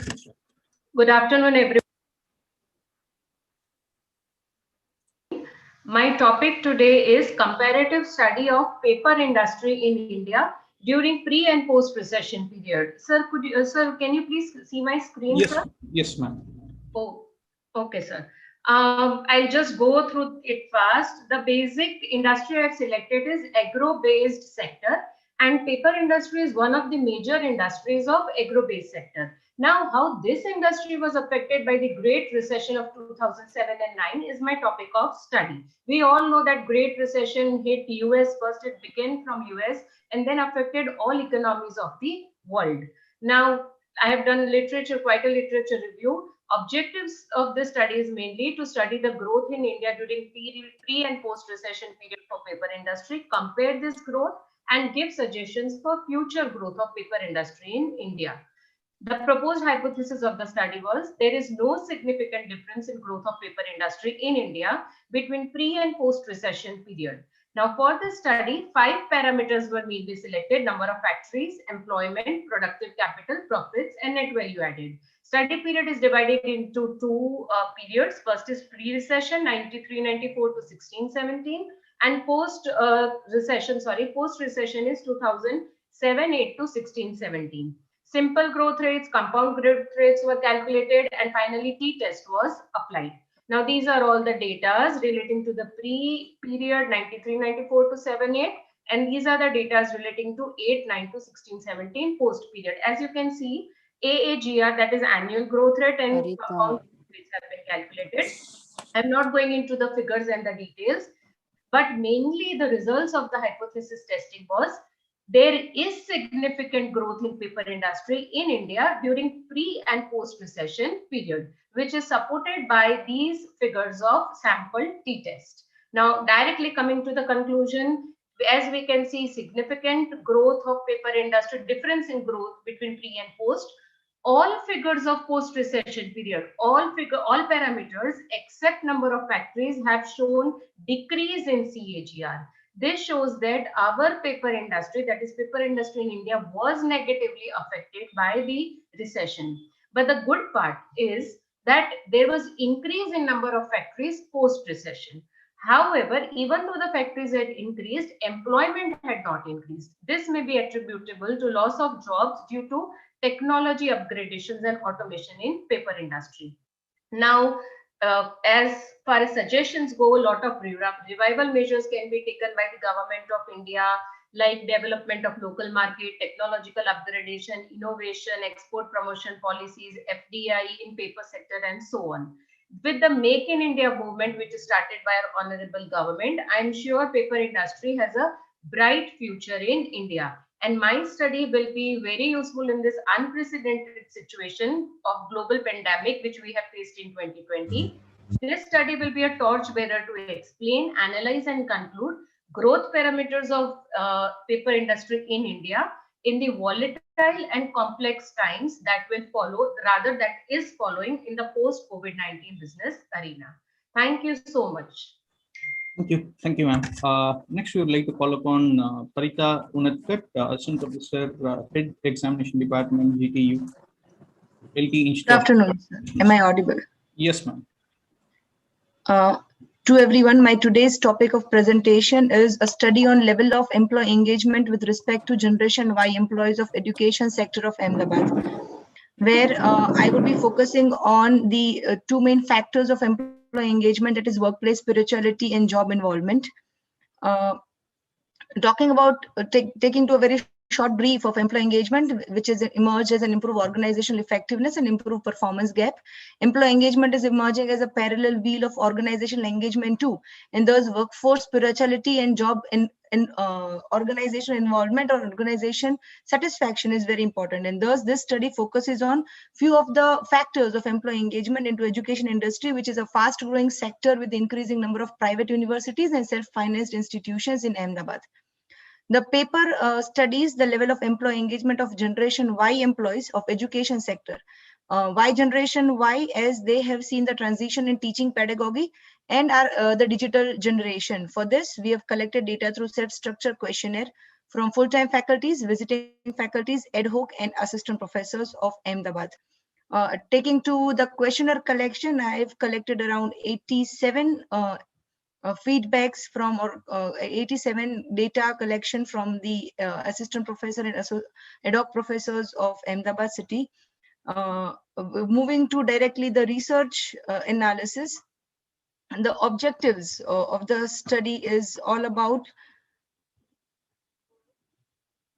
Good afternoon, everyone. My topic today is comparative study of paper industry in India during pre and post recession period. Sir, sir, can you please see my screen, Yes, sir? yes, ma'am. Oh, okay, sir. I'll just go through it fast. The basic industry I've selected is agro-based sector, and paper industry is one of the major industries of agro-based sector. Now, how this industry was affected by the Great Recession of 2007 and 9 is my topic of study. We all know that Great Recession hit US first. It began from US and then affected all economies of the world. Now, I have done quite a literature review. Objectives of this study is mainly to study the growth in India during pre and post recession period for paper industry, compare this growth and give suggestions for future growth of paper industry in India. The proposed hypothesis of the study was there is no significant difference in growth of paper industry in India between pre and post recession period. Now, for this study, 5 parameters were mainly selected: number of factories, employment, productive capital, profits, and net value added. Study period is divided into 2 periods. First is pre-recession, 93-94 to 16-17, and post-recession is 2007-8 to 16-17. Simple growth rates, compound growth rates were calculated, and finally t-test was applied. Now, these are all the data relating to the pre-period 93-94 to 7-8, and these are the data relating to 8-9 to 16-17 post-period. As you can see, AAGR, that is annual growth rate, and compound growth rates have been calculated. I'm not going into the figures and the details, but mainly the results of the hypothesis testing was there is significant growth in paper industry in India during pre and post recession period, which is supported by these figures of sample t-test. Now, directly coming to the conclusion, as we can see, significant growth of paper industry, difference in growth between pre and post. All figures of post recession period, all parameters except number of factories have shown decrease in CAGR. This shows that our paper industry, that is paper industry in India, was negatively affected by the recession. But the good part is that there was increase in number of factories post recession. However, even though the factories had increased, employment had not increased. This may be attributable to loss of jobs due to technology upgradations and automation in paper industry. Now, as far as suggestions go, a lot of revival measures can be taken by the government of India, like development of local market, technological upgradation, innovation, export promotion policies, FDI in paper sector, and so on. With the Make in India movement, which is started by our honorable government, I'm sure paper industry has a bright future in India. And my study will be very useful in this unprecedented situation of global pandemic, which we have faced in 2020. This study will be a torchbearer to explain, analyze, and conclude growth parameters of paper industry in India in the volatile and complex times that will follow, rather that is following in the post-COVID-19 business arena. Thank you so much. Thank you, ma'am. Next, we would like to call upon Parita Unatkat, Assistant Professor, Head Examination Department, GTU, LT Institute. Good afternoon, sir. Am I audible? Yes, ma'am. To everyone, my today's topic of presentation is a study on level of employee engagement with respect to Generation Y employees of education sector of Ahmedabad, where I will be focusing on the two main factors of employee engagement, that is workplace spirituality and job involvement. Talking about taking to a very short brief of employee engagement, which is emerged as an improved organizational effectiveness and improved performance gap. Employee engagement is emerging as a parallel wheel of organizational engagement too, and thus workforce spirituality and job and organizational involvement or organization satisfaction is very important. And thus this study focuses on few of the factors of employee engagement into education industry, which is a fast growing sector with the increasing number of private universities and self-financed institutions in Ahmedabad. The paper studies the level of employee engagement of Generation Y employees of education sector. Why Generation Y? As they have seen the transition in teaching pedagogy and are the digital generation. For this, we have collected data through self-structured questionnaire from full-time faculties, visiting faculties, ad hoc and assistant professors of Ahmedabad. Taking to the questionnaire collection, I have collected around 87 feedbacks from 87 data collection from the assistant professor and ad hoc professors of Ahmedabad city. Moving to directly the research analysis, and the objectives of the study is all about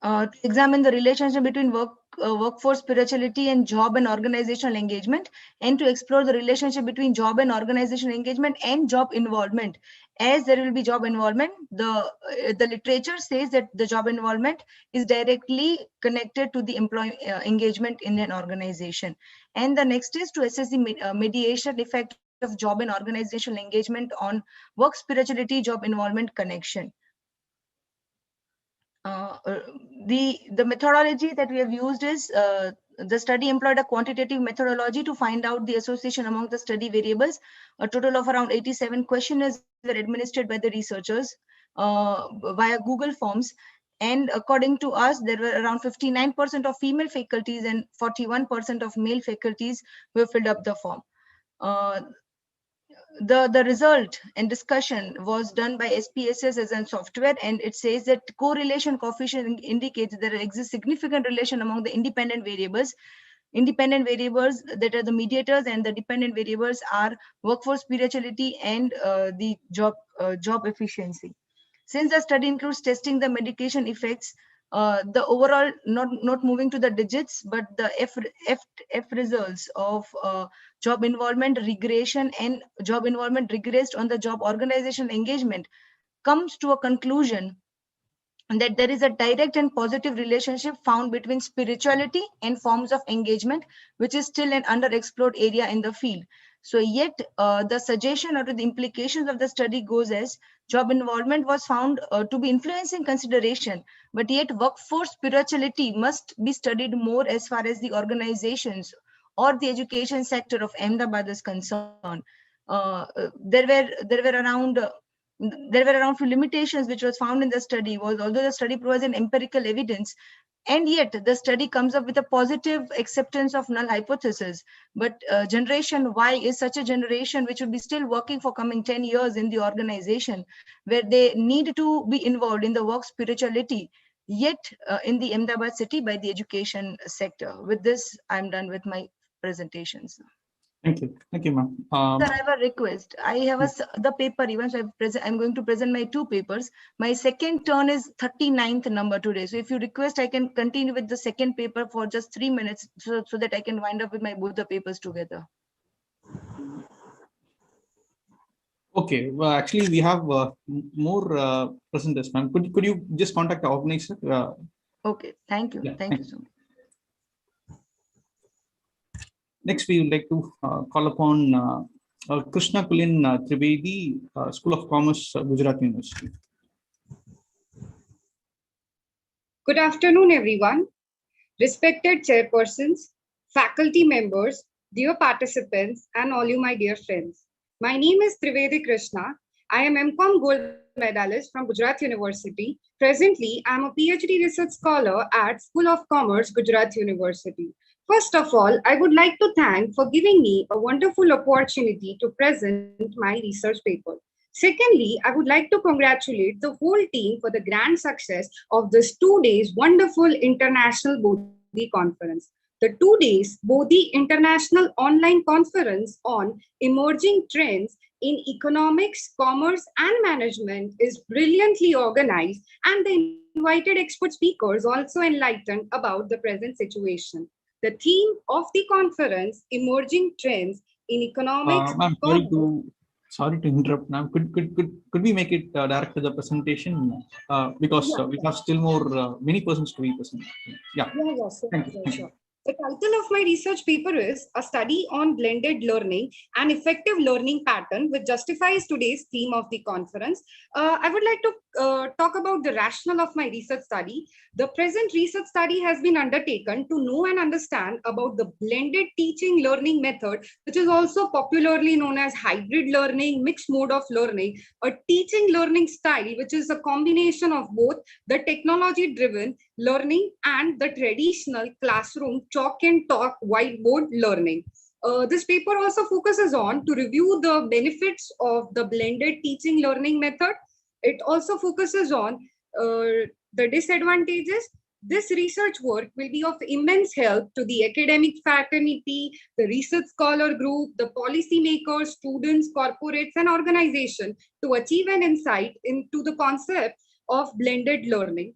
to examine the relationship between workforce spirituality and job and organizational engagement, and to explore the relationship between job and organizational engagement and job involvement. As there will be job involvement, the literature says that the job involvement is directly connected to the employee engagement in an organization. And the next is to assess the mediation effect of job and organizational engagement on work spirituality job involvement connection. The methodology that we have used is the study employed a quantitative methodology to find out the association among the study variables. A total of around 87 questionnaires were administered by the researchers via Google Forms. And according to us, there were around 59% of female faculties and 41% of male faculties who have filled up the form. The result and discussion was done by SPSS as a software, and it says that correlation coefficient indicates there exists significant relation among the independent variables. Independent variables that are the mediators, and the dependent variables are workforce spirituality and the job efficiency. Since the study includes testing the medication effects, the overall, not moving to the digits, but the F results of job involvement regression and job involvement regressed on the job organizational engagement comes to a conclusion that there is a direct and positive relationship found between spirituality and forms of engagement, which is still an underexplored area in the field. So yet the suggestion or the implications of the study goes as job involvement was found to be influencing consideration, but yet workforce spirituality must be studied more as far as the organizations or the education sector of Ahmedabad is concerned. There were around there were around few limitations which was found in the study. Was although the study provides an empirical evidence, and yet the study comes up with a positive acceptance of null hypothesis. But generation Y is such a generation which will be still working for coming 10 years in the organization, where they need to be involved in the work spirituality, yet in the Ahmedabad city by the education sector. With this, I'm done with my presentations. Thank you, ma'am. Sir, I have a request. I have the paper, even so I'm going to present my 2 papers. My second turn is 39th number today. So if you request, I can continue with the second paper for just 3 minutes so that I can wind up with my both the papers together. Okay, well, actually, we have more presenters, ma'am. Could you just contact the organizer? Okay, thank you. Yeah, thank you so much. Next, we would like to call upon Krishna Kulin Trivedi, School of Commerce, Gujarat University. Good afternoon, everyone. Respected chairpersons, faculty members, dear participants, and all you, my dear friends. My name is Trivedi Krishna. I am MCOM Gold Medalist from Gujarat University. Presently, I am a PhD research scholar at School of Commerce, Gujarat University. First of all, I would like to thank for giving me a wonderful opportunity to present my research paper. Secondly, I would like to congratulate the whole team for the grand success of this 2 days wonderful International Bodhi Conference. The 2 days Bodhi International Online Conference on Emerging Trends in Economics, Commerce, and Management is brilliantly organized, and the invited expert speakers also enlightened about the present situation. The theme of the conference, Emerging Trends in Economics. Ma'am, sorry to interrupt, ma'am. Could we make it direct to the presentation? Because we have still more many persons to be present. Yeah. Thank you. Sure. The title of my research paper is A Study on Blended Learning and Effective Learning Pattern, which justifies today's theme of the conference. I would like to talk about the rationale of my research study. The present research study has been undertaken to know and understand about the blended teaching learning method, which is also popularly known as hybrid learning, mixed mode of learning, a teaching learning style, which is a combination of both the technology-driven learning and the traditional classroom chalk and talk whiteboard learning. This paper also focuses on to review the benefits of the blended teaching learning method. It also focuses on the disadvantages. This research work will be of immense help to the academic fraternity, the research scholar group, the policymakers, students, corporates, and organizations to achieve an insight into the concept of blended learning.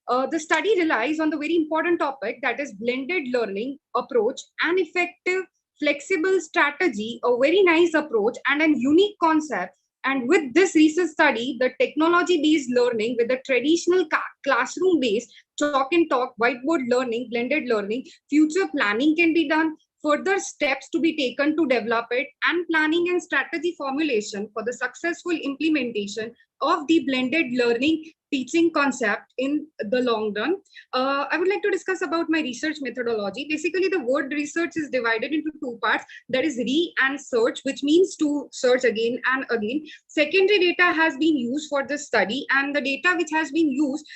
The study relies on the very important topic, that is blended learning approach, an effective, flexible strategy, a very nice approach, and a unique concept. And with this research study, the technology-based learning with the traditional classroom-based chalk and talk, whiteboard learning, blended learning, future planning can be done, further steps to be taken to develop it, and planning and strategy formulation for the successful implementation of the blended learning teaching concept in the long run. I would like to discuss about my research methodology. Basically, the word research is divided into 2 parts. That is re and search, which means to search again and again. Secondary data has been used for this study, and the data which has been used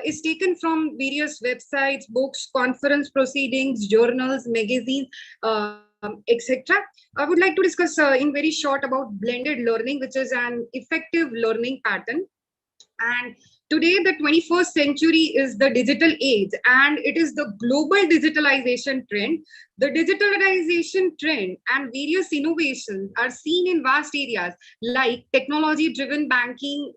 is taken from various websites, books, conference proceedings, journals, magazines, etc. I would like to discuss in very short about blended learning, which is an effective learning pattern. And today, the 21st century is the digital age, and it is the global digitalization trend. The digitalization trend and various innovations are seen in vast areas like technology-driven banking,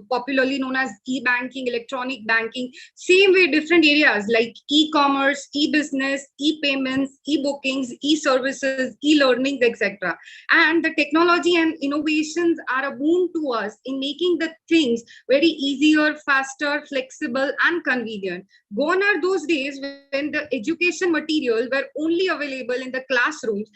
popularly known as e-banking, electronic banking. Same way, different areas like e-commerce, e-business, e-payments, e-bookings, e-services, e-learning, etc. And the technology and innovations are a boon to us in making the things very easier, faster, flexible, and convenient. Gone are those days when the education material were only available in the classrooms,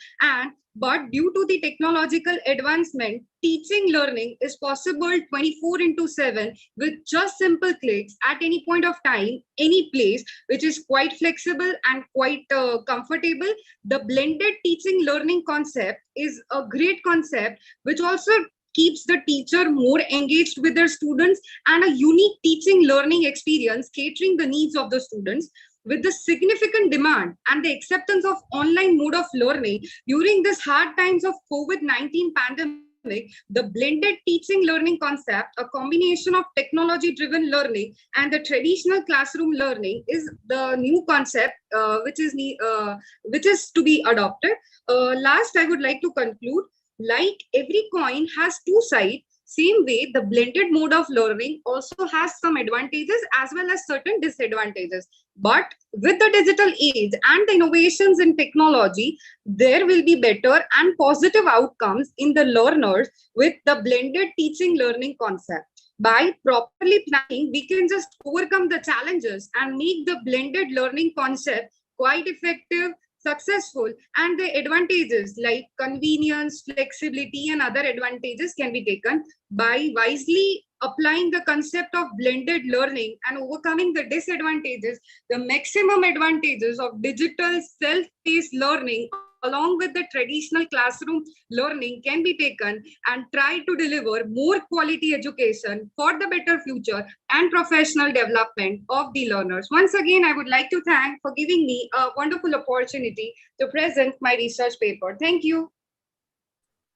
but due to the technological advancement, teaching learning is possible 24/7 with just simple clicks at any point of time, any place, which is quite flexible and quite comfortable. The blended teaching learning concept is a great concept, which also keeps the teacher more engaged with their students, and a unique teaching learning experience catering the needs of the students. With the significant demand and the acceptance of online mode of learning during this hard times of COVID-19 pandemic, the blended teaching learning concept, a combination of technology-driven learning and the traditional classroom learning, is the new concept which is to be adopted. Last, I would like to conclude, like every coin has two sides, same way, the blended mode of learning also has some advantages as well as certain disadvantages. But with the digital age and the innovations in technology, there will be better and positive outcomes in the learners with the blended teaching learning concept. By properly planning, we can just overcome the challenges and make the blended learning concept quite effective, successful, and the advantages like convenience, flexibility, and other advantages can be taken. By wisely applying the concept of blended learning and overcoming the disadvantages, the maximum advantages of digital self-paced learning along with the traditional classroom learning can be taken, and try to deliver more quality education for the better future and professional development of the learners. Once again, I would like to thank for giving me a wonderful opportunity to present my research paper. Thank you.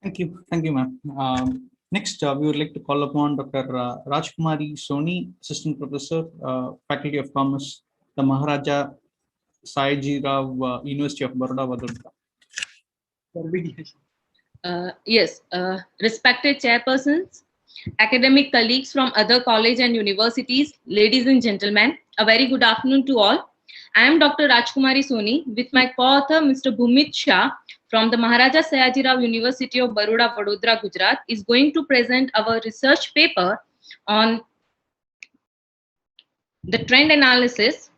Thank you, ma'am. Next, we would like to call upon Dr. Rajkumari Soni, Assistant Professor, Faculty of Commerce, the Maharaja Sayajirao University of Baroda, Vadodara. Yes, respected chairpersons, academic colleagues from other colleges and universities, ladies and gentlemen, a very good afternoon to all. I am Dr. Rajkumari Soni with my co-author Mr. Bhumit Shah from the Maharaja Sayajirao University of Baroda, Vadodara, Gujarat is going to present our research paper on the trend analysis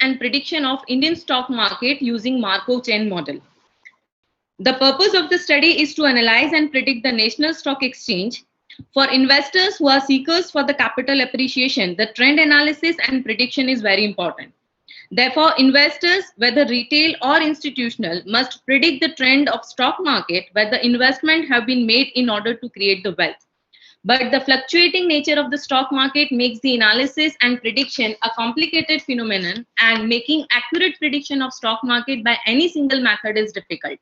and prediction of Indian stock market using Markov chain model. The purpose of the study is to analyze and predict the National Stock Exchange. For investors who are seekers for the capital appreciation, the trend analysis and prediction is very important. Therefore, investors, whether retail or institutional, must predict the trend of stock market where the investment have been made in order to create the wealth. But the fluctuating nature of the stock market makes the analysis and prediction a complicated phenomenon, and making accurate prediction of stock market by any single method is difficult.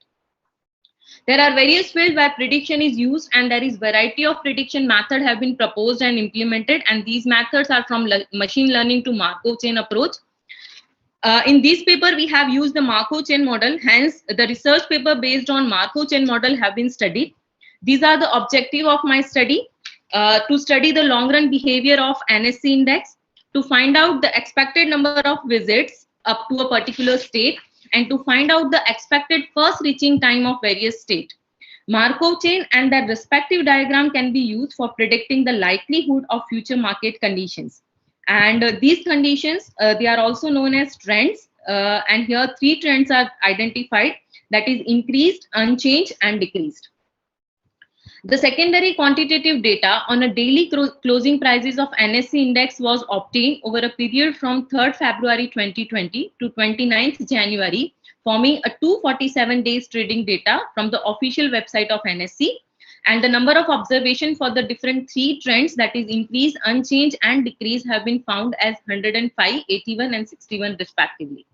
There are various fields where prediction is used, and there is variety of prediction methods have been proposed and implemented, and these methods are from machine learning to Markov chain approach. In this paper, we have used the Markov chain model, hence the research paper based on Markov chain model have been studied. These are the objective of my study. To study the long run behavior of NSE index, to find out the expected number of visits up to a particular state, and to find out the expected first reaching time of various state. Markov chain and their respective diagram can be used for predicting the likelihood of future market conditions. And these conditions, they are also known as trends. And here 3 trends are identified, that is increased, unchanged, and decreased. The secondary quantitative data on a daily closing prices of NSE index was obtained over a period from 3rd February 2020 to 29th January, forming a 247 days trading data from the official website of NSE. And the number of observations for the different 3 trends, that is increase, unchanged, and decrease, have been found as 105, 81, and 61 respectively.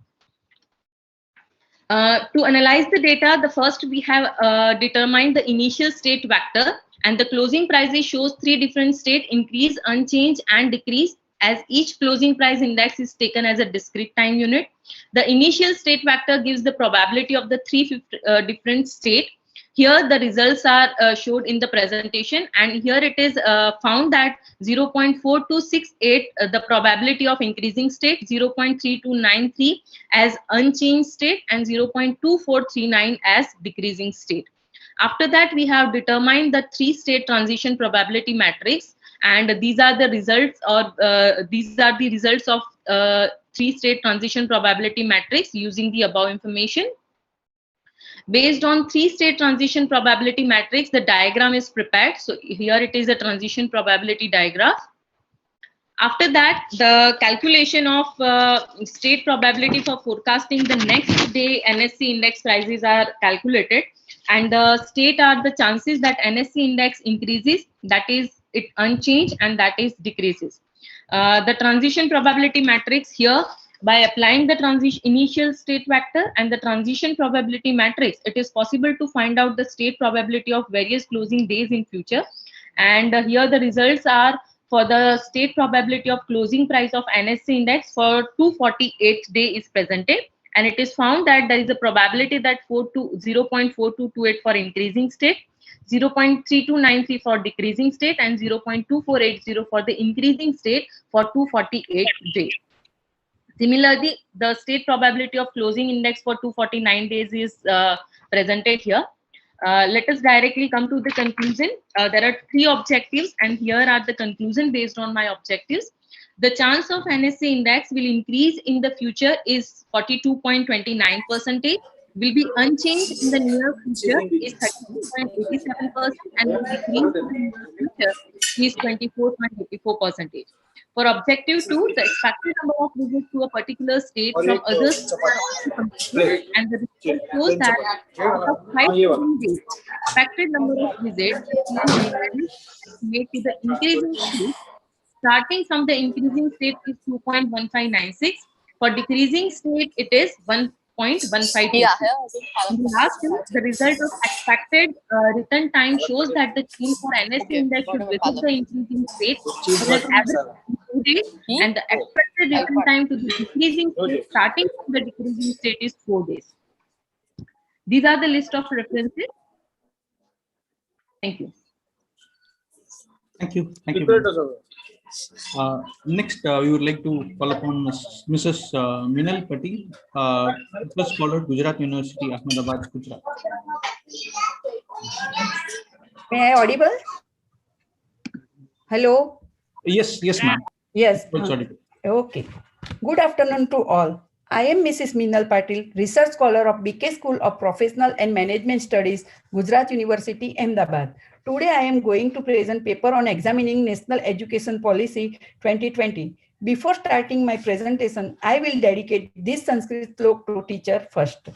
To analyze the data, the first we have determined the initial state vector, and the closing prices shows 3 different state: increase, unchanged, and decrease, as each closing price index is taken as a discrete time unit. The initial state vector gives the probability of the 3 different state. Here the results are showed in the presentation, and here it is found that 0.4268 the probability of increasing state, 0.3293 as unchanged state, and 0.2439 as decreasing state. After that, we have determined the 3-state transition probability matrix, and these are the results, or these are the results of 3-state transition probability matrix using the above information. Based on 3-state transition probability matrix, the diagram is prepared. So here it is a transition probability diagram. After that, the calculation of state probability for forecasting the next day NSE index prices are calculated, and the state are the chances that NSE index increases, that is it unchanged, and that is decreases. The transition probability matrix here, by applying the transition initial state vector and the transition probability matrix, it is possible to find out the state probability of various closing days in future. And here the results are for the state probability of closing price of NSE index for 248th day is presented, and it is found that there is a probability that 0.4228 for increasing state, 0.3293 for decreasing state, and 0.2480 for the increasing state for 248 days. Similarly, the state probability of closing index for 249 days is presented here. Let us directly come to the conclusion. There are 3 objectives, and here are the conclusion based on my objectives. The chance of NSE index will increase in the future is 42.29%, will be unchanged in the near future is 32.87%, and will decrease in the near future is 24.84%. For objective 2, the expected number of visits to a particular state from others are also computed, and the result shows that out of 5 days, expected number of visits made to the increasing state, starting from the increasing state is 2.1596. For decreasing state, it is 1.152. In the last one, the result of expected return time shows that the change for NSE index should visit the increasing state on an average 2 days, and the expected return time to the decreasing state starting from the decreasing state is 4 days. These are the list of references. Thank you. Thank you. Thank you. Next, we would like to call upon Mrs. Minal Patil, first scholar, Gujarat University, Ahmedabad, Gujarat. May I audible? Hello? Yes, yes, ma'am. Yes. Audible. Okay. Good afternoon to all. I am Mrs. Minal Patil, Research Scholar of BK School of Professional and Management Studies, Gujarat University, Ahmedabad. Today, I am going to present paper on examining National Education Policy 2020. Before starting my presentation, I will dedicate this Sanskrit slok to teacher first.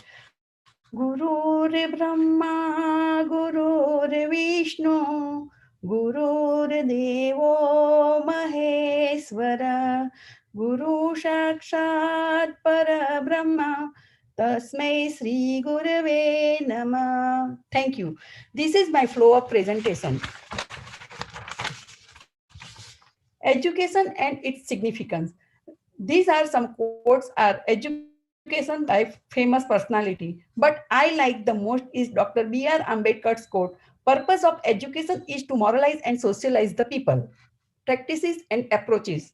Guru Re Brahma, Guru Re Vishnu, Guru Re Devo Maheswara, Guru Sakshat Para Brahma, Tasmai Sri Gurave Namah. Thank you. This is my flow of presentation. Education and its significance. These are some quotes are education by famous personality, but I like the most is Dr. B.R. Ambedkar's quote, purpose of education is to moralize and socialize the people. Practices and approaches.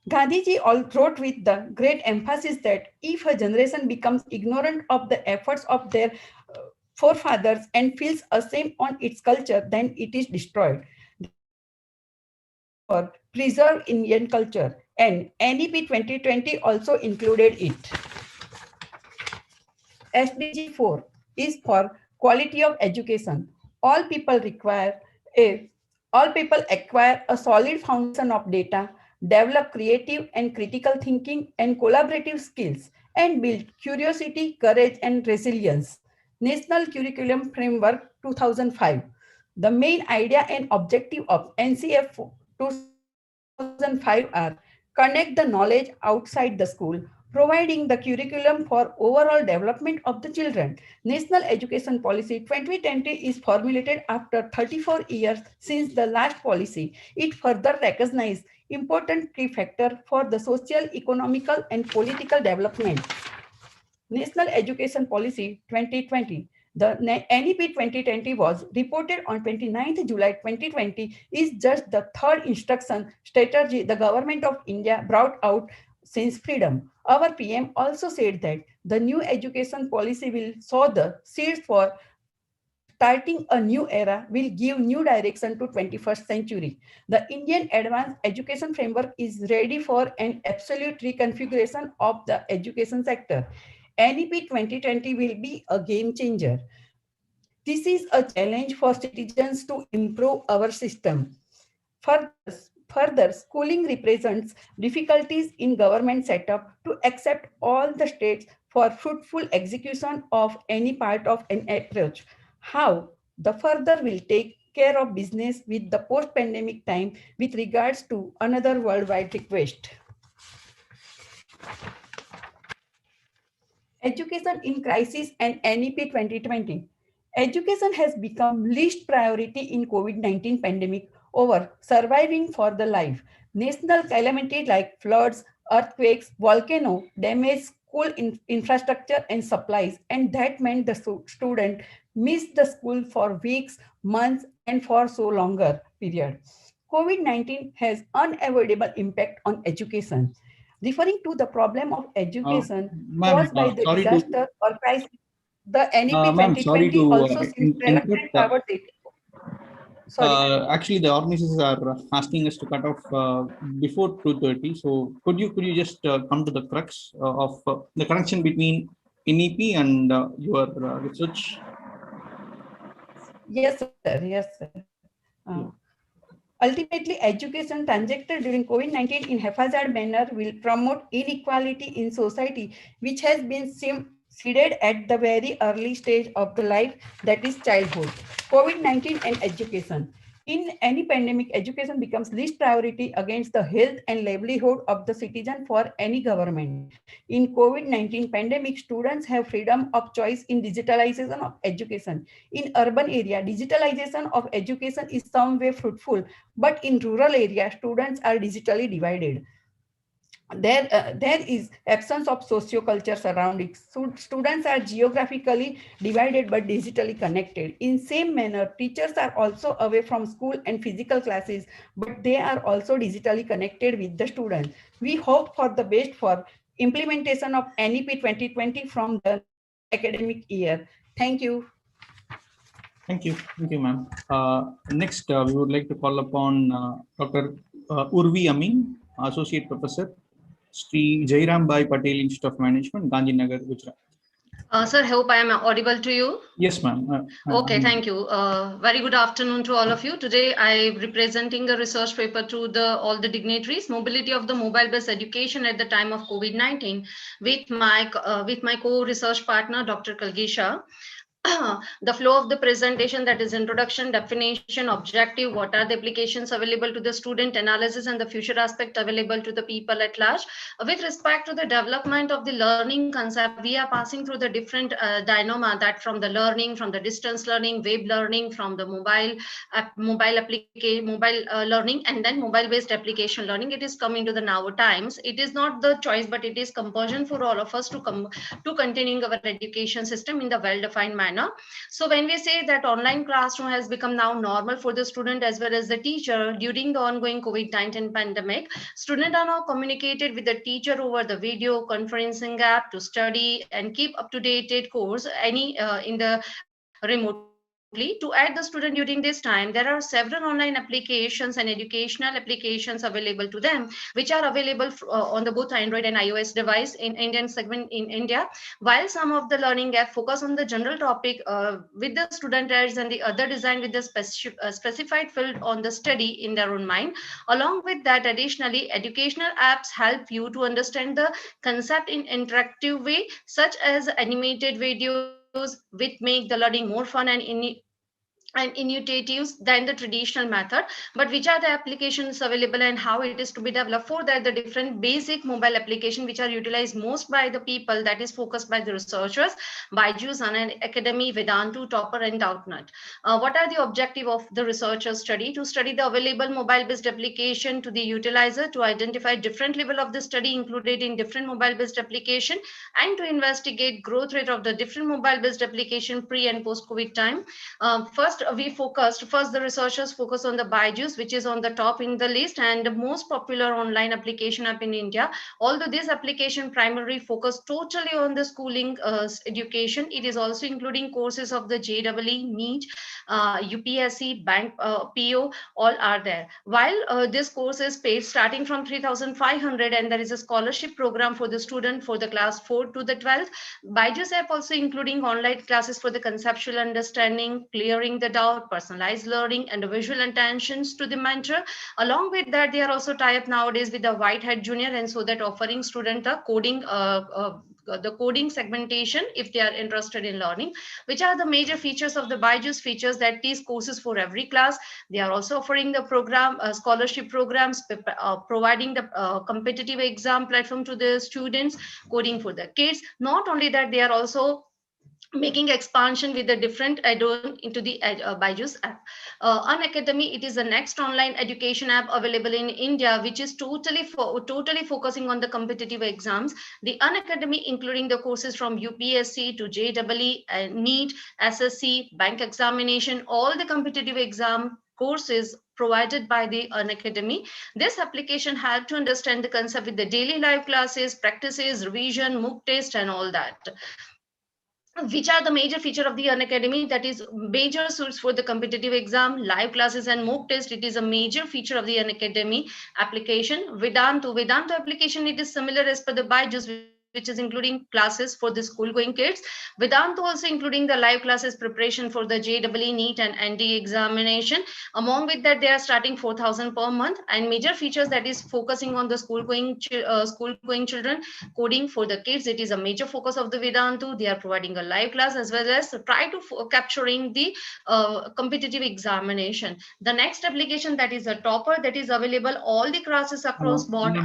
Gandhiji wrote with the great emphasis that if a generation becomes ignorant of the efforts of their forefathers and feels ashamed on its culture, then it is destroyed. Or preserve Indian culture, and NEP 2020 also included it. SDG 4 is for quality of education. All people acquire a solid foundation of data, develop creative and critical thinking and collaborative skills, and build curiosity, courage, and resilience. National Curriculum Framework 2005. The main idea and objective of NCF 2005 are connect the knowledge outside the school, providing the curriculum for overall development of the children. National Education Policy 2020 is formulated after 34 years since the last policy. It further recognizes important key factor for the social, economical, and political development. National Education Policy 2020. The NEP 2020 was reported on 29th July 2020 is just the third instruction strategy the government of India brought out since freedom. Our PM also said that the new education policy will sow the seeds for starting a new era, will give new direction to 21st century. The Indian Advanced Education Framework is ready for an absolute reconfiguration of the education sector. NEP 2020 will be a game changer. This is a challenge for citizens to improve our system. Further, schooling represents difficulties in government setup to accept all the states for fruitful execution of any part of an approach. How the further will take care of business with the post-pandemic time with regards to another worldwide request. Education in crisis and NEP 2020. Education has become least priority in COVID-19 pandemic over surviving for the life. National calamities like floods, earthquakes, volcano damaged school infrastructure and supplies, and that meant the student missed the school for weeks, months, and for so longer period. COVID-19 has unavoidable impact on education. Referring to the problem of education caused by the disaster or crisis, the NEP 2020 also seems reluctant towards it. Actually, the organizers are asking us to cut off before 2:30. So could you just come to the crux of the connection between NEP and your research? Yes, sir. Yes, sir. Ultimately, education transacted during COVID-19 in haphazard manner will promote inequality in society, which has been seeded at the very early stage of the life, that is childhood. COVID-19 and education. In any pandemic, education becomes least priority against the health and livelihood of the citizen for any government. In COVID-19 pandemic, students have freedom of choice in digitalization of education. In urban area, digitalization of education is some way fruitful, but in rural area, students are digitally divided. There is absence of socio-culture surroundings. Students are geographically divided but digitally connected. In same manner, teachers are also away from school and physical classes, but they are also digitally connected with the students. We hope for the best for implementation of NEP 2020 from the academic year. Thank you. Thank you, ma'am. Next, we would like to call upon Dr. Urvi Amin, Associate Professor, Sri Jairam Bhai Patel Institute of Management, Gandhinagar, Gujarat. Sir, hope I am audible to you. Yes, ma'am. Okay, thank you. Very good afternoon to all of you. Today, I am representing a research paper to all the dignitaries, mobility of the mobile-based education at the time of COVID-19, with my co-research partner, Dr. Kalgisha. The flow of the presentation, that is introduction, definition, objective, what are the applications available to the student, analysis, and the future aspect available to the people at large. With respect to the development of the learning concept, we are passing through the different dynama, that from the learning, from the distance learning, web learning, from the mobile learning, and then mobile-based application learning. It is coming to the now times. It is not the choice, but it is compulsion for all of us to continuing our education system in the well-defined manner. So when we say that online classroom has become now normal for the student as well as the teacher during the ongoing COVID-19 pandemic, students are now communicated with the teacher over the video conferencing app to study and keep up-to-date course in the remotely. To add the student during this time, there are several online applications and educational applications available to them, which are available on the both Android and iOS device in Indian segment in India. While some of the learning app focus on the general topic with the student aids, and the other design with the specified field on the study in their own mind. Along with that, additionally, educational apps help you to understand the concept in interactive way, such as animated videos, which make the learning more fun and intuitive than the traditional method. But which are the applications available and how it is to be developed? For that, the different basic mobile application which are utilized most by the people, that is focused by the researchers, Byju's, An Academy, Vedantu, Topper, and Doubtnut. What are the objective of the researchers study? To study the available mobile-based application to the utilizer, to identify different level of the study included in different mobile-based application, and to investigate growth rate of the different mobile-based application pre and post-COVID time. First, the researchers focus on the Byju's, which is on the top in the list and the most popular online application app in India. Although this application primarily focus totally on the schooling education, it is also including courses of the JEE, NEET, UPSC, Bank, PO, all are there. While this course is paid starting from 3,500, and there is a scholarship program for the student for the class 4 to the 12th. Byju's app also including online classes for the conceptual understanding, clearing the the doubt, personalized learning, individual attentions to the mentor. Along with that, they are also tie up nowadays with the Whitehead Junior, and so that offering student the coding segmentation if they are interested in learning, which are the major features of the Byju's features, that these courses for every class. They are also offering the program scholarship programs, providing the competitive exam platform to the students, coding for the kids. Not only that, they are also making expansion with the different add-on into the Byju's app. Unacademy, it is the next online education app available in India, which is totally focusing on the competitive exams. The Unacademy, including the courses from UPSC to JEE, NEET, SSC, bank examination, all the competitive exam courses provided by the Unacademy. This application helped to understand the concept with the daily live classes, practices, revision, mock test, and all that. Which are the major feature of the Unacademy? That is major suits for the competitive exam, live classes, and mock test. It is a major feature of the Unacademy application. Vedantu application, it is similar as per the Byju's, which is including classes for the school going kids. Vedantu also including the live classes preparation for the JEE, NEET, and ND examination. Among with that, they are starting 4,000 per month, and major features that is focusing on the school going children, coding for the kids. It is a major focus of the Vedantu. They are providing a live class as well as try to capturing the competitive examination. The next application, that is a topper, that is available all the classes across board.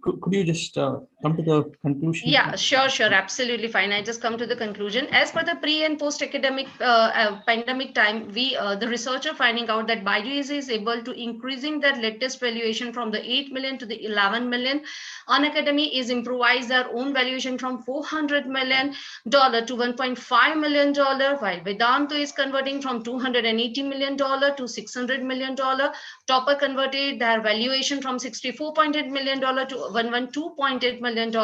Could you just come to the conclusion? Yeah, sure, absolutely fine. I just come to the conclusion. As per the pre and post academic pandemic time, the researcher finding out that Byju's is able to increasing their latest valuation from the 8 million to the 11 million. Unacademy is improvised their own valuation from $400 million to $1.5 million, while Vedantu is converting from $280 million to $600 million. Topper converted their valuation from $64.8 million to $112.8 million,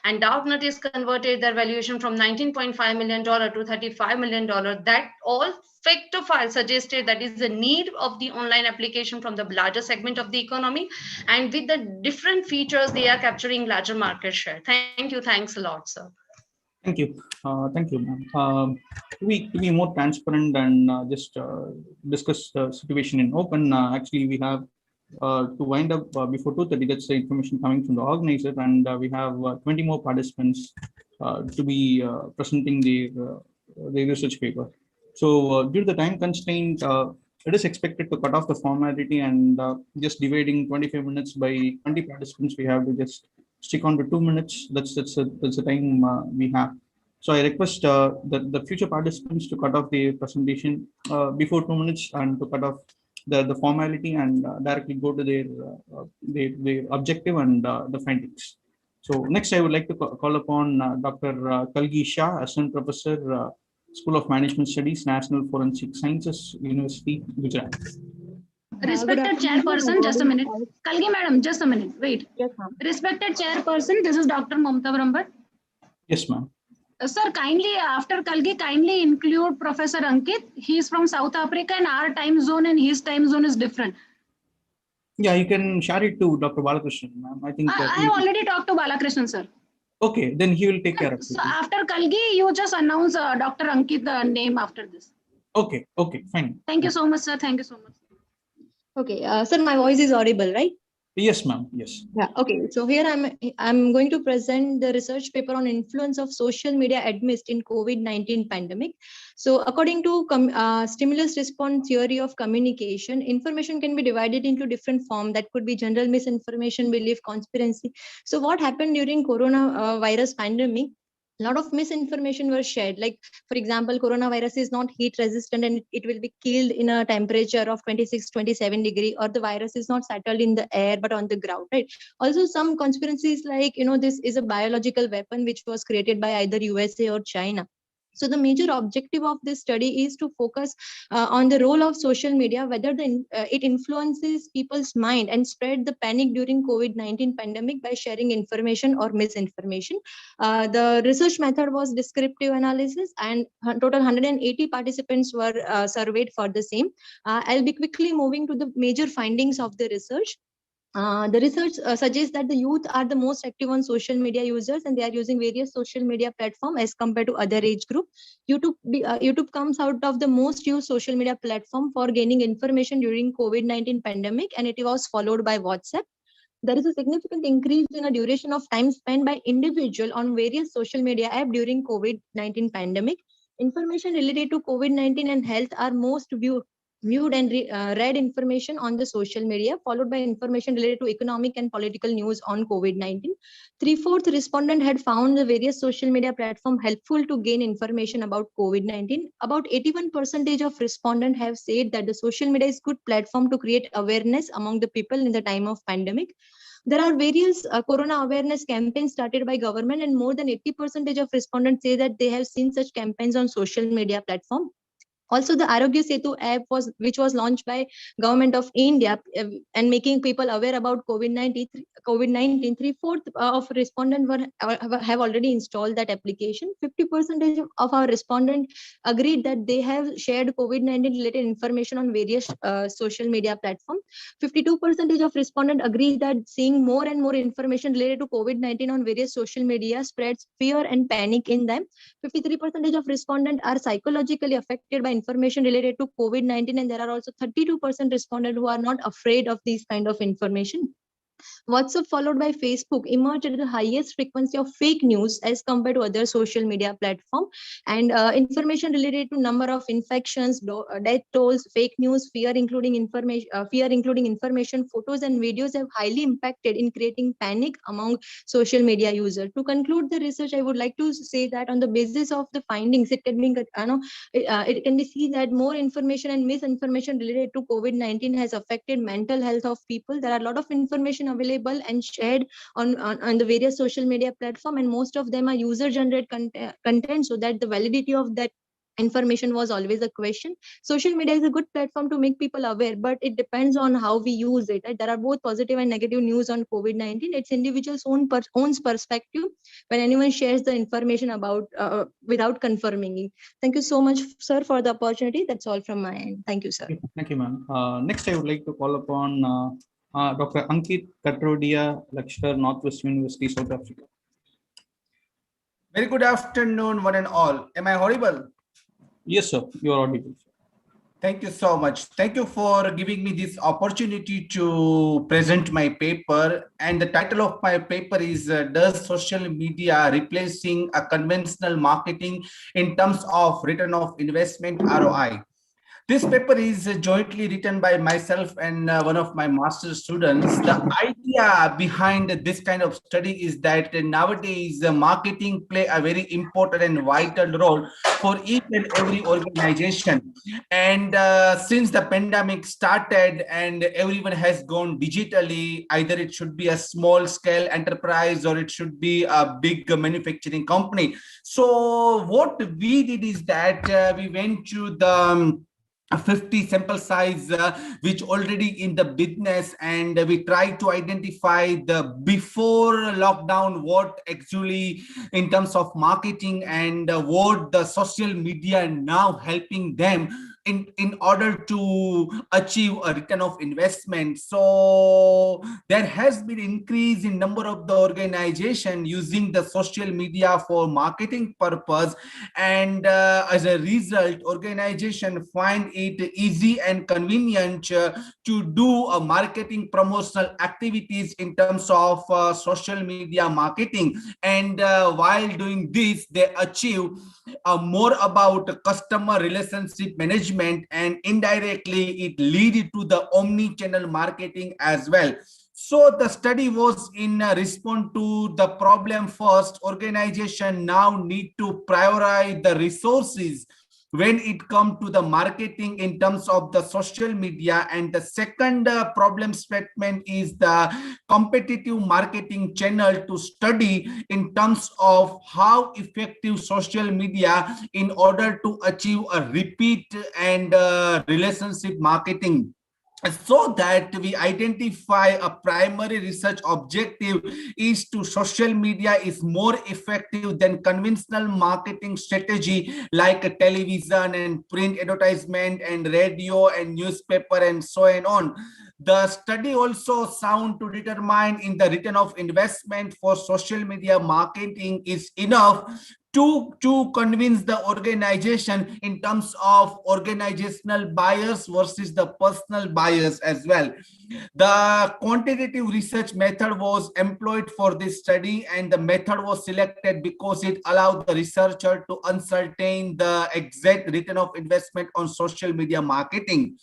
and Doubtnut is converted their valuation from $19.5 million to $35 million. That all factor file suggested that is the need of the online application from the larger segment of the economy, and with the different features, they are capturing larger market share. Thank you. Thanks a lot, sir. Thank you. Thank you, ma'am. To be more transparent and just discuss the situation in open, actually, we have to wind up before 2:30. That's the information coming from the organizer, and we have 20 more participants to be presenting the research paper. So due to the time constraint, it is expected to cut off the formality and just dividing 25 minutes by 20 participants. We have to just stick on to 2 minutes. That's the time we have. So I request the future participants to cut off the presentation before 2 minutes and to cut off the formality and directly go to their objective and the findings. So next, I would like to call upon Dr. Kalgi Shah, Assistant Professor, School of Management Studies, National Forensic Sciences, University, Gujarat. Respected Chairperson, just a minute. Kalgi Madam, just a minute. Wait. Yes, ma'am. Respected Chairperson, this is Dr. Mamta Brambar. Yes, ma'am. Sir, kindly, after Kalgi, kindly include Professor Ankit. He is from South Africa and our time zone and his time zone is different. Yeah, you can share it to Dr. Balakrishnan, ma'am. I think I have already talked to Balakrishnan, sir. Okay, then he will take care of it. So after Kalgi, you just announce Dr. Ankit the name after this. Okay, fine. Thank you so much, sir. Thank you so much. Okay, sir, my voice is audible, right? Yes, ma'am. Yes. Yeah. Okay. So here I'm going to present the research paper on influence of social media amidst in COVID-19 pandemic. So according to stimulus response theory of communication, information can be divided into different forms. That could be general misinformation, belief, conspiracy. So what happened during coronavirus pandemic? A lot of misinformation was shared. Like, for example, coronavirus is not heat resistant and it will be killed in a temperature of 26, 27 degree, or the virus is not settled in the air, but on the ground, right? Also, some conspiracies like, this is a biological weapon which was created by either USA or China. So the major objective of this study is to focus on the role of social media, whether it influences people's mind and spread the panic during COVID-19 pandemic by sharing information or misinformation. The research method was descriptive analysis, and total 180 participants were surveyed for the same. I'll be quickly moving to the major findings of the research. The research suggests that the youth are the most active on social media users, and they are using various social media platforms as compared to other age group. YouTube comes out of the most used social media platform for gaining information during COVID-19 pandemic, and it was followed by WhatsApp. There is a significant increase in the duration of time spent by individual on various social media app during COVID-19 pandemic. Information related to COVID-19 and health are most viewed and read information on the social media, followed by information related to economic and political news on COVID-19. Three-fourths respondent had found the various social media platform helpful to gain information about COVID-19. About 81% of respondents have said that the social media is good platform to create awareness among the people in the time of pandemic. There are various corona awareness campaigns started by government, and more than 80% of respondents say that they have seen such campaigns on social media platform. Also, the Arogya Setu app which was launched by Government of India and making people aware about COVID-19. Three-fourths of respondents have already installed that application. 50% of our respondents agreed that they have shared COVID-19 related information on various social media platforms. 52% of respondents agree that seeing more and more information related to COVID-19 on various social media spreads fear and panic in them. 53% of respondents are psychologically affected by information related to COVID-19, and there are also 32% respondents who are not afraid of these kind of information. WhatsApp followed by Facebook emerged at the highest frequency of fake news as compared to other social media platforms. And information related to number of infections, death tolls, fake news, fear including information, photos and videos have highly impacted in creating panic among social media users. To conclude the research, I would like to say that on the basis of the findings, it can be seen that more information and misinformation related to COVID-19 has affected mental health of people. There are a lot of information available and shared on the various social media platform, and most of them are user generated content, so that the validity of that information was always a question. Social media is a good platform to make people aware, but it depends on how we use it. Right? There are both positive and negative news on COVID-19. It's individual's own perspective when anyone shares the information about without confirming it. Thank you so much, sir, for the opportunity. That's all from my end. Thank you, sir. Thank you, ma'am. Next, I would like to call upon Dr. Ankit Katrodia, lecturer, Northwest University, South Africa. Very good afternoon, one and all. Am I audible? Yes, sir. You are audible. Thank you so much. Thank you for giving me this opportunity to present my paper. And the title of my paper is Does Social Media Replacing a Conventional Marketing in Terms of Return of Investment ROI? This paper is jointly written by myself and one of my master's students. The idea behind this kind of study is that nowadays marketing play a very important and vital role for each and every organization. And since the pandemic started and everyone has gone digitally, either it should be a small scale enterprise or it should be a big manufacturing company. So what we did is that we went to the 50 sample size which already in the business, and we try to identify the before lockdown what actually in terms of marketing and what the social media now helping them in order to achieve a return of investment. So there has been increase in number of the organization using the social media for marketing purpose, and as a result organization find it easy and convenient to do a marketing promotional activities in terms of social media marketing, and while doing this they achieve more about customer relationship management, and indirectly it lead to the omni-channel marketing as well. So the study was in response to the problem. First, organization now need to prioritize the resources when it comes to the marketing in terms of the social media. And the second problem statement is the competitive marketing channel to study in terms of how effective social media in order to achieve a repeat and relationship marketing, so that we identify a primary research objective is to social media is more effective than conventional marketing strategy like television and print advertisement and radio and newspaper and so on. The study also sound to determine in the return of investment for social media marketing is enough to convince the organization in terms of organizational bias versus the personal bias as well. The quantitative research method was employed for this study, and the method was selected because it allowed the researcher to ascertain the exact return of investment on social media marketing.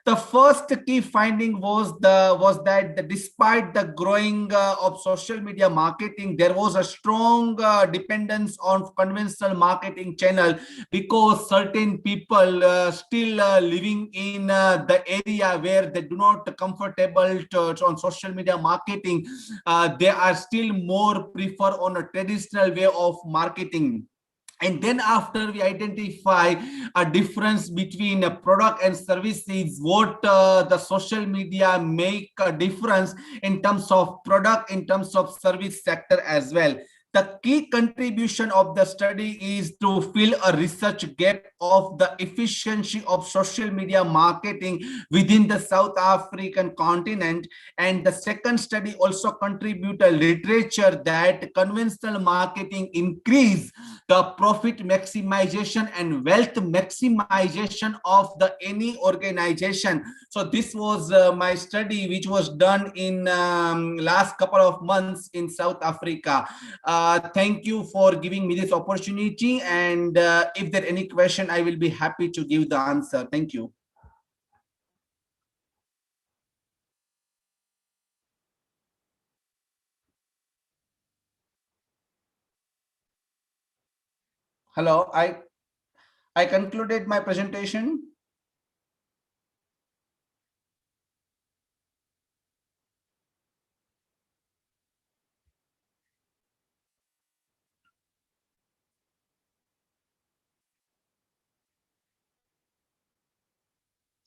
The first key finding was that despite the growing of social media marketing, there was a strong dependence on conventional marketing channel, because certain people still living in the area where they do not comfortable on social media marketing, they are still more prefer on a traditional way of marketing. And then after we identify a difference between a product and services, what the social media make a difference in terms of product, in terms of service sector as well. The key contribution of the study is to fill a research gap of the efficiency of social media marketing within the South African continent. And the second study also contribute a literature that conventional marketing increase the profit maximization and wealth maximization of the any organization. So this was my study, which was done in last couple of months in South Africa. Thank you for giving me this opportunity, and if there any question, I will be happy to give the answer. Thank you. Hello, I concluded my presentation.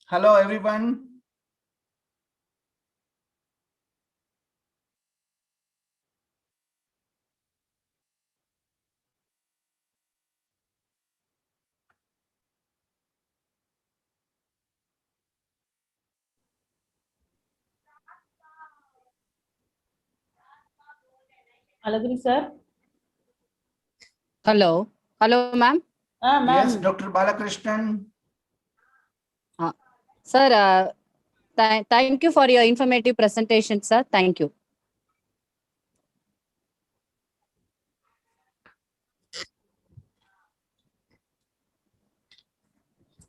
Hello, everyone. Alagri sir. Hello. Hello, ma'am. Yes, Dr. Balakrishnan. Sir, thank you for your informative presentation, sir. Thank you.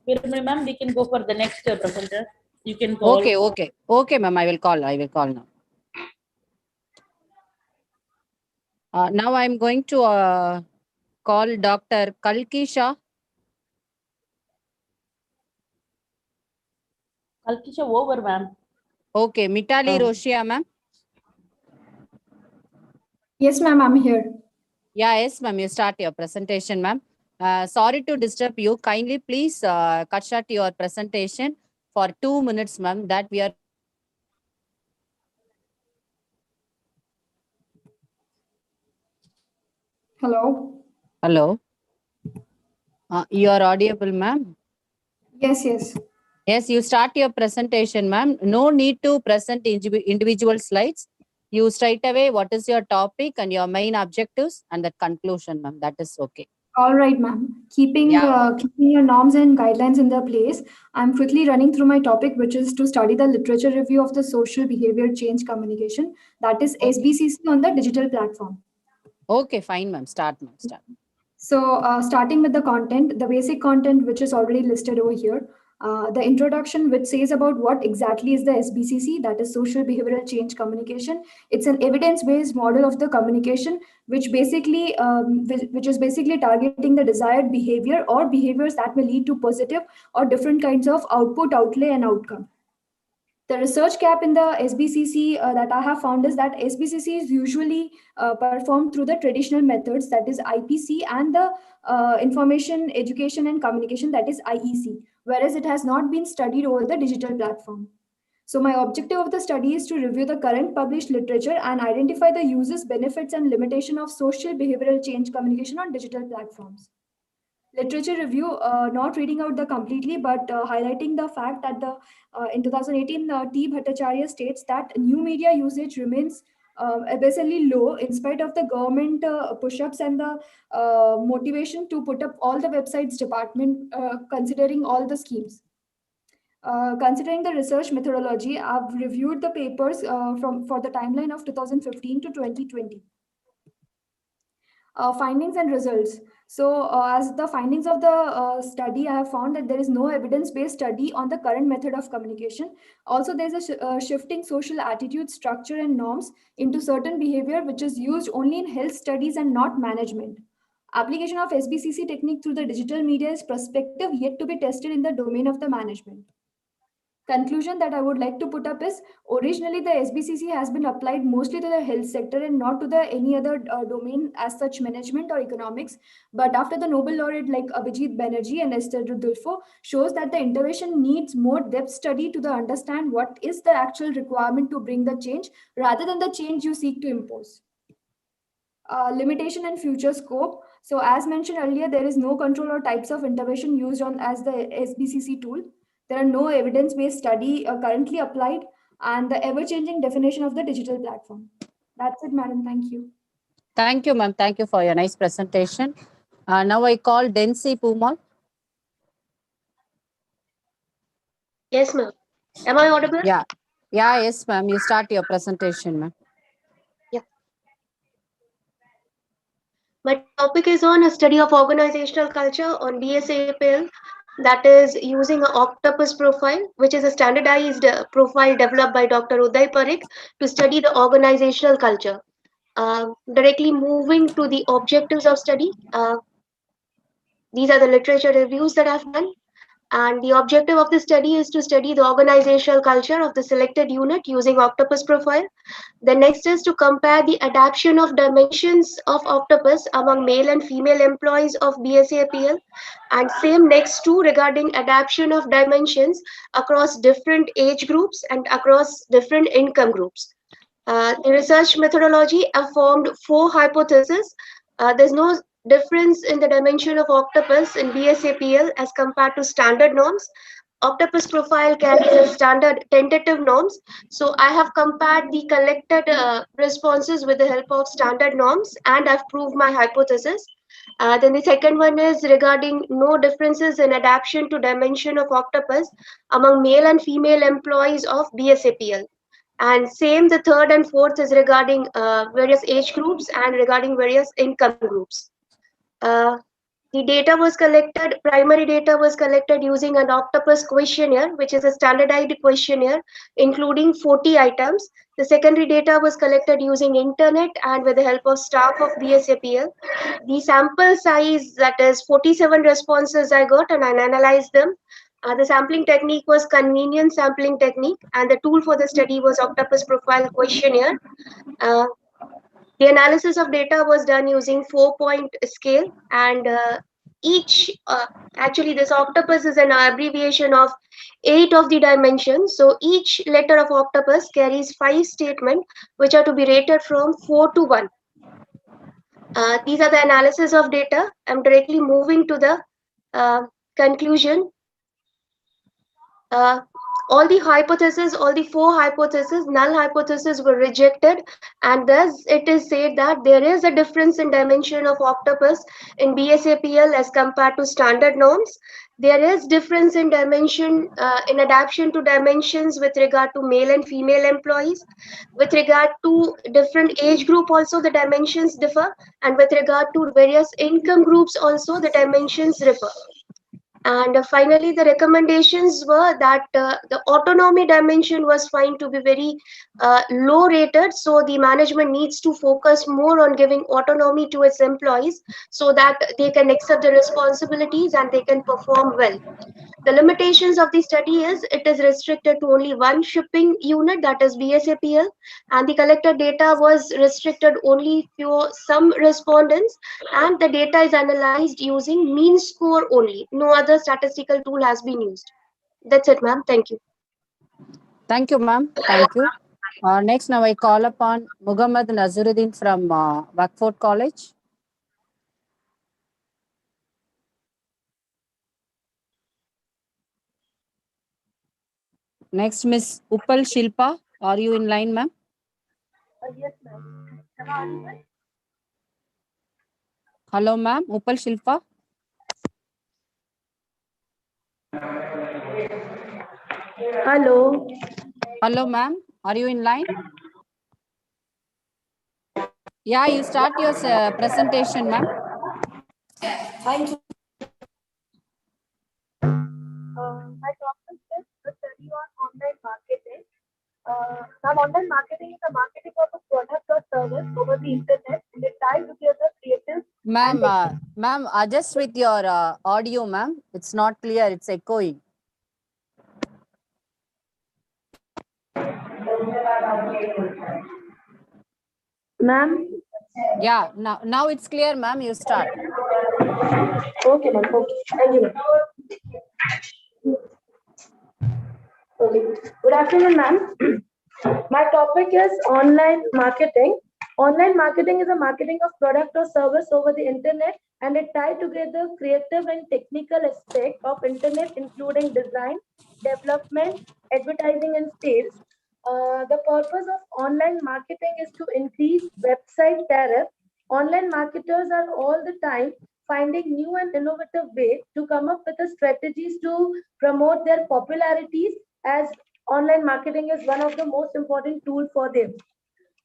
Ma'am, we can go for the next presenter. You can call. Okay, ma'am. I will call now. Now I'm going to call Dr. Kalki Shah. Kalki Shah over, ma'am. Okay, Mitali Roshia, ma'am. Yes, ma'am, I'm here. Yeah, yes, ma'am. You start your presentation, ma'am. Sorry to disturb you. Kindly, please cut short your presentation for 2 minutes, ma'am. That we are. Hello. Hello. You are audible, ma'am. Yes. Yes, you start your presentation, ma'am. No need to present individual slides. You straight away what is your topic and your main objectives and the conclusion, ma'am. That is okay. All right, ma'am. Keeping your norms and guidelines in their place, I'm quickly running through my topic, which is to study the literature review of the social behavior change communication, that is SBCC on the digital platform. Okay, fine, ma'am. Start, ma'am. Start. So starting with the content, the basic content, which is already listed over here. The introduction, which says about what exactly is the SBCC, that is social behavioral change communication. It's an evidence-based model of the communication, which basically, which is basically targeting the desired behavior or behaviors that may lead to positive or different kinds of output, outlay, and outcome. The research gap in the SBCC that I have found is that SBCC is usually performed through the traditional methods, that is IPC, and the information, education, and communication, that is IEC, whereas it has not been studied over the digital platform. So my objective of the study is to review the current published literature and identify the uses, benefits, and limitation of social behavioral change communication on digital platforms. literature review, not reading out the completely, but highlighting the fact that in 2018, T. Bhattacharya states that new media usage remains abysmally low in spite of the government push-ups and the motivation to put up all the websites department, considering all the schemes. Considering the research methodology, I've reviewed the papers for the timeline of 2015 to 2020. Findings and results. So as the findings of the study, I have found that there is no evidence-based study on the current method of communication. Also, there's a shifting social attitude, structure, and norms into certain behavior, which is used only in health studies and not management. Application of SBCC technique through the digital media is prospective, yet to be tested in the domain of the management. Conclusion that I would like to put up is, originally the SBCC has been applied mostly to the health sector and not to the any other domain as such, management or economics. But after the Nobel laureate like Abhijit Banerjee and Esther Rudolfo shows that the intervention needs more depth study to understand what is the actual requirement to bring the change rather than the change you seek to impose. Limitation and future scope. So as mentioned earlier, there is no control or types of intervention used on as the SBCC tool. There are no evidence-based study currently applied, and the ever-changing definition of the digital platform. That's it, madam. Thank you. Thank you, ma'am. Thank you for your nice presentation. Now I call Densi Pumal. Yes, ma'am. Am I audible? Yeah. Yeah, yes, ma'am. You start your presentation, ma'am. Yeah. My topic is on a study of organizational culture on BSAPL, that is using an octopus profile, which is a standardized profile developed by Dr. Uday Parikh to study the organizational culture. Directly moving to the objectives of study. These are the literature reviews that I've done. And the objective of the study is to study the organizational culture of the selected unit using octopus profile. The next is to compare the adaptation of dimensions of octopus among male and female employees of BSAPL, and same next to regarding adaptation of dimensions across different age groups and across different income groups. The research methodology formed 4 hypotheses. There's no difference in the dimension of octopus in BSAPL as compared to standard norms. Octopus profile carries a standard tentative norms. So I have compared the collected responses with the help of standard norms, and I've proved my hypothesis. Then the second one is regarding no differences in adaptation to dimension of octopus among male and female employees of BSAPL. And same, the third and fourth is regarding various age groups and regarding various income groups. The data was collected, primary data was collected using an octopus questionnaire, which is a standardized questionnaire, including 40 items. The secondary data was collected using internet and with the help of staff of BSAPL. The sample size, that is 47 responses I got, and I analyzed them. The sampling technique was convenience sampling technique, and the tool for the study was octopus profile questionnaire. The analysis of data was done using 4-point scale, and actually this octopus is an abbreviation of 8 of the dimensions. So each letter of octopus carries 5 statements, which are to be rated from 4 to 1. These are the analysis of data. I'm directly moving to the conclusion. All the hypotheses, all the 4 hypotheses, null hypotheses were rejected, and thus it is said that there is a difference in dimension of octopus in BSAPL as compared to standard norms. There is difference in dimension in adaptation to dimensions with regard to male and female employees. With regard to different age group also the dimensions differ, and with regard to various income groups also the dimensions differ. And finally, the recommendations were that the autonomy dimension was found to be very low rated. So the management needs to focus more on giving autonomy to its employees so that they can accept the responsibilities and they can perform well. The limitations of the study is it is restricted to only one shipping unit, that is BSAPL, and the collected data was restricted only to some respondents, and the data is analyzed using mean score only. No other statistical tool has been used. That's it, ma'am. Thank you. Thank you, ma'am. Thank you. Next, now I call upon Muhammad Nazaruddin from Wackford College. Next, Miss Uppal Shilpa. Are you in line, ma'am? Yes, ma'am. Am I audible? Hello, ma'am. Uppal Shilpa. Hello. Hello, ma'am. Are you in line? Yeah, you start your presentation, ma'am. Thank you. My topic is the study on online marketing. Now, online marketing is the marketing of a product or service over the internet, and it ties together creative. Ma'am, adjust with your audio, ma'am. It's not clear. It's echoing. Ma'am? Yeah, now it's clear, ma'am. You start. Okay, ma'am. Okay. Thank you, ma'am. Okay. Good afternoon, ma'am. My topic is online marketing. Online marketing is a marketing of product or service over the internet, and it ties together creative and technical aspect of internet, including design, development, advertising, and sales. The purpose of online marketing is to increase website tariff. Online marketers are all the time finding new and innovative way to come up with the strategies to promote their popularities, as online marketing is one of the most important tools for them.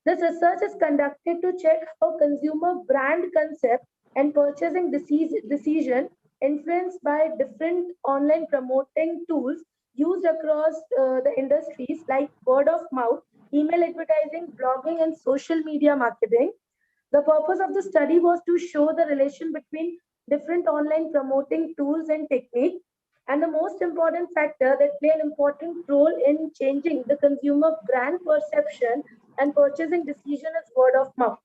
This research is conducted to check how consumer brand concept and purchasing decision influenced by different online promoting tools used across the industries like word of mouth, email advertising, blogging, and social media marketing. The purpose of the study was to show the relation between different online promoting tools and technique, and the most important factor that play an important role in changing the consumer brand perception and purchasing decision is word of mouth.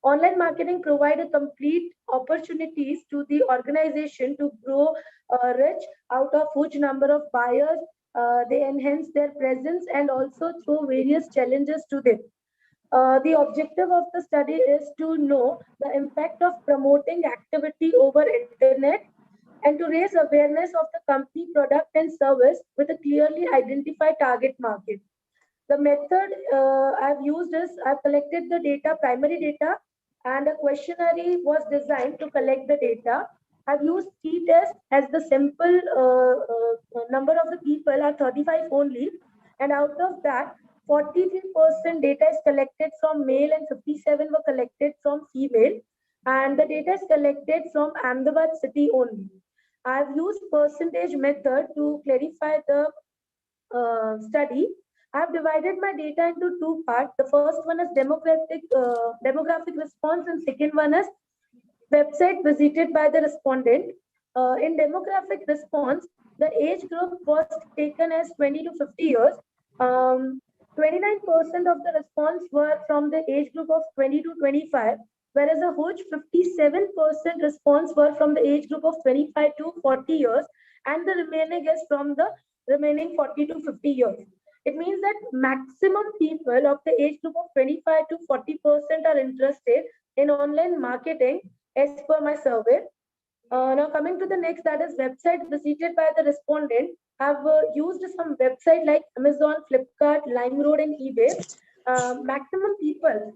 Online marketing provide a complete opportunities to the organization to grow rich out of huge number of buyers. They enhance their presence and also throw various challenges to them. The objective of the study is to know the impact of promoting activity over internet and to raise awareness of the company product and service with a clearly identified target market. The method I've used is I've collected the data, primary data, and a questionnaire was designed to collect the data. I've used t-test as the simple number of the people are 35 only, and out of that, 43% data is collected from male and 57 were collected from female, and the data is collected from Ahmedabad city only. I've used percentage method to clarify the study. I've divided my data into two parts. The first one is demographic response, and second one is website visited by the respondent. In demographic response, the age group was taken as 20 to 50 years. 29% of the response were from the age group of 20 to 25, whereas a huge 57% response were from the age group of 25 to 40 years, and the remaining is from the remaining 40 to 50 years. It means that maximum people of the age group of 25 to 40% are interested in online marketing as per my survey. Now coming to the next, that is website visited by the respondent. Have used some website like Amazon, Flipkart, LimeRoad, and eBay. Maximum people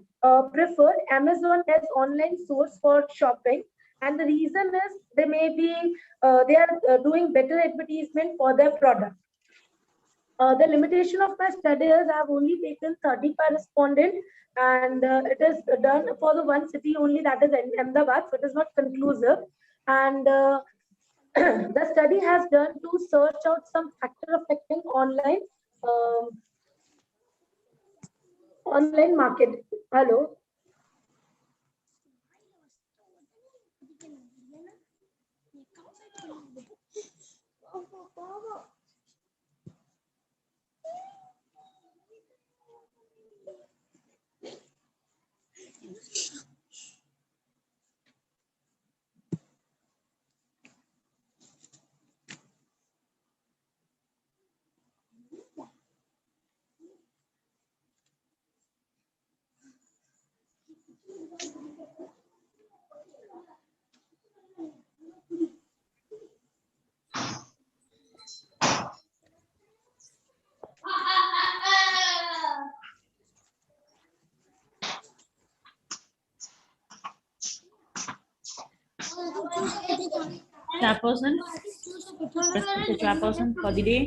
prefer Amazon as online source for shopping, and the reason is they are doing better advertisement for their product. The limitation of my study is I have only taken 35 respondents, and it is done for the one city only, that is Ahmedabad, so it is not conclusive. And the study has done to search out some factor affecting online market. Hello. Chairperson, respected Chairperson for the day.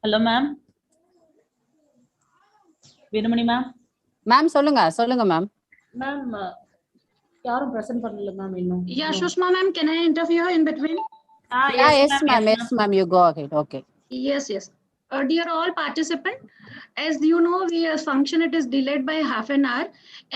Hello, ma'am. Veermani, ma'am. Ma'am, சொல்லுங்க ma'am. Ma'am, யாரும் present பண்ணல ma'am இன்னும். Yeah, Shushma ma'am, can I interfere in between? Yes, ma'am. You go ahead. Okay. Yes. Dear all participants, as you know, function it is delayed by half an hour,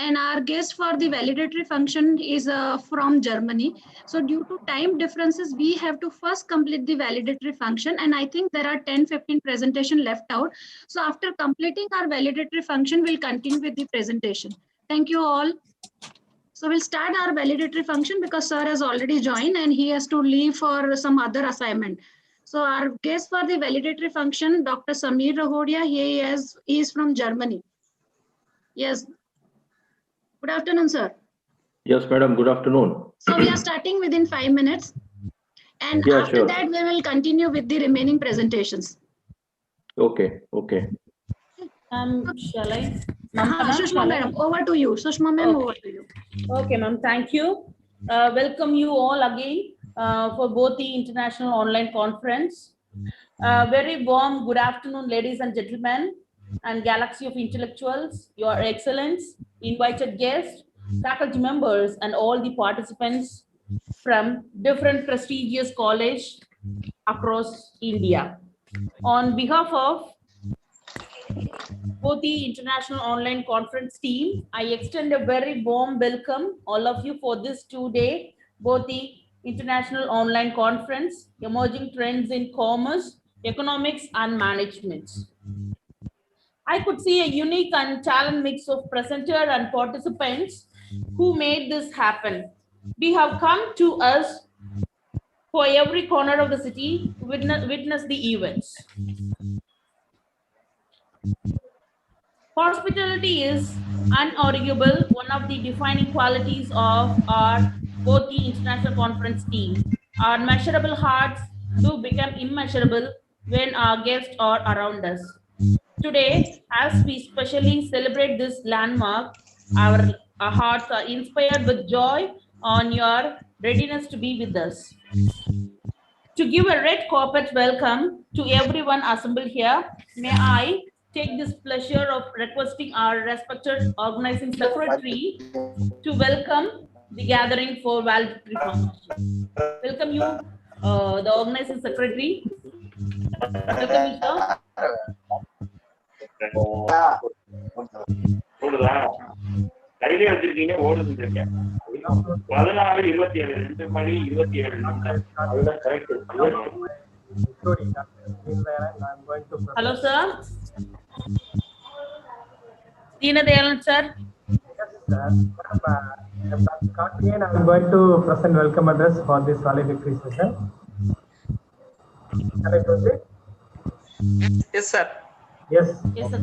and our guest for the validatory function is from Germany. So due to time differences, we have to first complete the validatory function, and I think there are 10-15 presentation left out. So after completing our validatory function, we'll continue with the presentation. Thank you all. So we'll start our validatory function because sir has already joined and he has to leave for some other assignment. So our guest for the validatory function, Dr. Samir Rahodia, he is from Germany. Yes. Good afternoon, sir. Yes, madam. Good afternoon. So we are starting within 5 minutes. And Yeah, after sure. that, we will continue with the remaining presentations. Okay. Shall I? Sushma madam, over to you. Sushma ma'am, over to you. Okay, ma'am. Thank you. Welcome you all again for both the international online conference. Very warm good afternoon, ladies and gentlemen, and galaxy of intellectuals, Your Excellence, invited guests, faculty members, and all the participants from different prestigious colleges across India. On behalf of both the International Online Conference team, I extend a very warm welcome all of you for this 2-day both the International Online Conference, Emerging Trends in Commerce, Economics and Management. I could see a unique and talented mix of presenter and participants who made this happen. We have come to us for every corner of the city to witness the events. Hospitality is unarguable one of the defining qualities of our both the international conference team. Our measurable hearts do become immeasurable when our guests are around us. Today, as we specially celebrate this landmark, our hearts are inspired with joy on your readiness to be with us. To give a red carpet welcome to everyone assembled here, may I take this pleasure of requesting our respected organizing secretary to welcome the gathering for valedictory function. Welcome you, the organizing secretary. Welcome you, sir. கையிலே வச்சிருக்கீங்க ஓடுதுன்னு இருக்கேன் 16:27 2 மணி 27 நிமிடம் அதுதான் correct. Hello, sir. Deenadayalan, sir. I'm going to present welcome address for this valedictory session. Can I proceed? Yes, sir. Yes, sir.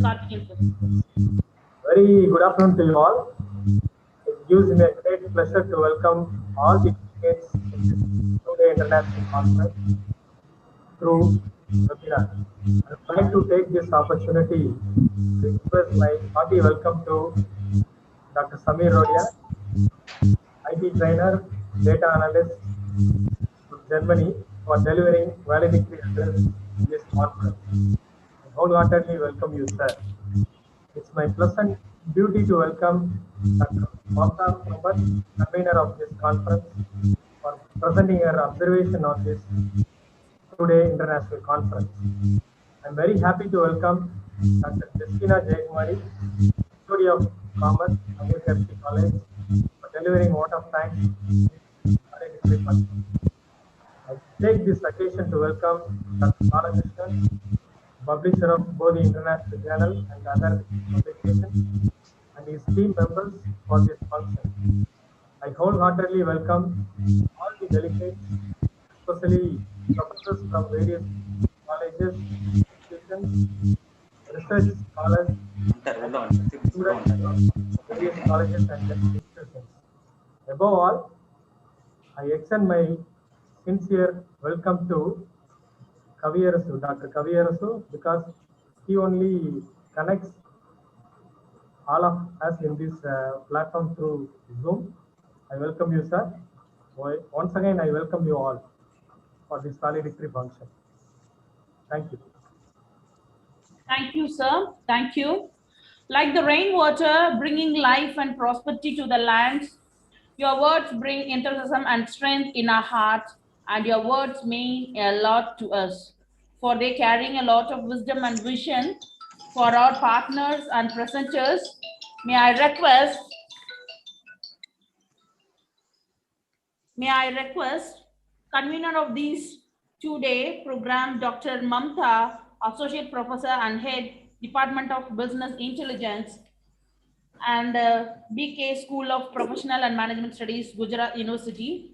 Very good afternoon to you all. It gives me a great pleasure to welcome all the delegates to the international conference through webinar. I would like to take this opportunity to express my hearty welcome to Dr. Samir Rahodia, IT trainer, data analyst from Germany, for delivering valedictory address in this conference. I wholeheartedly welcome you, sir. It's my pleasant duty to welcome Dr. Mata, convener of this conference, for presenting her observation on this two-day international conference. I'm very happy to welcome Dr. Justina Jaykumari, HOD of Commerce, Mangayarkarasi College, for delivering vote of thanks. I take this occasion to welcome Dr. Balakrishnan, publisher of Bodhi International Journal and other publications, and his team members for this function. I wholeheartedly welcome all the delegates, especially professors from various colleges, institutions, research scholars, students from various colleges and institutions. Above all, I extend my sincere welcome to Dr. Kaviyarasu, because he only connects all of us in this platform through Zoom. I welcome you, sir. Once again, I welcome you all for this valedictory function. Thank you. Thank you, sir. Thank you. Like the rainwater bringing life and prosperity to the lands, your words bring enthusiasm and strength in our hearts, and your words mean a lot to us, for they carrying a lot of wisdom and vision for our partners and presenters. May I request convener of this two-day program, Dr. Mamta, Associate Professor and Head, Department of Business Intelligence and BK School of Professional and Management Studies, Gujarat University,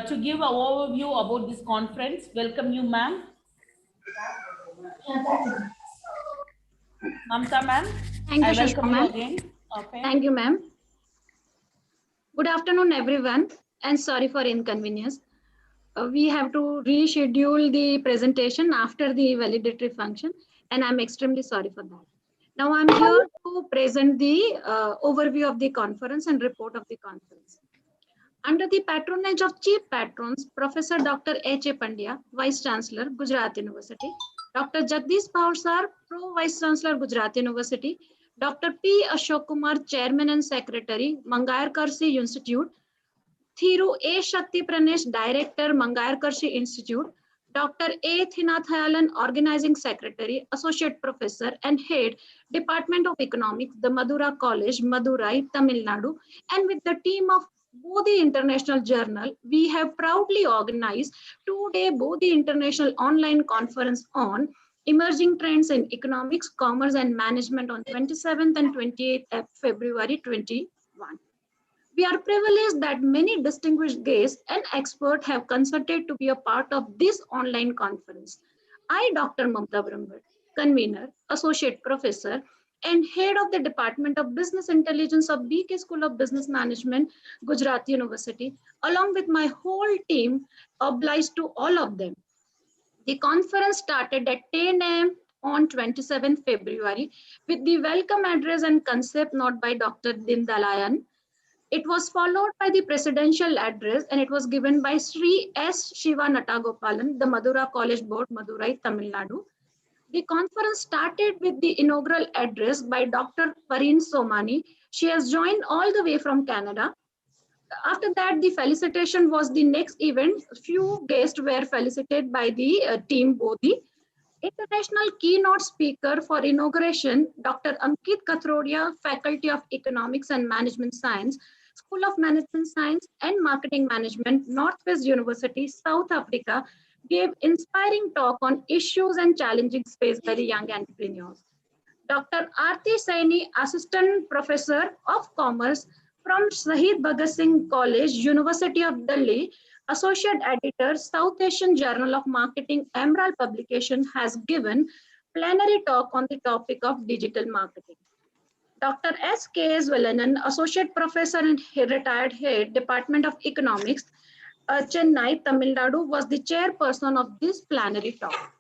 to give an overview about this conference. Welcome you, ma'am. Mamta, ma'am. Thank you, I welcome Shashma, you ma'am. again. Okay. Thank you, ma'am. Good afternoon, everyone, and sorry for inconvenience. We have to reschedule the presentation after the validatory function, and I'm extremely sorry for that. Now I'm here to present the overview of the conference and report of the conference. Under the patronage of Chief Patrons, Professor Dr. H.A. Pandya, Vice Chancellor, Gujarat University, Dr. Jagdish Paur Sir, Pro Vice Chancellor, Gujarat University, Dr. P. Ashok Kumar, Chairman and Secretary, Mangayarkarasi Institute, Thiru A. Shakti Pranesh, Director, Mangayarkarasi Institute, Dr. A. Thinathayalan, Organizing Secretary, Associate Professor and Head, Department of Economics, the Madura College, Madurai, Tamil Nadu, and with the team of Bodhi International Journal, we have proudly organized two-day Bodhi International Online Conference on Emerging Trends in Economics, Commerce and Management on 27th and 28th February 21. We are privileged that many distinguished guests and experts have consented to be a part of this online conference. I, Dr. Mamta Brahmbhatt, convener, associate professor, and head of the Department of Business Intelligence of BK School of Business Management, Gujarat University, along with my whole team, obliged to all of them. The conference started at 10 a.m. on 27 February with the welcome address and concept note by Dr. Dindalayan. It was followed by the presidential address and it was given by Sri S. Shiva Natagopalan, the Madura College Board, Madurai, Tamil Nadu. The conference started with the inaugural address by Dr. Pareen Somani. She has joined all the way from Canada. After that, the felicitation was the next event. Few guests were felicitated by the team Bodhi. International keynote speaker for inauguration, Dr. Ankit Kathrodia, Faculty of Economics and Management Science, School of Management Science and Marketing Management, Northwest University, South Africa, gave inspiring talk on issues and challenges faced by the young entrepreneurs. Dr. Aarti Saini, Assistant Professor of Commerce from Shahid Bhagat Singh College, University of Delhi, Associate Editor, South Asian Journal of Marketing, Emerald Publication, has given plenary talk on the topic of digital marketing. Dr. S. K. S. Velanan, Associate Professor and retired Head, Department of Economics, Chennai, Tamil Nadu, was the chairperson of this plenary talk.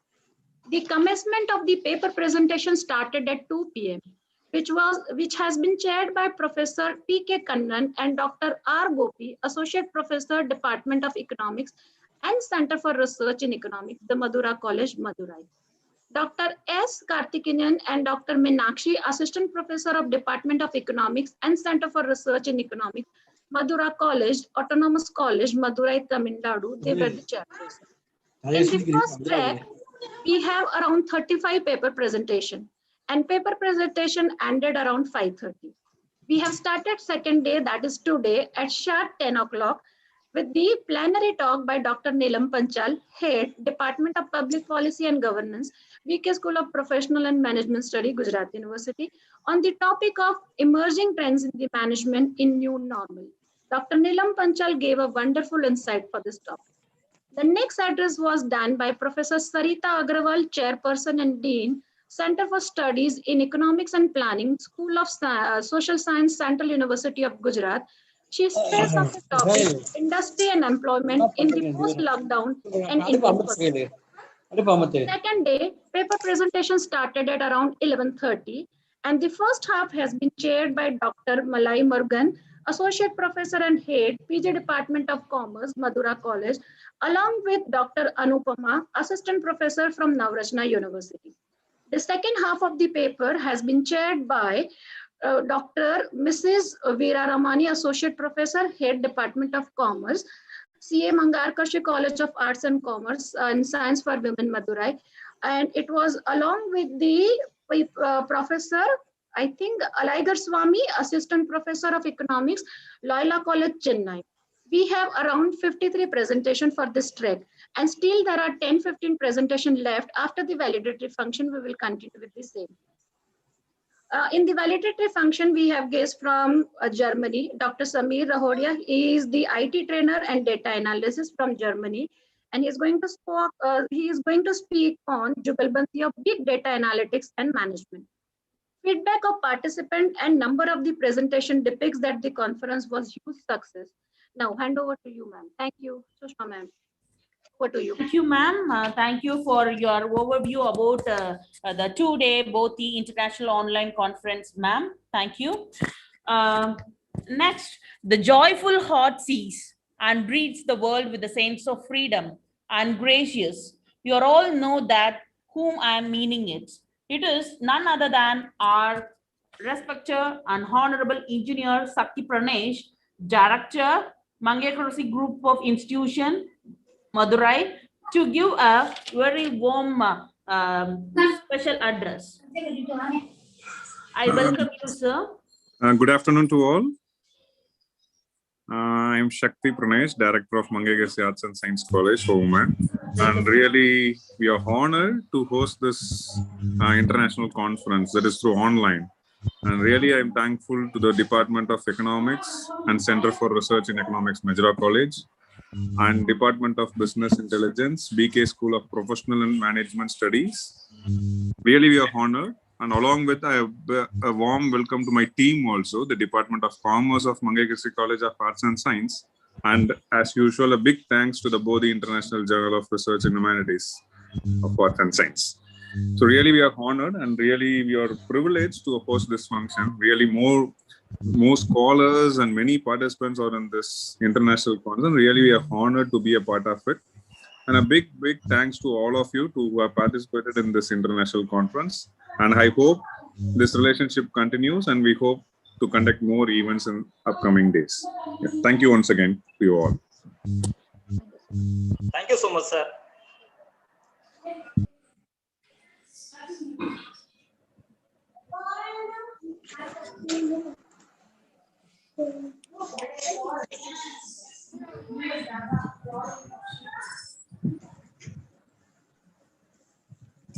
The commencement of the paper presentation started at 2 p.m., which has been chaired by Professor P.K. Kannan and Dr. R. Gopi, Associate Professor, Department of Economics and Center for Research in Economics, the Madura College, Madurai. Dr. S. Karthikeyan and Dr. Meenakshi, Assistant Professor of Department of Economics and Center for Research in Economics, Madura College, Autonomous College, Madurai, Tamil Nadu, they were the chairperson. In the first track, we have around 35 paper presentation and paper presentation ended around 5:30. We have started second day, that is today, at sharp 10 o'clock with the plenary talk by Dr. Neelam Panchal, Head, Department of Public Policy and Governance, BK School of Professional and Management Study, Gujarat University, on the topic of emerging trends in the management in new normal. Dr. Neelam Panchal gave a wonderful insight for this topic. The next address was done by Professor Sarita Agarwal, Chairperson and Dean, Center for Studies in Economics and Planning, School of Social Science, Central University of Gujarat. She stressed on the topic industry and employment in the post-lockdown and Indian perspective. Second day, paper presentation started at around 11:30 and the first half has been chaired by Dr. Malai Murugan, Associate Professor and Head, PG Department of Commerce, Madura College, along with Dr. Anupama, Assistant Professor from Navrajna University. The second half of the paper has been chaired by Dr. Mrs. Veera Ramani, Associate Professor, Head Department of Commerce, CA Mangayarkarasi College of Arts and Commerce and Science for Women, Madurai. And it was along with the Professor, I think, Alaigar Swami, Assistant Professor of Economics, Loyola College, Chennai. We have around 53 presentations for this track, and still there are 10-15 presentations left. After the validatory function, we will continue with the same. In the validatory function, we have guests from Germany. Dr. Samir Rahodia, he is the IT trainer and data analysis from Germany, and he is going to speak on jugalbanti of big data analytics and management. Feedback of participant and number of the presentation depicts that the conference was huge success. Now, hand over to you, ma'am. Thank you, Sushma, ma'am. Over to you. Thank you, ma'am. Thank you for your overview about the two-day Bodhi International Online Conference, ma'am. Thank you. Next, the joyful heart sees and breathes the world with a sense of freedom and gracious. You all know that whom I am meaning it. It is none other than our respected and honorable engineer Sakti Pranesh, Director, Mangayarkarasi Group of Institution, Madurai, to give a very warm special address. I welcome you, sir. Good afternoon to all. I am Shakti Pranesh, Director of Mangayarkarasi Arts and Science College for Women. And really, we are honored to host this international conference that is through online. And really, I am thankful to the Department of Economics and Center for Research in Economics, Madura College, and Department of Business Intelligence, BK School of Professional and Management Studies. Really, we are honored. And along with a warm welcome to my team also, the Department of Commerce of Mangayarkarasi College of Arts and Science. And as usual, a big thanks to the Bodhi International Journal of Research in Humanities of Arts and Science. So really, we are honored and really we are privileged to host this function. Really more scholars and many participants are in this international conference. Really, we are honored to be a part of it. And a big thanks to all of you who have participated in this international conference. And I hope this relationship continues and we hope to conduct more events in upcoming days. Yeah. Thank you once again to you all. Thank you so much, sir.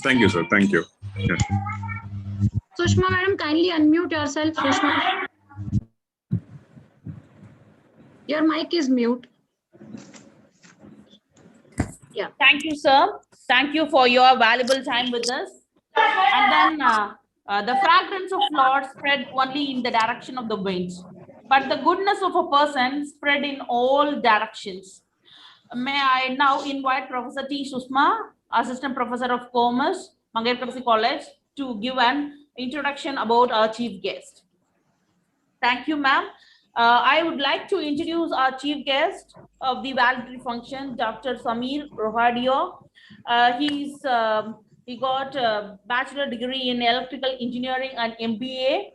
Thank you, sir. Thank you. Yeah. Sushma, madam, kindly unmute yourself. Sushma, your mic is mute. Yeah. Thank you, sir. Thank you for your valuable time with us. And then the fragrance of Lord spread only in the direction of the winds, but the goodness of a person spread in all directions. May I now invite Professor T. Sushma, Assistant Professor of Commerce, Mangayarkarasi College, to give an introduction about our chief guest. Thank you, ma'am. I would like to introduce our chief guest of the validatory function, Dr. Samir Rohadio. He got a bachelor degree in electrical engineering and MBA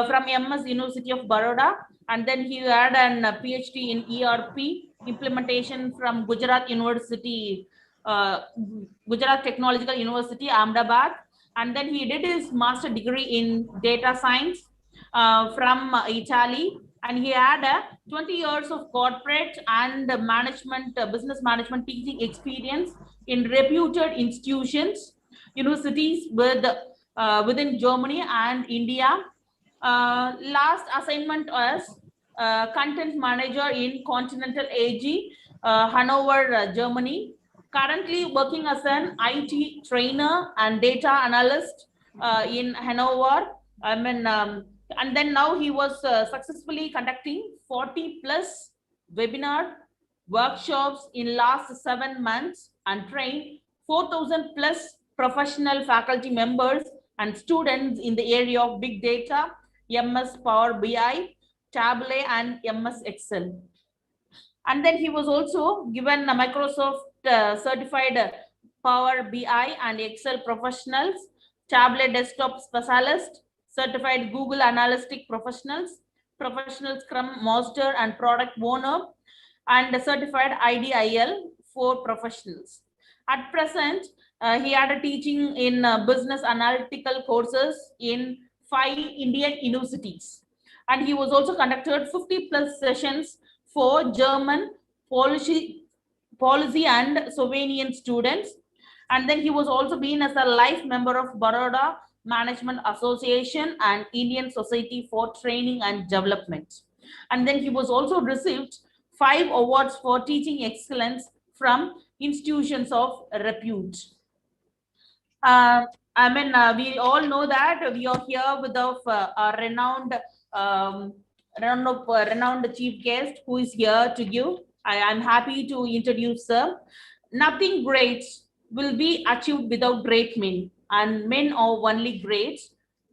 from MS University of Baroda, and then he had an PhD in ERP implementation from Gujarat University, Gujarat Technological University, Ahmedabad, and then he did his master degree in data science from Italy, and he had 20 years of corporate and management, business management teaching experience in reputed institutions, universities within Germany and India. Last assignment was content manager in Continental AG, Hanover, Germany. Currently working as an IT trainer and data analyst in Hanover. And then now he was successfully conducting 40+ webinar workshops in last 7 months and trained 4,000+ professional faculty members and students in the area of big data, MS, Power BI, Tableau, and MS Excel. And then he was also given a Microsoft certified Power BI and Excel professionals, Tablet desktop specialist, certified Google Analytic professionals, professional Scrum Master and product owner, and a certified IDIL for professionals. At present, he had a teaching in business analytical courses in 5 Indian universities. And he was also conducted 50 plus sessions for German, policy and Slovenian students. And then he was also been as a life member of Baroda Management Association and Indian Society for Training and Development. And then he was also received 5 awards for teaching excellence from institutions of repute. We all know that we are here with a renowned chief guest who is here to give. I am happy to introduce her. Nothing great will be achieved without great men, and men are only great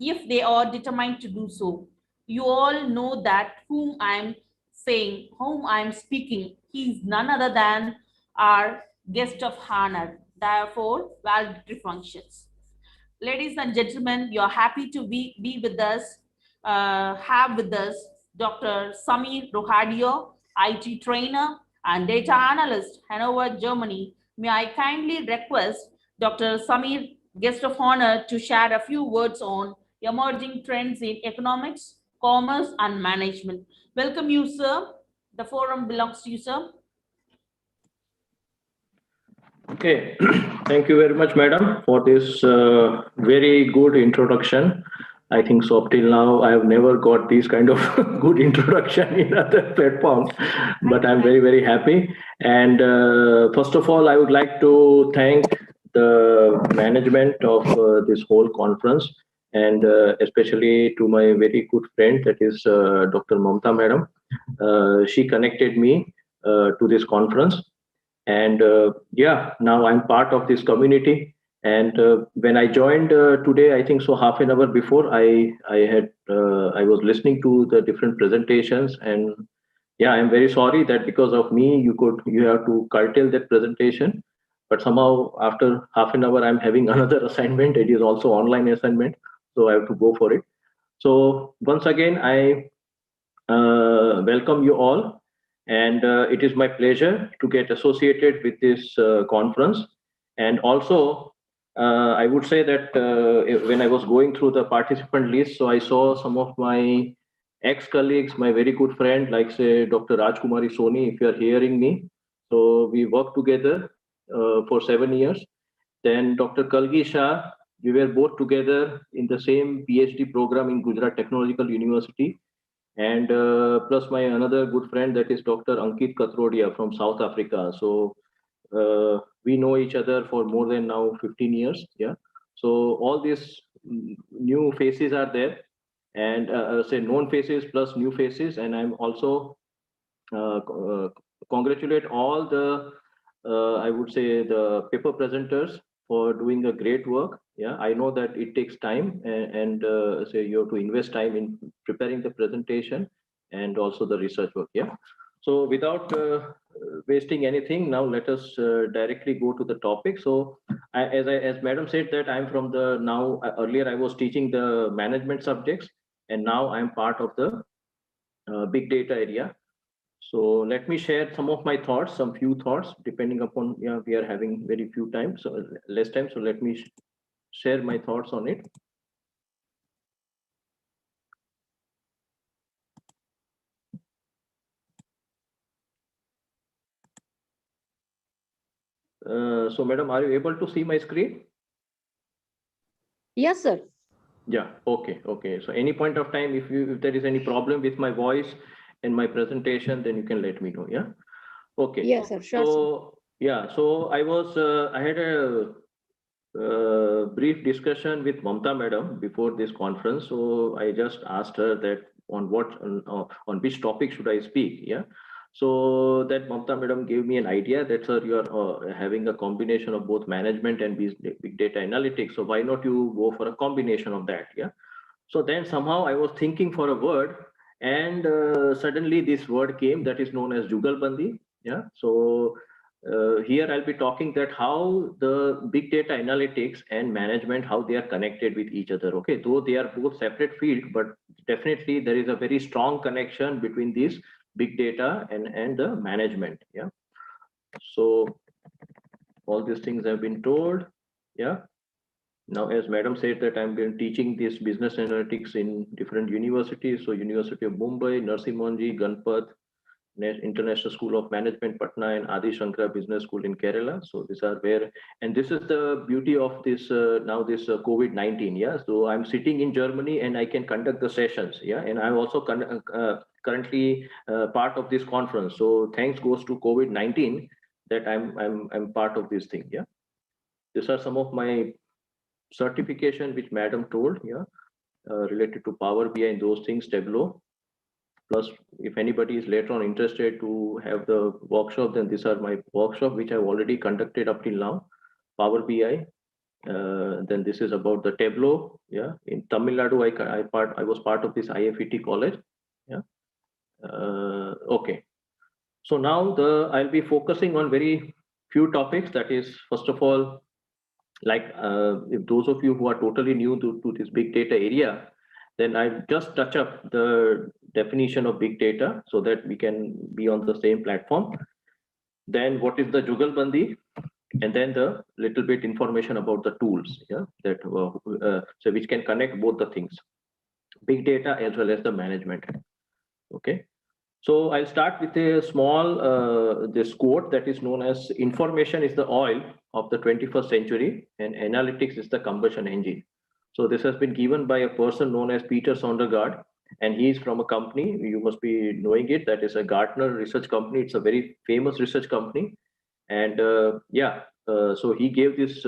if they are determined to do so. You all know that whom I am saying, whom I am speaking. He is none other than our guest of honor. Therefore, valedictory functions. Ladies and gentlemen, you are happy to be with us, have with us Dr. Samir Rohadio, IT trainer and data analyst, Hanover, Germany. May I kindly request Dr. Samir, guest of honor, to share a few words on emerging trends in economics, commerce, and management. Welcome you, sir. The forum belongs to you, sir. Okay, thank you very much, madam, for this very good introduction. I think so up till now, I have never got this kind of good introduction in other platforms, but I'm very, very happy. And first of all, I would like to thank the management of this whole conference, and especially to my very good friend, that is Dr. Mamta madam. She connected me to this conference. And yeah, now I'm part of this community. And when I joined today, I think so half an hour before, I was listening to the different presentations, and yeah, I'm very sorry that because of me, you have to curtail that presentation. But somehow after half an hour, I'm having another assignment. It is also online assignment, so I have to go for it. So once again, I welcome you all. And it is my pleasure to get associated with this conference. And also, I would say that when I was going through the participant list, so I saw some of my ex-colleagues, my very good friend, like say Dr. Rajkumari Soni, if you are hearing me. So we worked together for 7 years. Then Dr. Kalgi Shah, we were both together in the same PhD program in Gujarat Technological University. And plus my another good friend, that is Dr. Ankit Katrodia from South Africa. So we know each other for more than now 15 years. Yeah. So all these new faces are there, and say known faces plus new faces. And I'm also congratulate all the I would say the paper presenters for doing a great work. Yeah, I know that it takes time, and say you have to invest time in preparing the presentation and also the research work. Yeah. So without wasting anything, now let us directly go to the topic. So as Madam said that I'm from the now earlier I was teaching the management subjects, and now I'm part of the big data area. So let me share some of my thoughts, some few thoughts, depending upon, yeah, we are having very few time, so less time. So let me share my thoughts on it. So madam, are you able to see my screen? Yes, sir. Yeah, okay. So any point of time, if there is any problem with my voice and my presentation, then you can let me know. Yeah. Okay. Yes, sir. Sure. So yeah, so I had a brief discussion with Mamta madam before this conference. So I just asked her that on which topic should I speak. Yeah. So that Mamta madam gave me an idea that, sir, you are having a combination of both management and big data analytics. So why not you go for a combination of that? Yeah. So then somehow I was thinking for a word, And suddenly this word came that is known as Jugalbandi. Yeah. So here I'll be talking that how the big data analytics and management, how they are connected with each other. Okay, though they are both separate fields, but definitely there is a very strong connection between these big data and the management. Yeah. So all these things have been told. Yeah. Now, as Madam said that I'm been teaching this business analytics in different universities. So University of Mumbai, Narsi Monji, Ganpat, International School of Management, Patna, and Adi Shankara Business School in Kerala. So these are where, and this is the beauty of this now this COVID-19. Yeah. So I'm sitting in Germany and I can conduct the sessions. Yeah. And I'm also currently part of this conference. So thanks goes to COVID-19 that I'm part of this thing. Yeah. These are some of my certification which Madam told, yeah, related to Power BI and those things, Tableau. Plus, if anybody is later on interested to have the workshop, then these are my workshop which I've already conducted up till now. Power BI. Then this is about the Tableau. Yeah, in Tamil Nadu, I was part of this IFET college. Yeah. Okay. So now I'll be focusing on very few topics. That is, first of all, like if those of you who are totally new to this big data area, then I'll just touch up the definition of big data so that we can be on the same platform. Then what is the Jugalbandi? And then the little bit information about the tools, yeah, that so which can connect both the things, big data as well as the management. Okay. So I'll start with a small this quote that is known as information is the oil of the 21st century and analytics is the combustion engine. So this has been given by a person known as Peter Sondergaard, and he is from a company, you must be knowing it, that is a Gartner research company. It's a very famous research company. And so he gave this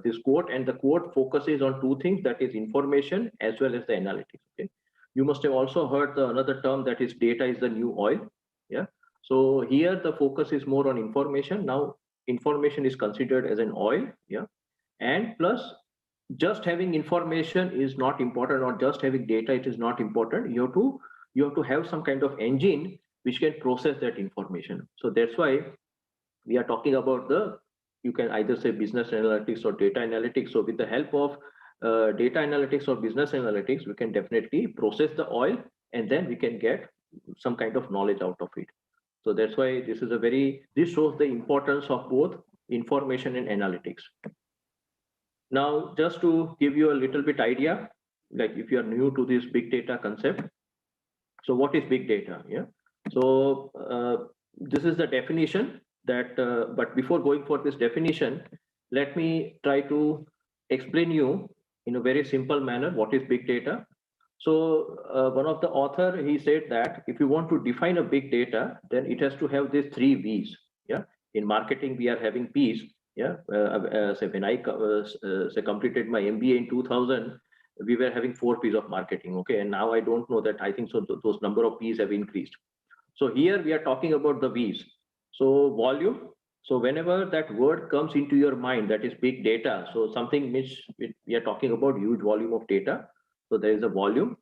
this quote, and the quote focuses on two things, that is information as well as the analytics. Okay. You must have also heard another term that is data is the new oil. Yeah. So here the focus is more on information. Now information is considered as an oil. Yeah. And plus just having information is not important, or just having data, it is not important. You have to have some kind of engine which can process that information. So that's why we are talking about you can either say business analytics or data analytics. So with the help of data analytics or business analytics, we can definitely process the oil and then we can get some kind of knowledge out of it. So that's why this shows the importance of both information and analytics. Now, just to give you a little bit idea, like if you are new to this big data concept, so what is big data? Yeah. So this is the definition that, but before going for this definition, let me try to explain you in a very simple manner what is big data. So one of the author, he said that if you want to define a big data, then it has to have these 3 V's. Yeah. In marketing, we are having P's. Yeah. So when I completed my MBA in 2000, we were having 4 P's of marketing. Okay. And now I don't know that. I think so those number of P's have increased. So here we are talking about the V's. So volume. So whenever that word comes into your mind, that is big data. So something which we are talking about huge volume of data. So there is a volume.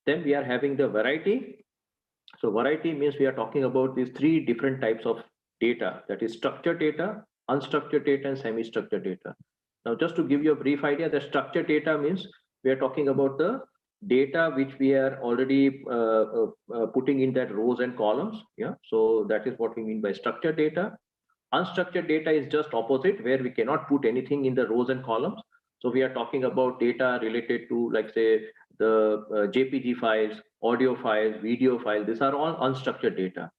Then we are having the variety. So variety means we are talking about these 3 different types of data, that is structured data, unstructured data, and semi-structured data. Now, just to give you a brief idea, the structured data means we are talking about the data which we are already putting in that rows and columns. Yeah. So that is what we mean by structured data. Unstructured data is just opposite, where we cannot put anything in the rows and columns. So we are talking about data related to, like say, the JPG files, audio files, video files. These are all unstructured data.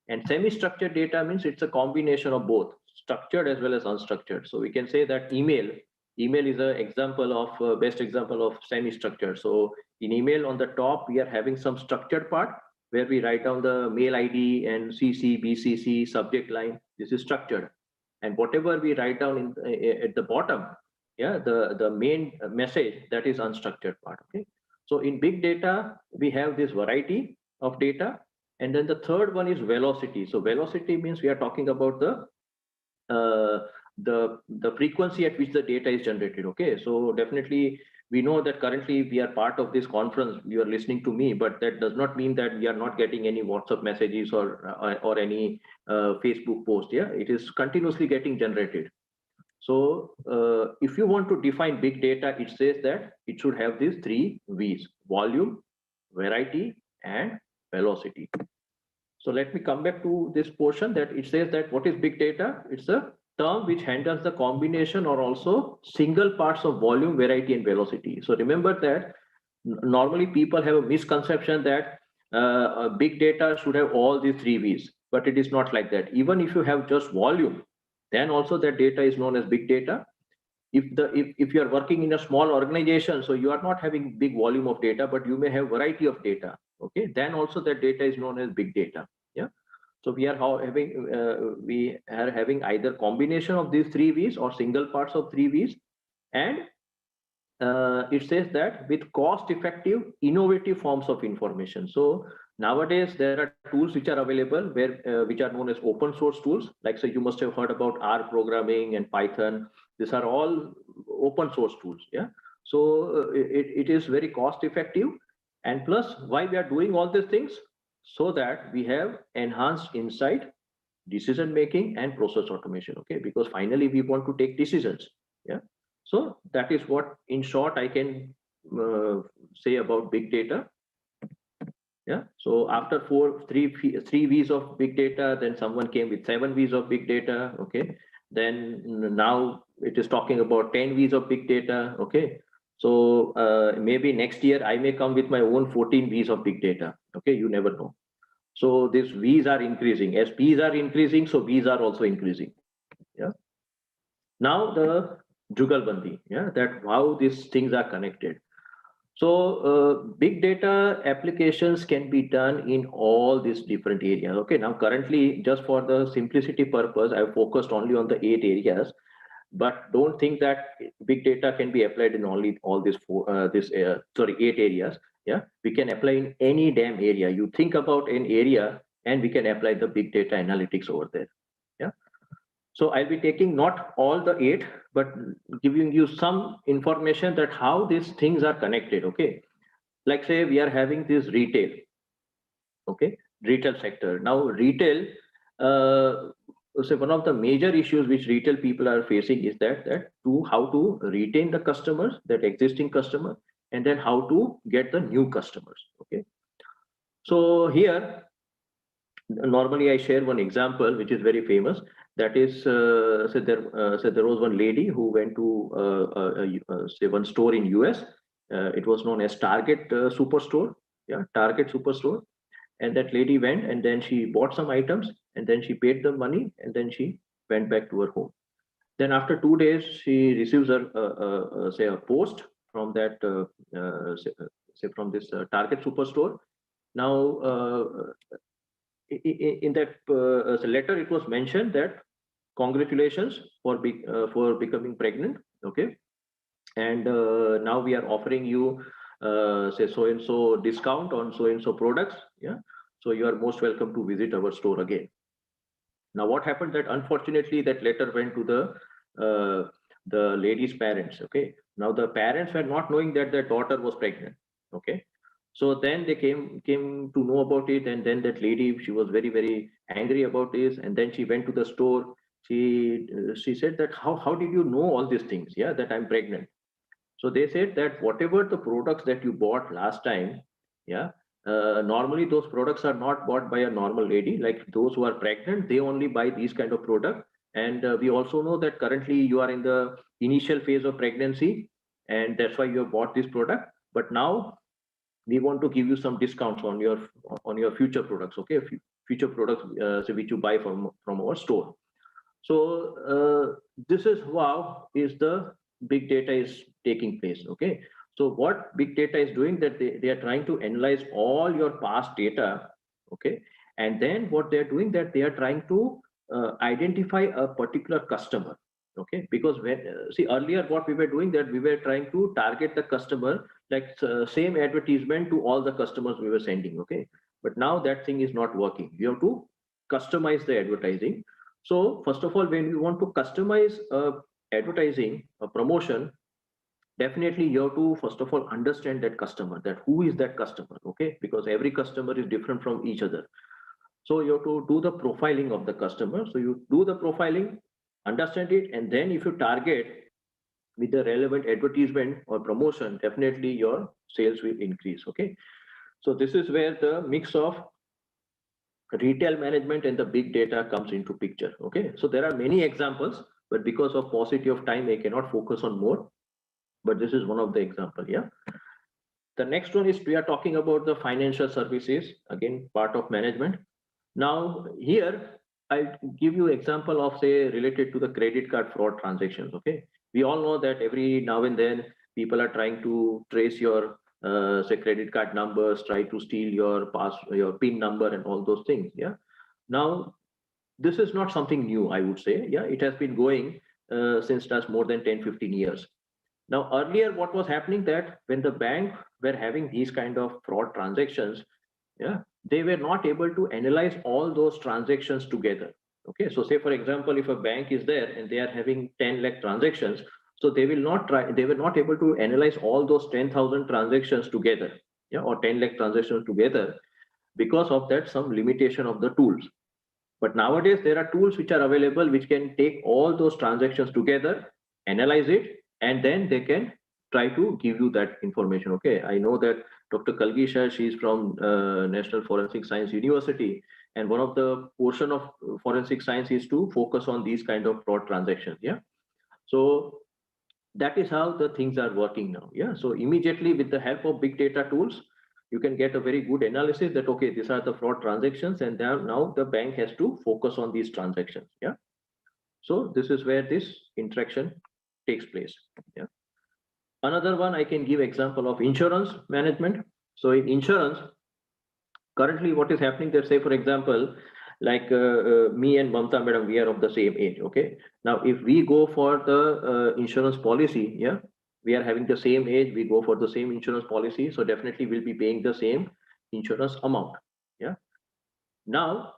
And semi-structured data means it's a combination of both structured as well as unstructured. So we can say that email is an example of best example of semi-structured. So in email, on the top, we are having some structured part where we write down the mail ID and CC, BCC, subject line. This is structured. And whatever we write down at the bottom, yeah, the main message, that is unstructured part. Okay. So in big data, we have this variety of data. And then the third one is velocity. So velocity means we are talking about the frequency at which the data is generated. Okay. So definitely we know that currently we are part of this conference, you are listening to me, but that does not mean that we are not getting any WhatsApp messages or any Facebook post. Yeah, it is continuously getting generated. So if you want to define big data, it says that it should have these 3 V's: volume, variety, and velocity. So let me come back to this portion that it says that what is big data? It's a term which handles the combination or also single parts of volume, variety, and velocity. So remember that normally people have a misconception that big data should have all these 3 V's, but it is not like that. Even if you have just volume, then also that data is known as big data. If you are working in a small organization, so you are not having big volume of data, but you may have variety of data. Okay, then also that data is known as big data. Yeah. So we are having either combination of these 3 V's or single parts of 3 V's, and it says that with cost-effective, innovative forms of information. So nowadays there are tools which are available which are known as open source tools. Like, so you must have heard about R programming and Python. These are all open source tools. Yeah. So it is very cost-effective, and plus why we are doing all these things, so that we have enhanced insight, decision making, and process automation. Okay, because finally we want to take decisions. Yeah. So that is what, in short, I can say about big data. Yeah. So after three V's of big data, then someone came with 7 V's of big data. Okay. Then now it is talking about 10 V's of big data. Okay. So maybe next year I may come with my own 14 V's of big data. Okay. You never know. So these V's are increasing. As P's are increasing, so V's are also increasing. Yeah. Now the Jugalbandi, yeah, that how these things are connected. So big data applications can be done in all these different areas. Okay, now currently, just for the simplicity purpose, I've focused only on the 8 areas, but don't think that big data can be applied in only all these 8 areas. Yeah, we can apply in any damn area. You think about an area and we can apply the big data analytics over there. Yeah. So I'll be taking not all the 8, but giving you some information that how these things are connected. Okay. Like say we are having this retail. Okay. Retail sector. Now retail, so one of the major issues which retail people are facing is that how to retain the customers, that existing customer, and then how to get the new customers. Okay. So here, normally I share one example which is very famous. That is, there was one lady who went to say one store in US. It was known as Target Superstore. Yeah, Target Superstore. And that lady went and then she bought some items and then she paid the money and then she went back to her home. Then after 2 days, she receives a post from that from this Target Superstore. Now, in that letter, it was mentioned that congratulations for becoming pregnant. Okay, and now we are offering you say so and so discount on so and so products. Yeah, so you are most welcome to visit our store again. Now, what happened that unfortunately that letter went to the lady's parents. Okay, now the parents were not knowing that their daughter was pregnant. Okay. So then they came to know about it, and then that lady, she was very, very angry about this, and then she went to the store. She said that how did you know all these things? Yeah, that I'm pregnant. So they said that whatever the products that you bought last time, yeah, normally those products are not bought by a normal lady. Like those who are pregnant, they only buy these kind of products. And we also know that currently you are in the initial phase of pregnancy, and that's why you have bought this product. But now we want to give you some discounts on your future products. Okay, future products which you buy from our store. So this is how is the big data is taking place. Okay, so what big data is doing, that they are trying to analyze all your past data. Okay, and then what they are doing, that they are trying to identify a particular customer. Okay, because when see earlier what we were doing, that we were trying to target the customer, like same advertisement to all the customers we were sending. Okay, but now that thing is not working. You have to customize the advertising. So first of all, when we want to customize advertising, a promotion, definitely you have to first of all understand that customer, that who is that customer, okay? Because every customer is different from each other. So you have to do the profiling of the customer. So you do the profiling, understand it, and then if you target with the relevant advertisement or promotion, definitely your sales will increase, okay? So this is where the mix of retail management and the big data comes into picture, okay? So there are many examples, but because of paucity of time, I cannot focus on more, but this is one of the example, yeah? The next one is we are talking about the financial services, again, part of management. Now here, I'll give you example of say related to the credit card fraud transactions, okay? We all know that every now and then people are trying to trace your say credit card numbers, try to steal your PIN number and all those things, yeah? Now, this is not something new, I would say, yeah? It has been going since last more than 10, 15 years. Now, earlier, what was happening that when the bank were having these kind of fraud transactions, yeah, they were not able to analyze all those transactions together. Okay, so say for example, if a bank is there and they are having 10 lakh transactions, so they will not try, they were not able to analyze all those 10,000 transactions together, yeah, or 10 lakh transactions together because of that some limitation of the tools. But nowadays there are tools which are available which can take all those transactions together, analyze it, and then they can try to give you that information. Okay, I know that Dr. Kalgisha, she is from National Forensic Science University, and one of the portion of forensic science is to focus on these kind of fraud transactions. Yeah, so that is how the things are working now. Yeah, so immediately with the help of big data tools, you can get a very good analysis that okay, these are the fraud transactions, and now the bank has to focus on these transactions. Yeah, so this is where this interaction takes place. Yeah. Another one I can give example of insurance management. So in insurance, currently what is happening that say for example, like me and Mamta madam, we are of the same age. Okay. Now if we go for the insurance policy, yeah, we are having the same age, we go for the same insurance policy. So definitely we'll be paying the same insurance amount. Yeah. Now,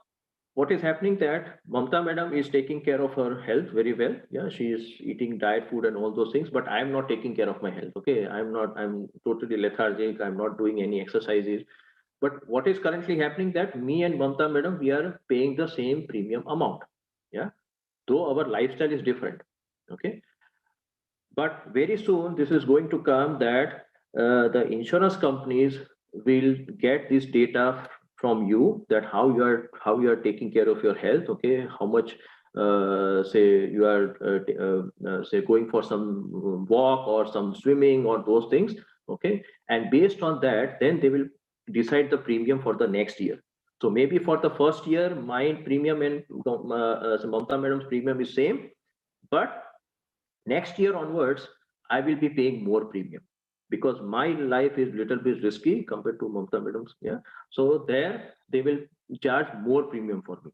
what is happening that Mamta madam is taking care of her health very well. Yeah, she is eating diet food and all those things, but I'm not taking care of my health. Okay, I'm totally lethargic. I'm not doing any exercises. But what is currently happening that me and Mamta madam, we are paying the same premium amount. Yeah, though our lifestyle is different. Okay, but very soon this is going to come that the insurance companies will get this data from you, that how you are taking care of your health. Okay, how much say you are say going for some walk or some swimming or those things. Okay, and based on that then they will decide the premium for the next year. So maybe for the first year my premium and Mamta madam's premium is same, but next year onwards I will be paying more premium because my life is little bit risky compared to Mamta madam's. Yeah, so there they will charge more premium for me.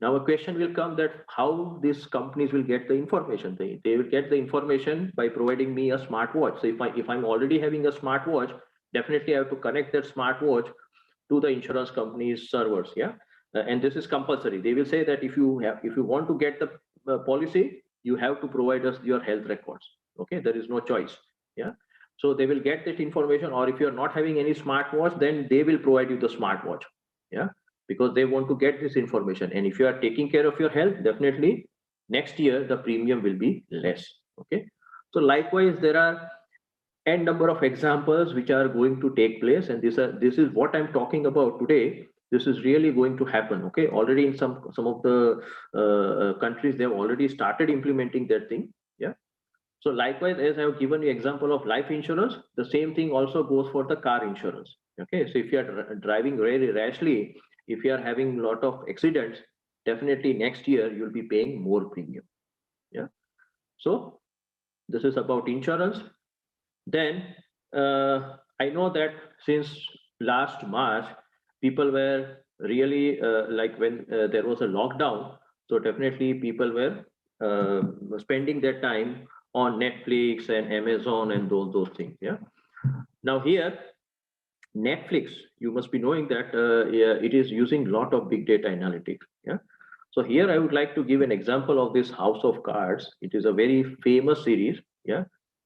Now a question will come that how these companies will get the information. They will get the information by providing me a smartwatch. So if I'm already having a smartwatch, definitely I have to connect that smartwatch to the insurance company's servers. Yeah, and this is compulsory. They will say that if you want to get the policy, you have to provide us your health records. Okay, there is no choice. Yeah, so they will get that information, or if you're not having any smartwatch, then they will provide you the smartwatch. Yeah, because they want to get this information. And if you are taking care of your health, definitely next year the premium will be less. Okay, so likewise there are n number of examples which are going to take place, and this is what I'm talking about today. This is really going to happen. Okay, already in some of the countries they have already started implementing that thing. Yeah, so likewise, as I have given you example of life insurance, the same thing also goes for the car insurance. Okay, so if you are driving very rashly, if you are having a lot of accidents, definitely next year you'll be paying more premium. Yeah, so this is about insurance. Then I know that since last March, people were really like when there was a lockdown, so definitely people were spending their time on Netflix and Amazon and those things. Yeah. Now here, Netflix, you must be knowing that yeah, it is using a lot of big data analytics. Yeah. So here I would like to give an example of this House of Cards. It is a very famous series. Yeah.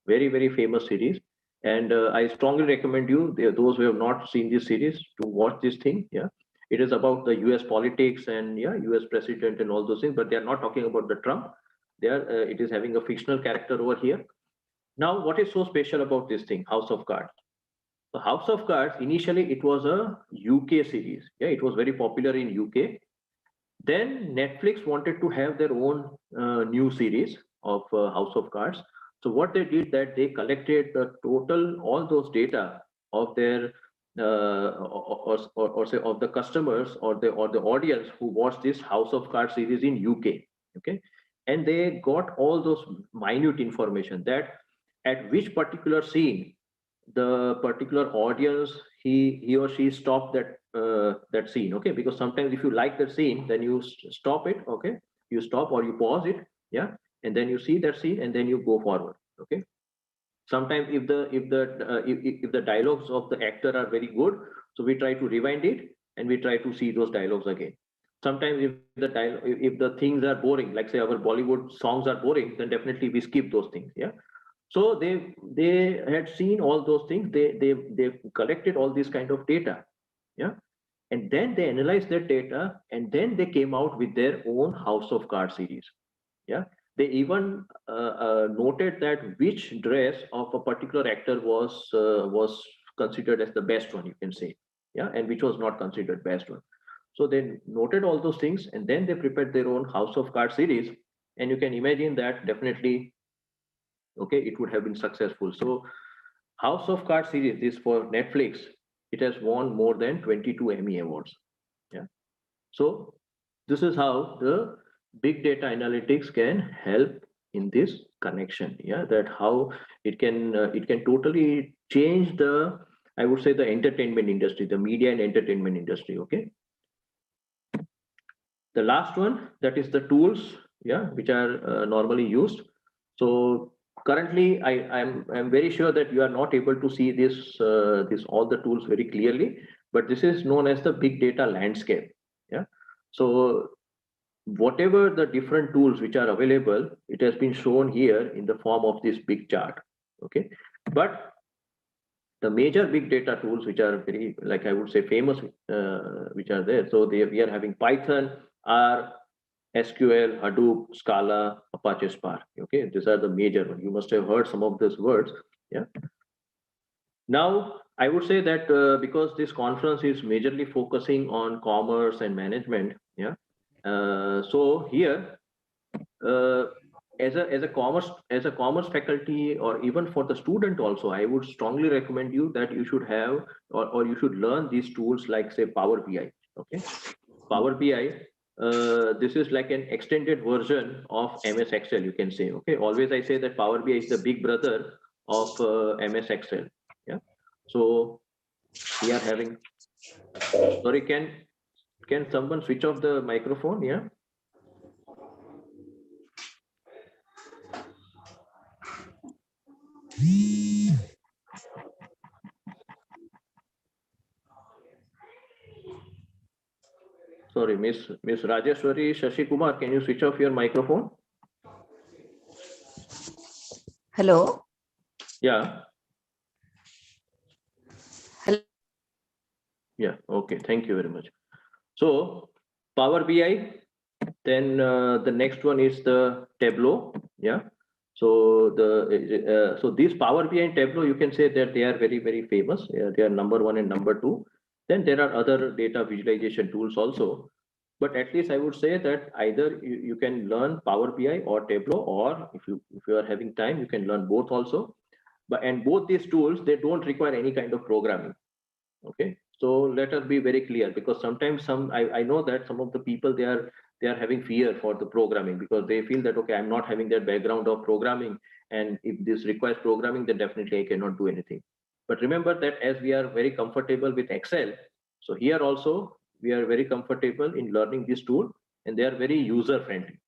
very, very famous series. And I strongly recommend you, those who have not seen this series, to watch this thing. Yeah, it is about the US politics and US president and all those things, but they are not talking about the Trump. It is having a fictional character over here. Now, what is so special about this thing, House of Cards? So House of Cards, initially it was a UK series. Yeah, it was very popular in UK. Then Netflix wanted to have their own new series of House of Cards. So what they did, that they collected the total, all those data of their or say of the customers or the audience who watched this House of Cards series in UK. Okay, and they got all those minute information that at which particular scene the particular audience he or she stopped that scene. Okay, because sometimes if you like the scene, then you stop it. Okay, you stop or you pause it. Yeah, and then you see that scene and then you go forward. Okay, sometimes if the dialogues of the actor are very good, so we try to rewind it and we try to see those dialogues again. Sometimes if the things are boring, like say our Bollywood songs are boring, then definitely we skip those things. Yeah, so they had seen all those things. They collected all this kind of data. Yeah, and then they analyzed that data and then they came out with their own House of Cards series. Yeah, they even noted that which dress of a particular actor was considered as the best one, you can say. Yeah, and which was not considered best one. So they noted all those things and then they prepared their own House of Cards series. And you can imagine that definitely, okay, it would have been successful. So House of Cards series, this for Netflix, it has won more than 22 Emmy Awards. Yeah. So this is how the big data analytics can help in this connection. Yeah, that how it can totally change the, I would say, the entertainment industry, the media and entertainment industry. Okay. The last one, that is the tools, yeah, which are normally used. So currently, I'm very sure that you are not able to see this all the tools very clearly, but this is known as the big data landscape. Yeah. So whatever the different tools which are available, it has been shown here in the form of this big chart. Okay, but the major big data tools which are very, like I would say, famous, which are there. So we are having Python, R, SQL, Hadoop, Scala, Apache Spark. Okay, these are the major ones. You must have heard some of these words. Yeah. Now, I would say that because this conference is majorly focusing on commerce and management. Yeah. So here, as a commerce faculty, or even for the student also, I would strongly recommend you that you should have or you should learn these tools like say Power BI. Okay, Power BI. This is like an extended version of MS Excel, you can say. Okay, always I say that Power BI is the big brother of MS Excel. Yeah. So we are having. Sorry, can someone switch off the microphone? Yeah. Sorry, Miss Rajeshwari Shashi Kumar, can you switch off your microphone? Hello. Yeah. Hello. Yeah. Okay. Thank you very much. So Power BI. Then the next one is the Tableau. Yeah. So so these Power BI and Tableau, you can say that they are very, very famous. Yeah, they are number one and number two. Then there are other data visualization tools also. But at least I would say that either you can learn Power BI or Tableau, or if you are having time, you can learn both also. And both these tools, they don't require any kind of programming. Okay, so let us be very clear, because sometimes I know that some of the people they are having fear for the programming, because they feel that, okay, I'm not having that background of programming, and if this requires programming, then definitely I cannot do anything. But remember that as we are very comfortable with Excel, so here also we are very comfortable in learning this tool, and they are very user friendly.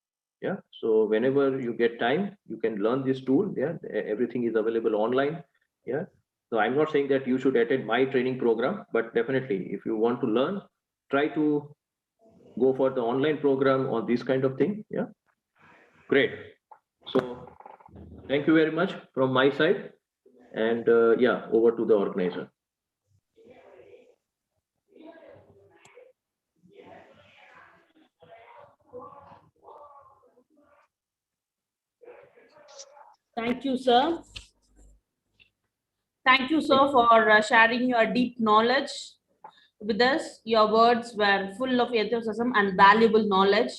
Yeah, so whenever you get time, you can learn this tool. Yeah, everything is available online. Yeah, so I'm not saying that you should attend my training program, but definitely if you want to learn, try to go for the online program or this kind of thing. Yeah, great. So Thank you very much from my side. And yeah, over to the organizer. Thank you, sir. Thank you, sir, for sharing your deep knowledge with us. Your words were full of enthusiasm and valuable knowledge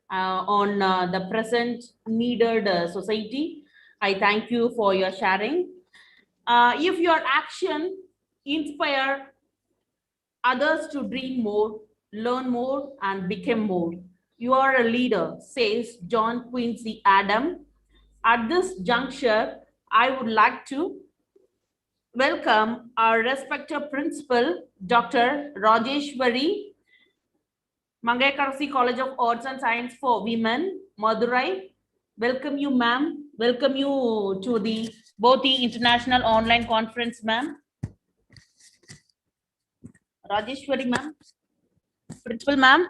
on the present needed society. I thank you for your sharing. If your action inspire others to dream more, learn more, and become more, you are a leader, says John Quincy Adam. At this juncture, I would like to welcome our respected principal, Dr. Rajeshwari, Mangayarkarasi College of Arts and Science for Women, Madurai. Welcome you, ma'am. Welcome you to the Bodhi International Online Conference, ma'am. Rajeshwari, ma'am. Principal, ma'am.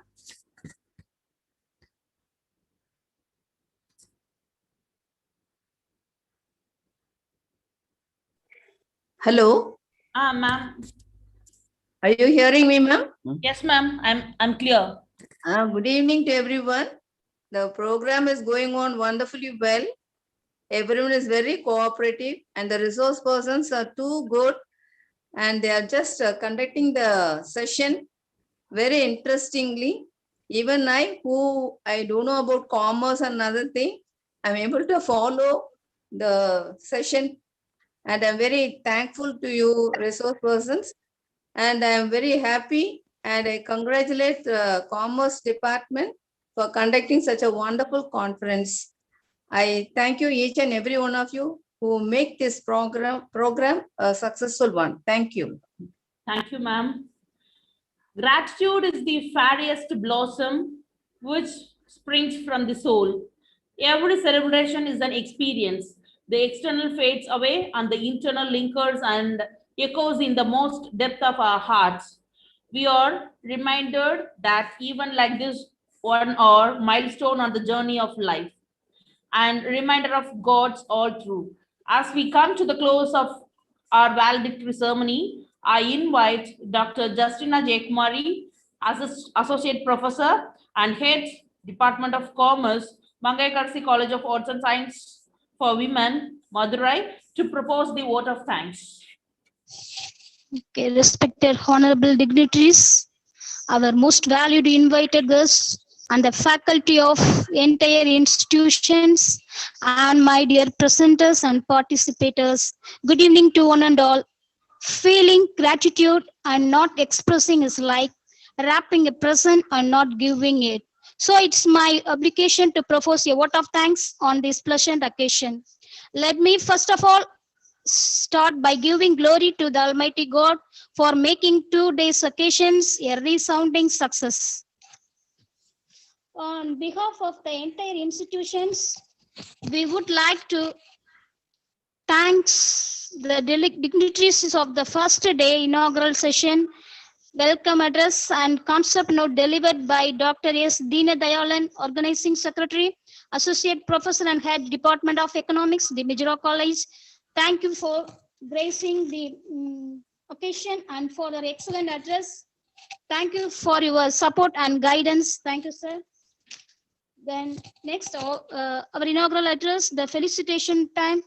Hello. Ma'am. Are you hearing me, ma'am? Yes, ma'am. I'm clear. Good evening to everyone. The program is going on wonderfully well. Everyone is very cooperative and the resource persons are too good and they are just conducting the session very interestingly. Even who I don't know about commerce and other thing, I'm able to follow the session and I'm very thankful to you resource persons and I'm very happy and I congratulate the Commerce Department for conducting such a wonderful conference. I thank you each and every one of you who make this program a successful one. Thank you. Thank you, ma'am. Gratitude is the fairest blossom which springs from the soul. Every celebration is an experience. The external fades away and the internal lingers and echoes in the most depth of our hearts. We are reminded that even like this one or milestone on the journey of life and reminder of God's all truth. As we come to the close of our valedictory ceremony, I invite Dr. Justina Jayakumari, Associate Professor and Head, Department of Commerce, Mangayarkarasi College of Arts and Science for Women, Madurai, to propose the vote of thanks. Okay, respected honorable dignitaries, our most valued invited guests, and the faculty of entire institutions, and my dear presenters and participators, good evening to one and all. Feeling gratitude and not expressing is like wrapping a present and not giving it. So it's my obligation to propose a vote of thanks on this pleasant occasion. Let me first of all start by giving glory to the Almighty God for making today's occasions a resounding success. On behalf of the entire institutions, we would like to thank the dignitaries of the first day inaugural session, welcome address and concept note delivered by Dr. S. Deena Dayalan, Organizing Secretary, Associate Professor and Head, Department of Economics, the Madurai College. Thank you for gracing the occasion and for your excellent address. Thank you for your support and guidance. Thank you, sir. Then next, our inaugural address, the felicitation time.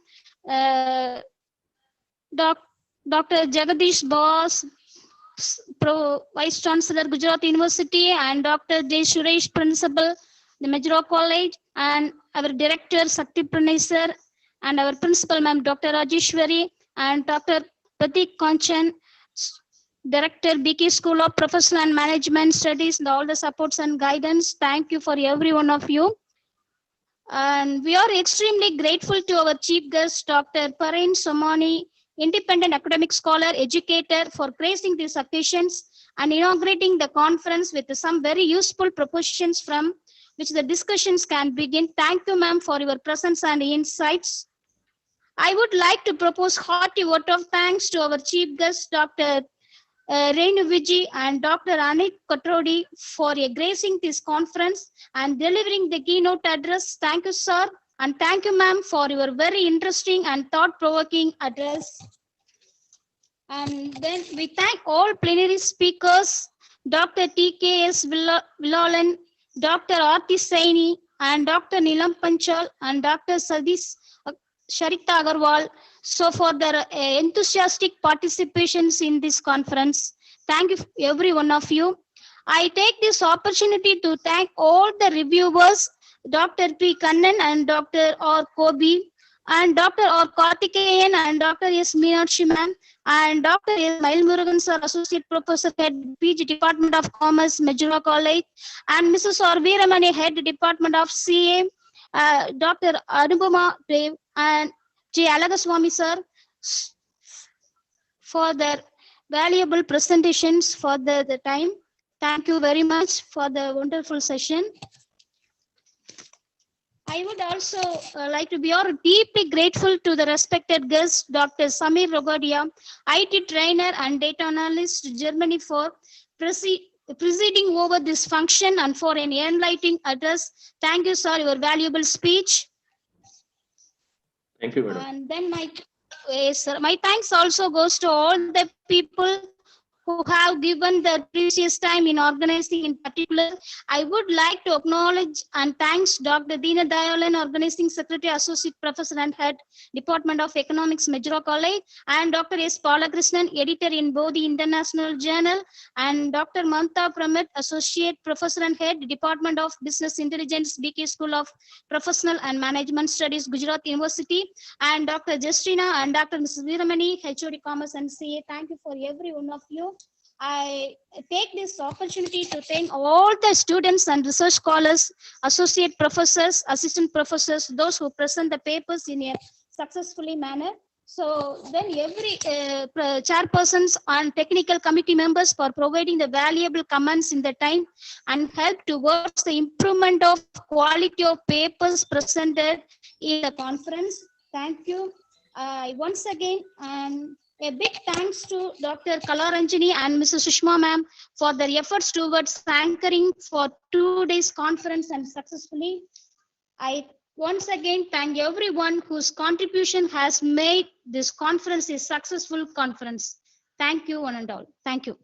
Dr. Jagadish Bose, Vice Chancellor, Gujarat University, and Dr. J. Suresh, Principal, the Madurai College, and our Director, Sakti Pranay, and our Principal, Ma'am, Dr. Rajeshwari, and Dr. Pratik Kanchan, Director, BK School of Professional and Management Studies, and all the supports and guidance. Thank you for every one of you. And we are extremely grateful to our chief guest, Dr. Parain Somani, independent academic scholar, educator, for gracing these occasions and inaugurating the conference with some very useful propositions from which the discussions can begin. Thank you, ma'am, for your presence and insights. I would like to propose hearty vote of thanks to our chief guest, Dr. Renu Viji and Dr. Anik Katrodi for gracing this conference and delivering the keynote address. Thank you, sir, And thank you, ma'am, for your very interesting and thought-provoking address. And then we thank all plenary speakers, Dr. TKS Villalan, Dr. Aarti Saini, and Dr. Nilam Panchal, and Dr. Sharita Agarwal, so for their enthusiastic participations in this conference. Thank you, every one of you. I take this opportunity to thank all the reviewers, Dr. P. Kannan and Dr. R. Kobi, and Dr. R. Karthikeyan and Dr. S. Meenakshi ma'am, and Dr. S. Mailmurugan sir, Associate Professor, Head, PG Department of Commerce, Madura College, and Mrs. R. Veeramani, Head, Department of CA, Dr. Anupama Dev, and J. Alagaswamy sir, for their valuable presentations for the time. Thank you very much for the wonderful session. I would also like to be deeply grateful to the respected guest, Dr. Samir Rogodia, IT trainer and data analyst, Germany, for presiding over this function and for an enlightening address. Thank you, sir, your valuable speech. Thank you, madam. And then my thanks also goes to all the people who have given their precious time in organizing. In particular, I would like to acknowledge and thanks Dr. Deena Dayalan, Organizing Secretary, Associate Professor and Head, Department of Economics, Madurai College, and Dr. S. Balakrishnan, Editor in Bodhi International Journal, and Dr. Mamta Pramit, Associate Professor and Head, Department of Business Intelligence, BK School of Professional and Management Studies, Gujarat University, and Dr. Justina and Dr. Mrs. Veeramani, HOD Commerce and CA. Thank you for every one of you. I take this opportunity to thank all the students and research scholars, associate professors, assistant professors, those who present the papers in a successfully manner. So then every chairpersons and technical committee members for providing the valuable comments in the time and help towards the improvement of quality of papers presented in the conference. Thank you. Once again, and a big thanks to Dr. Kalaranjini and Mrs. Sushma ma'am for their efforts towards anchoring for 2 days conference and successfully. I once again thank everyone whose contribution has made this conference a successful conference. Thank you one and all. Thank you.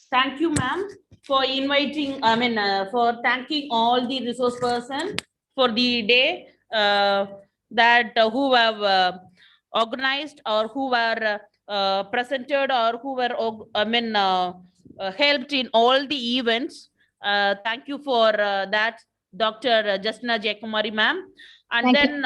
Thank you, ma'am, for inviting, for thanking all the resource person for the day who have organized or who were presented or who were, helped in all the events. Thank you for that, Dr. Justina Jayakumari, ma'am. And then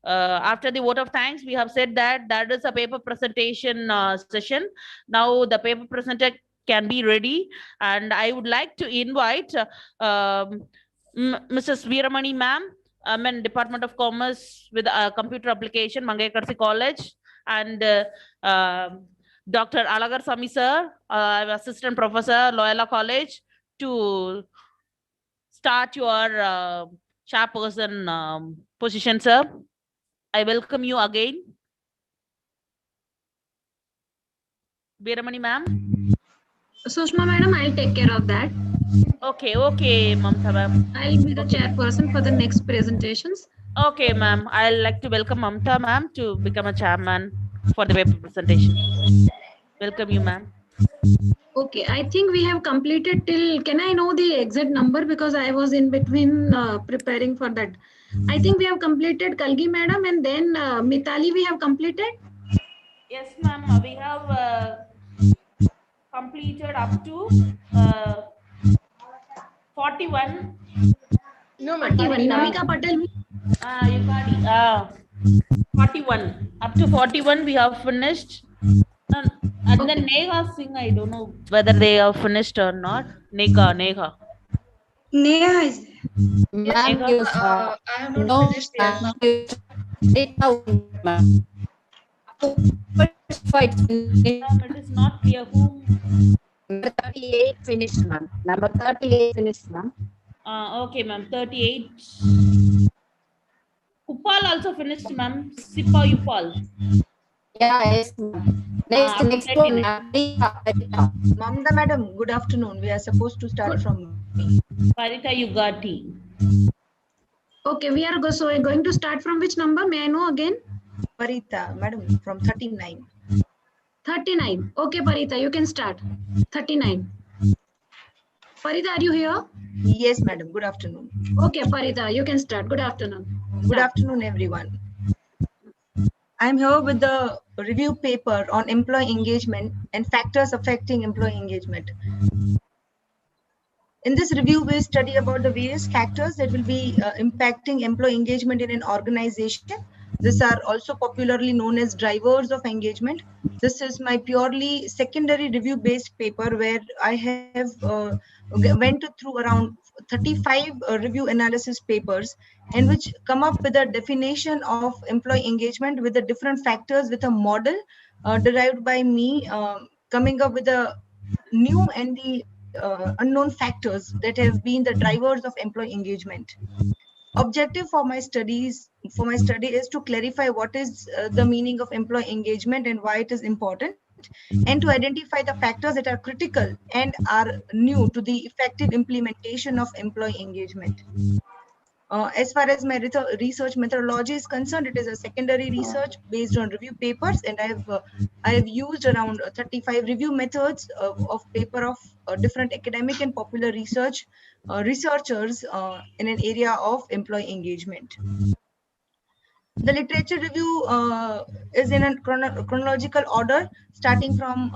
after the vote of thanks, we have said that that is a paper presentation session. Now the paper presented can be ready, and I would like to invite Mrs. Veeramani ma'am, Department of Commerce with Computer Application, Mangayarkarasi College, and Dr. Alagarwal sir, Assistant Professor, Loyola College, to start your chairperson position, sir. I welcome you again. Veeramani ma'am. Sushma madam, I'll take care of that. Okay, Mamta ma'am. I'll be the chairperson for the next presentations. Okay, ma'am. I'd like to welcome Mamta ma'am to become a chairman for the paper presentation. Welcome you, ma'am. Okay, I think we have completed till, can I know the exact number because I was in between preparing for that. I think we have completed Kalgi madam and then Mitali we have completed. Yes, ma'am. We have completed up to 41. No, 41. Namika Patel. You got it. 41. Up to 41 we have finished. And then Neha Singh, I don't know whether they are finished or not. Neha. Neha is there. Ma'am, I have not no, finished yet. Right now, ma'am. It is not clear who. Number 38 finished, ma'am. Number 38 finished, ma'am. Okay, ma'am. 38. Upal also finished, ma'am. Sipa Upal. Yeah, yes, ma'am. Next one. Mamta madam, good afternoon. We are supposed to start from me. Parita Yugati. Okay, we are going to start from which number? May I know again? Parita, madam, from 39. 39. Okay, Parita, you can start. 39. Parita, are you here? Yes, madam. Good afternoon. Okay, Parita, you can start. Good afternoon. Good afternoon, everyone. I'm here with the review paper on employee engagement and factors affecting employee engagement. In this review, we study about the various factors that will be impacting employee engagement in an organization. These are also popularly known as drivers of engagement. This is my purely secondary review-based paper where I have went through around 35 review analysis papers and which come up with a definition of employee engagement with the different factors with a model derived by me, coming up with a new and the unknown factors that have been the drivers of employee engagement. Objective for my study is to clarify what is the meaning of employee engagement and why it is important, and to identify the factors that are critical and are new to the effective implementation of employee engagement. As far as my research methodology is concerned, it is a secondary research based on review papers, and I have used around 35 review methods of paper of different academic and popular researchers in an area of employee engagement. The literature review is in a chronological order, starting from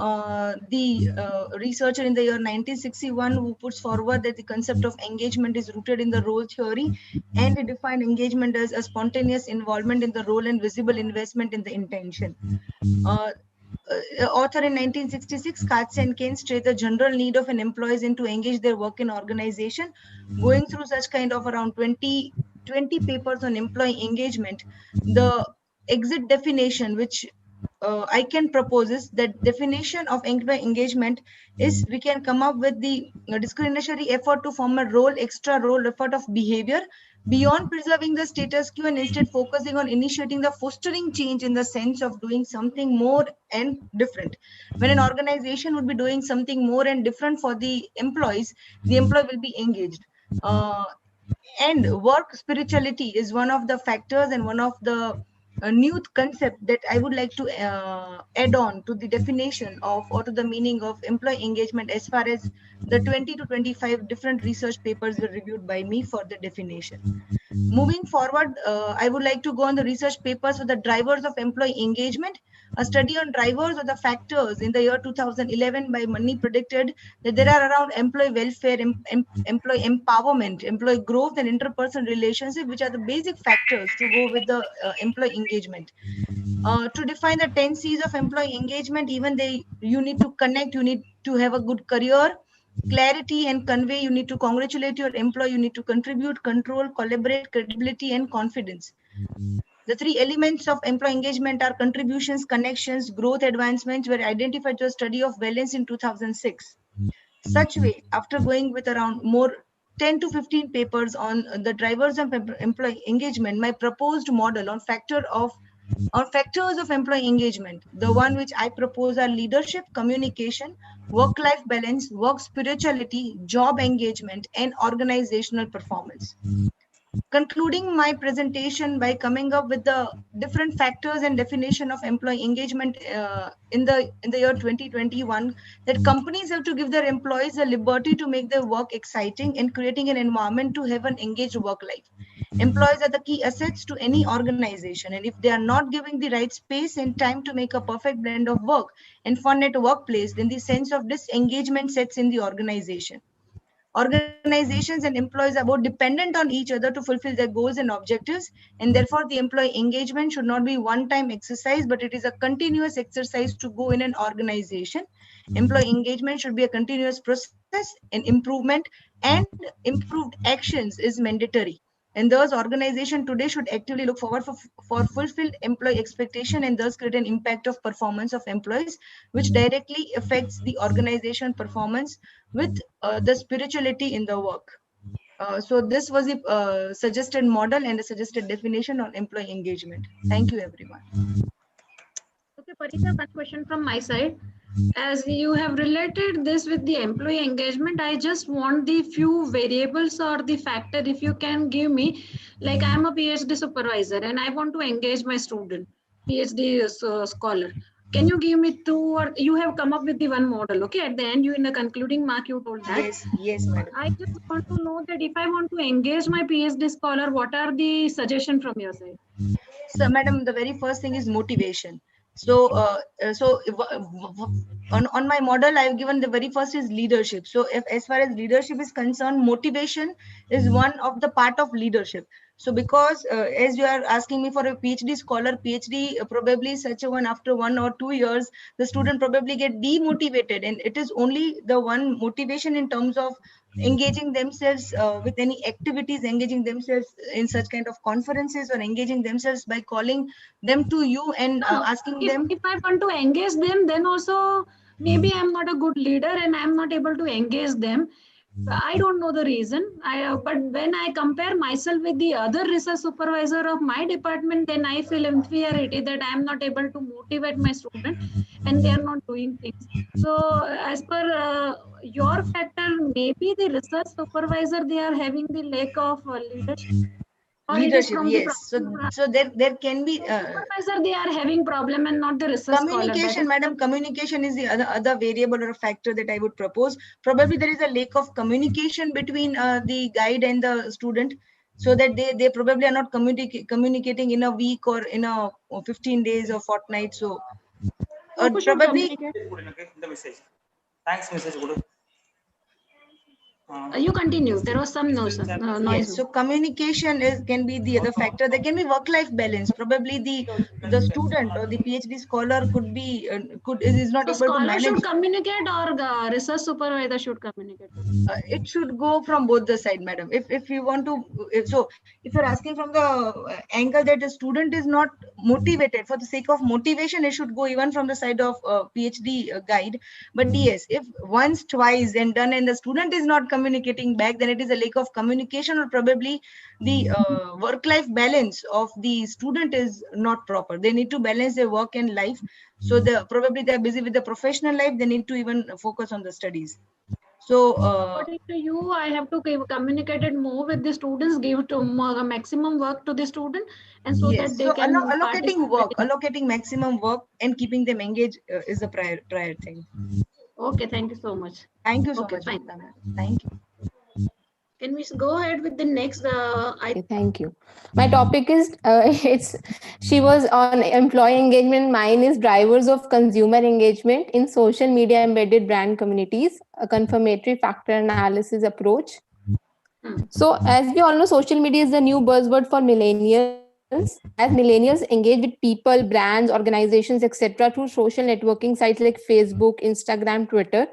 the researcher in the year 1961 who puts forward that the concept of engagement is rooted in the role theory, and he defined engagement as a spontaneous involvement in the role and visible investment in the intention. Author in 1966, Katz and Kane state the general need of an employees in to engage their work in organization. Going through such kind of around 20 papers on employee engagement, the exit definition which I can propose is that definition of employee engagement is we can come up with the discriminatory effort to form a role, extra role effort of behavior beyond preserving the status quo and instead focusing on initiating the fostering change in the sense of doing something more and different. When an organization would be doing something more and different for the employees, the employee will be engaged. And work spirituality is one of the factors and one of the new concept that I would like to add on to the definition of or to the meaning of employee engagement as far as the 20 to 25 different research papers were reviewed by me for the definition. Moving forward, I would like to go on the research papers for the drivers of employee engagement. A study on drivers or the factors in the year 2011 by Money predicted that there are around employee welfare, employee empowerment, employee growth, and interpersonal relationship, which are the basic factors to go with the employee engagement. To define the 10 C's of employee engagement, even you need to connect, you need to have a good career, clarity and convey, you need to congratulate your employee, you need to contribute, control, collaborate, credibility, and confidence. The three elements of employee engagement are contributions, connections, growth, advancements were identified through a study of Wellens in 2006. Such way, after going with around more 10 to 15 papers on the drivers of employee engagement, my proposed model on factors of employee engagement, the one which I propose are leadership, communication, work-life balance, work spirituality, job engagement, and organizational performance. Concluding my presentation by coming up with the different factors and definition of employee engagement in the year 2021, that companies have to give their employees the liberty to make their work exciting and creating an environment to have an engaged work life. Employees are the key assets to any organization, and if they are not giving the right space and time to make a perfect blend of work and fun at a workplace, then the sense of disengagement sets in the organization. Organizations and employees are both dependent on each other to fulfill their goals and objectives, and therefore the employee engagement should not be one-time exercise, but it is a continuous exercise to go in an organization. Employee engagement should be a continuous process, and improvement and improved actions is mandatory. And thus organization today should actively look forward for fulfilled employee expectation and thus create an impact of performance of employees, which directly affects the organization performance with the spirituality in the work. So this was the suggested model and a suggested definition on employee engagement. Thank you, everyone. Okay, Parika, one question from my side. As you have related this with the employee engagement, I just want the few variables or the factor, if you can give me, like I'm a PhD supervisor and I want to engage my student, PhD scholar. Can you give me two, or you have come up with the one model, okay? At the end, you in the concluding mark, you told that. Yes, madam. I just want to know that if I want to engage my PhD scholar, what are the suggestions from your side? So, madam, the very first thing is motivation. So, on my model, I've given the very first is leadership. So, if as far as leadership is concerned, motivation is one of the part of leadership. So, because as you are asking me for a PhD scholar, PhD probably such a one after 1 or 2 years, the student probably get demotivated, and it is only the one motivation in terms of engaging themselves with any activities, engaging themselves in such kind of conferences, or engaging themselves by calling them to you and asking them. If I want to engage them, then also maybe I'm not a good leader and I'm not able to engage them. I don't know the reason. But when I compare myself with the other research supervisor of my department, then I feel inferiority that I'm not able to motivate my student and they are not doing things. So as per your factor, maybe the research supervisor, they are having the lack of leadership. Or Leadership, yes. So there can be supervisor, they are having problem and not the research communication, scholar. madam. Communication is the other variable or a factor that I would propose. Probably there is a lack of communication between the guide and the student, so that they probably are not communicating in a week or in a 15 days or fortnight. So probably Thanks, message. You continue. There was some noise. Yes, so communication can be the other factor. There can be work-life balance. Probably the student or the PhD scholar could be is not So able to scholar manage. should communicate, or the research supervisor should communicate? It should go from both the side, madam. If you want to, if you're asking from the angle that the student is not motivated, for the sake of motivation, it should go even from the side of PhD guide. But yes, if once, twice and done, and the student is not communicating back, then it is a lack of communication, or probably the work-life balance of the student is not proper. They need to balance their work and life. So probably they're busy with the professional life. They need to even focus on the studies. So according to you, I have to communicate it more with the students, give to maximum work to the student, and so yes, that they so can allocating work, allocating maximum work and keeping them engaged is the prior thing. Okay, thank you so much. Thank you so Okay, much. fine. Thank you. Can we go ahead with the next? Okay, thank you. My topic is she was on employee engagement. Mine is drivers of consumer engagement in social media embedded brand communities, a confirmatory factor analysis approach. So as we all know, social media is the new buzzword for millennials. As millennials engage with people, brands, organizations, etc. through social networking sites like Facebook, Instagram, Twitter.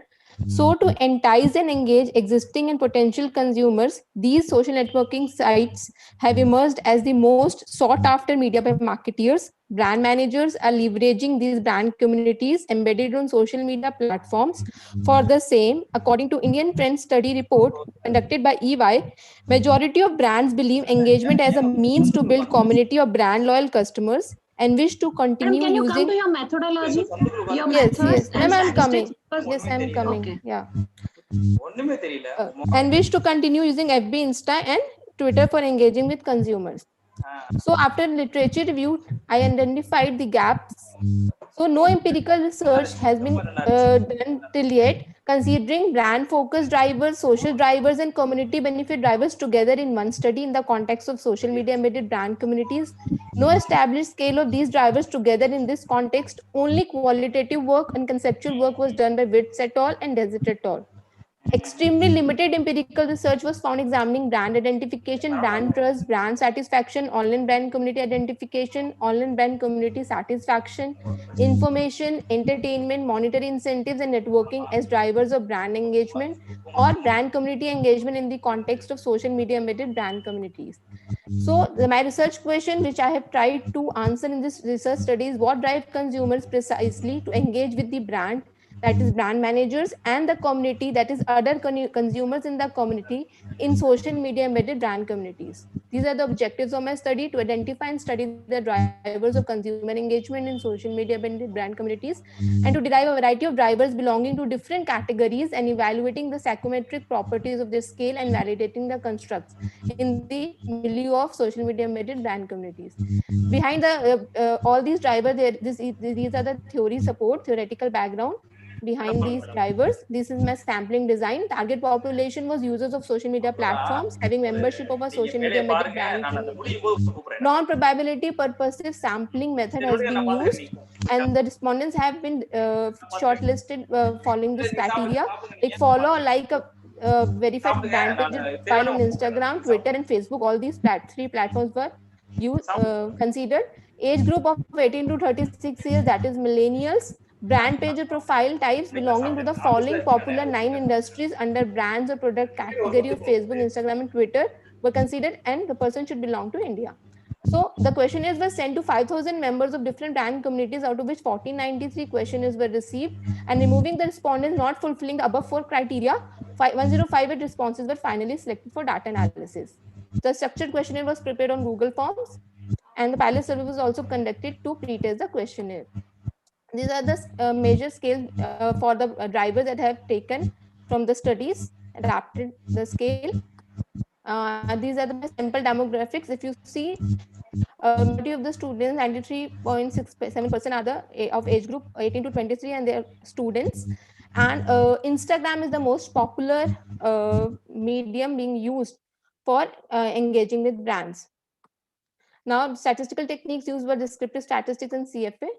So to entice and engage existing and potential consumers, these social networking sites have emerged as the most sought after media by marketeers. Brand managers are leveraging these brand communities embedded on social media platforms for the same. According to Indian Trend Study report conducted by EY, majority of brands believe engagement as a means to build community of brand loyal customers and wish to continue Can you using. come to your methodology? Your Yes, methods yes. Ma'am, I'm coming. statistics? Yes, I'm coming. Okay. Yeah. And wish to continue using FB, Insta, and Twitter for engaging with consumers. So after literature review, I identified the gaps. So no empirical research has been done till yet, considering brand-focused drivers, social drivers, and community benefit drivers together in one study in the context of social media embedded brand communities. No established scale of these drivers together in this context. Only qualitative work and conceptual work was done by Witts et al. And Desert et al. Extremely limited empirical research was found examining brand identification, brand trust, brand satisfaction, online brand community identification, online brand community satisfaction, information, entertainment, monetary incentives, and networking as drivers of brand engagement or brand community engagement in the context of social media embedded brand communities. So my research question, which I have tried to answer in this research study, is what drives consumers precisely to engage with the brand that is brand managers, and the community, that is other consumers in the community, in social media embedded brand communities. These are the objectives of my study: to identify and study the drivers of consumer engagement in social media embedded brand communities, and to derive a variety of drivers belonging to different categories, and evaluating the psychometric properties of their scale and validating the constructs in the milieu of social media embedded brand communities. Behind the all these drivers, these are the theory support, theoretical background behind these drivers. This is my sampling design. Target population was users of social media platforms having membership of a social media embedded brand community. Non-probability purposive sampling method has been used, and the respondents have been shortlisted following this criteria, like follow like a verified brand page profile on Instagram, Twitter, and Facebook. All these three platforms were considered. Age group of 18 to 36 years, that is millennials. Brand page or profile types belonging to the following popular 9 industries under brands or product category of Facebook, Instagram, and Twitter were considered, and the person should belong to India. So the questionnaires were sent to 5,000 members of different brand communities, out of which 1493 questionnaires were received, and removing the respondents not fulfilling the above 4 criteria, 1058 responses were finally selected for data analysis. The structured questionnaire was prepared on Google Forms, and the pilot survey was also conducted to pretest the questionnaire. These are the major scales for the drivers that have taken from the studies, adapted the scale. These are the sample demographics. If you see, majority of the students, 93.67% are the of age group 18 to 23, and they are students. And Instagram is the most popular medium being used for engaging with brands. Now, statistical techniques used were descriptive statistics and CFA.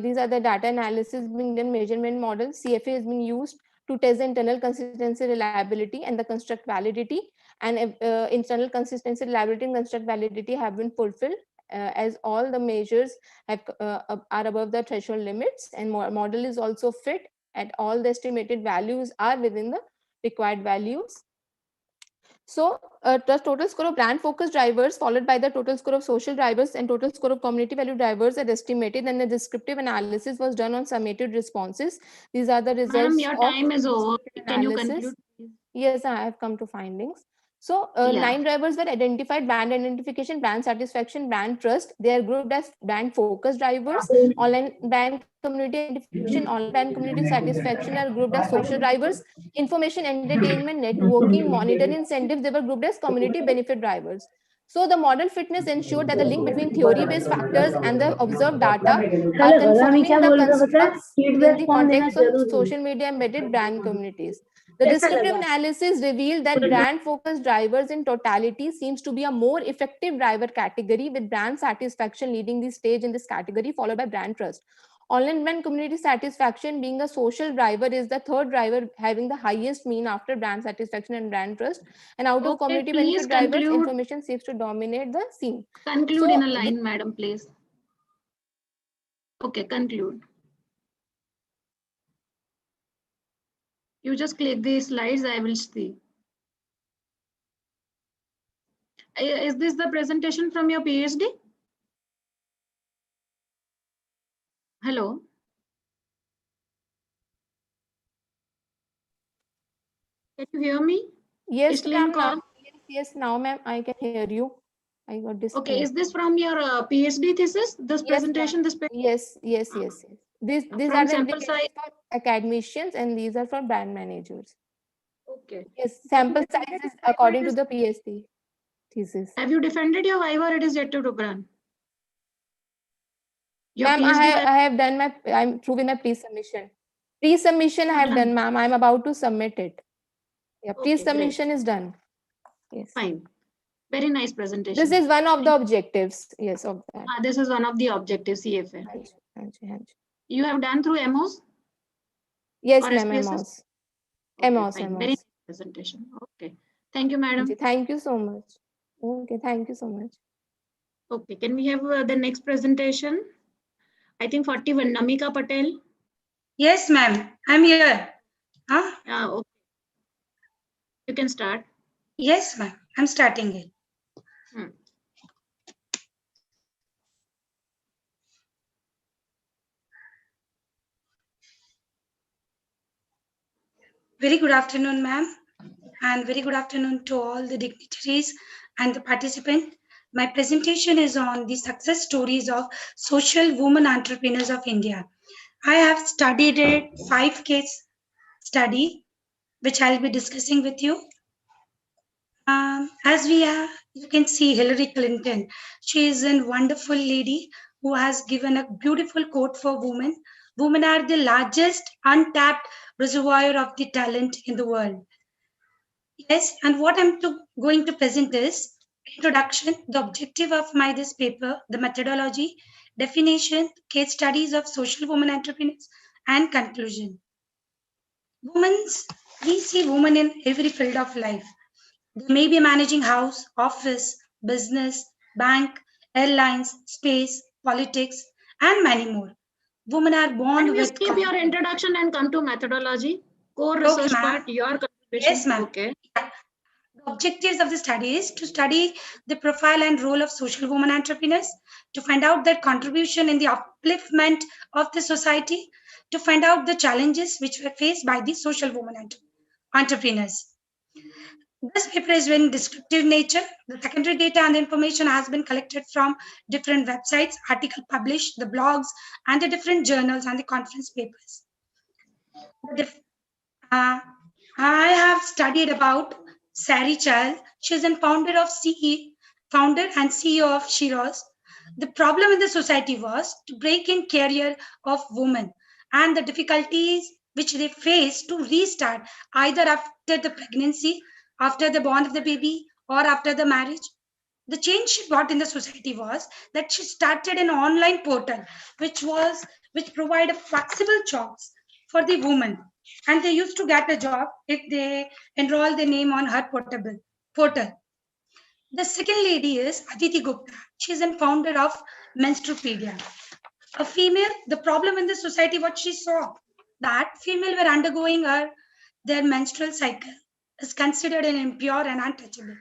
These are the data analysis being done, measurement models. CFA is being used to test the internal consistency, reliability, and the construct validity. And internal consistency, reliability, and construct validity have been fulfilled as all the measures have, are above the threshold limits, and model is also fit at all the estimated values are within the required values. So the total score of brand focused drivers followed by the total score of social drivers and total score of community value drivers are estimated, and the descriptive analysis was done on summated responses. These are the results. Ma'am, your time is over. Can you conclude? Yes, I have come to findings. So 9 drivers were identified: brand identification, brand satisfaction, brand trust. They are grouped as brand focused drivers. Online brand community identification, online brand community satisfaction are grouped as social drivers. Information, entertainment, networking, monetary incentives, they were grouped as community benefit drivers. So the model fitness ensured that the link between theory-based factors and the observed data are confirming the constructs in the context of social media embedded brand communities. The descriptive analysis revealed that brand-focused drivers in totality seems to be a more effective driver category, with brand satisfaction leading the stage in this category, followed by brand trust. Online brand community satisfaction, being a social driver, is the third driver having the highest mean after brand satisfaction and brand trust. And out of community benefit drivers, information seems to dominate the scene. Conclude in a line, madam, please. Okay, conclude. You just click these slides, I will see. Is this the presentation from your PhD? Hello? Can you hear me? Yes, ma'am. Yes, now, ma'am, I can hear you. I got this. Okay, is this from your PhD thesis? This presentation, this paper? Yes. These are the indications for academicians, and these are for brand managers. Okay. Yes, sample size is according to the PhD thesis. Have you defended your viva, or it is yet to be done? Ma'am, I have done my, I'm through with my pre-submission. Pre-submission I have done, ma'am. I'm about to submit it. Yeah, pre-submission is done. Yes. Fine. Very nice presentation. This is one of the objectives. Yes, of that. This is one of the objectives, CFA. You have done through MOs? Yes, ma'am, MOs. MOs. Very nice presentation. Okay. Thank you, madam. Thank you so much. Okay, thank you so much. Okay, can we have the next presentation? I think 41, Namika Patel. Yes, ma'am. I'm here. Huh? Okay. You can start. Yes, ma'am. I'm starting it. Very good afternoon, ma'am, and very good afternoon to all the dignitaries and the participants. My presentation is on the success stories of social women entrepreneurs of India. I have studied a 5 case study, which I'll be discussing with you. As you can see Hillary Clinton. She is a wonderful lady who has given a beautiful quote for women. Women are the largest untapped reservoir of the talent in the world. Yes, and what going to present is introduction, the objective of this paper, the methodology, definition, case studies of social women entrepreneurs, and conclusion. We see women in every field of life. They may be managing house, office, business, bank, airlines, space, politics, and many more. Women are born Can you with. skip your introduction and come to methodology? Core research part, your contribution. Yes, ma'am. Okay. The objectives of the study is to study the profile and role of social women entrepreneurs, to find out their contribution in the upliftment of the society, to find out the challenges which were faced by the social women entrepreneurs. This paper is in descriptive nature. The secondary data and information has been collected from different websites, articles published, the blogs, and the different journals and the conference papers. I have studied about Sari Chal. She's a founder and CEO of Shiros. The problem in the society was to break in career of women and the difficulties which they face to restart either after the pregnancy, after the born of the baby, or after the marriage. The change she brought in the society was that she started an online portal which provided flexible jobs for the women, and they used to get a job if they enroll their name on her portal. The second lady is Aditi Gupta. She is a founder of Menstrupedia. A female, the problem in the society, what she saw, that female were undergoing their menstrual cycle is considered an impure and untouchable.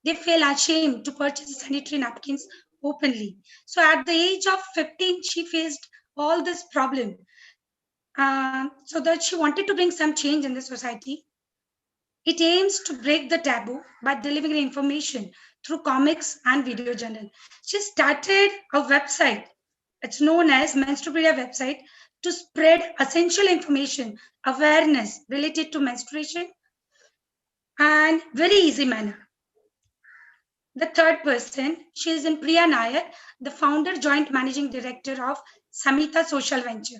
They feel ashamed to purchase sanitary napkins openly. So at the age of 15, she faced all this problem. So that she wanted to bring some change in the society. It aims to break the taboo by delivering information through comics and video journal. She started a website. It's known as Menstrupedia website to spread essential information, awareness related to menstruation, and very easy manner. The third person, she is in Priya Nair, the founder, joint managing director of Samita Social Venture.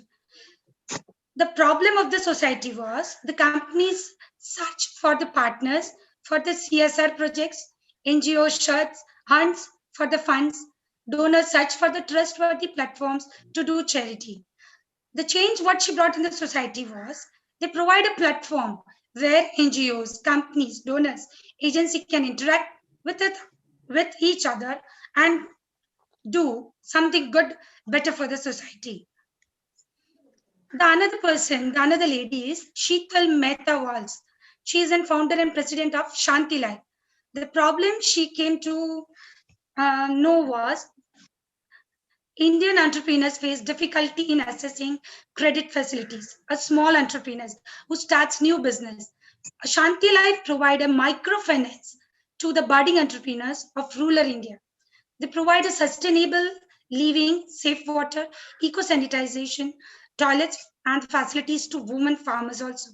The problem of the society was the companies search for the partners for the CSR projects, NGO hunts for the funds, donors search for the trustworthy platforms to do charity. The change what she brought in the society was they provide a platform where NGOs, companies, donors, agencies can interact with each other and do something good, better for the society. The another lady is Sheetal Mehta Walls. She is a founder and president of Shanti Life. The problem she came to know was Indian entrepreneurs face difficulty in accessing credit facilities. A small entrepreneurs who starts new business. Shanti Life provide a microfinance to the budding entrepreneurs of rural India. They provide a sustainable living, safe water, eco-sanitization, toilets, and facilities to women farmers also.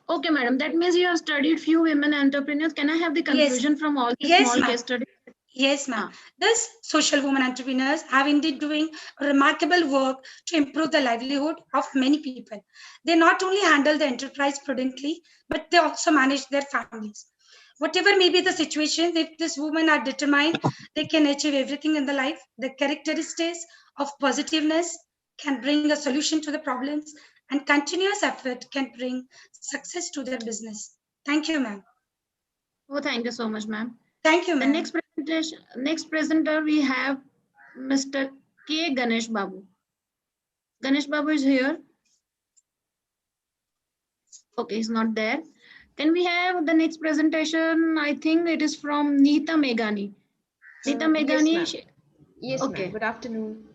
Okay, madam. That means you have studied few women entrepreneurs. Can I have the conclusion from all these small case studies? Yes, ma'am. Thus, social women entrepreneurs have indeed doing remarkable work to improve the livelihood of many people. They not only handle the enterprise prudently, but they also manage their families. Whatever may be the situation, if these women are determined, they can achieve everything in the life. The characteristics of positiveness can bring a solution to the problems, and continuous effort can bring success to their business. Thank you, ma'am. Oh, thank you so much, ma'am. Thank you, ma'am. The next presenter we have Mr. K. Ganesh Babu. Ganesh Babu is here. Okay, he's not there. Can we have the next presentation? I think it is from Neeta Meghani. Neeta Meghani. Yes, okay. Good afternoon.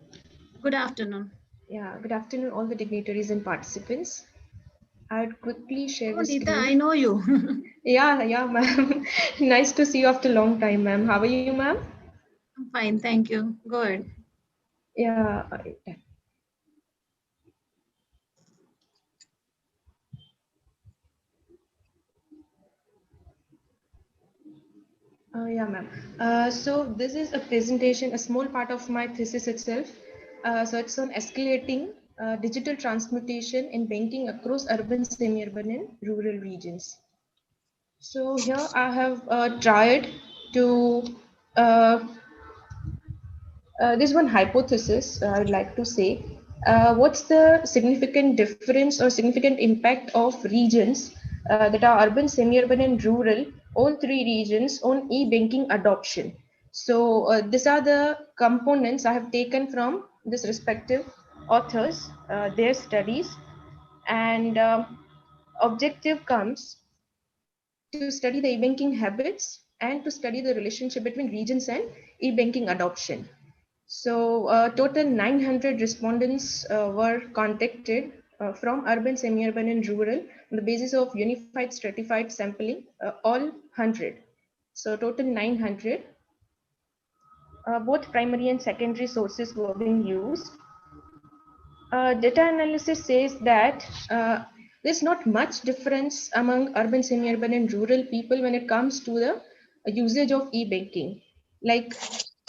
Good afternoon. Yeah, good afternoon, all the dignitaries and participants. I'd quickly share Oh, the Nita, screen. I know you. Yeah, ma'am. Nice to see you after a long time, ma'am. How are you, ma'am? I'm fine, thank you. Go ahead. Yeah. Yeah, ma'am. So this is a presentation, a small part of my thesis itself. So it's on escalating digital transmutation in banking across urban, semi-urban, and rural regions. So here I have tried to this one hypothesis I'd like to say. What's the significant difference or significant impact of regions that are urban, semi-urban, and rural, all three regions, on e-banking adoption? So these are the components I have taken from this respective authors, their studies, and objective comes to study the e-banking habits and to study the relationship between regions and e-banking adoption. So total 900 respondents were contacted from urban, semi-urban, and rural on the basis of unified stratified sampling, all 100. So total 900. Both primary and secondary sources were being used. Data analysis says that there's not much difference among urban, semi-urban, and rural people when it comes to the usage of e-banking. Like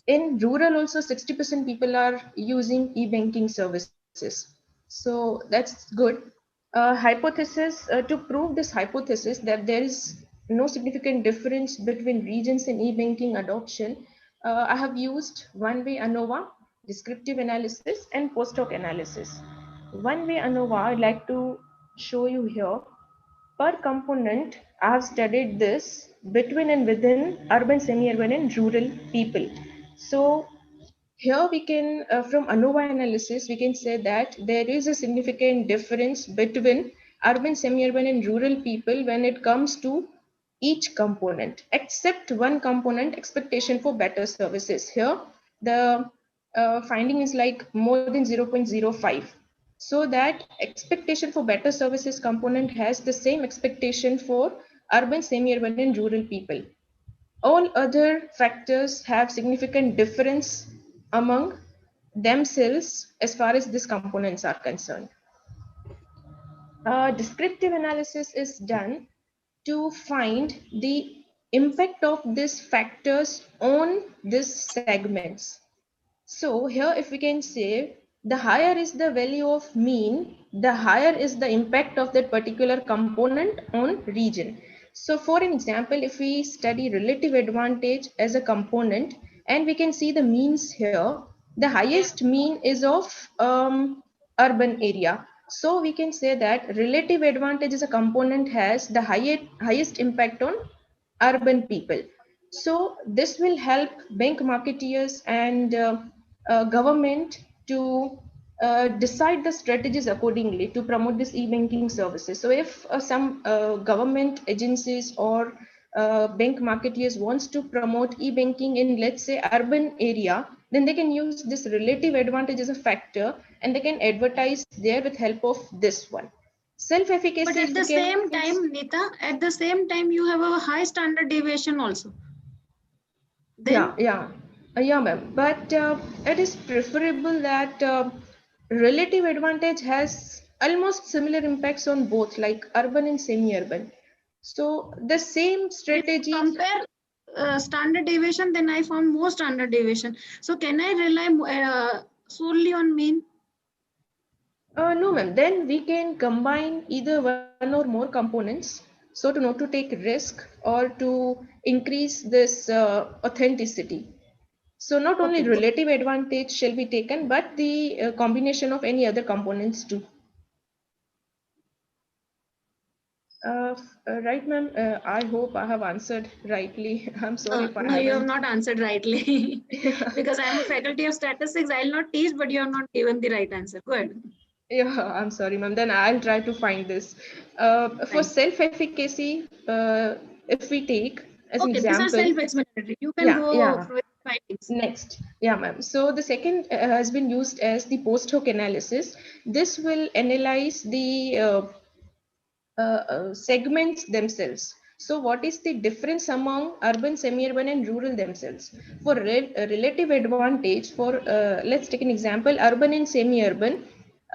in rural also 60% people are using e-banking services. So that's good. Hypothesis to prove this hypothesis that there is no significant difference between regions in e-banking adoption, I have used one-way ANOVA, descriptive analysis, and post hoc analysis. One-way ANOVA I'd like to show you here. Per component, I have studied this between and within urban, semi-urban, and rural people. So here we can, from ANOVA analysis, we can say that there is a significant difference between urban, semi-urban, and rural people when it comes to each component, except one component, expectation for better services. Here, the finding is like more than 0.05. So that expectation for better services component has the same expectation for urban, semi-urban, and rural people. All other factors have significant difference among themselves as far as these components are concerned. Descriptive analysis is done to find the impact of these factors on these segments. So here if we can say the higher is the value of mean, the higher is the impact of that particular component on region. So for an example, if we study relative advantage as a component and we can see the means here, the highest mean is of urban area. So we can say that relative advantage as a component has the highest impact on urban people. So this will help bank marketeers and government to decide the strategies accordingly to promote this e-banking services. So if some government agencies or bank marketeers wants to promote e-banking in, let's say, urban area, then they can use this relative advantage as a factor and they can advertise there with help of this one. Self-efficacy. But at the same time, Nita, at the same time, you have a high standard deviation also. Then? Yeah, ma'am. But it is preferable that relative advantage has almost similar impacts on both, like urban and semi-urban. So the same strategy. Compare standard deviation, then I found more standard deviation. So can I rely solely on mean? No, ma'am. Then we can combine either one or more components. So to not to take risk or to increase this authenticity. So not only relative advantage shall be taken, but the combination of any other components too. Right, ma'am. I hope I have answered rightly. I'm sorry if I No, haven't. you have not answered rightly. Because I am a faculty of statistics. I'll not teach, but you have not given the right answer. Go ahead. Yeah, I'm sorry, ma'am. Then I'll try to find this. For self-efficacy, if we take as an Okay, example. these are self-explanatory. You can go through findings. Next. Yeah, ma'am. So the second has been used as the post hoc analysis. This will analyze the segments themselves. So what is the difference among urban, semi-urban and rural themselves? For relative advantage, for let's take an example, urban and semi-urban,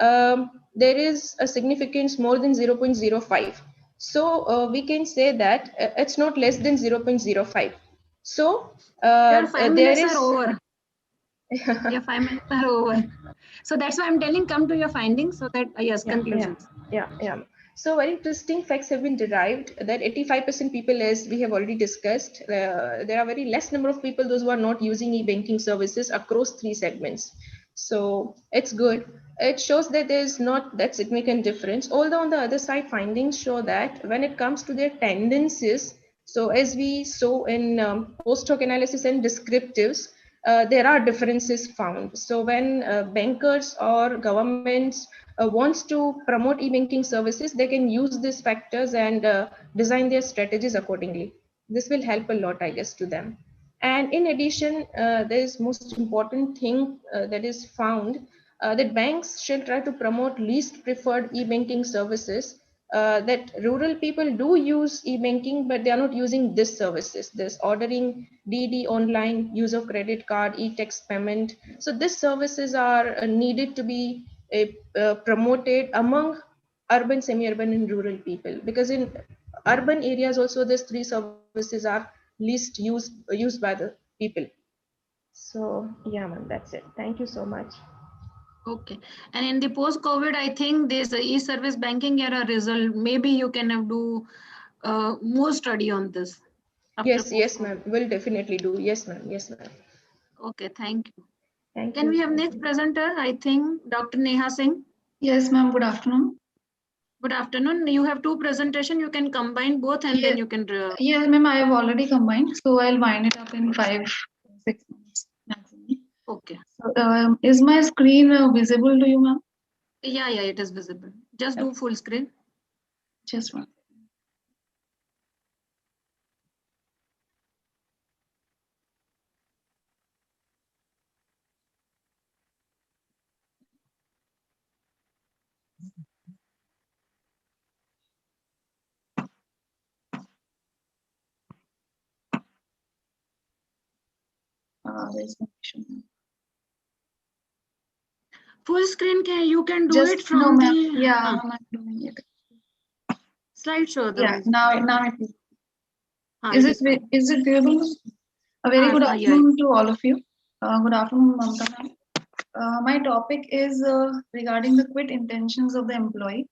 there is a significance more than 0.05. So we can say that it's not less than 0.05. So Your 5 minutes there is... are over. Your 5 minutes are over. So that's why I'm telling, come to your findings so that, yes, conclusions. Yeah. So very interesting facts have been derived that 85% people, as we have already discussed, there are very less number of people, those who are not using e-banking services across 3 segments. So it's good. It shows that there is not that significant difference. Although on the other side, findings show that when it comes to their tendencies, so as we saw in post hoc analysis and descriptives, there are differences found. So when bankers or governments wants to promote e-banking services, they can use these factors and design their strategies accordingly. This will help a lot, I guess, to them. And in addition, there is most important thing that is found that banks should try to promote least preferred e-banking services. That rural people do use e-banking, but they are not using these services. There's ordering, DD online, use of credit card, e-text payment. So these services are needed to be promoted among urban, semi-urban and rural people, because in urban areas also these 3 services are least used by the people. So yeah, ma'am, that's it. Thank you so much. Okay. And in the post-COVID, I think this e-service banking era result, maybe you can do more study on this. Yes, ma'am. We'll definitely do. Yes, ma'am. Okay, thank you. Thank Can you. we have next presenter? I think Dr. Neha Singh. Yes, ma'am. Good afternoon. Good afternoon. You have 2 presentation. You can combine both and then you can. Yes, ma'am. I have already combined, so I'll wind it up in 5-6 minutes maximum. Okay. So, is my screen visible to you, ma'am? Yeah, it is visible. Just do full screen. Just one. Full screen you can do Just, it from no, ma'am. the Yeah, I'm doing it. Slideshow. Yeah, now it is. Is it visible? A very good yeah. afternoon to all of you. Good afternoon, Mamta ma'am. My topic is regarding the quit intentions of the employee.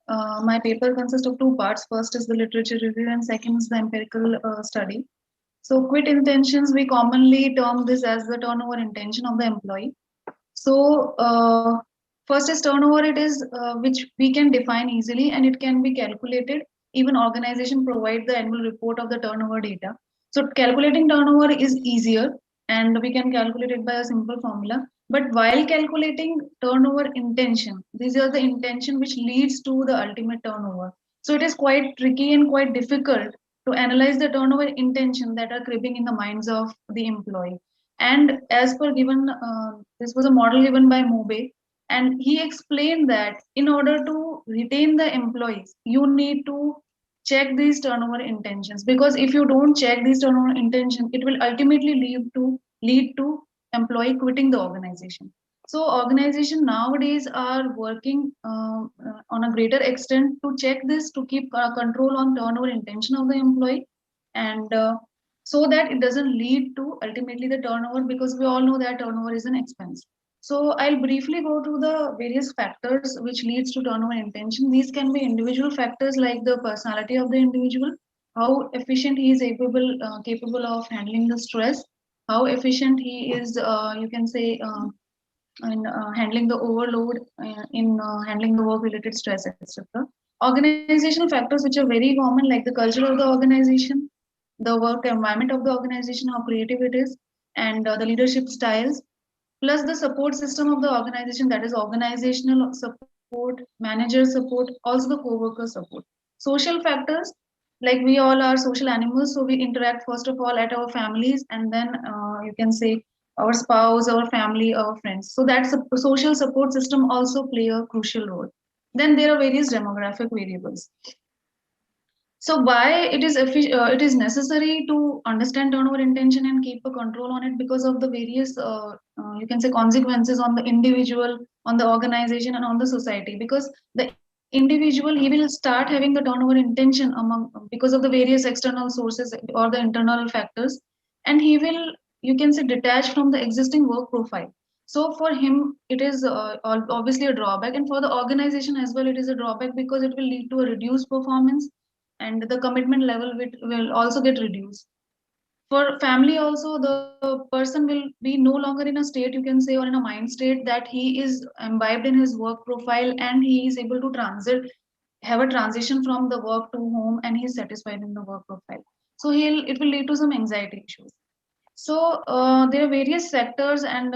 My paper consists of 2 parts. First is the literature review and second is the empirical study. So quit intentions, we commonly term this as the turnover intention of the employee. So first is turnover, it is which we can define easily and it can be calculated. Even organization provide the annual report of the turnover data. So calculating turnover is easier and we can calculate it by a simple formula. But while calculating turnover intention, these are the intention which leads to the ultimate turnover. So it is quite tricky and quite difficult to analyze the turnover intention that are creeping in the minds of the employee. And as per given, this was a model given by Mobe, and he explained that in order to retain the employees, you need to check these turnover intentions, because if you don't check these turnover intentions, it will ultimately lead to employee quitting the organization. So organization nowadays are working on a greater extent to check this, to keep control on turnover intention of the employee, and so that it doesn't lead to ultimately the turnover, because we all know that turnover is an expense. So I'll briefly go to the various factors which leads to turnover intention. These can be individual factors like the personality of the individual, how efficient he is capable of handling the stress, how efficient he is, you can say, in handling the overload, in handling the work-related stress, etc. Organizational factors which are very common, like the culture of the organization, the work environment of the organization, how creative it is, and the leadership styles, plus the support system of the organization, that is organizational support, manager support, also the co-worker support. Social factors, like we all are social animals, so we interact first of all at our families, and then you can say our spouse, our family, our friends. So that's a social support system also play a crucial role. Then there are various demographic variables. So why it is necessary to understand turnover intention and keep a control on it, because of the various you can say consequences on the individual, on the organization, and on the society. Because the individual, he will start having the turnover intention because of the various external sources or the internal factors, and he will, you can say, detach from the existing work profile. So for him, it is obviously a drawback, and for the organization as well, it is a drawback, because it will lead to a reduced performance, and the commitment level will also get reduced. For family also, the person will be no longer in a state, you can say, or in a mind state that he is imbibed in his work profile, and he is able to have a transition from the work to home, and he is satisfied in the work profile. So it will lead to some anxiety issues. So there are various sectors, and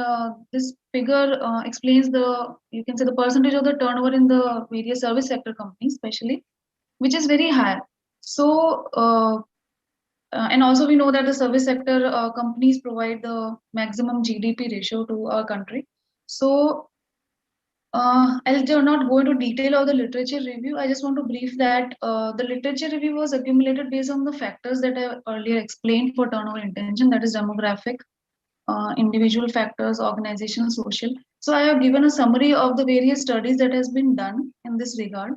this figure explains the, you can say, the percentage of the turnover in the various service sector companies, especially, which is very high. So and also we know that the service sector companies provide the maximum GDP ratio to our country. So I'll not go into detail of the literature review. I just want to brief that the literature review was accumulated based on the factors that I earlier explained for turnover intention, that is demographic, individual factors, organizational, social. So I have given a summary of the various studies that has been done in this regard.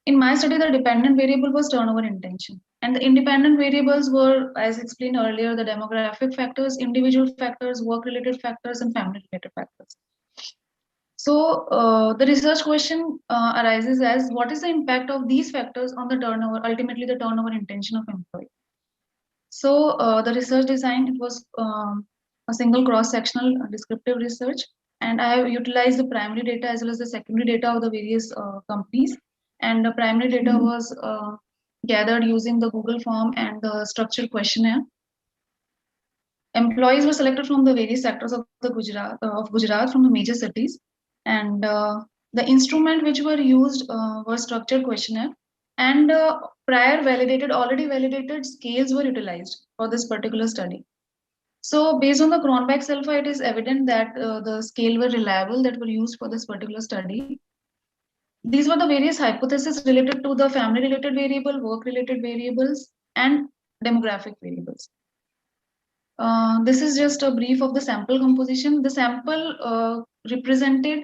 In my study, the dependent variable was turnover intention, and the independent variables were, as explained earlier, the demographic factors, individual factors, work-related factors, and family-related factors. So the research question arises as, what is the impact of these factors on the turnover, ultimately the turnover intention of employee? So the research design, it was a single cross-sectional descriptive research, and I have utilized the primary data as well as the secondary data of the various companies. And the primary data was gathered using the Google form and the structured questionnaire. Employees were selected from the various sectors of the Gujarat from the major cities, and the instrument which were used was structured questionnaire, and already validated scales were utilized for this particular study. So based on the Cronbach's alpha, it is evident that the scale were reliable that were used for this particular study. These were the various hypotheses related to the family-related variable, work-related variables, and demographic variables. This is just a brief of the sample composition. The sample represented,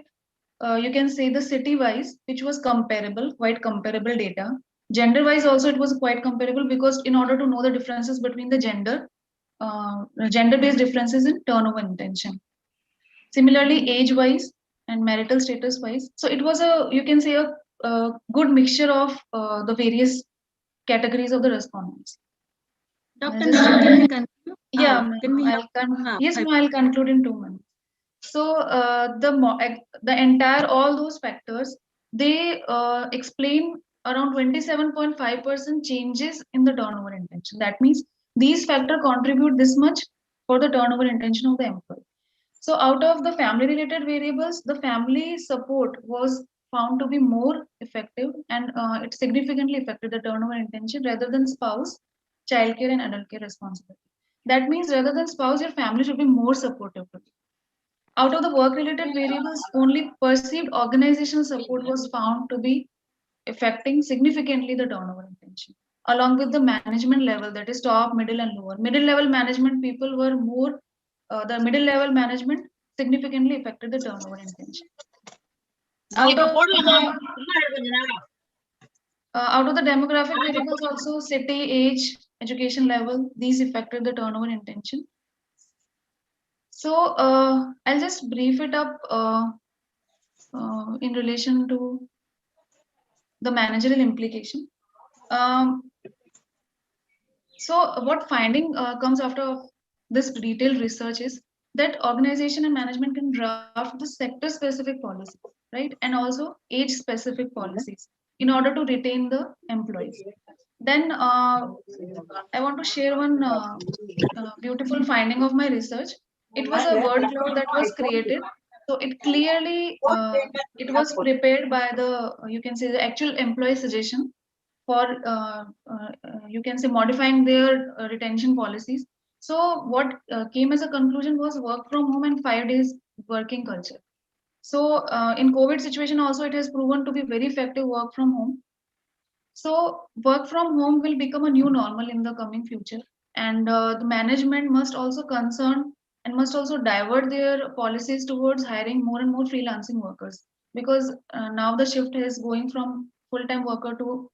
you can say, the city-wise, which was comparable, quite comparable data. Gender-wise also it was quite comparable, because in order to know the differences between the gender-based differences in turnover intention. Similarly, age-wise and marital status-wise. So it was you can say, a good mixture of the various categories of the respondents. Dr. Ma'am, can we continue? Yeah, Yes, I'll conclude in 2 minutes. So the entire, all those factors, they explain around 27.5% changes in the turnover intention. That means these factors contribute this much for the turnover intention of the employee. So out of the family related variables, the family support was found to be more effective, and it significantly affected the turnover intention rather than spouse, childcare, and adult care responsibility. That means rather than spouse, your family should be more supportive to you. Out of the work-related variables, only perceived organizational support was found to be affecting significantly the turnover intention, along with the management level, that is top, middle, and lower. Middle level management people were more, the middle level management significantly affected the turnover intention. Out of the demographic variables also, city, age, education level, these affected the turnover intention. So I'll just brief it up in relation to the managerial implication. So what finding comes after this detailed research is that organization and management can draft the sector specific policies, right? And also age specific policies in order to retain the employees. Then I want to share one beautiful finding of my research. It was a word cloud that was created. So it clearly, it was prepared by the, you can say, the actual employee suggestion for, you can say, modifying their retention policies. So what came as a conclusion was work from home and 5 days working culture. So in COVID situation also, it has proven to be very effective work from home. So work from home will become a new normal in the coming future, and the management must also concern and must also divert their policies towards hiring more and more freelancing workers, because now the shift is going from full-time worker to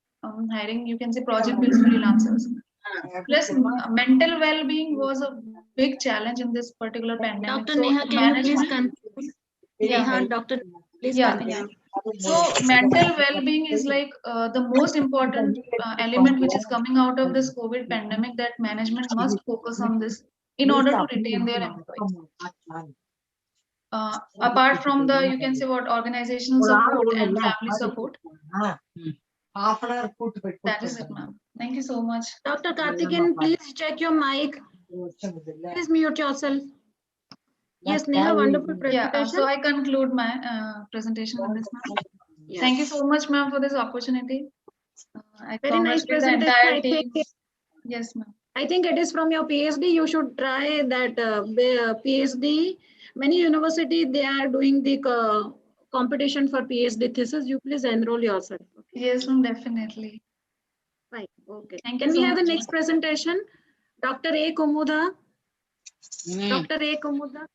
hiring, you can say, project-based freelancers. Plus, mental well-being was a big challenge in this particular pandemic. Dr. So Neha, can you please management, conclude? yeah, Neha, Dr. Please yeah, continue. yeah. So mental well-being is like the most important element which is coming out of this COVID pandemic, that management must focus on this in order to retain their employees. Apart from the, you can say, what, organizational support and family support. That is it, ma'am. Thank you so much. Dr. Karthikeyan, please check your mic. Please mute yourself. Yes, Neha, wonderful presentation. Yeah, so I conclude my presentation with this, ma'am. Yes. Thank you so much, ma'am, for this opportunity. I Very nice congratulate the presentation. entire I team. think, Yes, ma'am. I think it is from your PhD. You should try that PhD. Many universities, they are doing the competition for PhD thesis. You please enroll yourself. Okay? Yes, ma'am, definitely. Right. Okay. Thank Can you we so have the much, next presentation? Dr. A. Kumudha. Dr. A. Kumudha,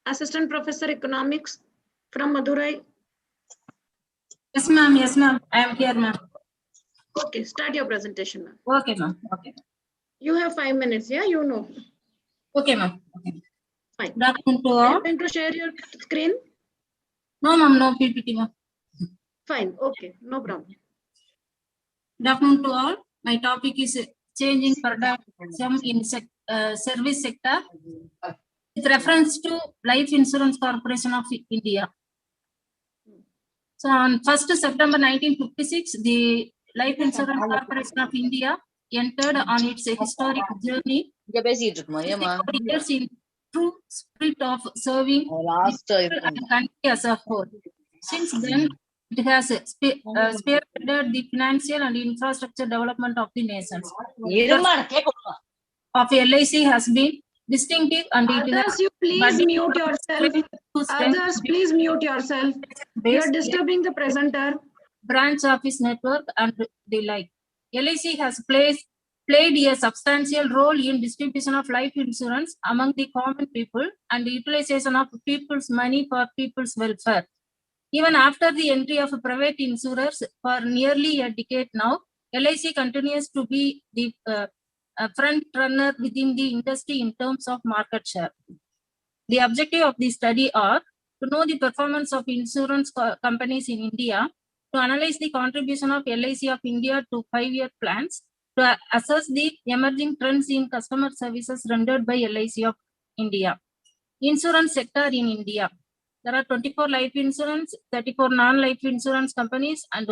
Assistant Professor Economics from Madurai. Yes, ma'am. Yes, ma'am. I am here, ma'am. Okay, start your presentation, ma'am. Okay, ma'am. Okay. You have 5 minutes, yeah? You know. Okay, ma'am. Okay. Fine. Good afternoon to Are all. you going to share your screen? No, ma'am. No PPT, ma'am. Fine. Okay, no problem. Good afternoon to all. My topic is changing paradigm in service sector with reference to Life Insurance Corporation of India. So on 1st September 1956, the Life Insurance Corporation of India entered on its historic journey 64 years in true spirit of serving people and country as a whole. Since then, it has spearheaded the financial and infrastructure development of the nations. Of LIC has been distinctive and it Others, you please mute yourself. Others, please mute yourself. You are disturbing the presenter. Branch office network and the like. LIC has played a substantial role in distribution of life insurance among the common people and the utilization of people's money for people's welfare. Even after the entry of private insurers for nearly a decade now, LIC continues to be the front runner within the industry in terms of market share. The objective of the study are to know the performance of insurance companies in India, to analyze the contribution of LIC of India to 5-year plans, to assess the emerging trends in customer services rendered by LIC of India. Insurance sector in India. There are 24 life insurance, 34 non-life insurance companies, and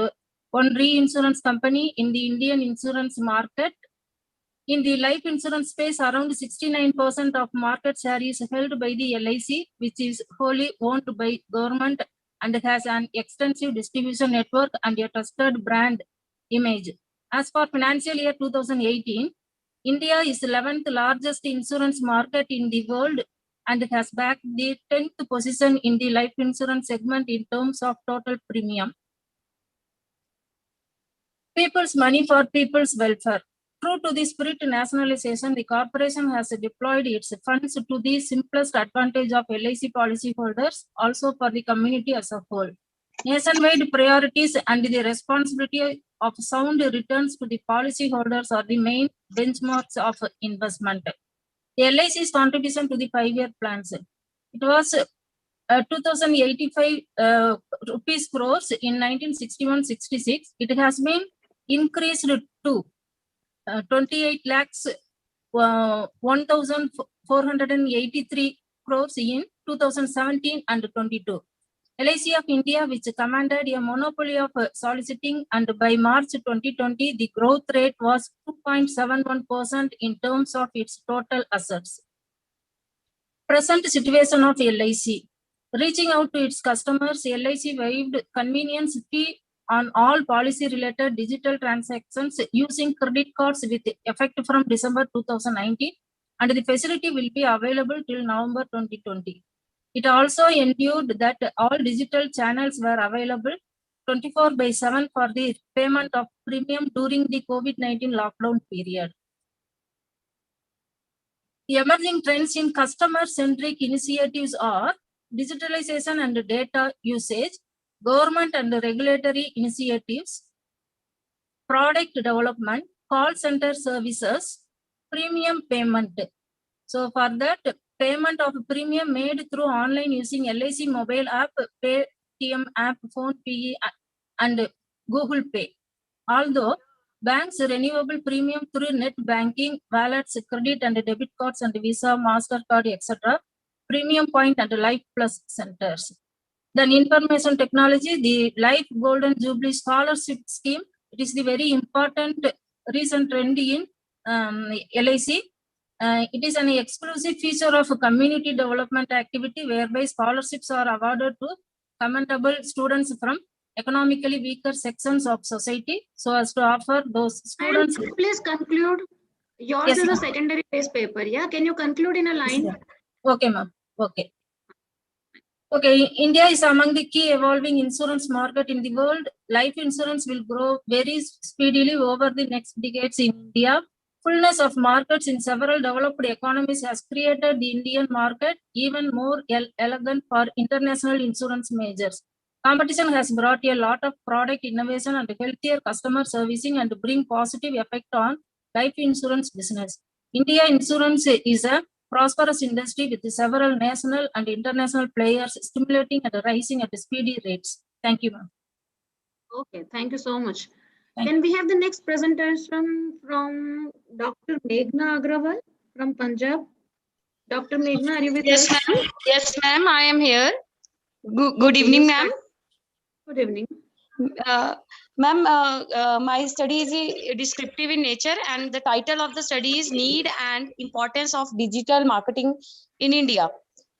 1 reinsurance company in the Indian insurance market. In the life insurance space, around 69% of market share is held by the LIC, which is wholly owned by government and has an extensive distribution network and a trusted brand image. As for financial year 2018, India is the 11th largest insurance market in the world and has backed the 10th position in the life insurance segment in terms of total premium. People's money for people's welfare. True to the spirit nationalization, the corporation has deployed its funds to the simplest advantage of LIC policyholders, also for the community as a whole. Nationwide priorities and the responsibility of sound returns to the policyholders are the main benchmarks of investment. The LIC's contribution to the 5-year plans. It was 2085 rupees crores in 1961-66. It has been increased to 28 lakhs 1,483 crores in 2017 and 22. LIC of India, which commanded a monopoly of soliciting, and by March 2020, the growth rate was 2.71% in terms of its total assets. Present situation of LIC. Reaching out to its customers, LIC waived convenience fee on all policy-related digital transactions using credit cards with effect from December 2019, and the facility will be available till November 2020. It also ensured that all digital channels were available 24/7 for the payment of premium during the COVID-19 lockdown period. The emerging trends in customer-centric initiatives are digitalization and data usage, government and regulatory initiatives, product development, call center services, premium payment. So for that, payment of premium made through online using LIC mobile app, Paytm app, Phone Pay, and Google Pay. Although banks renewable premium through net banking, wallets, credit and debit cards and Visa, MasterCard, etc. Premium point and Life Plus centers. Then information technology, the Life Golden Jubilee Scholarship Scheme. It is the very important recent trend in LIC. It is an exclusive feature of a community development activity whereby scholarships are awarded to commendable students from economically weaker sections of society so as to offer those students. And please conclude. Yours Yes, is a ma'am. secondary based paper. Yeah, can you conclude in a line? Yes, okay, ma'am. Okay. Okay, India is among the key evolving insurance market in the world. Life insurance will grow very speedily over the next decades in India. Fullness of markets in several developed economies has created the Indian market even more elegant for international insurance majors. Competition has brought a lot of product innovation and healthier customer servicing and bring positive effect on life insurance business. India insurance is a prosperous industry with several national and international players stimulating and rising at speedy rates. Thank you, ma'am. Okay, thank you so much. Can we have the next presentation from Dr. Meghna Agarwal from Punjab? Dr. Meghna, are you with us? Yes, ma'am. Yes, ma'am. I am here. Good evening, ma'am. Good evening. Ma'am, my study is descriptive in nature, and the title of the study is Need and Importance of Digital Marketing in India.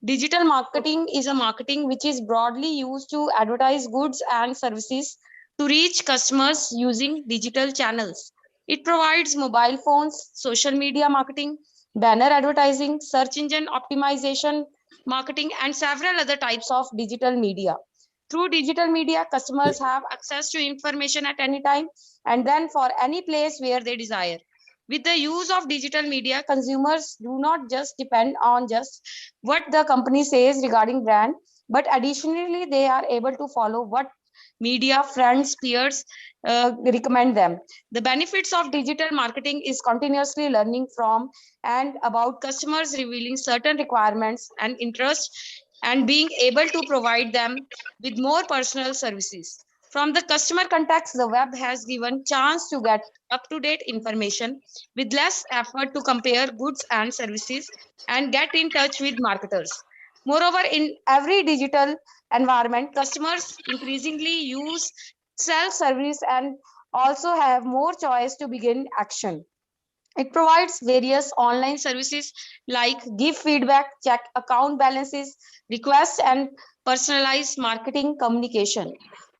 Digital marketing is a marketing which is broadly used to advertise goods and services to reach customers using digital channels. It provides mobile phones, social media marketing, banner advertising, search engine optimization, marketing, and several other types of digital media. Through digital media, customers have access to information at any time and then for any place where they desire. With the use of digital media, consumers do not just depend on just what the company says regarding brand, but additionally, they are able to follow what media, friends, peers recommend them. The benefits of digital marketing is continuously learning from and about customers, revealing certain requirements and interests and being able to provide them with more personal services. From the customer context, the web has given chance to get up-to-date information with less effort to compare goods and services and get in touch with marketers. Moreover, in every digital environment, customers increasingly use self-service and also have more choice to begin action. It provides various online services like give feedback, check account balances, request and personalized marketing communication.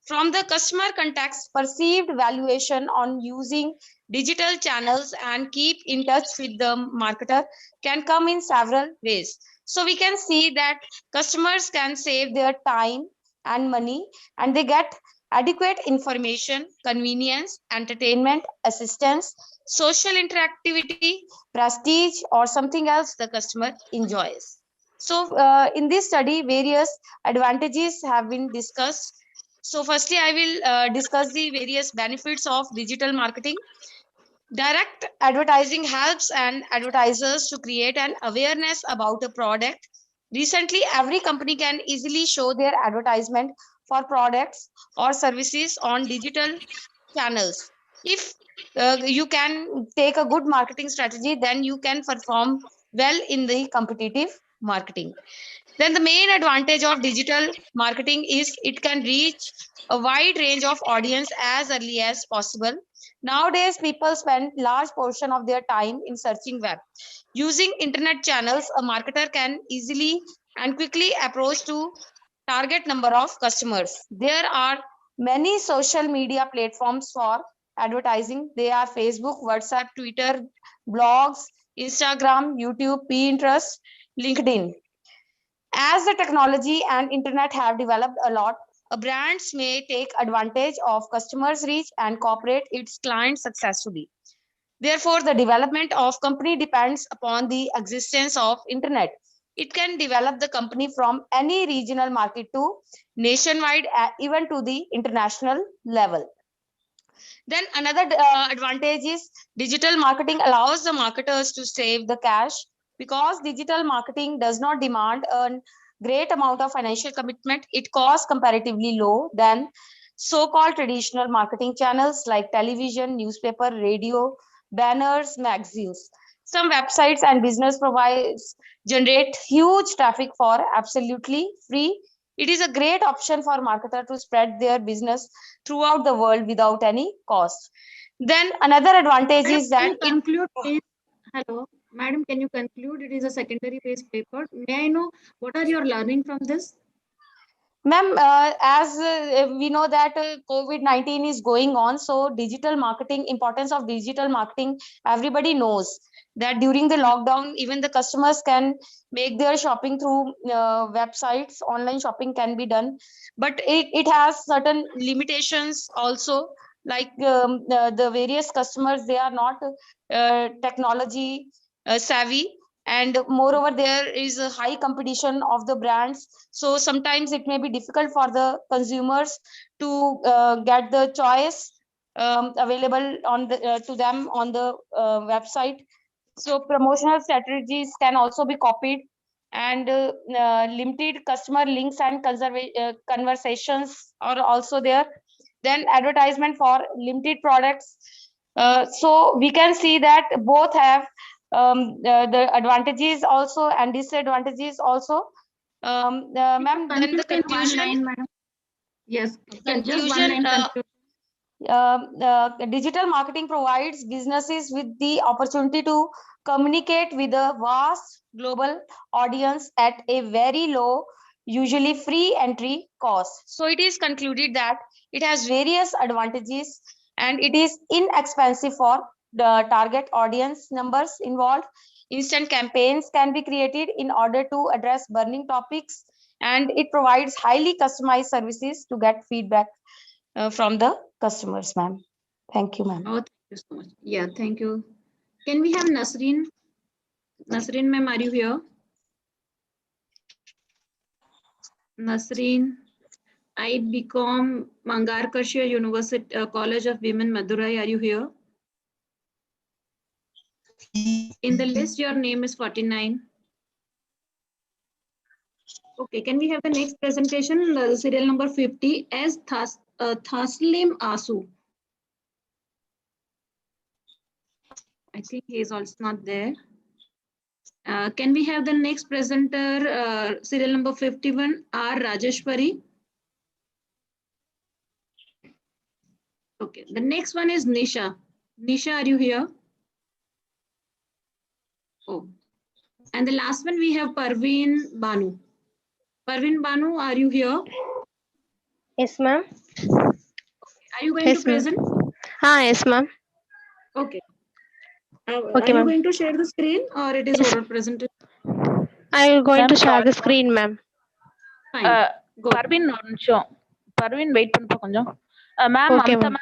From the customer context, perceived valuation on using digital channels and keep in touch with the marketer can come in several ways. So we can see that customers can save their time and money and they get adequate information, convenience, entertainment, assistance, social interactivity, prestige, or something else the customer enjoys. So in this study, various advantages have been discussed. So firstly, I will discuss the various benefits of digital marketing. Direct advertising helps and advertisers to create an awareness about a product. Recently, every company can easily show their advertisement for products or services on digital channels. If you can take a good marketing strategy, then you can perform well in the competitive marketing. Then the main advantage of digital marketing is it can reach a wide range of audience as early as possible. Nowadays, people spend large portion of their time in searching web. Using internet channels, a marketer can easily and quickly approach to target number of customers. There are many social media platforms for advertising. They are Facebook, WhatsApp, Twitter, blogs, Instagram, YouTube, Pinterest, LinkedIn. As the technology and internet have developed a lot, a brands may take advantage of customers' reach and cooperate its clients successfully. Therefore, the development of company depends upon the existence of internet. It can develop the company from any regional market to nationwide, even to the international level. Then another advantage is digital marketing allows the marketers to save the cash because digital marketing does not demand a great amount of financial commitment. It costs comparatively low than so-called traditional marketing channels like television, newspaper, radio, banners, magazines. Some websites and business provides generate huge traffic for absolutely free. It is a great option for marketer to spread their business throughout the world without any cost. Then another advantage is that conclude, please. Hello, madam, can you conclude? It is a secondary based paper. May I know what are your learning from this? Ma'am, as we know that COVID-19 is going on, so digital marketing, importance of digital marketing, everybody knows that during the lockdown, even the customers can make their shopping through websites, online shopping can be done, but it has certain limitations also, like the various customers, they are not technology savvy, and moreover there is a high competition of the brands, so sometimes it may be difficult for the consumers to get the choice available on the to them on the website. So promotional strategies can also be copied, and limited customer links and conversations are also there. Then advertisement for limited products. So we can see that both have the advantages also and disadvantages also. Ma'am, then the conclusion. Yes, Conclusion. Digital marketing provides businesses with the opportunity to communicate with a vast global audience at a very low, usually free entry cost. So it is concluded that it has various advantages and it is inexpensive for the target audience numbers involved. Instant campaigns can be created in order to address burning topics, and it provides highly customized services to get feedback from the customers, ma'am. Thank you, ma'am. Oh, thank you so much. Yeah, thank you. Can we have Nasreen? Nasreen, ma'am, are you here? Nasreen, I become Mangayarkarasi University College of Women, Madurai. Are you here? In the list, your name is 49. Okay, can we have the next presentation, serial number 50, as Thaslim Asu. I think he is also not there. Can we have the next presenter, serial number 51, R. Rajeshwari? Okay, the next one is Nisha. Nisha, are you here? Oh, and the last one we have Parveen Banu. Parveen Banu, are you here? Yes, ma'am. Are you going to present? Yes, ma'am. Okay. Okay, are you ma'am. going to share the screen or it is oral presentation? I am going to share the screen, ma'am. Parveen, Parveen, wait konjam. Ma'am, Okay, Mamta,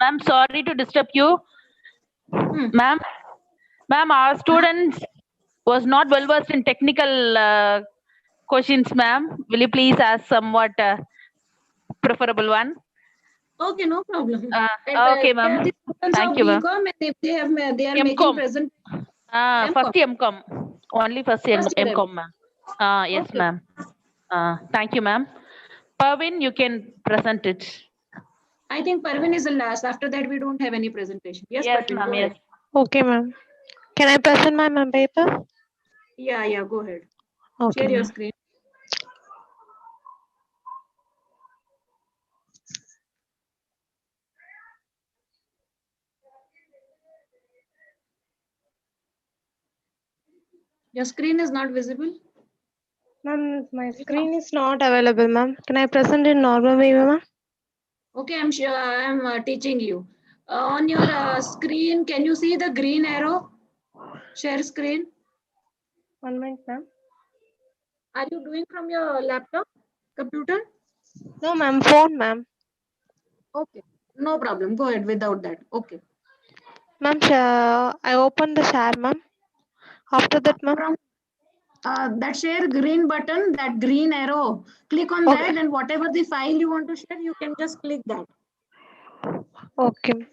ma'am, sorry to disturb you. Ma'am, our students was not well versed in technical questions, ma'am. Will you please ask somewhat preferable one? Okay, no problem. Okay, ma'am. Thank you, ma'am. And if they are making present. First MCom. Only first MCom, ma'am. Yes, Okay. ma'am. Thank you, ma'am. Parveen, you can present it. I think Parveen is the last. After that, we don't have any presentation. Yes, Parveen, ma'am. go Yes. ahead. Okay, ma'am. Can I present my paper? Yeah, go ahead. Okay, Share your ma'am. screen. Your screen is not visible. Ma'am, my screen is not available, ma'am. Can I present in normal way, ma'am? Okay, I'm sure I'm teaching you. On your screen, can you see the green arrow? Share screen. 1 minute, ma'am. Are you doing from your laptop, computer? No, ma'am. Phone, ma'am. Okay, no problem. Go ahead without that. Okay. Ma'am, I opened the share, ma'am. After that, ma'am. From that share green button, that green arrow, click on Okay. that, and whatever the file you want to share, you can just click that. Okay.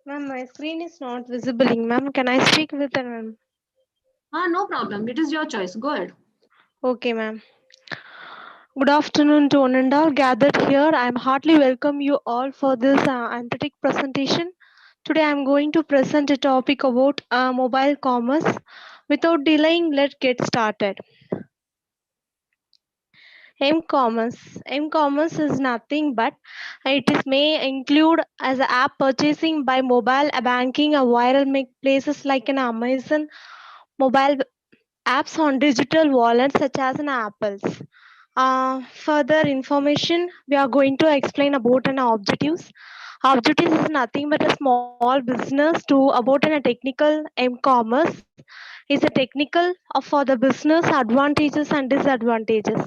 Ma'am, my screen is not visible, ma'am. Can I speak with her, ma'am? No problem. It is your choice. Go ahead. Okay, ma'am. Good afternoon to one and all gathered here. I am heartily welcome you all for this emphatic presentation. Today I am going to present a topic about mobile commerce. Without delaying, let's get started. M-commerce. M-commerce is nothing but it is may include as an app purchasing by mobile banking or viral make places like an Amazon mobile apps on digital wallets such as an Apple's. Further information, we are going to explain about an objectives. Objectives is nothing but a small business to about a technical m-commerce is a technical for the business advantages and disadvantages.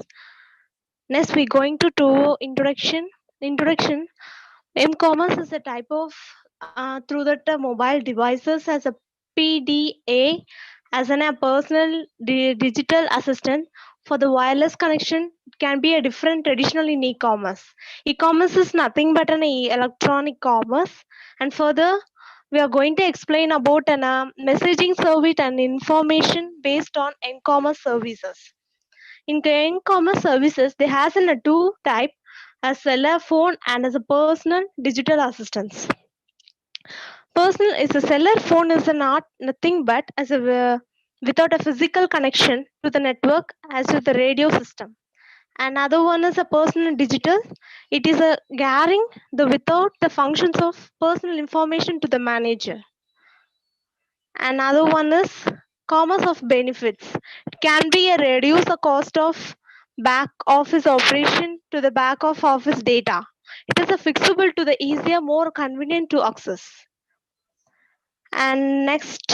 Next, we're going to do introduction. Introduction. M-commerce is a type of through that mobile devices as a PDA as a personal digital assistant for the wireless connection. It can be a different traditional in e-commerce. E-commerce is nothing but an electronic commerce, and further we are going to explain about an messaging service and information based on m-commerce services. In e-commerce services, there has a two type, a seller phone and as a personal digital assistance. Personal is a seller phone is a not nothing but as a without a physical connection to the network as with the radio system. Another one is a personal digital. It is a gathering the without the functions of personal information to the manager. Another one is commerce of benefits. It can be a reduce the cost of back office operation to the back of office data. It is a fixable to the easier, more convenient to access. And next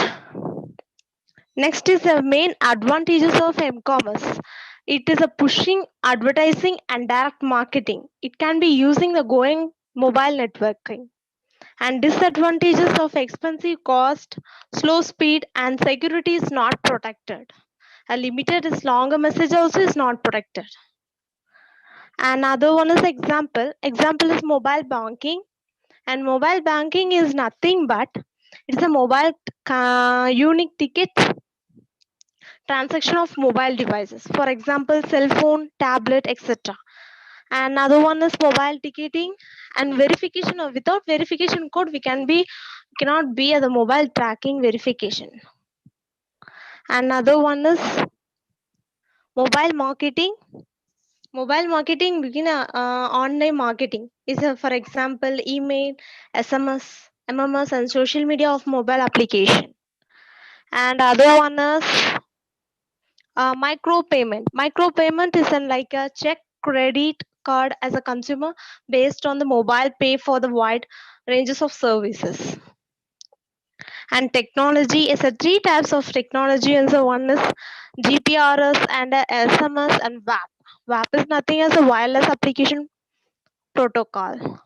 is the main advantages of m-commerce. It is a pushing advertising and direct marketing. It can be using the going mobile networking. And disadvantages of expensive cost, slow speed, and security is not protected. A limited is longer message also is not protected. Another one is example. Example is mobile banking. And mobile banking is nothing but it's a mobile unique ticket transaction of mobile devices. For example, cell phone, tablet, etc. Another one is mobile ticketing and verification of without verification code we cannot be the mobile tracking verification. Another one is mobile marketing. Mobile marketing begin online marketing is for example email, SMS, MMS and social media of mobile application. And other one is micro payment. Micro payment is like a check, credit card as a consumer based on the mobile pay for the wide ranges of services. And technology is a three types of technology, and so one is GPRS and SMS and WAP. WAP is nothing as a wireless application protocol.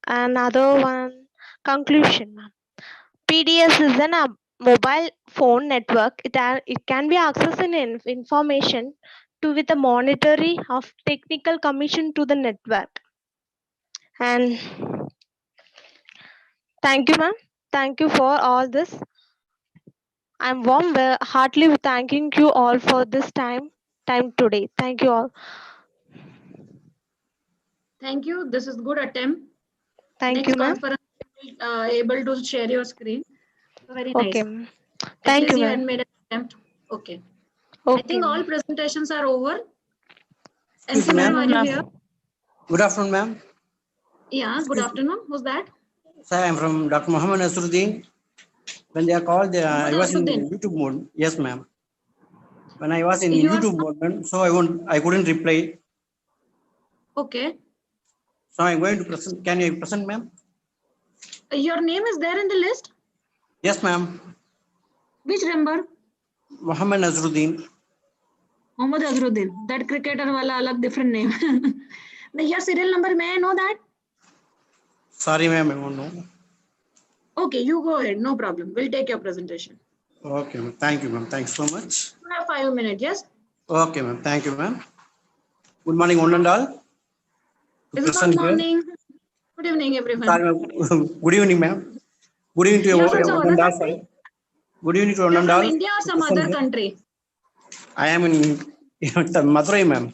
Another one, conclusion. PDS is a mobile phone network. It can be accessed in information to with a monetary of technical commission to the network. And thank you, ma'am. Thank you for all this. I'm heartily thanking you all for this time today. Thank you all. Thank you. This is good attempt. Thank Next you, ma'am. conference, able to share your screen. Very Okay. nice. At Thank least you, you had ma'am. made an attempt. Okay. Okay. I think all presentations are over. Excuse MC me, ma'am, are you ma'am. here? Good afternoon, ma'am. Yeah, good afternoon. Who's that? Sir, I'm from Dr. Muhammad Nasruddin. When they are called, I was in Nasruddin. YouTube mode. Yes, ma'am. When I was in You are YouTube mode, ma'am, so I couldn't reply. Okay. So I'm going to present. Can you present, ma'am? Your name is there in the list? Yes, ma'am. Which number? Muhammad Nasruddin. Mohammad Azharuddin. That cricketer wala alag different name. Your serial number, may I know that? Sorry, ma'am, I won't know. Okay, you go ahead. No problem. We'll take your presentation. Okay, ma'am. Thank you, ma'am. Thanks so much. You have 5 minutes, yes? Okay, ma'am. Thank you, ma'am. Good morning, one and all. Is it Present good here. morning? Good evening, everyone. Sorry, ma'am. Good evening, ma'am. Good evening to You are from one some other and all. country? Sorry. Good evening to one You're and from all. India or some Present other here. country? I am in Madurai, ma'am.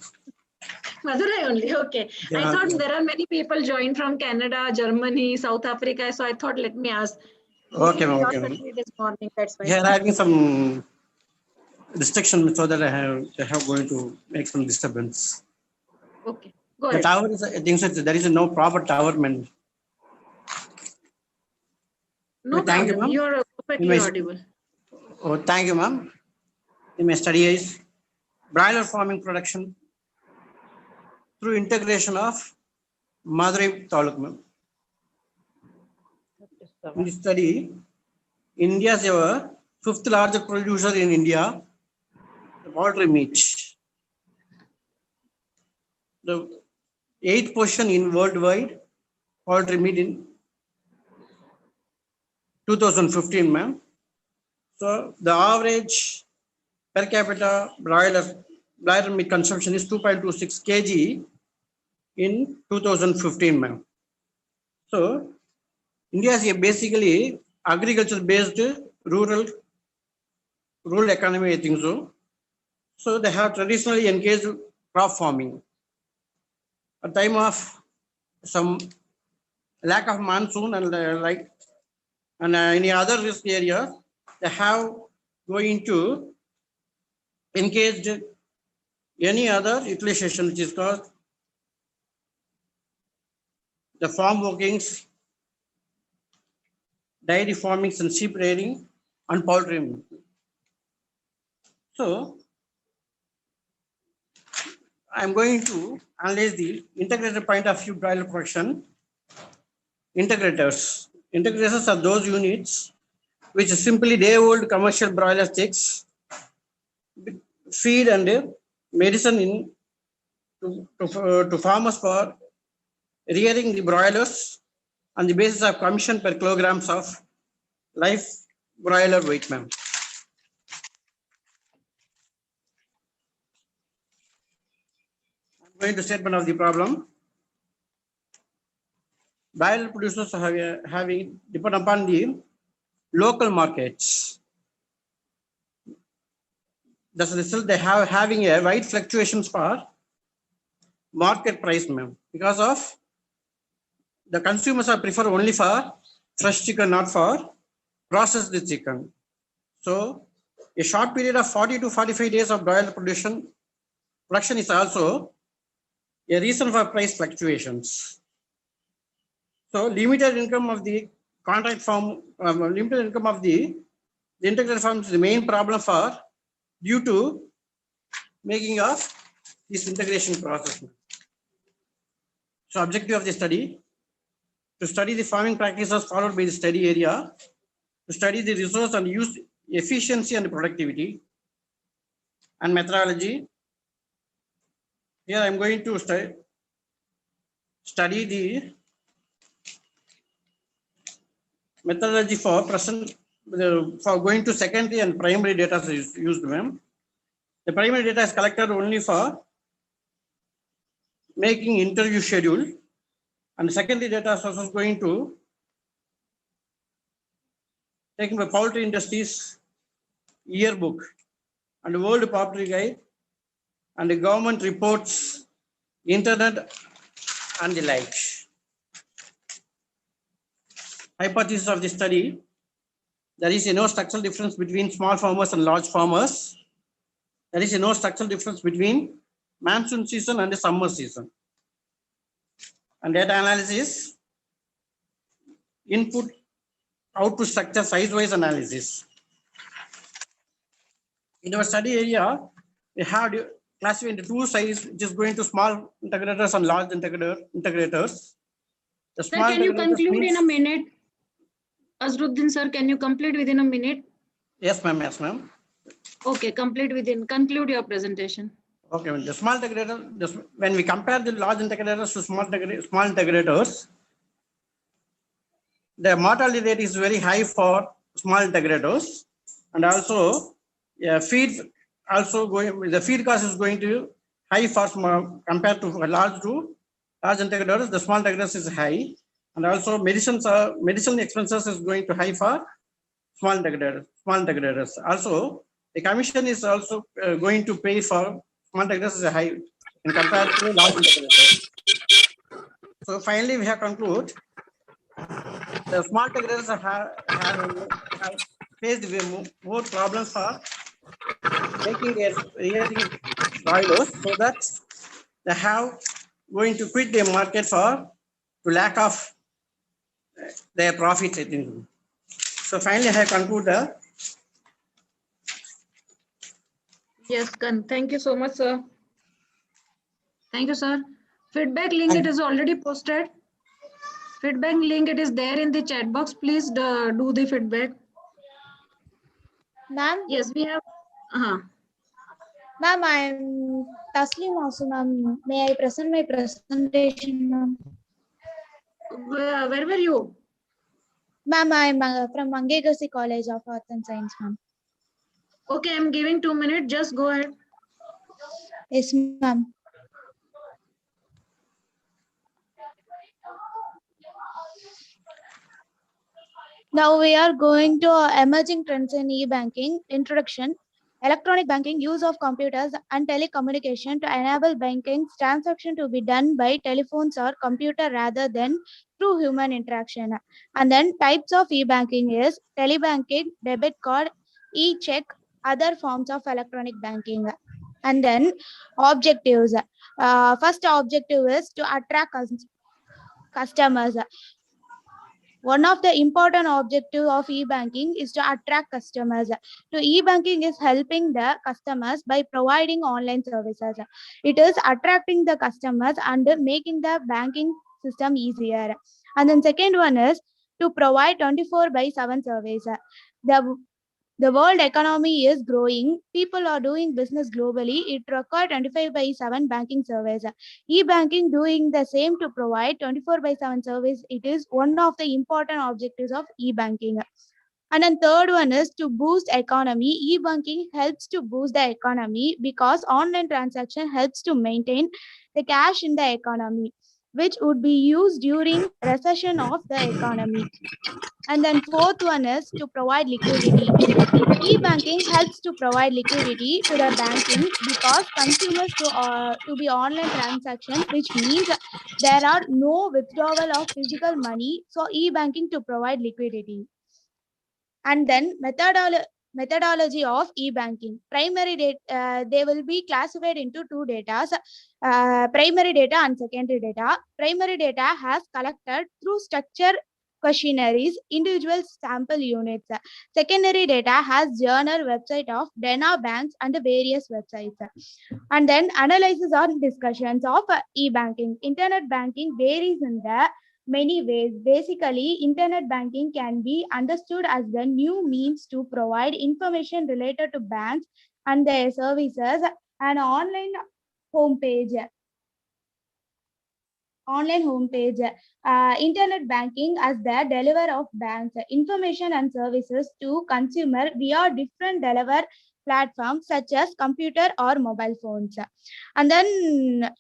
Madurai only, okay. I Yeah, thought yeah. there are many people joined from Canada, Germany, South Africa, so I thought let me ask. Okay, In ma'am. your Okay, ma'am. country this morning, that's why. Here having some restriction so that I have going to make some disturbance. Okay, go The ahead. tower is, I think so there is no proper tower, man. No Thank you, problem. ma'am. You're perfectly audible. Oh, thank you, ma'am. In my study is broiler farming production through integration of Madurai Taluk, ma'am. In this study, India is our 5th largest producer in India, the poultry meat. The 8th position in worldwide poultry meat in 2015, ma'am. So the average per capita broiler meat consumption is 2.26 kg in 2015, ma'am. So India is a basically agriculture-based rural economy, I think so. So they have traditionally engaged crop farming. At time of some lack of monsoon and any other risk area, they have going to engage any other utilization, which is called the farm workings, dairy farming and sheep rearing and poultry. So I'm going to analyze the integrated point of view broiler production. Integrators. Integrators are those units which simply day-old commercial broiler chicks, feed and medicine in to farmers for rearing the broilers on the basis of commission per kilograms of live broiler weight, ma'am. I'm going to statement of the problem. Broiler producers are having depend upon the local markets. As a result, they have having a wide fluctuations for market price, ma'am, because of the consumers are prefer only for fresh chicken, not for processed chicken. So a short period of 40 to 45 days of broiler production is also a reason for price fluctuations. So limited income of the contract farm, limited income of the integrated farms is the main problem for due to making of this integration process. So objective of the study, to study the farming practices followed by the study area, to study the resource and use efficiency and productivity and methodology. Here I'm going to study the methodology for present for going to secondary and primary data is used, ma'am. The primary data is collected only for making interview schedule, and secondary data is also going to taking the poultry industries yearbook and World Poultry Guide and the government reports, internet and the like. Hypothesis of the study, there is no structural difference between small farmers and large farmers. There is no structural difference between monsoon season and the summer season. And data analysis, input, output structure, size-wise analysis. In our study area, we have classified into two sizes, which is going to small integrators and large integrators. The Sir, small can you integrators conclude means, in a minute? Azharuddin, sir, can you complete within a minute? yes, ma'am, yes, ma'am. Okay, conclude your presentation. Okay, the small integrators, when we compare the large integrators to small integrators, the mortality rate is very high for small integrators, and also the feed cost is going to high for small compared to large integrators. The small integrators is high, and also medicinal expenses is going to high for small integrators. Also, the commission is also going to pay for small integrators is high in comparison to large integrators. So finally, we have concluded the small integrators have faced more problems for making their values, so that they have going to quit the market for to lack of their profits, I think. So finally, I conclude the. Yes, thank you so much, sir. Thank you, sir. Feedback link, it is already posted. Feedback link, it is there in the chat box. Please do the feedback. Ma'am? Yes, we have. Ma'am, I'm Taslim also, ma'am. May I present my presentation, ma'am? Where were you? Ma'am, I'm from Mangayarkarasi College of Arts and Science, ma'am. Okay, I'm giving 2 minutes. Just go ahead. Yes, ma'am. Now we are going to emerging trends in e-banking. Introduction. Electronic banking, use of computers and telecommunication to enable banking transaction to be done by telephones or computer rather than through human interaction. And then types of e-banking is telebanking, debit card, e-check, other forms of electronic banking. And then objectives. First objective is to attract customers. One of the important objectives of e-banking is to attract customers. So e-banking is helping the customers by providing online services. It is attracting the customers and making the banking system easier. And then second one is to provide 24/7 service. The world economy is growing. People are doing business globally. It requires 25/7 banking service. E-banking doing the same to provide 24/7 service. It is one of the important objectives of e-banking. And then third one is to boost economy. E-banking helps to boost the economy because online transaction helps to maintain the cash in the economy, which would be used during recession of the economy. And then fourth one is to provide liquidity. E-banking helps to provide liquidity to the banking because consumers to be online transaction, which means there are no withdrawal of physical money. So e-banking to provide liquidity. And then methodology of e-banking. Primary data, they will be classified into two data, primary data and secondary data. Primary data has collected through structure questionnaires, individual sample units. Secondary data has journal website of Dena banks and various websites. And then analysis on discussions of e-banking. Internet banking varies in the many ways. Basically, internet banking can be understood as the new means to provide information related to banks and their services, and online homepage. Internet banking as the deliverer of banks information and services to consumer via different deliver platforms such as computer or mobile phones. And then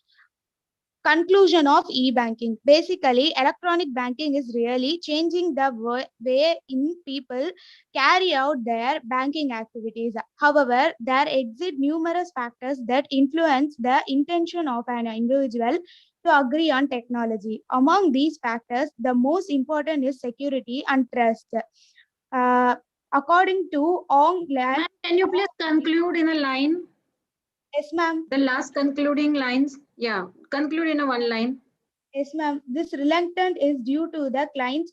conclusion of e-banking. Basically, electronic banking is really changing the way in people carry out their banking activities. However, there exist numerous factors that influence the intention of an individual to agree on technology. Among these factors, the most important is security and trust. According to Ong Lan, can you please conclude in a line? Yes, ma'am. The last concluding lines. Yeah, conclude in a one line. Yes, ma'am. This reluctance is due to the client's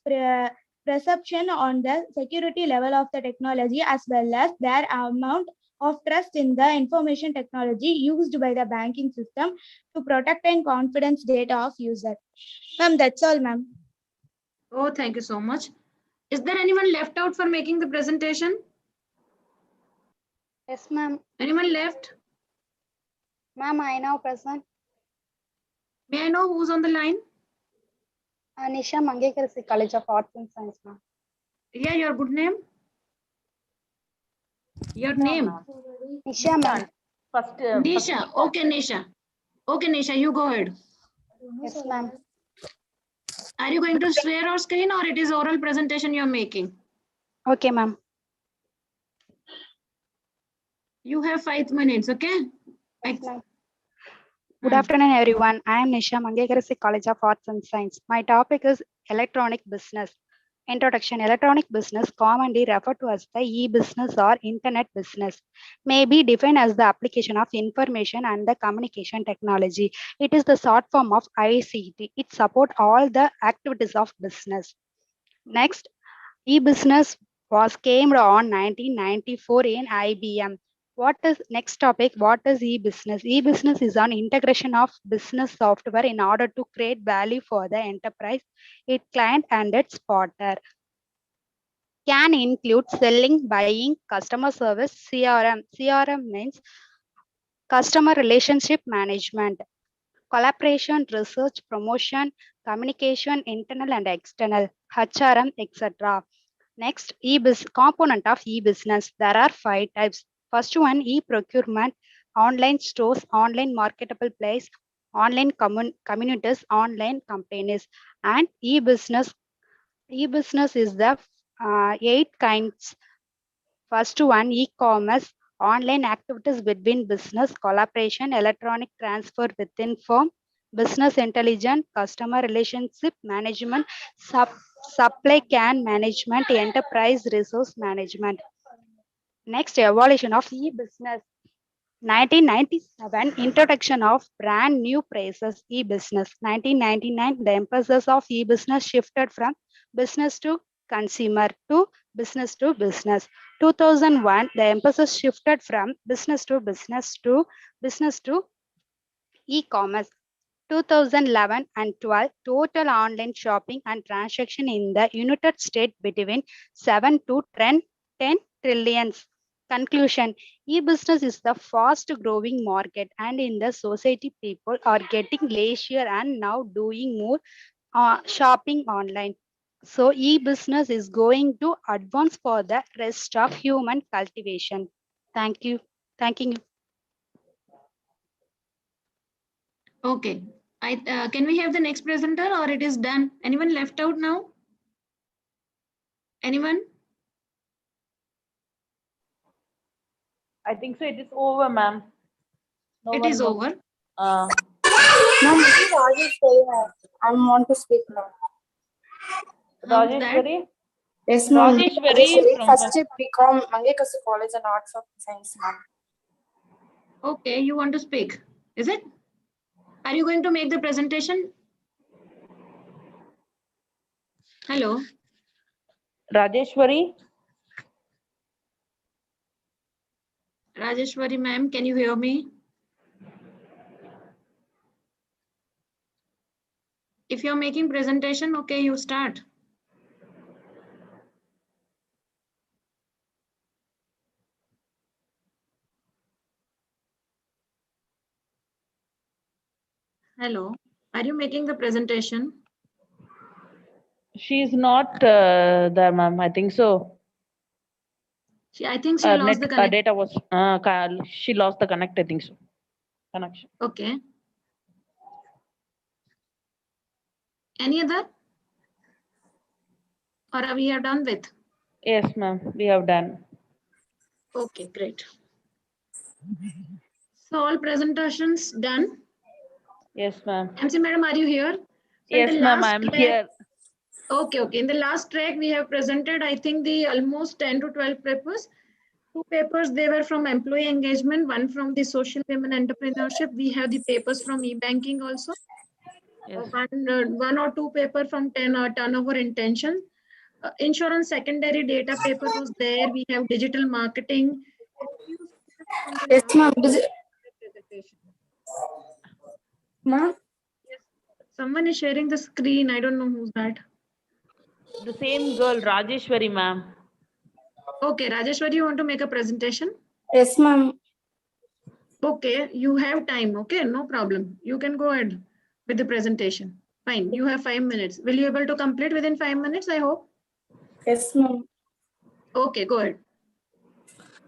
perception on the security level of the technology as well as their amount of trust in the information technology used by the banking system to protect and confidence data of user. Ma'am, that's all, ma'am. Oh, thank you so much. Is there anyone left out for making the presentation? Yes, ma'am. Anyone left? Ma'am, I now present. May I know who's on the line? Nisha Mangayarkarasi, College of Arts and Science, ma'am. Yeah, your good name? Your name? Nisha, ma'am. First, Nisha. Okay, Nisha. Okay, Nisha, you go ahead. Yes, ma'am. Are you going to share your screen or it is oral presentation you're making? Okay, ma'am. You have 5 minutes, okay? Yes, ma'am. Good afternoon, everyone. I am Nisha Mangayarkarasi, College of Arts and Science. My topic is electronic business. Introduction. Electronic business, commonly referred to as the e-business or internet business, may be defined as the application of information and the communication technology. It is the short form of ICT. It supports all the activities of business. Next, e-business was came on 1994 in IBM. What is next topic? What is e-business? E-business is an integration of business software in order to create value for the enterprise, its client, and its partner. Can include selling, buying, customer service, CRM. CRM means customer relationship management, collaboration, research, promotion, communication, internal and external, HRM, etc. Next, component of e-business. There are 5 types. First one, e-procurement, online stores, online marketable place, online communities, online companies, and e-business. E-business is the 8 kinds. First one, e-commerce, online activities between business, collaboration, electronic transfer within firm, business intelligence, customer relationship management, supply chain management, enterprise resource management. Next, evolution of e-business. 1997, introduction of brand new phrases e-business. 1999, the emphasis of e-business shifted from business to consumer to business to business. 2001, the emphasis shifted from business to e-commerce. 2011 and 12, total online shopping and transaction in the United States between 7 to 10 trillions. Conclusion, e-business is the fast growing market and in the society people are getting leisure and now doing more shopping online. So e-business is going to advance for the rest of human cultivation. Thank you. Thanking you. Okay. Can we have the next presenter or it is done? Anyone left out now? Anyone? I think so. It is over, ma'am. It is over. Ma'am, I want to speak now. Rajeshwari? Yes, ma'am. Rajeshwari from First become Mangayarkarasi College and Arts of Science, ma'am. Okay, you want to speak, is it? Are you going to make the presentation? Hello. Rajeshwari? Rajeshwari ma'am, can you hear me? If you're making presentation, okay, you start. Hello, are you making the presentation? She is not there, ma'am. I think so. I think she lost the connection. Data was, she lost the connect, I think so. Connection. Okay. Any other? Or are we done with? Yes, ma'am. We have done. Okay, great. So all presentations done? Yes, ma'am. MC madam, are you here? So yes, ma'am. I'm here. Okay, okay. In the last track, we have presented, I think, the almost 10 to 12 papers. 2 papers, they were from employee engagement, 1 from the social women entrepreneurship. We have the papers from e-banking also. Yes. 1 or 2 paper from turnover intention. Insurance secondary data paper was there. We have digital marketing. Yes, ma'am. Ma'am? Yes. Someone is sharing the screen. I don't know who's that. The same girl, Rajeshwari, ma'am. Okay, Rajeshwari, you want to make a presentation? Yes, ma'am. Okay, you have time. Okay, no problem. You can go ahead with the presentation. Fine, you have 5 minutes. Will you able to complete within 5 minutes, I hope? Yes, ma'am. Okay, go ahead.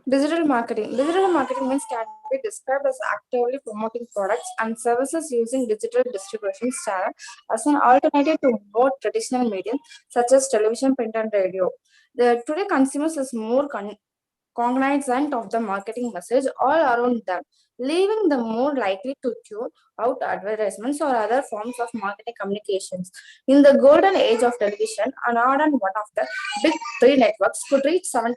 Digital marketing. Digital marketing means can be described as actively promoting products and services using digital distribution channel as an alternative to more traditional medium such as television, print, and radio. Today, consumers is more cognizant of the marketing message all around them, leaving them more likely to tune out advertisements or other forms of marketing communications. In the golden age of television, an odd and one of the big three networks could reach 70%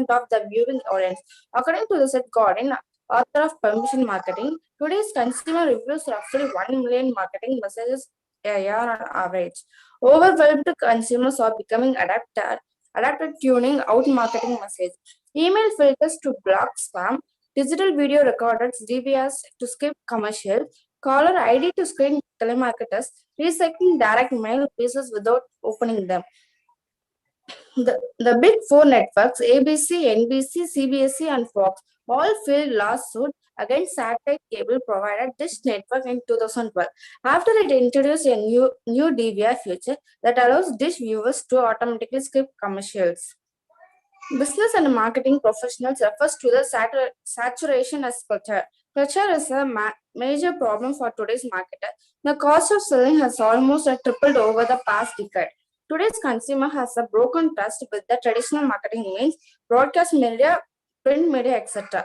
of the viewing audience. According to the Seth Godin, author of Permission Marketing, today's consumer reviews roughly 1 million marketing messages a year on average. Overwhelmed consumers are becoming adapted tuning out marketing message. Email filters to block spam, digital video recorders DVRs to skip commercial, caller ID to screen telemarketers, recycling direct mail pieces without opening them. The big four networks, ABC, NBC, CBSE, and Fox, all filed lawsuit against satellite cable provider Dish Network in 2012 after it introduced a new DVR feature that allows Dish viewers to automatically skip commercials. Business and marketing professionals refers to the saturation as culture. Culture is a major problem for today's marketer. The cost of selling has almost tripled over the past decade. Today's consumer has a broken trust with the traditional marketing means, broadcast media, print media, etc.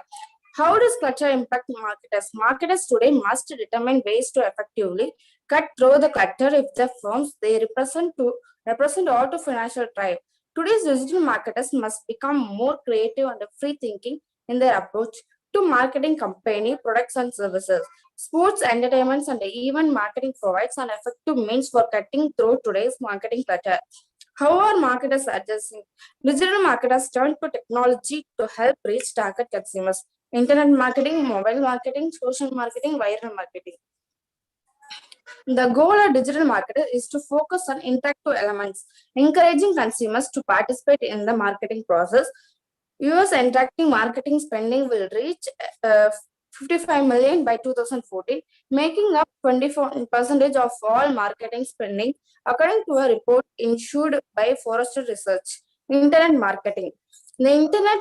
How does clutter impact marketers? Marketers today must determine ways to effectively cut through the clutter if the firms they represent all to financial thrive. Today's digital marketers must become more creative and free thinking in their approach to marketing company products and services. Sports, entertainments, and event marketing provides an effective means for cutting through today's marketing clutter. How are marketers adjusting? Digital marketers turn to technology to help reach target consumers. Internet marketing, mobile marketing, social marketing, viral marketing. The goal of digital marketer is to focus on interactive elements, encouraging consumers to participate in the marketing process. US interactive marketing spending will reach 55 million by 2014, making up 24% of all marketing spending, according to a report issued by Forrester Research. Internet marketing. The internet,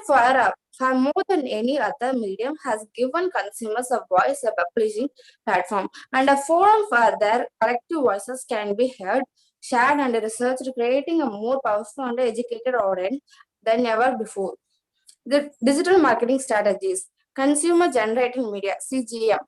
for more than any other medium, has given consumers a voice, a publishing platform, and a forum where their collective voices can be heard, shared, and researched, creating a more powerful and educated audience than ever before. The digital marketing strategies, consumer generated media, CGM,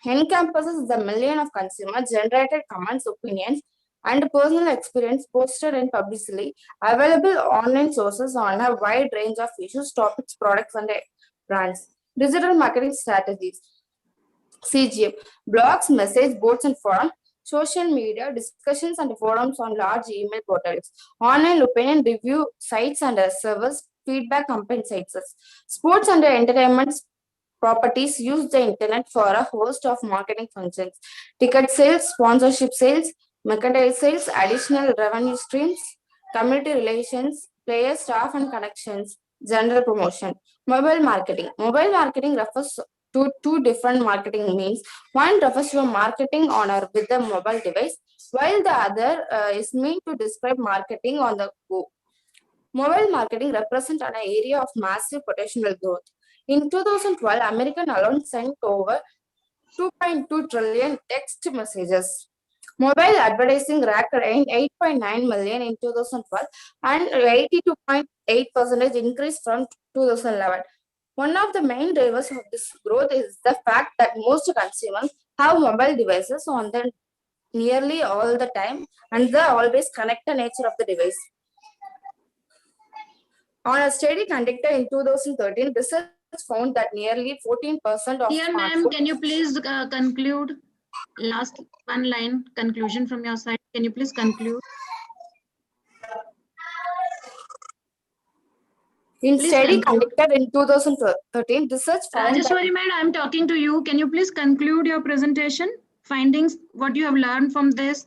encompasses the million of consumer generated comments, opinions, and personal experience posted and publicly available online sources on a wide range of issues, topics, products, and brands. Digital marketing strategies, CGM, blogs, message boards, and forums, social media, discussions and forums on large email portals, online opinion review sites and servers, feedback campaign sites. Sports and entertainment properties use the internet for a host of marketing functions, ticket sales, sponsorship sales, merchandise sales, additional revenue streams, community relations, player staff and connections, general promotion. Mobile marketing. Mobile marketing refers to two different marketing means. One refers to marketing on or with the mobile device, while the other is meant to describe marketing on the go. Mobile marketing represents an area of massive potential growth. In 2012, American alone sent over 2.2 trillion text messages. Mobile advertising racked 8.9 million in 2012 and 82.8% increase from 2011. One of the main drivers of this growth is the fact that most consumers have mobile devices on them nearly all the time and the always connected nature of the device. On a study conducted in 2013, research found that nearly 14% of Dear ma'am, can you please conclude? Last one line conclusion from your side. Can you please conclude? In Please study conclude. conducted in 2013, research found that Rajeshwari ma'am, I'm talking to you. Can you please conclude your presentation? Findings, what you have learned from this,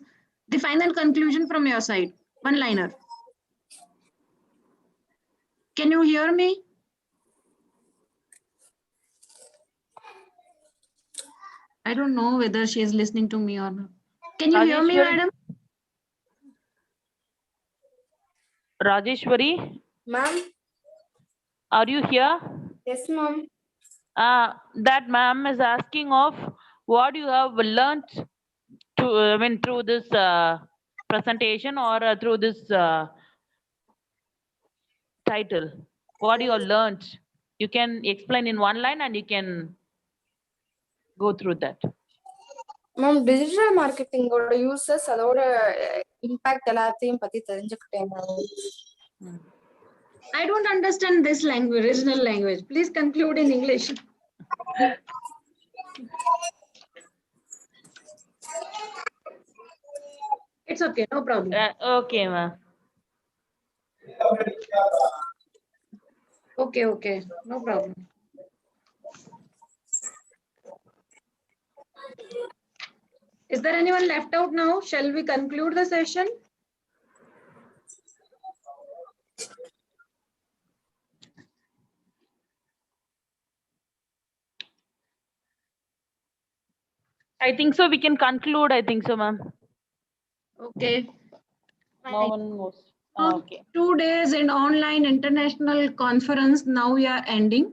the final conclusion from your side. One liner. Can you hear me? I don't know whether she is listening to me or not. Can you hear me, Rajeshwari? madam? Rajeshwari, Ma'am? are you here? Yes, ma'am. That ma'am is asking of what you have learned through this presentation or through this title. What you have learned. You can explain in one line and you can go through that. Ma'am, digital marketing ஓட users அதோட impact எல்லாத்தையும் பத்தி தெரிஞ்சுக்கிட்டேன் ma'am. I don't understand this language, regional language. Please conclude in English. It's okay, no problem. Okay, ma'am. Okay, no problem. Is there anyone left out now? Shall we conclude the session? I think so. We can conclude. I think so, ma'am. Okay. No one was. Okay. 2 days in online international conference. Now we are ending.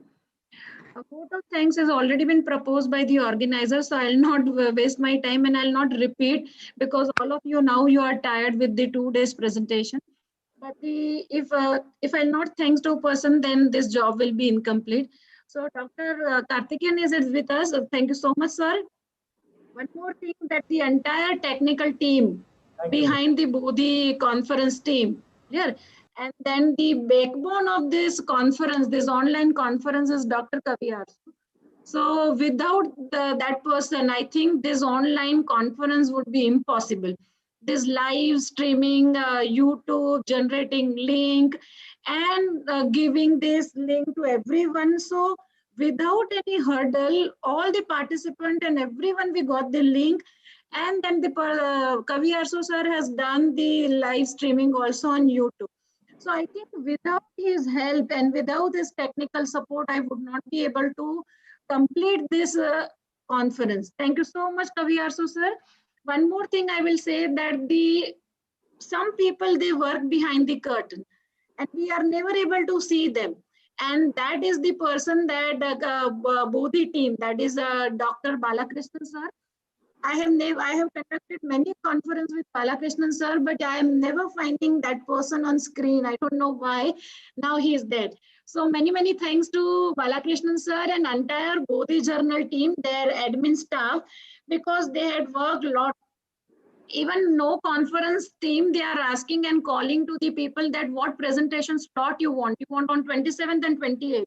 A vote of thanks has already been proposed by the organizers, so I'll not waste my time and I'll not repeat because all of you now you are tired with the 2 days presentation. But if I'll not thanks to a person, then this job will be incomplete. So Dr. Karthikeyan is with us. Thank you so much, sir. One more thing, that the entire technical team behind the Bodhi conference team, yeah, and then the backbone of this conference, this online conference, is Dr. KK. So without that person, I think this online conference would be impossible. This live streaming, YouTube, generating link, and giving this link to everyone. So without any hurdle, all the participants and everyone, we got the link. And then the Kavi Arso sir has done the live streaming also on YouTube. So I think without his help and without his technical support, I would not be able to complete this conference. Thank you so much, Kavi Arso sir. One more thing I will say, that some people, they work behind the curtain and we are never able to see them. And that is the person, that Bodhi team, that is Dr. Balakrishnan sir. I have conducted many conferences with Balakrishnan sir, but I am never finding that person on screen. I don't know why. Now he is dead. So many thanks to Balakrishnan sir and entire Bodhi Journal team, their admin staff, because they had worked a lot. Even no conference team, they are asking and calling to the people that what presentation slot you want. You want on 27th and 28th.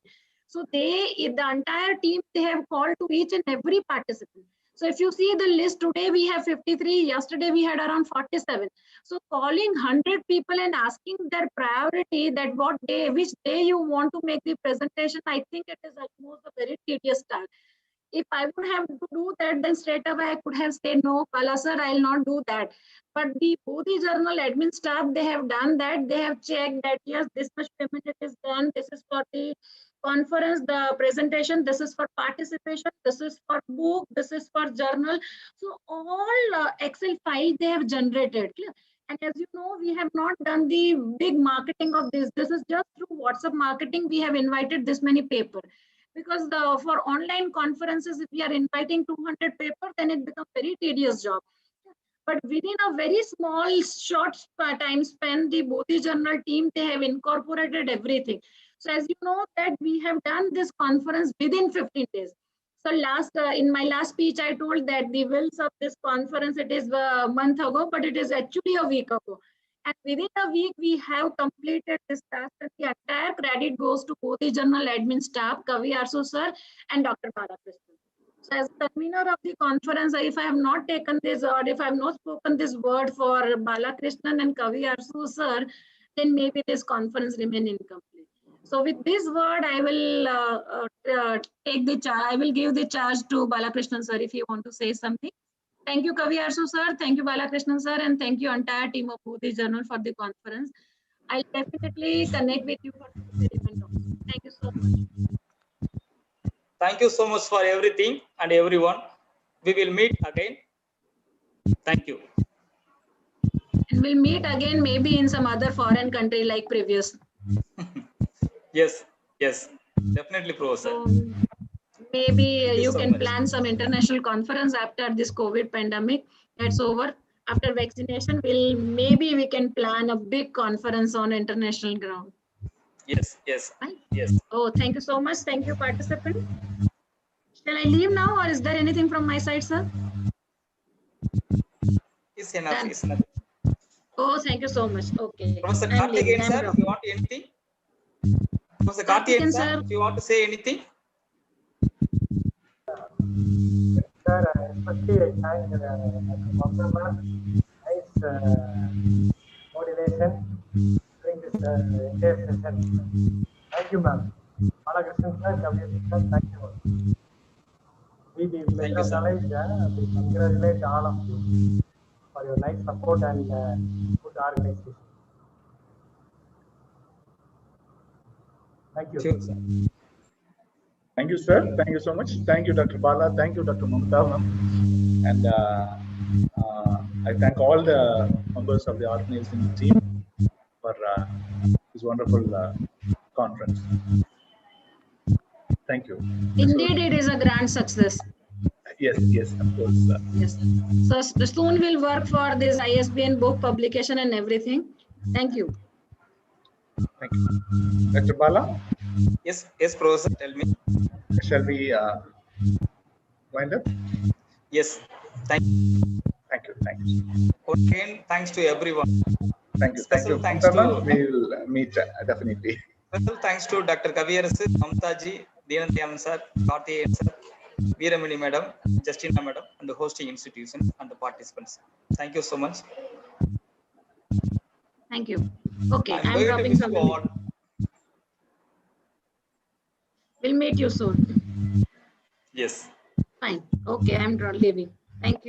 So the entire team, they have called to each and every participant. So if you see the list today, we have 53. Yesterday we had around 47. So calling 100 people and asking their priority, that what day, which day you want to make the presentation, I think it is almost a very tedious task. If I would have to do that, then straight away I could have said, no, Kala sir, I'll not do that. But the Bodhi Journal admin staff, they have done that. They have checked that, yes, this much payment it is done. This is for the conference, the presentation. This is for participation. This is for book. This is for journal. So all Excel files they have generated. And as you know, we have not done the big marketing of this. This is just through WhatsApp marketing. We have invited this many people. Because for online conferences, if we are inviting 200 people, then it becomes very tedious job. But within a very small, short time span, the Bodhi Journal team, they have incorporated everything. So as you know, that we have done this conference within 15 days. So in my last speech, I told that the wills of this conference, it is a month ago, but it is actually a week ago. And within a week, we have completed this task, and the entire credit goes to Bodhi Journal admin staff, Kavi Arso sir and Dr. Balakrishnan. So as convener of the conference, if I have not taken this, or if I have not spoken this word for Balakrishnan and Kavi Arso sir, then maybe this conference remain incomplete. So with this word, I will take the charge. I will give the charge to Balakrishnan sir if you want to say something. Thank you, Kavi Arso sir. Thank you, Balakrishnan sir, and thank you entire team of Bodhi Journal for the conference. I'll definitely connect with you for the event. Thank you so much. Thank you so much for everything and everyone. We will meet again. Thank you. And we'll meet again maybe in some other foreign country like previous. Yes, yes, definitely, Professor. Maybe you you so can much. plan some international conference after this COVID pandemic. That's over. After vaccination, maybe we can plan a big conference on international ground. Yes, yes, yes. Oh, thank you so much. Thank you, participant. Shall I leave now, or is there anything from my side, sir? It's enough. Done. It's enough. Oh, thank you so much. Okay. Professor I'm leaving. Karthikeyan, I'm sir, if dropping. you want anything. Professor Karthikeyan, sir, if you want to say anything. Sir, especially I thank Dr. Ma'am. Nice motivation during this entire session. Thank you, ma'am. Balakrishnan sir, Kabir sir, thank you. We Metro College, we congratulate all of you for your nice support and good organization. Thank you. Sure, sir. Thank you, sir. Thank you so much. Thank you, Dr. Bala. Thank you, Dr. Mamata. And I thank all the members of the organizing team for this wonderful conference. Thank you. Indeed, it is a grand success. Yes, yes, of course. Yes. So soon we'll work for this ISBN book publication and everything. Thank you. Thank you. Dr. Bala? Yes, yes, Professor, tell me. Shall we wind up? Yes, thank you. Thank you. Thank you. Again, thanks to everyone. Thank you. Special Thank thanks you. to. We'll meet definitely. Special thanks to Dr. Kaviyarasu, Mamtaji, Deenandayalan sir, Karthikeyan sir, Veeramani madam, Justina madam, and the hosting institution and the participants. Thank you so much. Thank you. Okay, I'm going to dropping miss some. you all. We'll meet you soon. Yes. Fine. Okay, I'm leaving. Thank you.